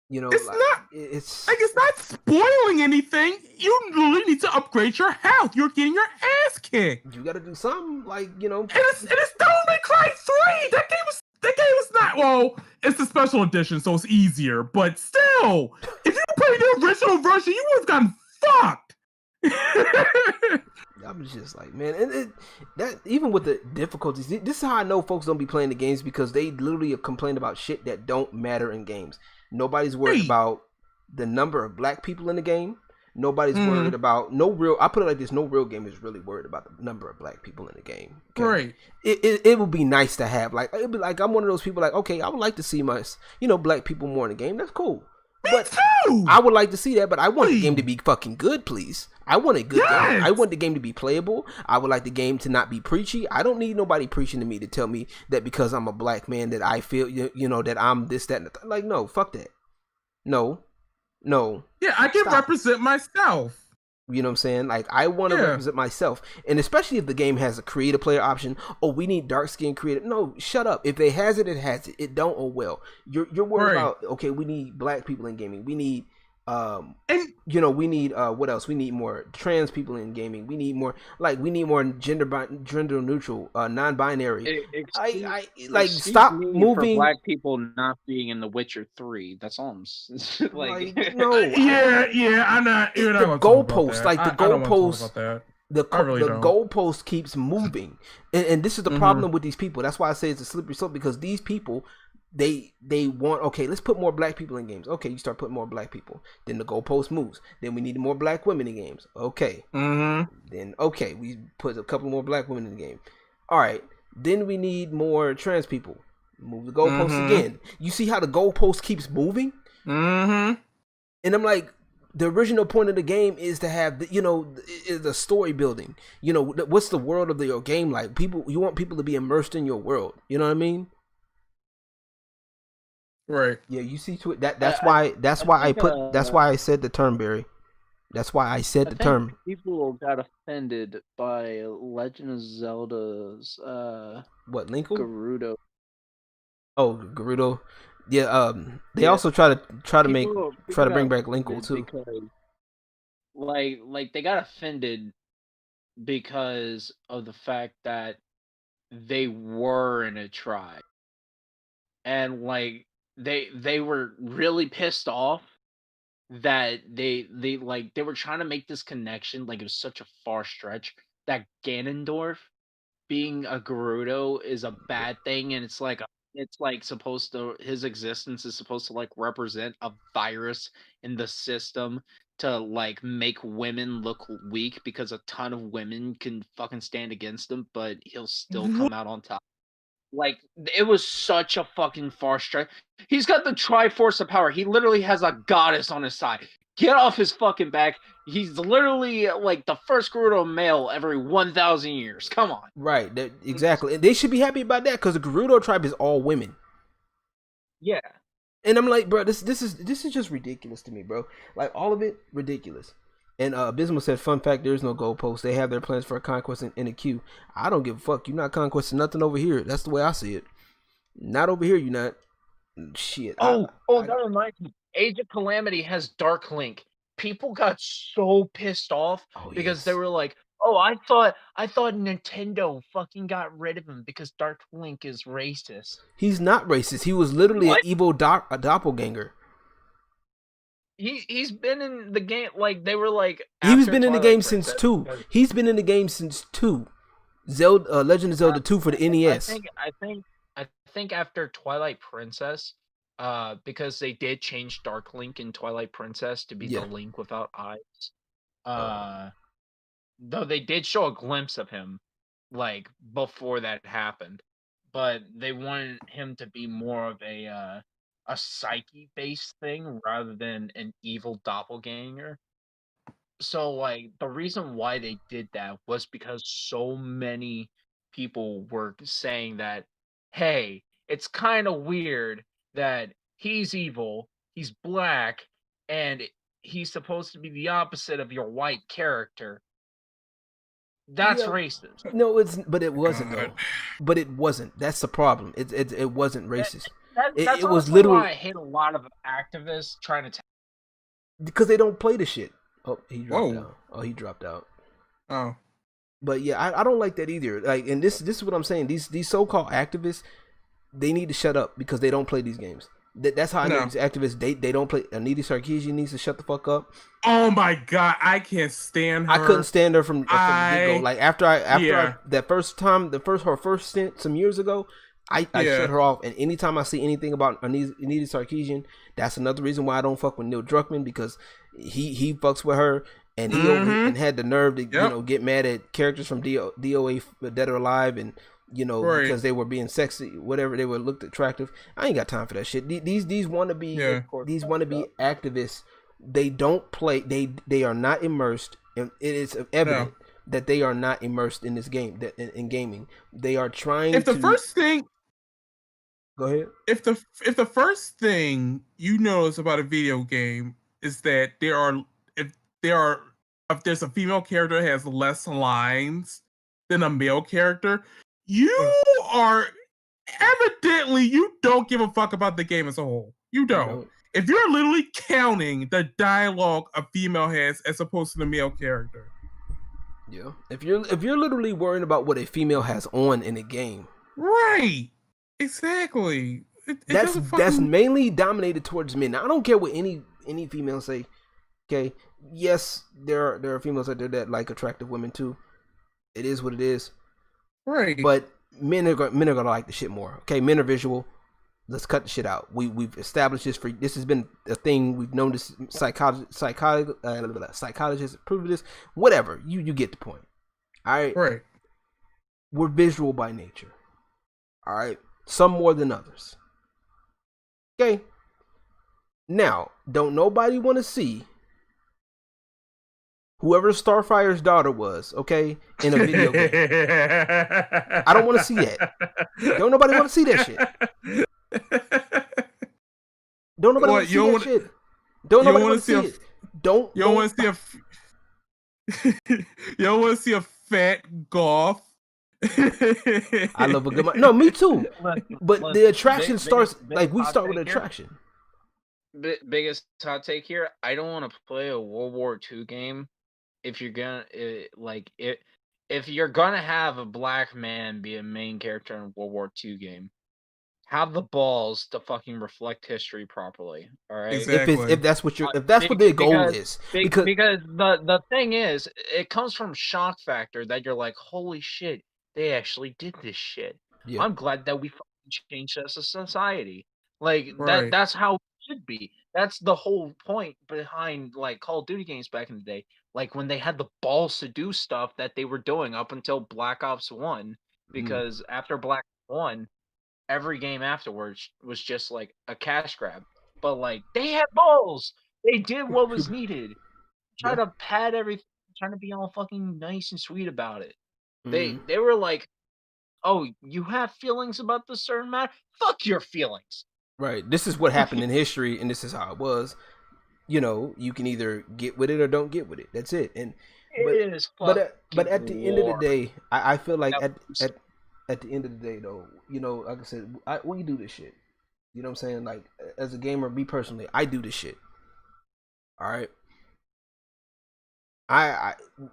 S5: It's not spoiling anything. You literally need to upgrade your health. You're getting your ass kicked.
S3: You got to do something, like,
S5: And it's Devil May Cry 3. That game is not, well, it's the special edition, so it's easier. But still, if you played the original version, you would have gotten fucked.
S3: I'm just like, man, that even with the difficulties, this is how I know folks don't be playing the games, because they literally complain about shit that don't matter in games. Nobody's worried about the number of black people in the game. Nobody's worried about I put it like this: no real game is really worried about the number of black people in the game. Okay?
S5: Right.
S3: It would be nice to have, like, it'd be like, I'm one of those people like, okay, I would like to see black people more in the game. That's cool.
S5: Me too.
S3: I would like to see that, but I want the game to be fucking good, please. I want a good game. I want the game to be playable. I would like the game to not be preachy. I don't need nobody preaching to me to tell me that because I'm a black man that I feel, that I'm this, that, and like, no, fuck that. No.
S5: Yeah, I can represent myself.
S3: You know what I'm saying? Like, I want to represent myself. And especially if the game has a creative player option. Oh, we need dark skin creative. No, shut up. If it has it, it has it. It don't, oh well. You're worried about, okay, we need black people in gaming. We need we need what else? We need more trans people in gaming. We need more gender neutral, non-binary. Stop moving.
S7: For black people not being in The Witcher 3. That's all I'm like.
S3: No.
S5: I'm not.
S3: The goalpost, the goalpost keeps moving, and this is the problem with these people. That's why I say it's a slippery slope, because these people, they want, okay, let's put more black people in games. Okay, you start putting more black people, then the goalpost moves. Then we need more black women in games. Okay, then okay, we put a couple more black women in the game. All right, then we need more trans people. Move the goalpost again. You see how the goalpost keeps moving? And I'm like, the original point of the game is to have is the story building. What's the world of your game like? You want people to be immersed in your world. You know what I mean?
S5: Right.
S3: Yeah, you see to it. That's why I said the term, Barry. That's why I said the term.
S7: People got offended by Legend of Zelda's
S3: what, Linkle?
S7: Gerudo.
S3: Oh, Gerudo. Yeah, they also try to bring back Linkle too.
S7: Because, like they got offended because of the fact that they were in a tribe. And like they were really pissed off that they were trying to make this connection, like it was such a far stretch that Ganondorf being a Gerudo is a bad thing, and it's like supposed to, his existence is supposed to like represent a virus in the system to like make women look weak because a ton of women can fucking stand against him, but he'll still come out on top. Like, it was such a fucking far stretch. He's got the Triforce of power. He literally has a goddess on his side. Get off his fucking back. He's literally like the first Gerudo male every 1,000 years. Come on.
S3: Right. Exactly. And they should be happy about that because the Gerudo tribe is all women.
S7: Yeah.
S3: And I'm like, bro, this is just ridiculous to me, bro. Like, all of it, ridiculous. And Abysmal said, fun fact, there is no goalpost. They have their plans for a conquest in a queue. I don't give a fuck. You're not conquesting nothing over here. That's the way I see it. Not over here, you're not. Shit.
S7: That reminds me. Age of Calamity has Dark Link. People got so pissed off because they were like, I thought Nintendo fucking got rid of him because Dark Link is racist.
S3: He's not racist. He was literally an evil doppelganger.
S7: He's been in the game, like they were like.
S3: He's been in the game since 2. He's been in the game since 2. Zelda, Legend of Zelda 2 for the NES.
S7: I think after Twilight Princess, because they did change Dark Link in Twilight Princess to be the Link without eyes. Though they did show a glimpse of him, like before that happened, but they wanted him to be more of a psyche-based thing rather than an evil doppelganger. So, like, the reason why they did that was because so many people were saying that, hey, it's kind of weird that he's evil, he's black, and he's supposed to be the opposite of your white character. That's racist.
S3: No, but it wasn't though. But it wasn't. That's the problem. It wasn't racist.
S7: That's it was literally why I hate a lot of activists trying to
S3: because they don't play the shit. Oh, he dropped out. Oh, he dropped out.
S5: Oh.
S3: But yeah, I don't like that either. Like, and this is what I'm saying. These so-called activists, they need to shut up because they don't play these games. That's how I know these activists. They don't play. Anita Sarkeesian needs to shut the fuck up.
S5: Oh my god, I can't stand her.
S3: I couldn't stand her from the get-go. Like after her first stint some years ago, I shut her off. And anytime I see anything about Anita Sarkeesian, that's another reason why I don't fuck with Neil Druckmann, because he fucks with her, and he and had the nerve to get mad at characters from DOA Dead or Alive, and because they were being sexy, whatever, they were looked attractive. I ain't got time for that shit. These wannabe activists, they don't play. They are not immersed, and it is evident that they are not immersed in this game. In gaming, they are trying.
S5: If the first thing,
S3: go ahead.
S5: If the first thing you notice about a video game is that if there's a female character that has less lines than a male character, you don't give a fuck about the game as a whole. You don't. If you're literally counting the dialogue a female has as opposed to the male character.
S3: Yeah. If you're literally worrying about what a female has on in a game.
S5: Right. Exactly.
S3: That's mainly dominated towards men. Now, I don't care what any female say. Okay. Yes, there are females out there that like attractive women too. It is what it is.
S5: Right.
S3: But men are gonna like the shit more. Okay, men are visual. Let's cut the shit out. We've established this has been a thing. We've known this. Psychologists prove this. Whatever. You get the point. All right.
S5: Right.
S3: We're visual by nature. All right. Some more than others. Okay. Now, don't nobody want to see whoever Starfire's daughter was, okay, in a video game. I don't want to see that. Don't nobody want to see that shit. Don't nobody want to see that shit. Don't nobody want to see it. You don't want to see
S5: you don't want to see a fat goth.
S3: I love a good no, me too. But the attraction starts like we start with attraction.
S7: Biggest hot take here. I don't want to play a World War II game if you're gonna if you're gonna have a black man be a main character in a World War II game. Have the balls to fucking reflect history properly. All right.
S3: Exactly. If that's what the goal is.
S7: Because the thing is, it comes from shock factor that you're like, holy shit, they actually did this shit. Yeah. I'm glad that we fucking changed as a society. Like right. That's how it should be. That's the whole point behind like Call of Duty games back in the day. Like when they had the balls to do stuff that they were doing up until Black Ops 1. Because after Black Ops 1, every game afterwards was just like a cash grab. But like they had balls. They did what was needed. Try to pad everything, trying to be all fucking nice and sweet about it. They were like, oh, you have feelings about this certain matter? Fuck your feelings.
S3: Right. This is what happened in history, and this is how it was. You know, you can either get with it or don't get with it. That's it. And but at the end of the day, I feel like at the end of the day, though, you know, like I said, we do this shit. You know what I'm saying? Like, as a gamer, me personally, I do this shit. All right.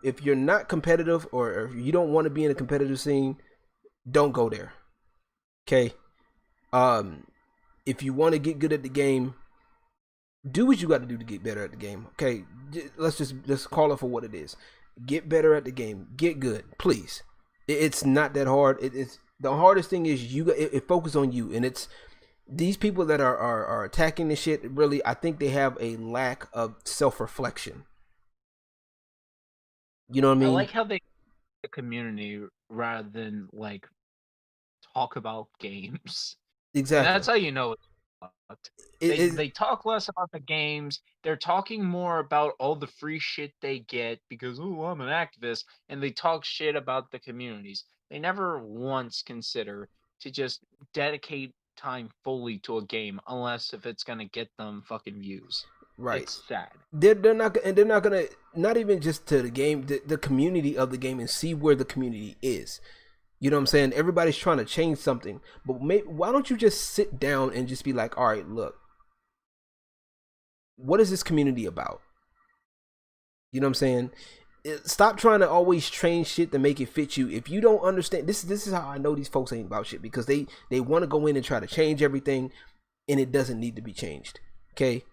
S3: If you're not competitive or if you don't want to be in a competitive scene, don't go there. Okay. If you want to get good at the game, do what you got to do to get better at the game. Okay. Let's just call it for what it is. Get better at the game. Get good, please. It's not that hard. It's the hardest thing is it focus on you, and it's these people that are attacking this shit. Really, I think they have a lack of self-reflection. You know what I mean?
S7: I like how they the community rather than like talk about games.
S3: Exactly.
S7: And that's how you know it's fucked. They talk less about the games. They're talking more about all the free shit they get because, oh, I'm an activist. And they talk shit about the communities. They never once consider to just dedicate time fully to a game unless if it's going to get them fucking views.
S3: Right.
S7: It's sad.
S3: They're not going to, not even just to the game, the community of the game and see where the community is. You know what I'm saying? Everybody's trying to change something, but why don't you just sit down and just be like, all right, look, what is this community about? You know what I'm saying? Stop trying to always change shit to make it fit you. If you don't understand, this is how I know these folks ain't about shit, because they want to go in and try to change everything, and it doesn't need to be changed. Okay?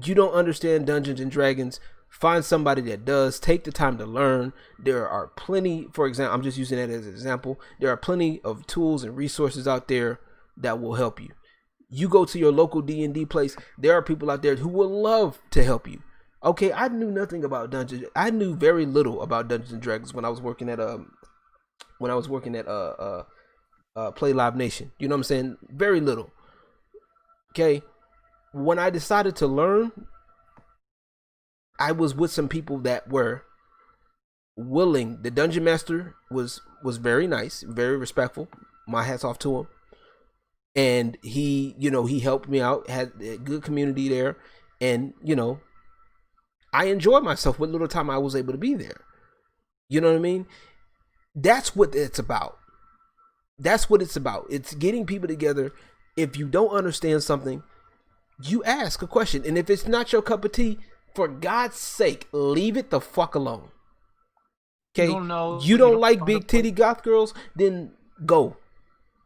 S3: You don't understand Dungeons and Dragons. Find somebody that does. Take the time to learn. There are plenty, for example, I'm just using that as an example. There are plenty of tools and resources out there that will help you. You go to your local D&D place, there are people out there who will love to help you. Okay, I knew nothing about Dungeons. I knew very little about Dungeons and Dragons when I was working at Play Live Nation. You know what I'm saying? Very little. Okay. When I decided to learn, I was with some people that were willing. The dungeon master was very nice, very respectful. My hat's off to him. And he helped me out, had a good community there. And, I enjoyed myself with little time I was able to be there. You know what I mean? That's what it's about. That's what it's about. It's getting people together. If you don't understand something, you ask a question. And if it's not your cup of tea, for God's sake, leave it the fuck alone. Okay? You don't like big titty goth girls? Then go.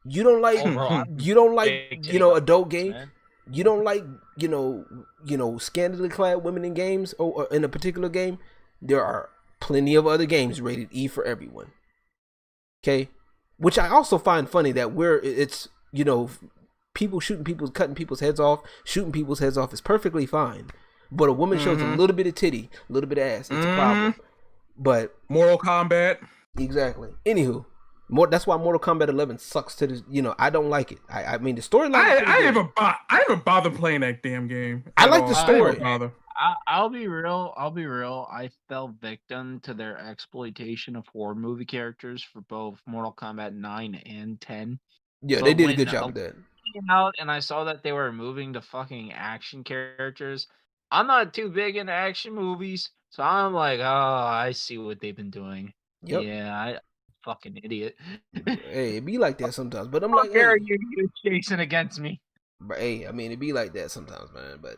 S3: You don't like adult game? Man. You don't like, scantily clad women in games or in a particular game? There are plenty of other games rated E for everyone. Okay? Which I also find funny that people cutting people's heads off, shooting people's heads off is perfectly fine. But a woman shows a little bit of titty, a little bit of ass, it's a problem. But
S5: Mortal Kombat.
S3: Exactly. Anywho, That's why Mortal Kombat 11 sucks to this. I don't like it. I mean, the storyline.
S5: I never bothered playing that damn game.
S3: I like the story.
S7: I'll be real. I fell victim to their exploitation of horror movie characters for both Mortal Kombat 9 and 10.
S3: Yeah,
S7: but
S3: they did a good job with that.
S7: Came out and I saw that they were moving to fucking action characters. I'm not too big into action movies, so I'm like, oh, I see what they've been doing.
S3: Yep.
S7: Yeah, I fucking idiot.
S3: Hey, it be like that sometimes, but I'm
S7: How
S3: like,
S7: dare
S3: hey,
S7: you chasing against me?
S3: But hey, I mean, it be like that sometimes, man. But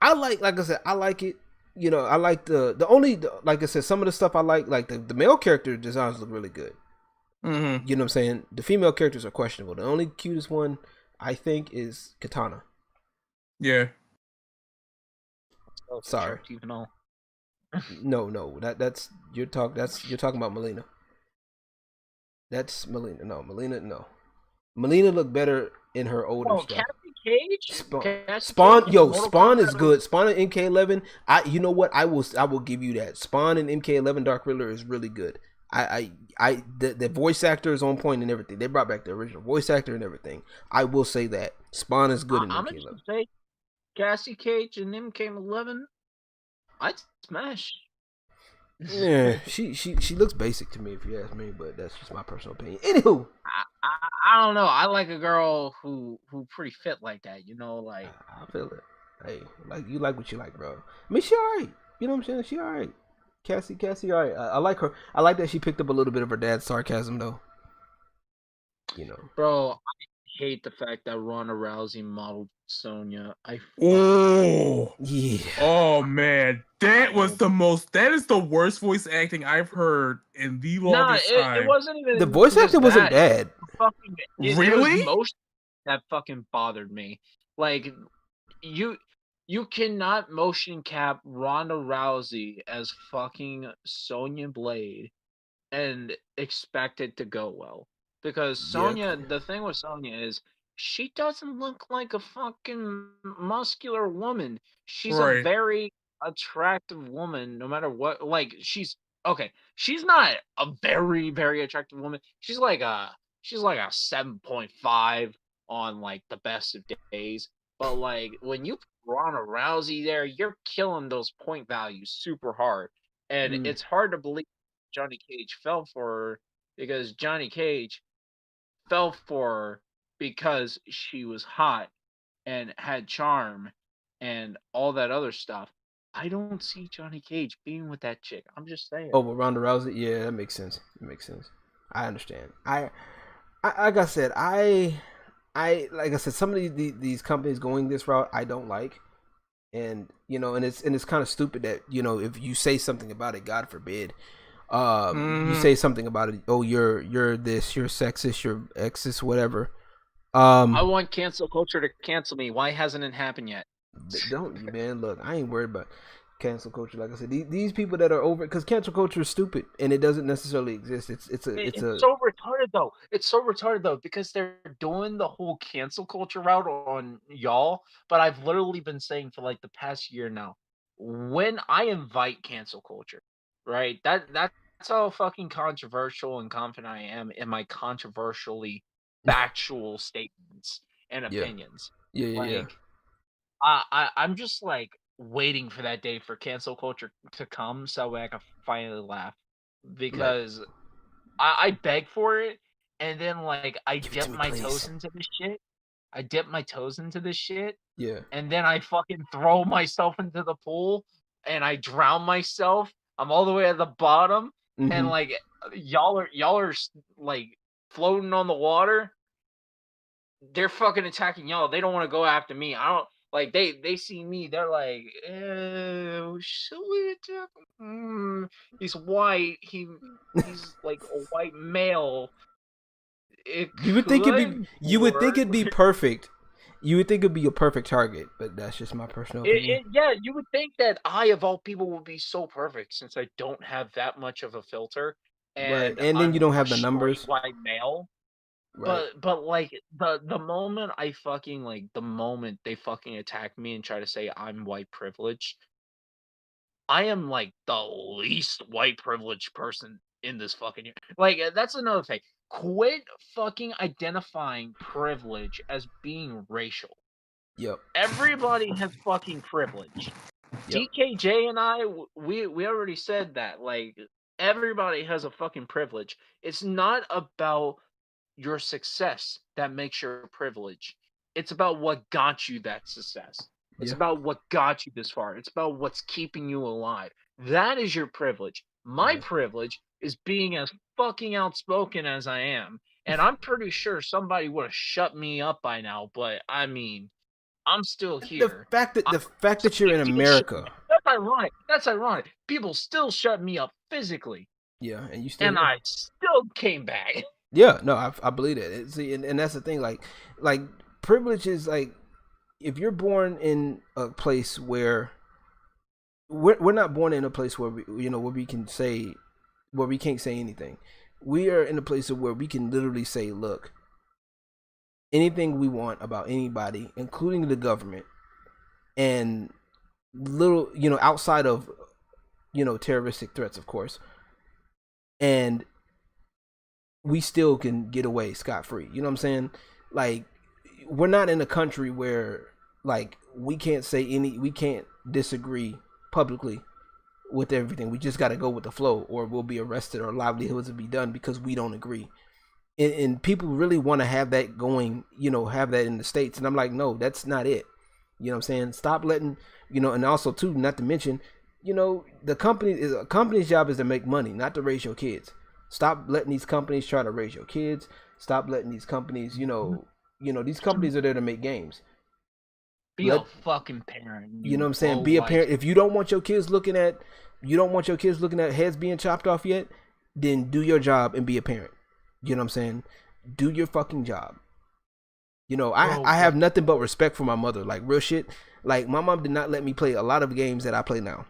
S3: I like I said, I like it. I like like I said, some of the stuff I like the male character designs look really good.
S5: Mm-hmm.
S3: You know what I'm saying? The female characters are questionable. The only cutest one I think is Katana.
S5: Yeah.
S3: Sorry. No, that's you're talking about Melina. That's Melina. No, Melina. No, Melina looked better in her older stuff.
S7: Cage?
S3: Spawn is good. Spawn and MK11. You know what? I will give you that. Spawn and MK11 Dark Riddler is really good. The voice actor is on point and everything. They brought back the original voice actor and everything. I will say that Spawn is good in
S7: I'm
S3: MK11.
S7: gonna say Cassie Cage and MK11. I'd smash.
S3: Yeah, she looks basic to me if you ask me, but that's just my personal opinion. Anywho,
S7: I don't know. I like a girl who pretty fit like that. Like
S3: I feel it. Hey, like you like what you like, bro. I mean, she alright. You know what I'm saying? She alright. Cassie, alright. I like her. I like that she picked up a little bit of her dad's sarcasm, though.
S7: Bro, I hate the fact that Ronda Rousey modeled Sonya.
S5: Oh
S3: yeah.
S5: Oh man, that is the worst voice acting I've heard in the longest time.
S7: It wasn't even.
S3: The voice acting wasn't bad.
S5: Really?
S7: It was motion that fucking bothered me. Like you cannot motion cap Ronda Rousey as fucking Sonya Blade and expect it to go well. Because Sonya, the thing with Sonya is she doesn't look like a fucking muscular woman. She's a very attractive woman, no matter what. Like she's not a very, very attractive woman. She's like a 7.5 on like the best of days. But like when you put Ronda Rousey there, you're killing those point values super hard. And it's hard to believe Johnny Cage fell for her because Johnny Cage fell for her because she was hot and had charm and all that other stuff. I don't see Johnny Cage being with that chick. I'm just saying.
S3: Oh, but Ronda Rousey, yeah, that makes sense. I understand. I like I said, some of these companies going this route, I don't like, and and it's kind of stupid that if you say something about it, God forbid, you say something about it. Oh, you're this, you're sexist, you're sexist, whatever.
S7: I want cancel culture to cancel me. Why hasn't it happened yet?
S3: Don't, man. Look, I ain't worried about cancel culture. Like I said, these people that are over, because cancel culture is stupid and it doesn't necessarily exist. It's so
S7: retarded though. It's so retarded though because they're doing the whole cancel culture route on y'all. But I've literally been saying for like the past year now, when I invite cancel culture, right? That's how fucking controversial and confident I am in my controversially factual statements and opinions.
S3: Yeah.
S7: I'm just like waiting for that day for cancel culture to come so I can finally laugh because I beg for it and then like I dip my toes into this shit.
S3: Yeah.
S7: And then I fucking throw myself into the pool and I drown myself. I'm all the way at the bottom and like y'all are like floating on the water. They're fucking attacking y'all. They don't want to go after me. I don't like they see me. They're like, should we attack him? He's white. He's like a white male.
S3: You would think it'd be perfect. You would think it'd be a perfect target, but that's just my personal opinion.
S7: Yeah, you would think that I, of all people, would be so perfect since I don't have that much of a filter. And
S3: then you don't have the numbers.
S7: White male. Right. But like the moment I fucking like the moment they fucking attack me and try to say I'm white privileged, I am like the least white privileged person in this fucking year. Like that's another thing. quit fucking identifying privilege as being racial.
S3: Yep.
S7: Everybody has fucking privilege.
S3: Yep.
S7: DKJ and I, we already said that. Like, everybody has a fucking privilege. It's not about your success that makes your privilege. It's about what got you that success. It's about what got you this far. It's about what's keeping you alive. That is your privilege. My privilege is being as fucking outspoken as I am. And I'm pretty sure somebody would have shut me up by now, but I mean, I'm still here.
S3: The fact that you're in America.
S7: That's ironic. That's ironic. People still shut me up physically.
S3: Yeah, and you still.
S7: And I still came back.
S3: Yeah, no, I believe that. See, and that's the thing. Like privilege is like, if you're born in a place where we're not born in a place where where we can say, where we can't say anything. We are in a place where we can literally say, look, anything we want about anybody, including the government, and little, outside of, terroristic threats, of course, and we still can get away scot-free. You know what I'm saying? Like, we're not in a country where, like, we can't disagree publicly with everything. We just got to go with the flow, or we'll be arrested, or livelihoods will be done because we don't agree. And people really want to have that going, have that in the States. And I'm like, no, that's not it. You know what I'm saying? Stop letting, and also too, not to mention, the company's job is to make money, not to raise your kids. Stop letting these companies try to raise your kids. Stop letting these companies, these companies are there to make games.
S7: Be a fucking parent.
S3: You know what I'm saying? Be a parent. If you don't want your kids looking at heads being chopped off yet, then do your job and be a parent. You know what I'm saying? Do your fucking job. I have nothing but respect for my mother. Like, real shit. Like, my mom did not let me play a lot of games that I play now.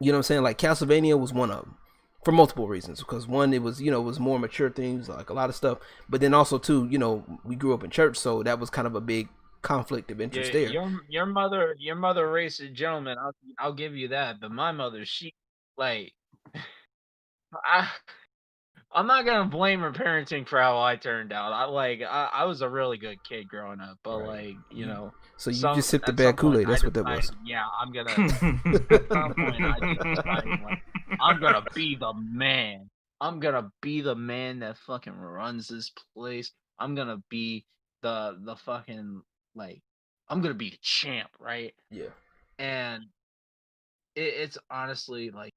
S3: You know what I'm saying? Like, Castlevania was one of them. For multiple reasons. Because one, it was, it was more mature things, like a lot of stuff. But then also too, we grew up in church, so that was kind of a big conflict of interest there.
S7: Your mother raised a gentleman. I'll give you that. But my mother, she, like, I'm not gonna blame her parenting for how I turned out. I was a really good kid growing up, but
S3: So you just sipped the bad Kool-Aid. That's what that was.
S7: Yeah, I'm gonna. At some point, I just decided, I'm gonna be the man. I'm gonna be the man that fucking runs this place. I'm gonna be the fucking, like, I'm gonna be a champ, right?
S3: Yeah.
S7: And it's honestly like,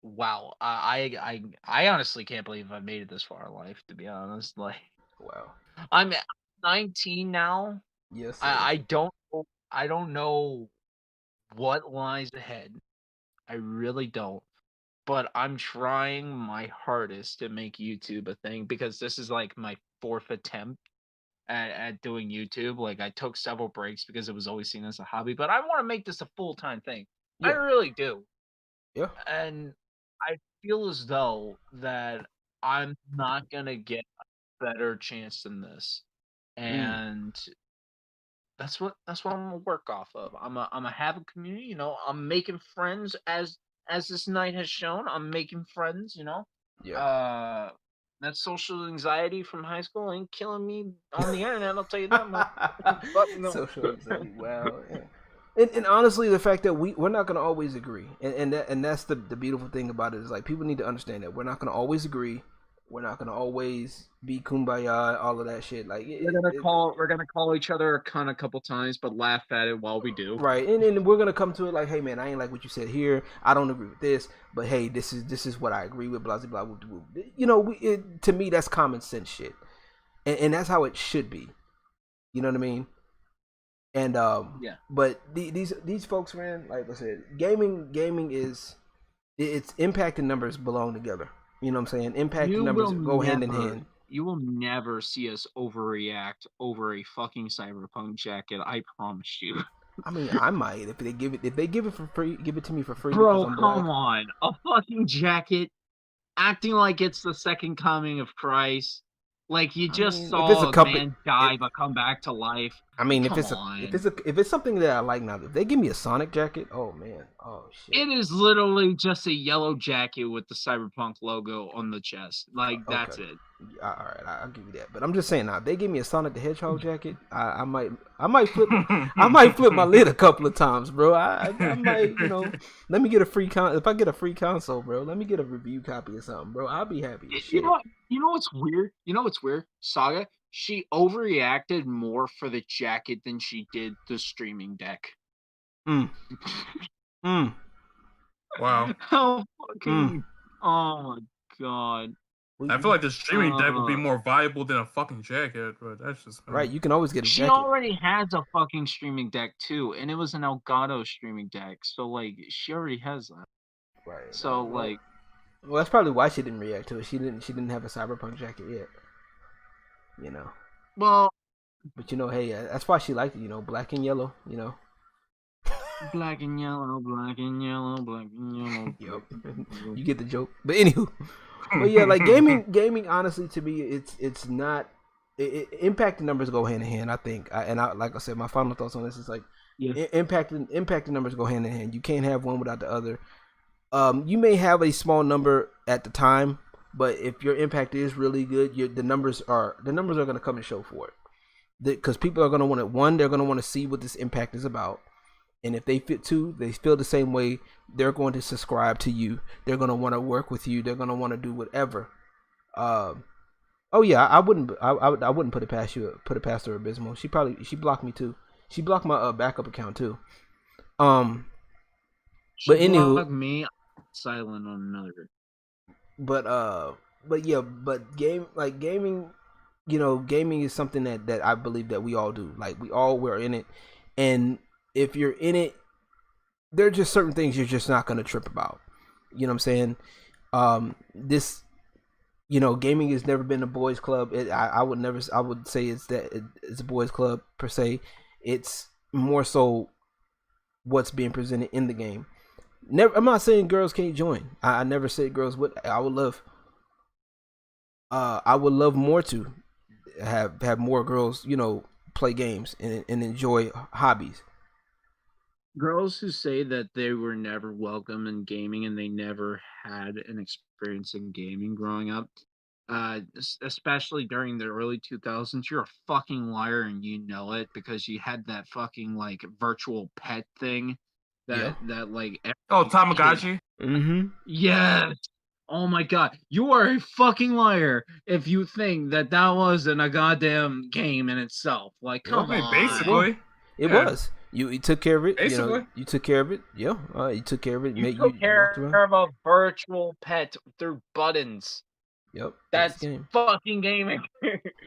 S7: wow. I honestly can't believe I made it this far in life, to be honest. Like,
S3: wow.
S7: I'm 19 now.
S3: Yes.
S7: I don't know what lies ahead. I really don't. But I'm trying my hardest to make YouTube a thing, because this is like my 4th attempt at doing YouTube. Like, I took several breaks because it was always seen as a hobby, but I want to make this a full-time thing. Yeah. I really do.
S3: Yeah.
S7: And I feel as though that I'm not gonna get a better chance than this. And that's what I'm gonna work off of. I'm a have a community, I'm making friends as this night has shown. I'm making friends,
S3: Yeah.
S7: That social anxiety from high school ain't killing me on the internet, I'll tell you that much.
S3: Social anxiety, wow. Yeah. And honestly, the fact that we're not gonna always agree, and that's the beautiful thing about it, is like, people need to understand that we're not gonna always agree. We're not gonna always be kumbaya, all of that shit. Like,
S7: we're gonna call each other a cunt a couple times, but laugh at it while we do.
S3: Right, and we're gonna come to it like, hey man, I ain't like what you said here. I don't agree with this, but hey, this is what I agree with. Blah blah blah. To me, that's common sense shit, and that's how it should be. You know what I mean? And
S7: yeah.
S3: But these folks, man, like I said, gaming is, it's impact and numbers belong together. You know what I'm saying? Impact and numbers go hand in hand.
S7: You will never see us overreact over a fucking Cyberpunk jacket. I promise you.
S3: I mean, I might if they give it for free. Give it to me for free.
S7: Bro, come on, a fucking jacket, acting like it's the second coming of Christ. Like, you just saw a man die but come back to life.
S3: I mean,
S7: Come
S3: if it's something that I like now, if they give me a Sonic jacket, oh man, oh shit.
S7: It is literally just a yellow jacket with the Cyberpunk logo on the chest. Like that's it.
S3: All right, I'll give you that. But I'm just saying now, if they give me a Sonic the Hedgehog jacket, I might flip my lid a couple of times, bro. I might, let me get a free if I get a free console, bro, let me get a review copy or something, bro. I'll be happy as shit.
S7: You know what's weird? Saga, she overreacted more for the jacket than she did the streaming deck.
S5: Wow.
S7: How fucking oh my god.
S5: I feel like the streaming deck would be more viable than a fucking jacket, but that's just
S3: right. You can always get a jacket.
S7: She already has a fucking streaming deck too, and it was an Elgato streaming deck, so like she already has that.
S3: Right.
S7: So like,
S3: well, that's probably why she didn't react to it. She didn't have a Cyberpunk jacket yet.
S7: Well,
S3: but hey, that's why she liked it. Black and yellow.
S7: Black and yellow, black and yellow, black and yellow.
S3: Yep. You get the joke. But anywho. But yeah, like gaming honestly to me it's not impact and numbers go hand in hand, I think. Like I said, my final thoughts on this is like impact and numbers go hand in hand. You can't have one without the other. You may have a small number at the time, but if your impact is really good, the numbers are going to come and show for it. Because people are going to want to they're going to want to see what this impact is about. And if they they feel the same way, they're going to subscribe to you. They're going to want to work with you. They're going to want to do whatever. I wouldn't put it past you. Put it past her, Abysmal. She blocked me too. She blocked my backup account too. But anywho,
S7: blocked me silent on another.
S3: But gaming, gaming is something that I believe that we all do. Like we're in it, and if you're in it, there are just certain things you're just not going to trip about. You know what I'm saying? Gaming has never been a boys' club. I would say it's a boys' club per se. It's more so what's being presented in the game. I'm not saying girls can't join. I never said girls would. I would love more to have more girls, play games and enjoy hobbies.
S7: Girls who say that they were never welcome in gaming and they never had an experience in gaming growing up, especially during the early 2000s, you're a fucking liar and you know it because you had that fucking like virtual pet thing that like
S5: Tamagotchi.
S3: Mm-hmm.
S7: Yes. Oh my god, you are a fucking liar if you think that wasn't a goddamn game in itself. Like, come on.
S5: Basically,
S3: it was. You took care of it. Basically. You took care of it. Yeah. You took care of it.
S7: You took care of a virtual pet through buttons.
S3: Yep.
S7: That's fucking gaming.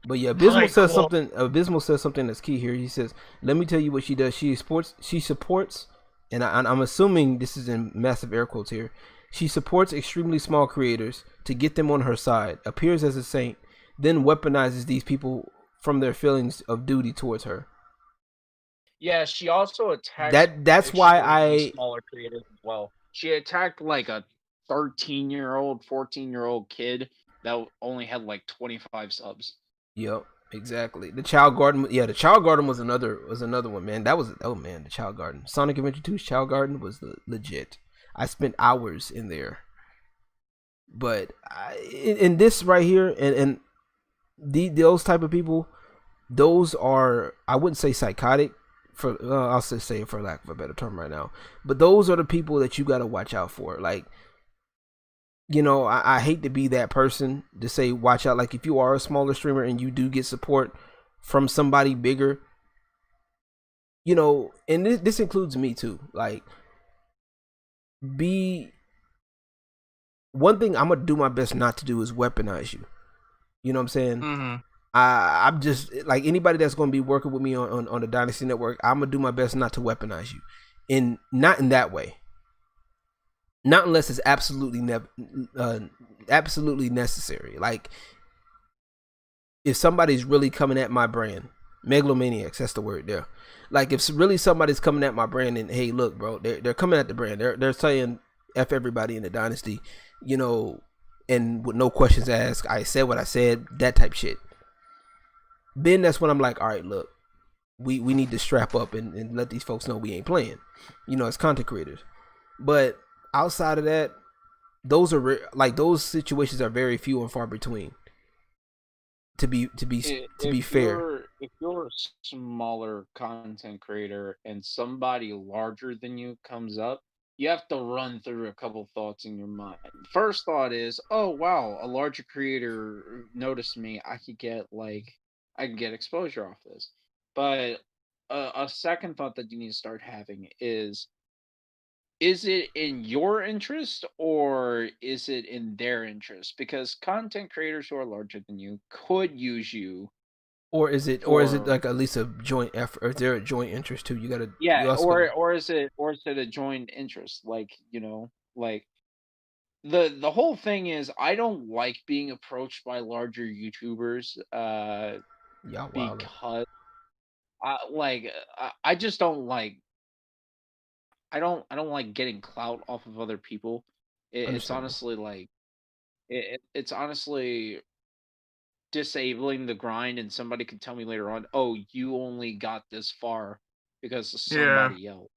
S3: But yeah, Abysmal says something. Abysmal says something that's key here. He says, "Let me tell you what she does. She supports, and I'm assuming this is in massive air quotes here. She supports extremely small creators to get them on her side. Appears as a saint, then weaponizes these people from their feelings of duty towards her."
S7: Yeah, she also attacked.
S3: That's why
S7: smaller creators as well. She attacked like a 13-year-old, 14-year-old kid that only had like 25 subs.
S3: Yep, exactly. The Child Garden, the Child Garden was another one, man. The Child Garden. Sonic Adventure 2's Child Garden was legit. I spent hours in there. But in this right here, and those type of people, those are, I wouldn't say psychotic. I'll say it for lack of a better term right now, but those are the people that you got to watch out for. Like, I hate to be that person to say watch out. Like, if you are a smaller streamer and you do get support from somebody bigger, and this includes me too. Like, one thing I'm gonna do my best not to do is weaponize you. You know what I'm saying?
S5: Mm-hmm.
S3: I'm just like anybody that's going to be working with me on the Dynasty Network. I'm gonna do my best not to weaponize you, not in that way. Not unless it's absolutely necessary. Like if somebody's really coming at my brand, megalomaniacs. That's the word there. Like if really somebody's coming at my brand and hey, look, bro, they're coming at the brand. They're saying F everybody in the Dynasty, and with no questions asked. I said what I said. That type shit. Then that's when I'm like, all right, look, we need to strap up and let these folks know we ain't playing, as content creators. But outside of that, those are like those situations are very few and far between. To be fair,
S7: if you're a smaller content creator and somebody larger than you comes up, you have to run through a couple thoughts in your mind. First thought is, oh wow, a larger creator noticed me. I can get exposure off this. But a second thought that you need to start having is it in your interest or is it in their interest? Because content creators who are larger than you could use you.
S3: Or is it like at least a joint effort? Or is there a joint interest too? You gotta
S7: or is it a joint interest? Like the whole thing is I don't like being approached by larger YouTubers because I just don't like I don't like getting clout off of other people. It's honestly like it's honestly disabling the grind, and somebody could tell me later on, "Oh, you only got this far because of somebody else."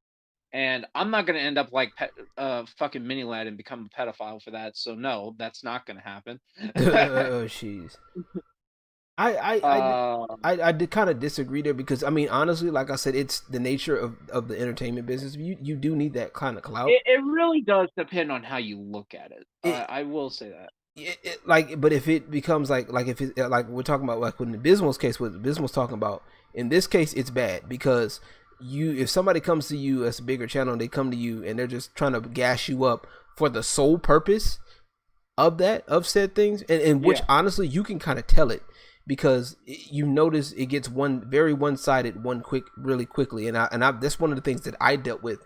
S7: And I'm not gonna end up like fucking Mini Lad and become a pedophile for that. So no, that's not gonna happen.
S3: Oh, jeez. I did kind of disagree there because I mean honestly, like I said, it's the nature of the entertainment business. You do need that kind of clout.
S7: It really does depend on how you look at it. I will say that.
S3: But if it becomes like if it like we're talking about like in the Bismal's case, what Bismal's talking about in this case, it's bad because if somebody comes to you as a bigger channel and they come to you and they're just trying to gas you up for the sole purpose of said things, and which honestly you can kind of tell it. Because you notice it gets very one-sided really quickly, and that's one of the things that I dealt with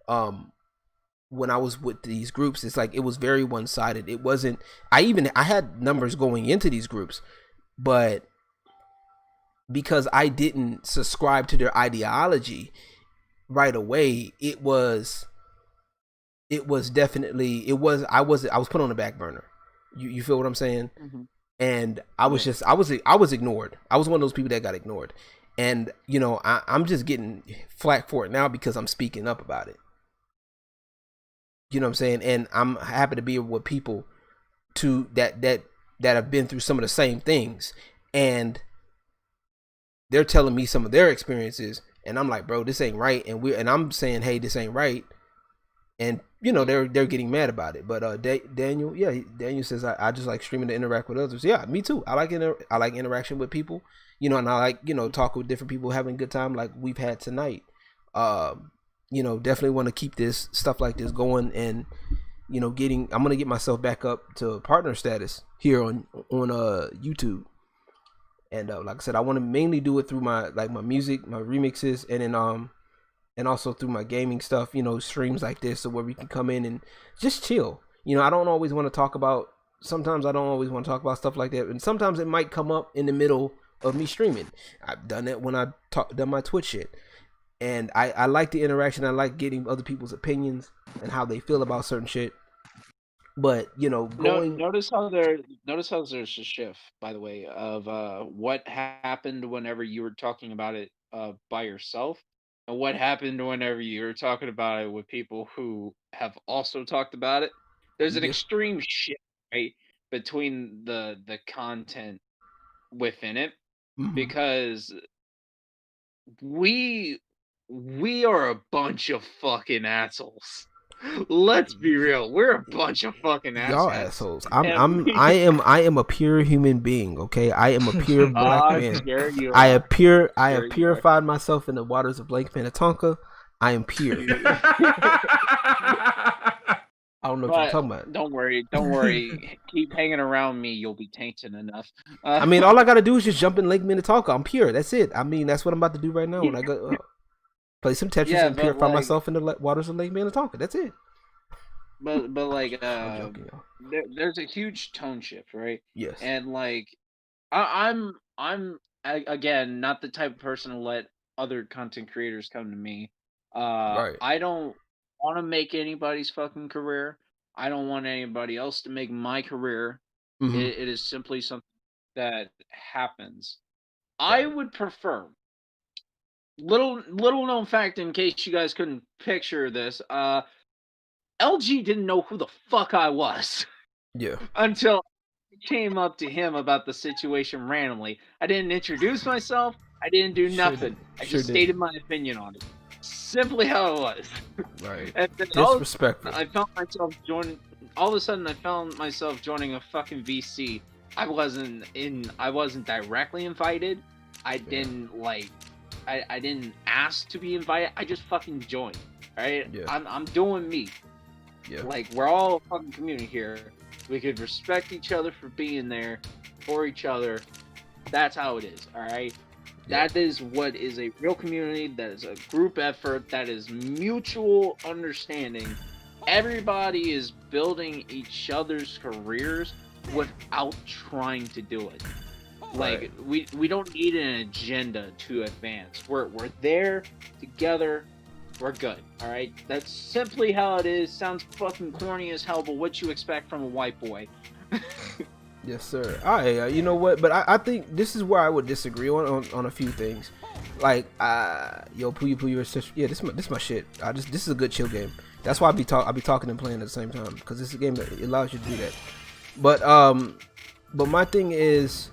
S3: when I was with these groups. It's like it was very one-sided. It wasn't. I had numbers going into these groups, but because I didn't subscribe to their ideology right away, I was put on the back burner. You feel what I'm saying? Mm-hmm. And I was ignored. I was one of those people that got ignored. And, I'm just getting flack for it now because I'm speaking up about it. You know what I'm saying? And I'm happy to be with people that have been through some of the same things. And they're telling me some of their experiences. And I'm like, bro, this ain't right. And I'm saying, hey, this ain't right. And they're getting mad about it. But Daniel says I just like streaming to interact with others. Yeah, me too. I like interaction with people, and I like talk with different people, having a good time like we've had tonight. Definitely want to keep this stuff like this going, and I'm gonna get myself back up to partner status here on YouTube. And like I said, I want to mainly do it through my music, my remixes, and then and also through my gaming stuff, streams like this, so where we can come in and just chill. I don't always want to talk about. Sometimes I don't always want to talk about stuff like that, and sometimes it might come up in the middle of me streaming. I've done that when I done my Twitch shit, and I like the interaction. I like getting other people's opinions and how they feel about certain shit. But
S7: notice how there's a shift, by the way, of what happened whenever you were talking about it by yourself. And what happened whenever you were talking about it with people who have also talked about it? There's an extreme shift, right, between the content within it, because we are a bunch of fucking assholes. Let's be real. We're a bunch of fucking assholes.
S3: Y'all assholes. I am a pure human being, okay? I am a pure black man. I have purified myself in the waters of Lake Minnetonka. I am pure. I don't know what you're talking about.
S7: Don't worry. Keep hanging around me. You'll be tainted enough.
S3: I mean, all I gotta do is just jump in Lake Minnetonka. I'm pure. That's it. I mean, that's what I'm about to do right now when I go. Play some Tetris and purify myself in the waters of Lake Minnetonka. That's it.
S7: But like, there's a huge tone shift, right?
S3: Yes.
S7: And like, I'm again not the type of person to let other content creators come to me.
S3: Right.
S7: I don't want to make anybody's fucking career. I don't want anybody else to make my career. Mm-hmm. It is simply something that happens. Right. I would prefer little known fact, in case you guys couldn't picture this, LG didn't know who the fuck I was.
S3: Yeah.
S7: Until I came up to him about the situation randomly. I didn't introduce myself. I didn't do nothing. I just stated my opinion on it. Simply how it was.
S3: Right.
S7: And then
S3: Disrespectful.
S7: I found myself joining. All of a sudden, I found myself joining a fucking VC. I wasn't directly invited. I didn't like. I didn't ask to be invited. I just fucking joined. Right.
S3: Yeah.
S7: I'm doing me.
S3: Yeah.
S7: Like, we're all a fucking community here. We could respect each other for being there for each other. That's how it is, all right? Yeah. That is what is a real community. That is a group effort. That is mutual understanding. Everybody is building each other's careers without trying to do it. Like, we don't need an agenda to advance. We're there together. We're good, all right? That's simply how it is. Sounds fucking corny as hell, but what you expect from a white boy.
S3: Yes, sir. All right, you know what? But I think this is where I would disagree on a few things. Like, yo, Puyo, yeah, this my shit. This is a good chill game. That's why I'll be talking and playing at the same time, because this is a game that allows you to do that. But my thing is,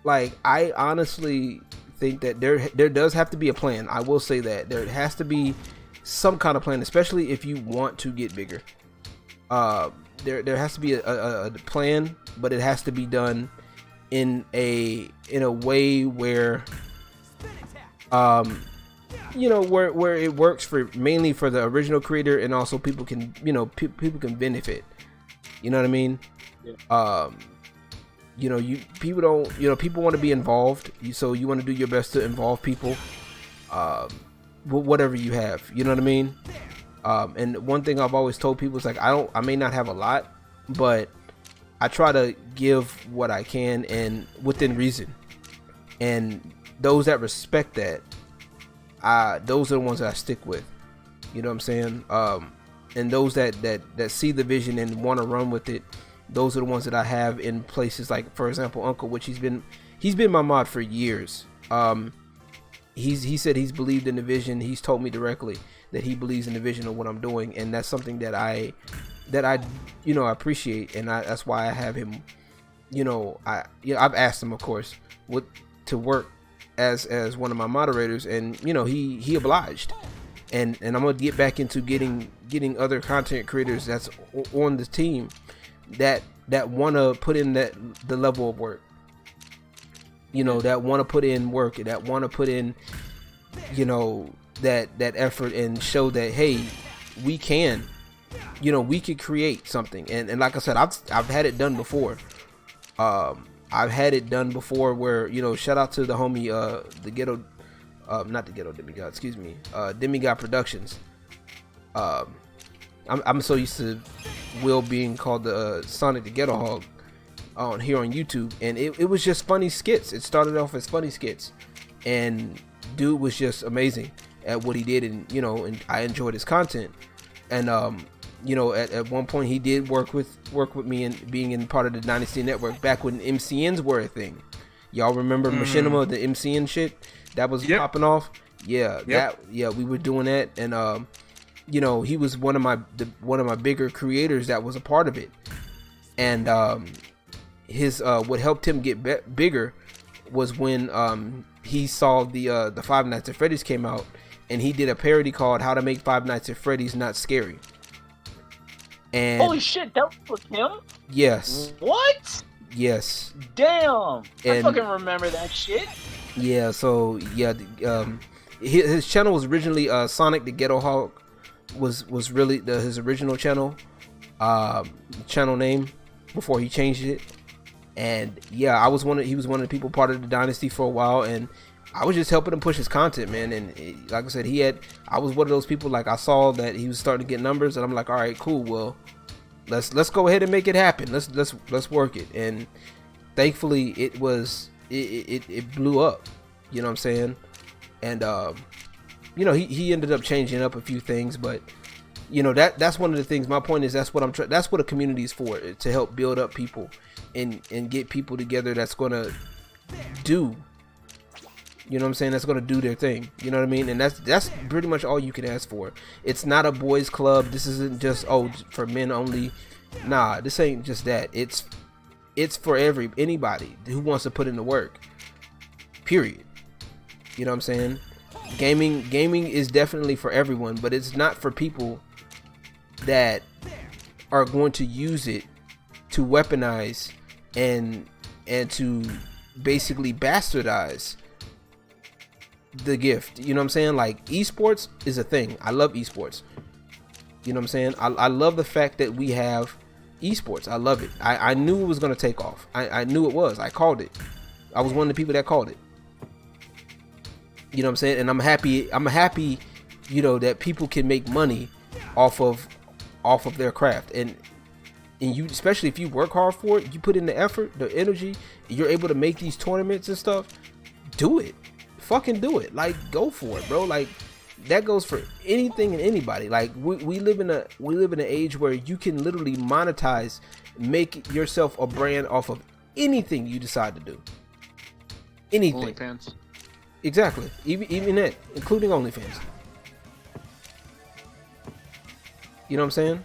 S3: like, I honestly think that there does have to be a plan. I will say that there has to be some kind of plan, especially if you want to get bigger. There has to be a plan, but it has to be done in a way where where it works mainly for the original creator, and also people can people can benefit. You know what I mean? Yeah. People want to be involved, so you want to do your best to involve people, whatever you have, you know what I mean? And one thing I've always told people is, like, I may not have a lot, but I try to give what I can and within reason. And those that respect that, those are the ones that I stick with. You know what I'm saying? And those that see the vision and want to run with it, those are the ones that I have in places like, for example, Uncle, which he's been my mod for years. He said he's believed in the vision. He's told me directly that he believes in the vision of what I'm doing, and that's something that I appreciate, and that's why I have him. I've asked him, of course, to work as one of my moderators, and he obliged. And I'm gonna get back into getting other content creators that's on the team that want to put in the level of work, that want to put in work, that want to put in that effort, and show that, hey, we can create something. And like I said, I've had it done before. I've had it done before where, shout out to the homie the ghetto not the Ghetto Demigod, excuse me, Demigod Productions. I'm so used to Will being called the Sonic the Ghetto Hog on here on YouTube, and it was just funny skits. It started off as funny skits, and dude was just amazing at what he did, and and I enjoyed his content. And at one point he did work with me and being in part of the Dynasty Network back when MCNs were a thing. Y'all remember Machinima, the MCN shit that was popping off? Yeah, we were doing that, and he was one of my bigger creators that was a part of it. And his what helped him get bigger was when he saw the Five Nights at Freddy's came out, and he did a parody called How to Make Five Nights at Freddy's Not Scary. And
S7: holy shit, that was him?
S3: Yes.
S7: What?
S3: Yes.
S7: Damn. I fucking remember that shit.
S3: Yeah, so his channel was originally Sonic the Ghetto Hog was really his original channel name before he changed it. And yeah, he was one of the people part of the Dynasty for a while, and I was just helping him push his content, man. And like I said, I was one of those people, like, I saw that he was starting to get numbers, and I'm like, all right, cool, well, let's go ahead and make it happen. Let's work it. And thankfully it blew up, you know what I'm saying? And he ended up changing up a few things, but that's one of the things. My point is, that's what a community is for, to help build up people and get people together that's gonna do You know what I'm saying? That's gonna do their thing. You know what I mean? And that's pretty much all you can ask for. It's not a boys club. This isn't just for men only. Nah, this ain't just that. It's for anybody who wants to put in the work. Period. You know what I'm saying? Gaming is definitely for everyone, but it's not for people that are going to use it to weaponize and to basically bastardize the gift. You know what I'm saying? Like, esports is a thing. I love esports. You know what I'm saying? I love the fact that we have esports. I love it. I knew it was going to take off. I knew it was. I called it. I was one of the people that called it. You know what I'm saying? And I'm happy, you know, that people can make money off of their craft. And you, especially if you work hard for it, you put in the effort, the energy, you're able to make these tournaments and stuff, do it. Fucking do it. Like, go for it, bro. Like, that goes for anything and anybody. Like, we live in an age where you can literally monetize, make yourself a brand off of anything you decide to do. Anything.
S7: OnlyFans.
S3: Exactly. Even that, including OnlyFans. You know what I'm saying?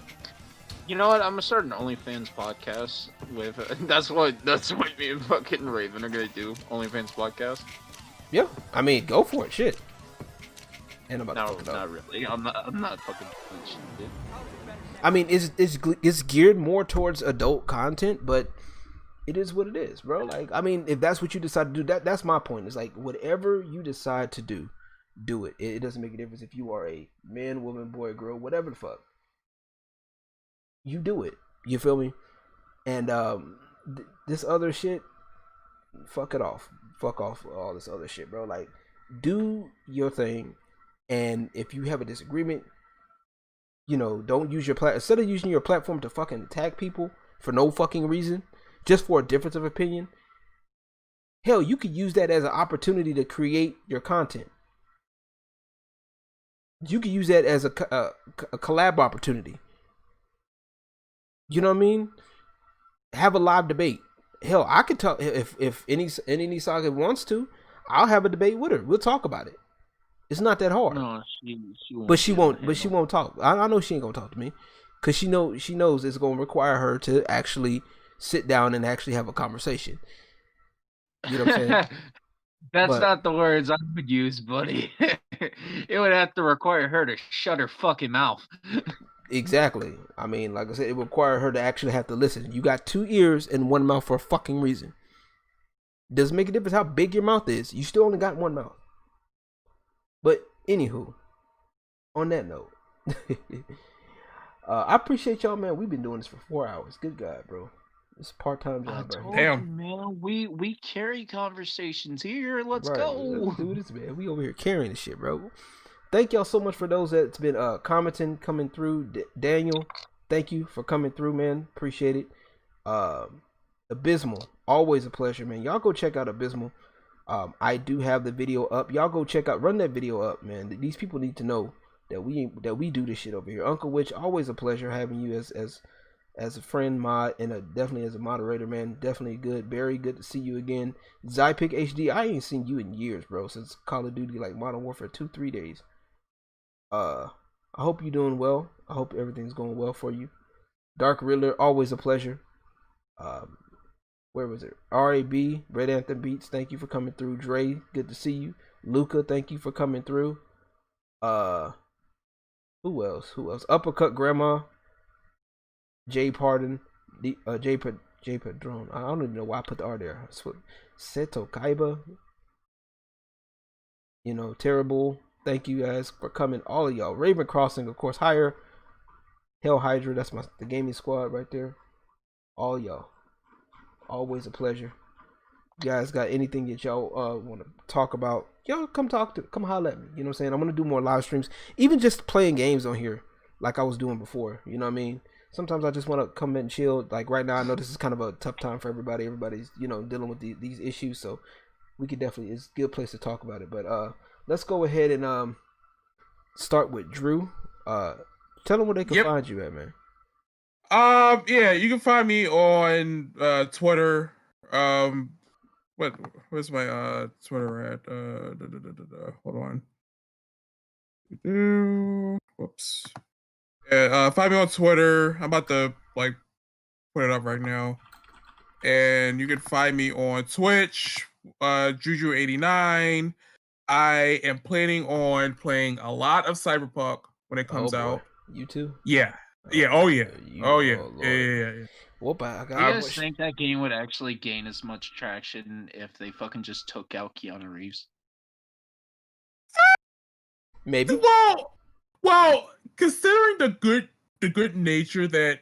S7: You know what? I'm gonna start an OnlyFans podcast with. That's what me and fucking Raven are gonna do. OnlyFans podcast.
S3: Yeah, I mean, go for it. Shit. And I'm about to fuck it up.
S7: Not really. I'm not fucking doing shit, dude.
S3: I mean, it's geared more towards adult content, but it is what it is, bro. Like, I mean, if that's what you decide to do, that's my point. It's like, whatever you decide to do it. It doesn't make a difference if you are a man, woman, boy, girl, whatever the fuck. You do it. You feel me? And this other shit, fuck it off. Fuck off all this other shit, bro. Like, do your thing. And if you have a disagreement, you know, don't use your instead of using your platform to fucking attack people for no fucking reason, just for a difference of opinion. Hell, you could use that as an opportunity to create your content. You could use that as a collab opportunity. You know what I mean? Have a live debate. Hell, I could talk if any saga wants to. I'll have a debate with her. We'll talk about it. It's not that hard.
S7: No, she won't.
S3: But she won't. But she won't talk. I know she ain't gonna talk to me, cause she knows it's gonna require her to actually sit down and actually have a conversation. You know what I'm saying?
S7: That's not the words I would use, buddy. It would have to require her to shut her fucking mouth.
S3: Exactly. I mean, like I said, it would require her to actually have to listen. You got 2 ears and 1 mouth for a fucking reason. Doesn't make a difference how big your mouth is. You still only got 1 mouth. But anywho, on that note, I appreciate y'all, man. We've been doing this for 4 hours. Good God, bro. It's a part-time job, bro.
S7: Damn, man. We carry conversations here. Let's go.
S3: Let's do this, man. We over here carrying this shit, bro. Thank y'all so much for those that's been commenting, coming through. Daniel, thank you for coming through, man. Appreciate it. Abysmal, always a pleasure, man. Y'all go check out Abysmal. I do have the video up. Y'all go check out, run that video up, man. These people need to know that we do this shit over here. Uncle Witch, always a pleasure having you as a friend, mod, and definitely as a moderator, man. Definitely good. Barry, good to see you again. Zypic HD, I ain't seen you in years, bro. Since Call of Duty, like Modern Warfare 2-3 days. I hope you're doing well. I hope everything's going well for you. Dark Riddler, always a pleasure. Where was it? RAB, Red Anthem Beats, thank you for coming through. Dre, good to see you. Luca, thank you for coming through. Who else? Uppercut Grandma, Jay Pardon, Jay Padron. I don't even know why I put the R there. Seto Kaiba. You know, Terrible. Thank you guys for coming, all of y'all. Raven Crossing, of course, Higher. Hell Hydra, that's the gaming squad right there. All y'all. Always a pleasure. You guys got anything that y'all want to talk about? Y'all come holler at me. You know what I'm saying? I'm gonna do more live streams, even just playing games on here, like I was doing before. You know what I mean? Sometimes I just want to come in and chill. Like right now, I know this is kind of a tough time for everybody. Everybody's, you know, dealing with these issues, so we could definitely, it's a good place to talk about it. But let's go ahead and start with Drew. Tell them where they can find you at, man.
S5: Yeah, you can find me on Twitter, Where's my Twitter at? Hold on. Whoops. Yeah, find me on Twitter. I'm about to like put it up right now. And you can find me on Twitch, Juju89. I am planning on playing a lot of Cyberpunk when it comes out.
S3: You too?
S5: Yeah. Yeah. Oh yeah. Oh yeah.
S3: Lord.
S5: Yeah.
S3: Whoop, I
S7: Do you guys think that game would actually gain as much traction if they fucking just took out Keanu Reeves?
S3: Maybe.
S5: Well, considering the good nature that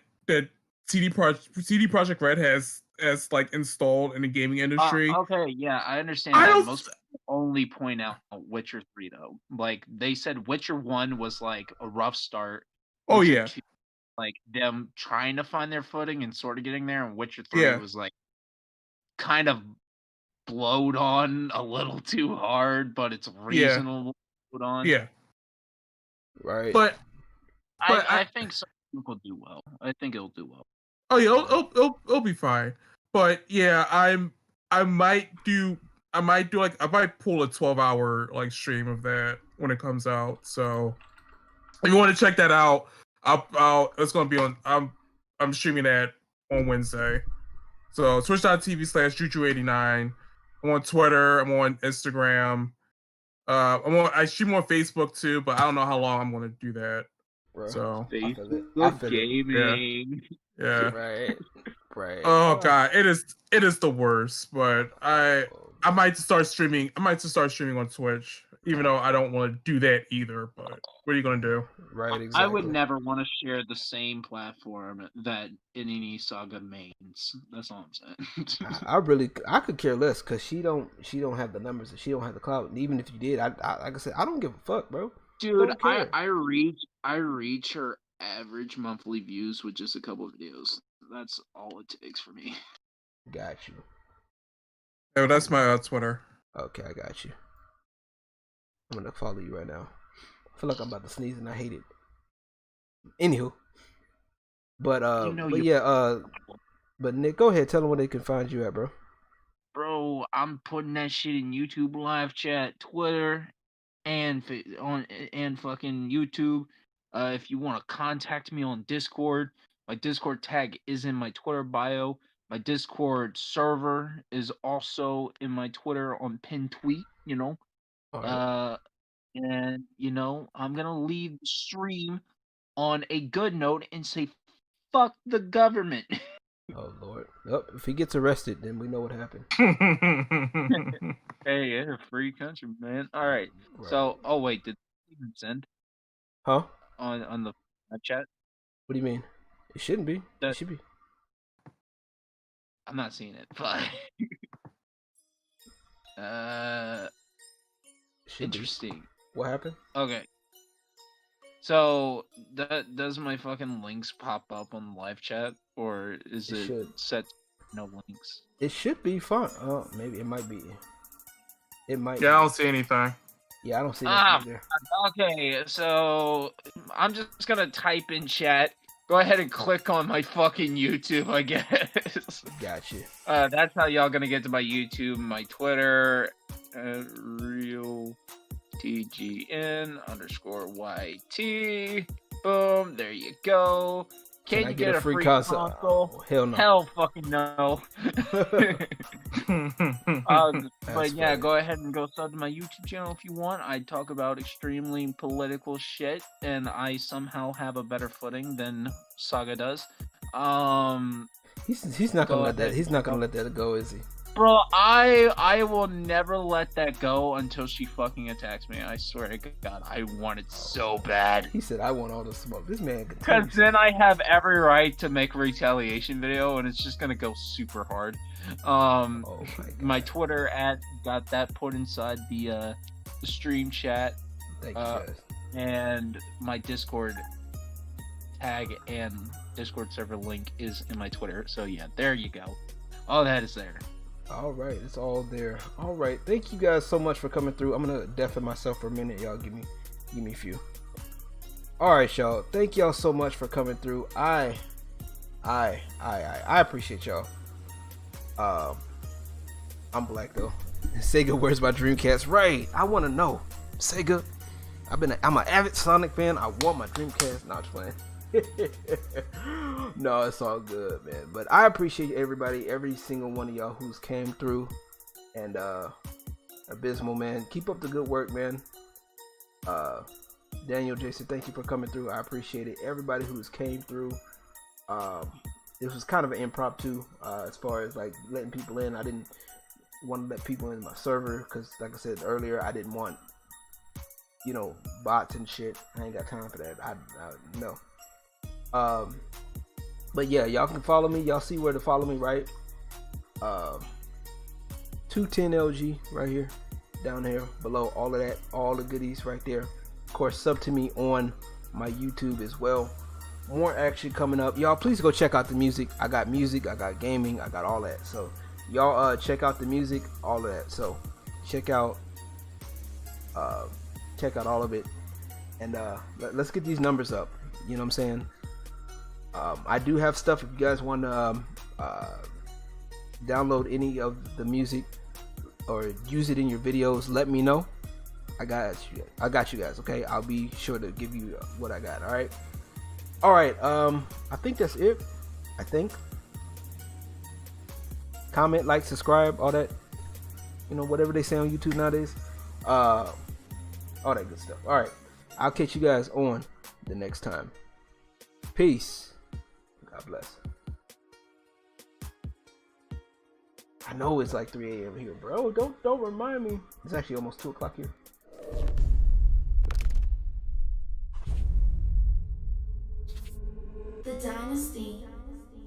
S5: CD Projekt Red has like installed in the gaming industry.
S7: Okay, yeah, I understand that. Most people only point out Witcher 3 though. Like they said Witcher 1 was like a rough start.
S5: Oh
S7: Witcher
S5: yeah.
S7: 2, like them trying to find their footing and sort of getting there, and Witcher 3 was like kind of blowed on a little too hard, but it's reasonable to put on.
S5: Yeah.
S3: Right.
S5: But
S7: I think some people do well. I think it'll do well.
S5: Oh yeah, it'll be fine. But yeah, I might pull a 12-hour like stream of that when it comes out. So if you want to check that out, it's gonna be on. I'm streaming that on Wednesday. So twitch.tv/juju89. I'm on Twitter. I'm on Instagram. I stream on Facebook too, but I don't know how long I'm gonna do that.
S3: Bro,
S5: so
S7: Facebook gaming.
S5: Yeah.
S3: Right.
S5: Oh god, it is the worst. But I might start streaming. I might start streaming on Twitch, even though I don't want to do that either. But what are you gonna do?
S3: Right. Exactly.
S7: I would never want to share the same platform that Inini Saga mains. That's all I'm saying.
S3: I could care less because she don't have the numbers and she don't have the clout. And even if you did, I like I said, I don't give a fuck, bro.
S7: Dude, I reach her average monthly views with just a couple of videos. That's all it takes for me.
S3: Got you.
S5: Oh, that's my Twitter.
S3: Okay, I got you. I'm gonna follow you right now. I feel like I'm about to sneeze and I hate it. Anywho, but but Nick, go ahead. Tell them where they can find you at, bro.
S7: Bro, I'm putting that shit in YouTube live chat, Twitter, and fucking YouTube. If you want to contact me on Discord, my Discord tag is in my Twitter bio. My Discord server is also in my Twitter on pinned tweet.
S3: Right.
S7: And I'm gonna leave the stream on a good note and say, "Fuck the government."
S3: Oh Lord! Oh, if he gets arrested, then we know what happened.
S7: Hey, it's a free country, man. All right. So, wait, did they even send?
S3: Huh?
S7: On the chat?
S3: What do you mean? It shouldn't be. It should be.
S7: I'm not seeing it, but interesting.
S3: What happened?
S7: Okay. So, does my fucking links pop up on the live chat, or is it set no links?
S3: It should be fine. Maybe it might be. It might.
S5: Yeah, I don't see anything.
S3: Yeah, I don't see anything there.
S7: Okay, so I'm just gonna type in chat. Go ahead and click on my fucking YouTube, I guess.
S3: Got you.
S7: That's how y'all gonna get to my YouTube, my Twitter, RealTGN_YT. Boom, there you go. Can you get a free console?
S3: Oh, hell no.
S7: Hell fucking no. But yeah,
S3: funny.
S7: go ahead and go sub to my YouTube channel if you want. I talk about extremely political shit, and I somehow have a better footing than Saga does.
S3: He's not gonna let that. He's not gonna let that go, is he?
S7: Bro, I will never let that go until she fucking attacks me. I swear to God, I want it so bad.
S3: He said, "I want all the smoke." This man.
S7: Because then I have every right to make a retaliation video, and it's just gonna go super hard. My Twitter got that put inside the stream chat.
S3: Thank you, guys.
S7: And my Discord tag and Discord server link is in my Twitter. So yeah, there you go. All that is there.
S3: All right, it's all there. All right, thank you guys so much for coming through. I'm gonna deafen myself for a minute. Y'all give me a few. All right, y'all. Thank y'all so much for coming through. I appreciate y'all. I'm black though. Sega, where's my Dreamcast? Right, I want to know. Sega, I'm an avid Sonic fan. I want my Dreamcast. Not playing. No, it's all good, man. But I appreciate everybody, every single one of y'all who's came through. And Abysmal, man, keep up the good work, man. Daniel, Jason, thank you for coming through. I appreciate it. Everybody who's came through. This was kind of an impromptu as far as like letting people in. I didn't want to let people in my server because, like I said earlier, I didn't want, you know, bots and shit. I ain't got time for that. I no. But yeah, y'all can follow me. Y'all see where to follow me, right? 210LG right here, down here below. All of that, all the goodies right there. Of course, sub to me on my YouTube as well. More action coming up, y'all. Please go check out the music. I got music, I got gaming, I got all that. So y'all check out the music, all of that. So check out all of it, and let's get these numbers up. You know what I'm saying? I do have stuff if you guys want to download any of the music or use it in your videos. Let me know. I got you guys. Okay, I'll be sure to give you what I got. All right. I think that's it. I think. Comment, like, subscribe, all that. You know, whatever they say on YouTube nowadays. All that good stuff. All right. I'll catch you guys on the next time. Peace. God bless. I know it's like 3 a.m. here, bro. Don't remind me. It's actually almost 2 o'clock here.
S2: The Dynasty.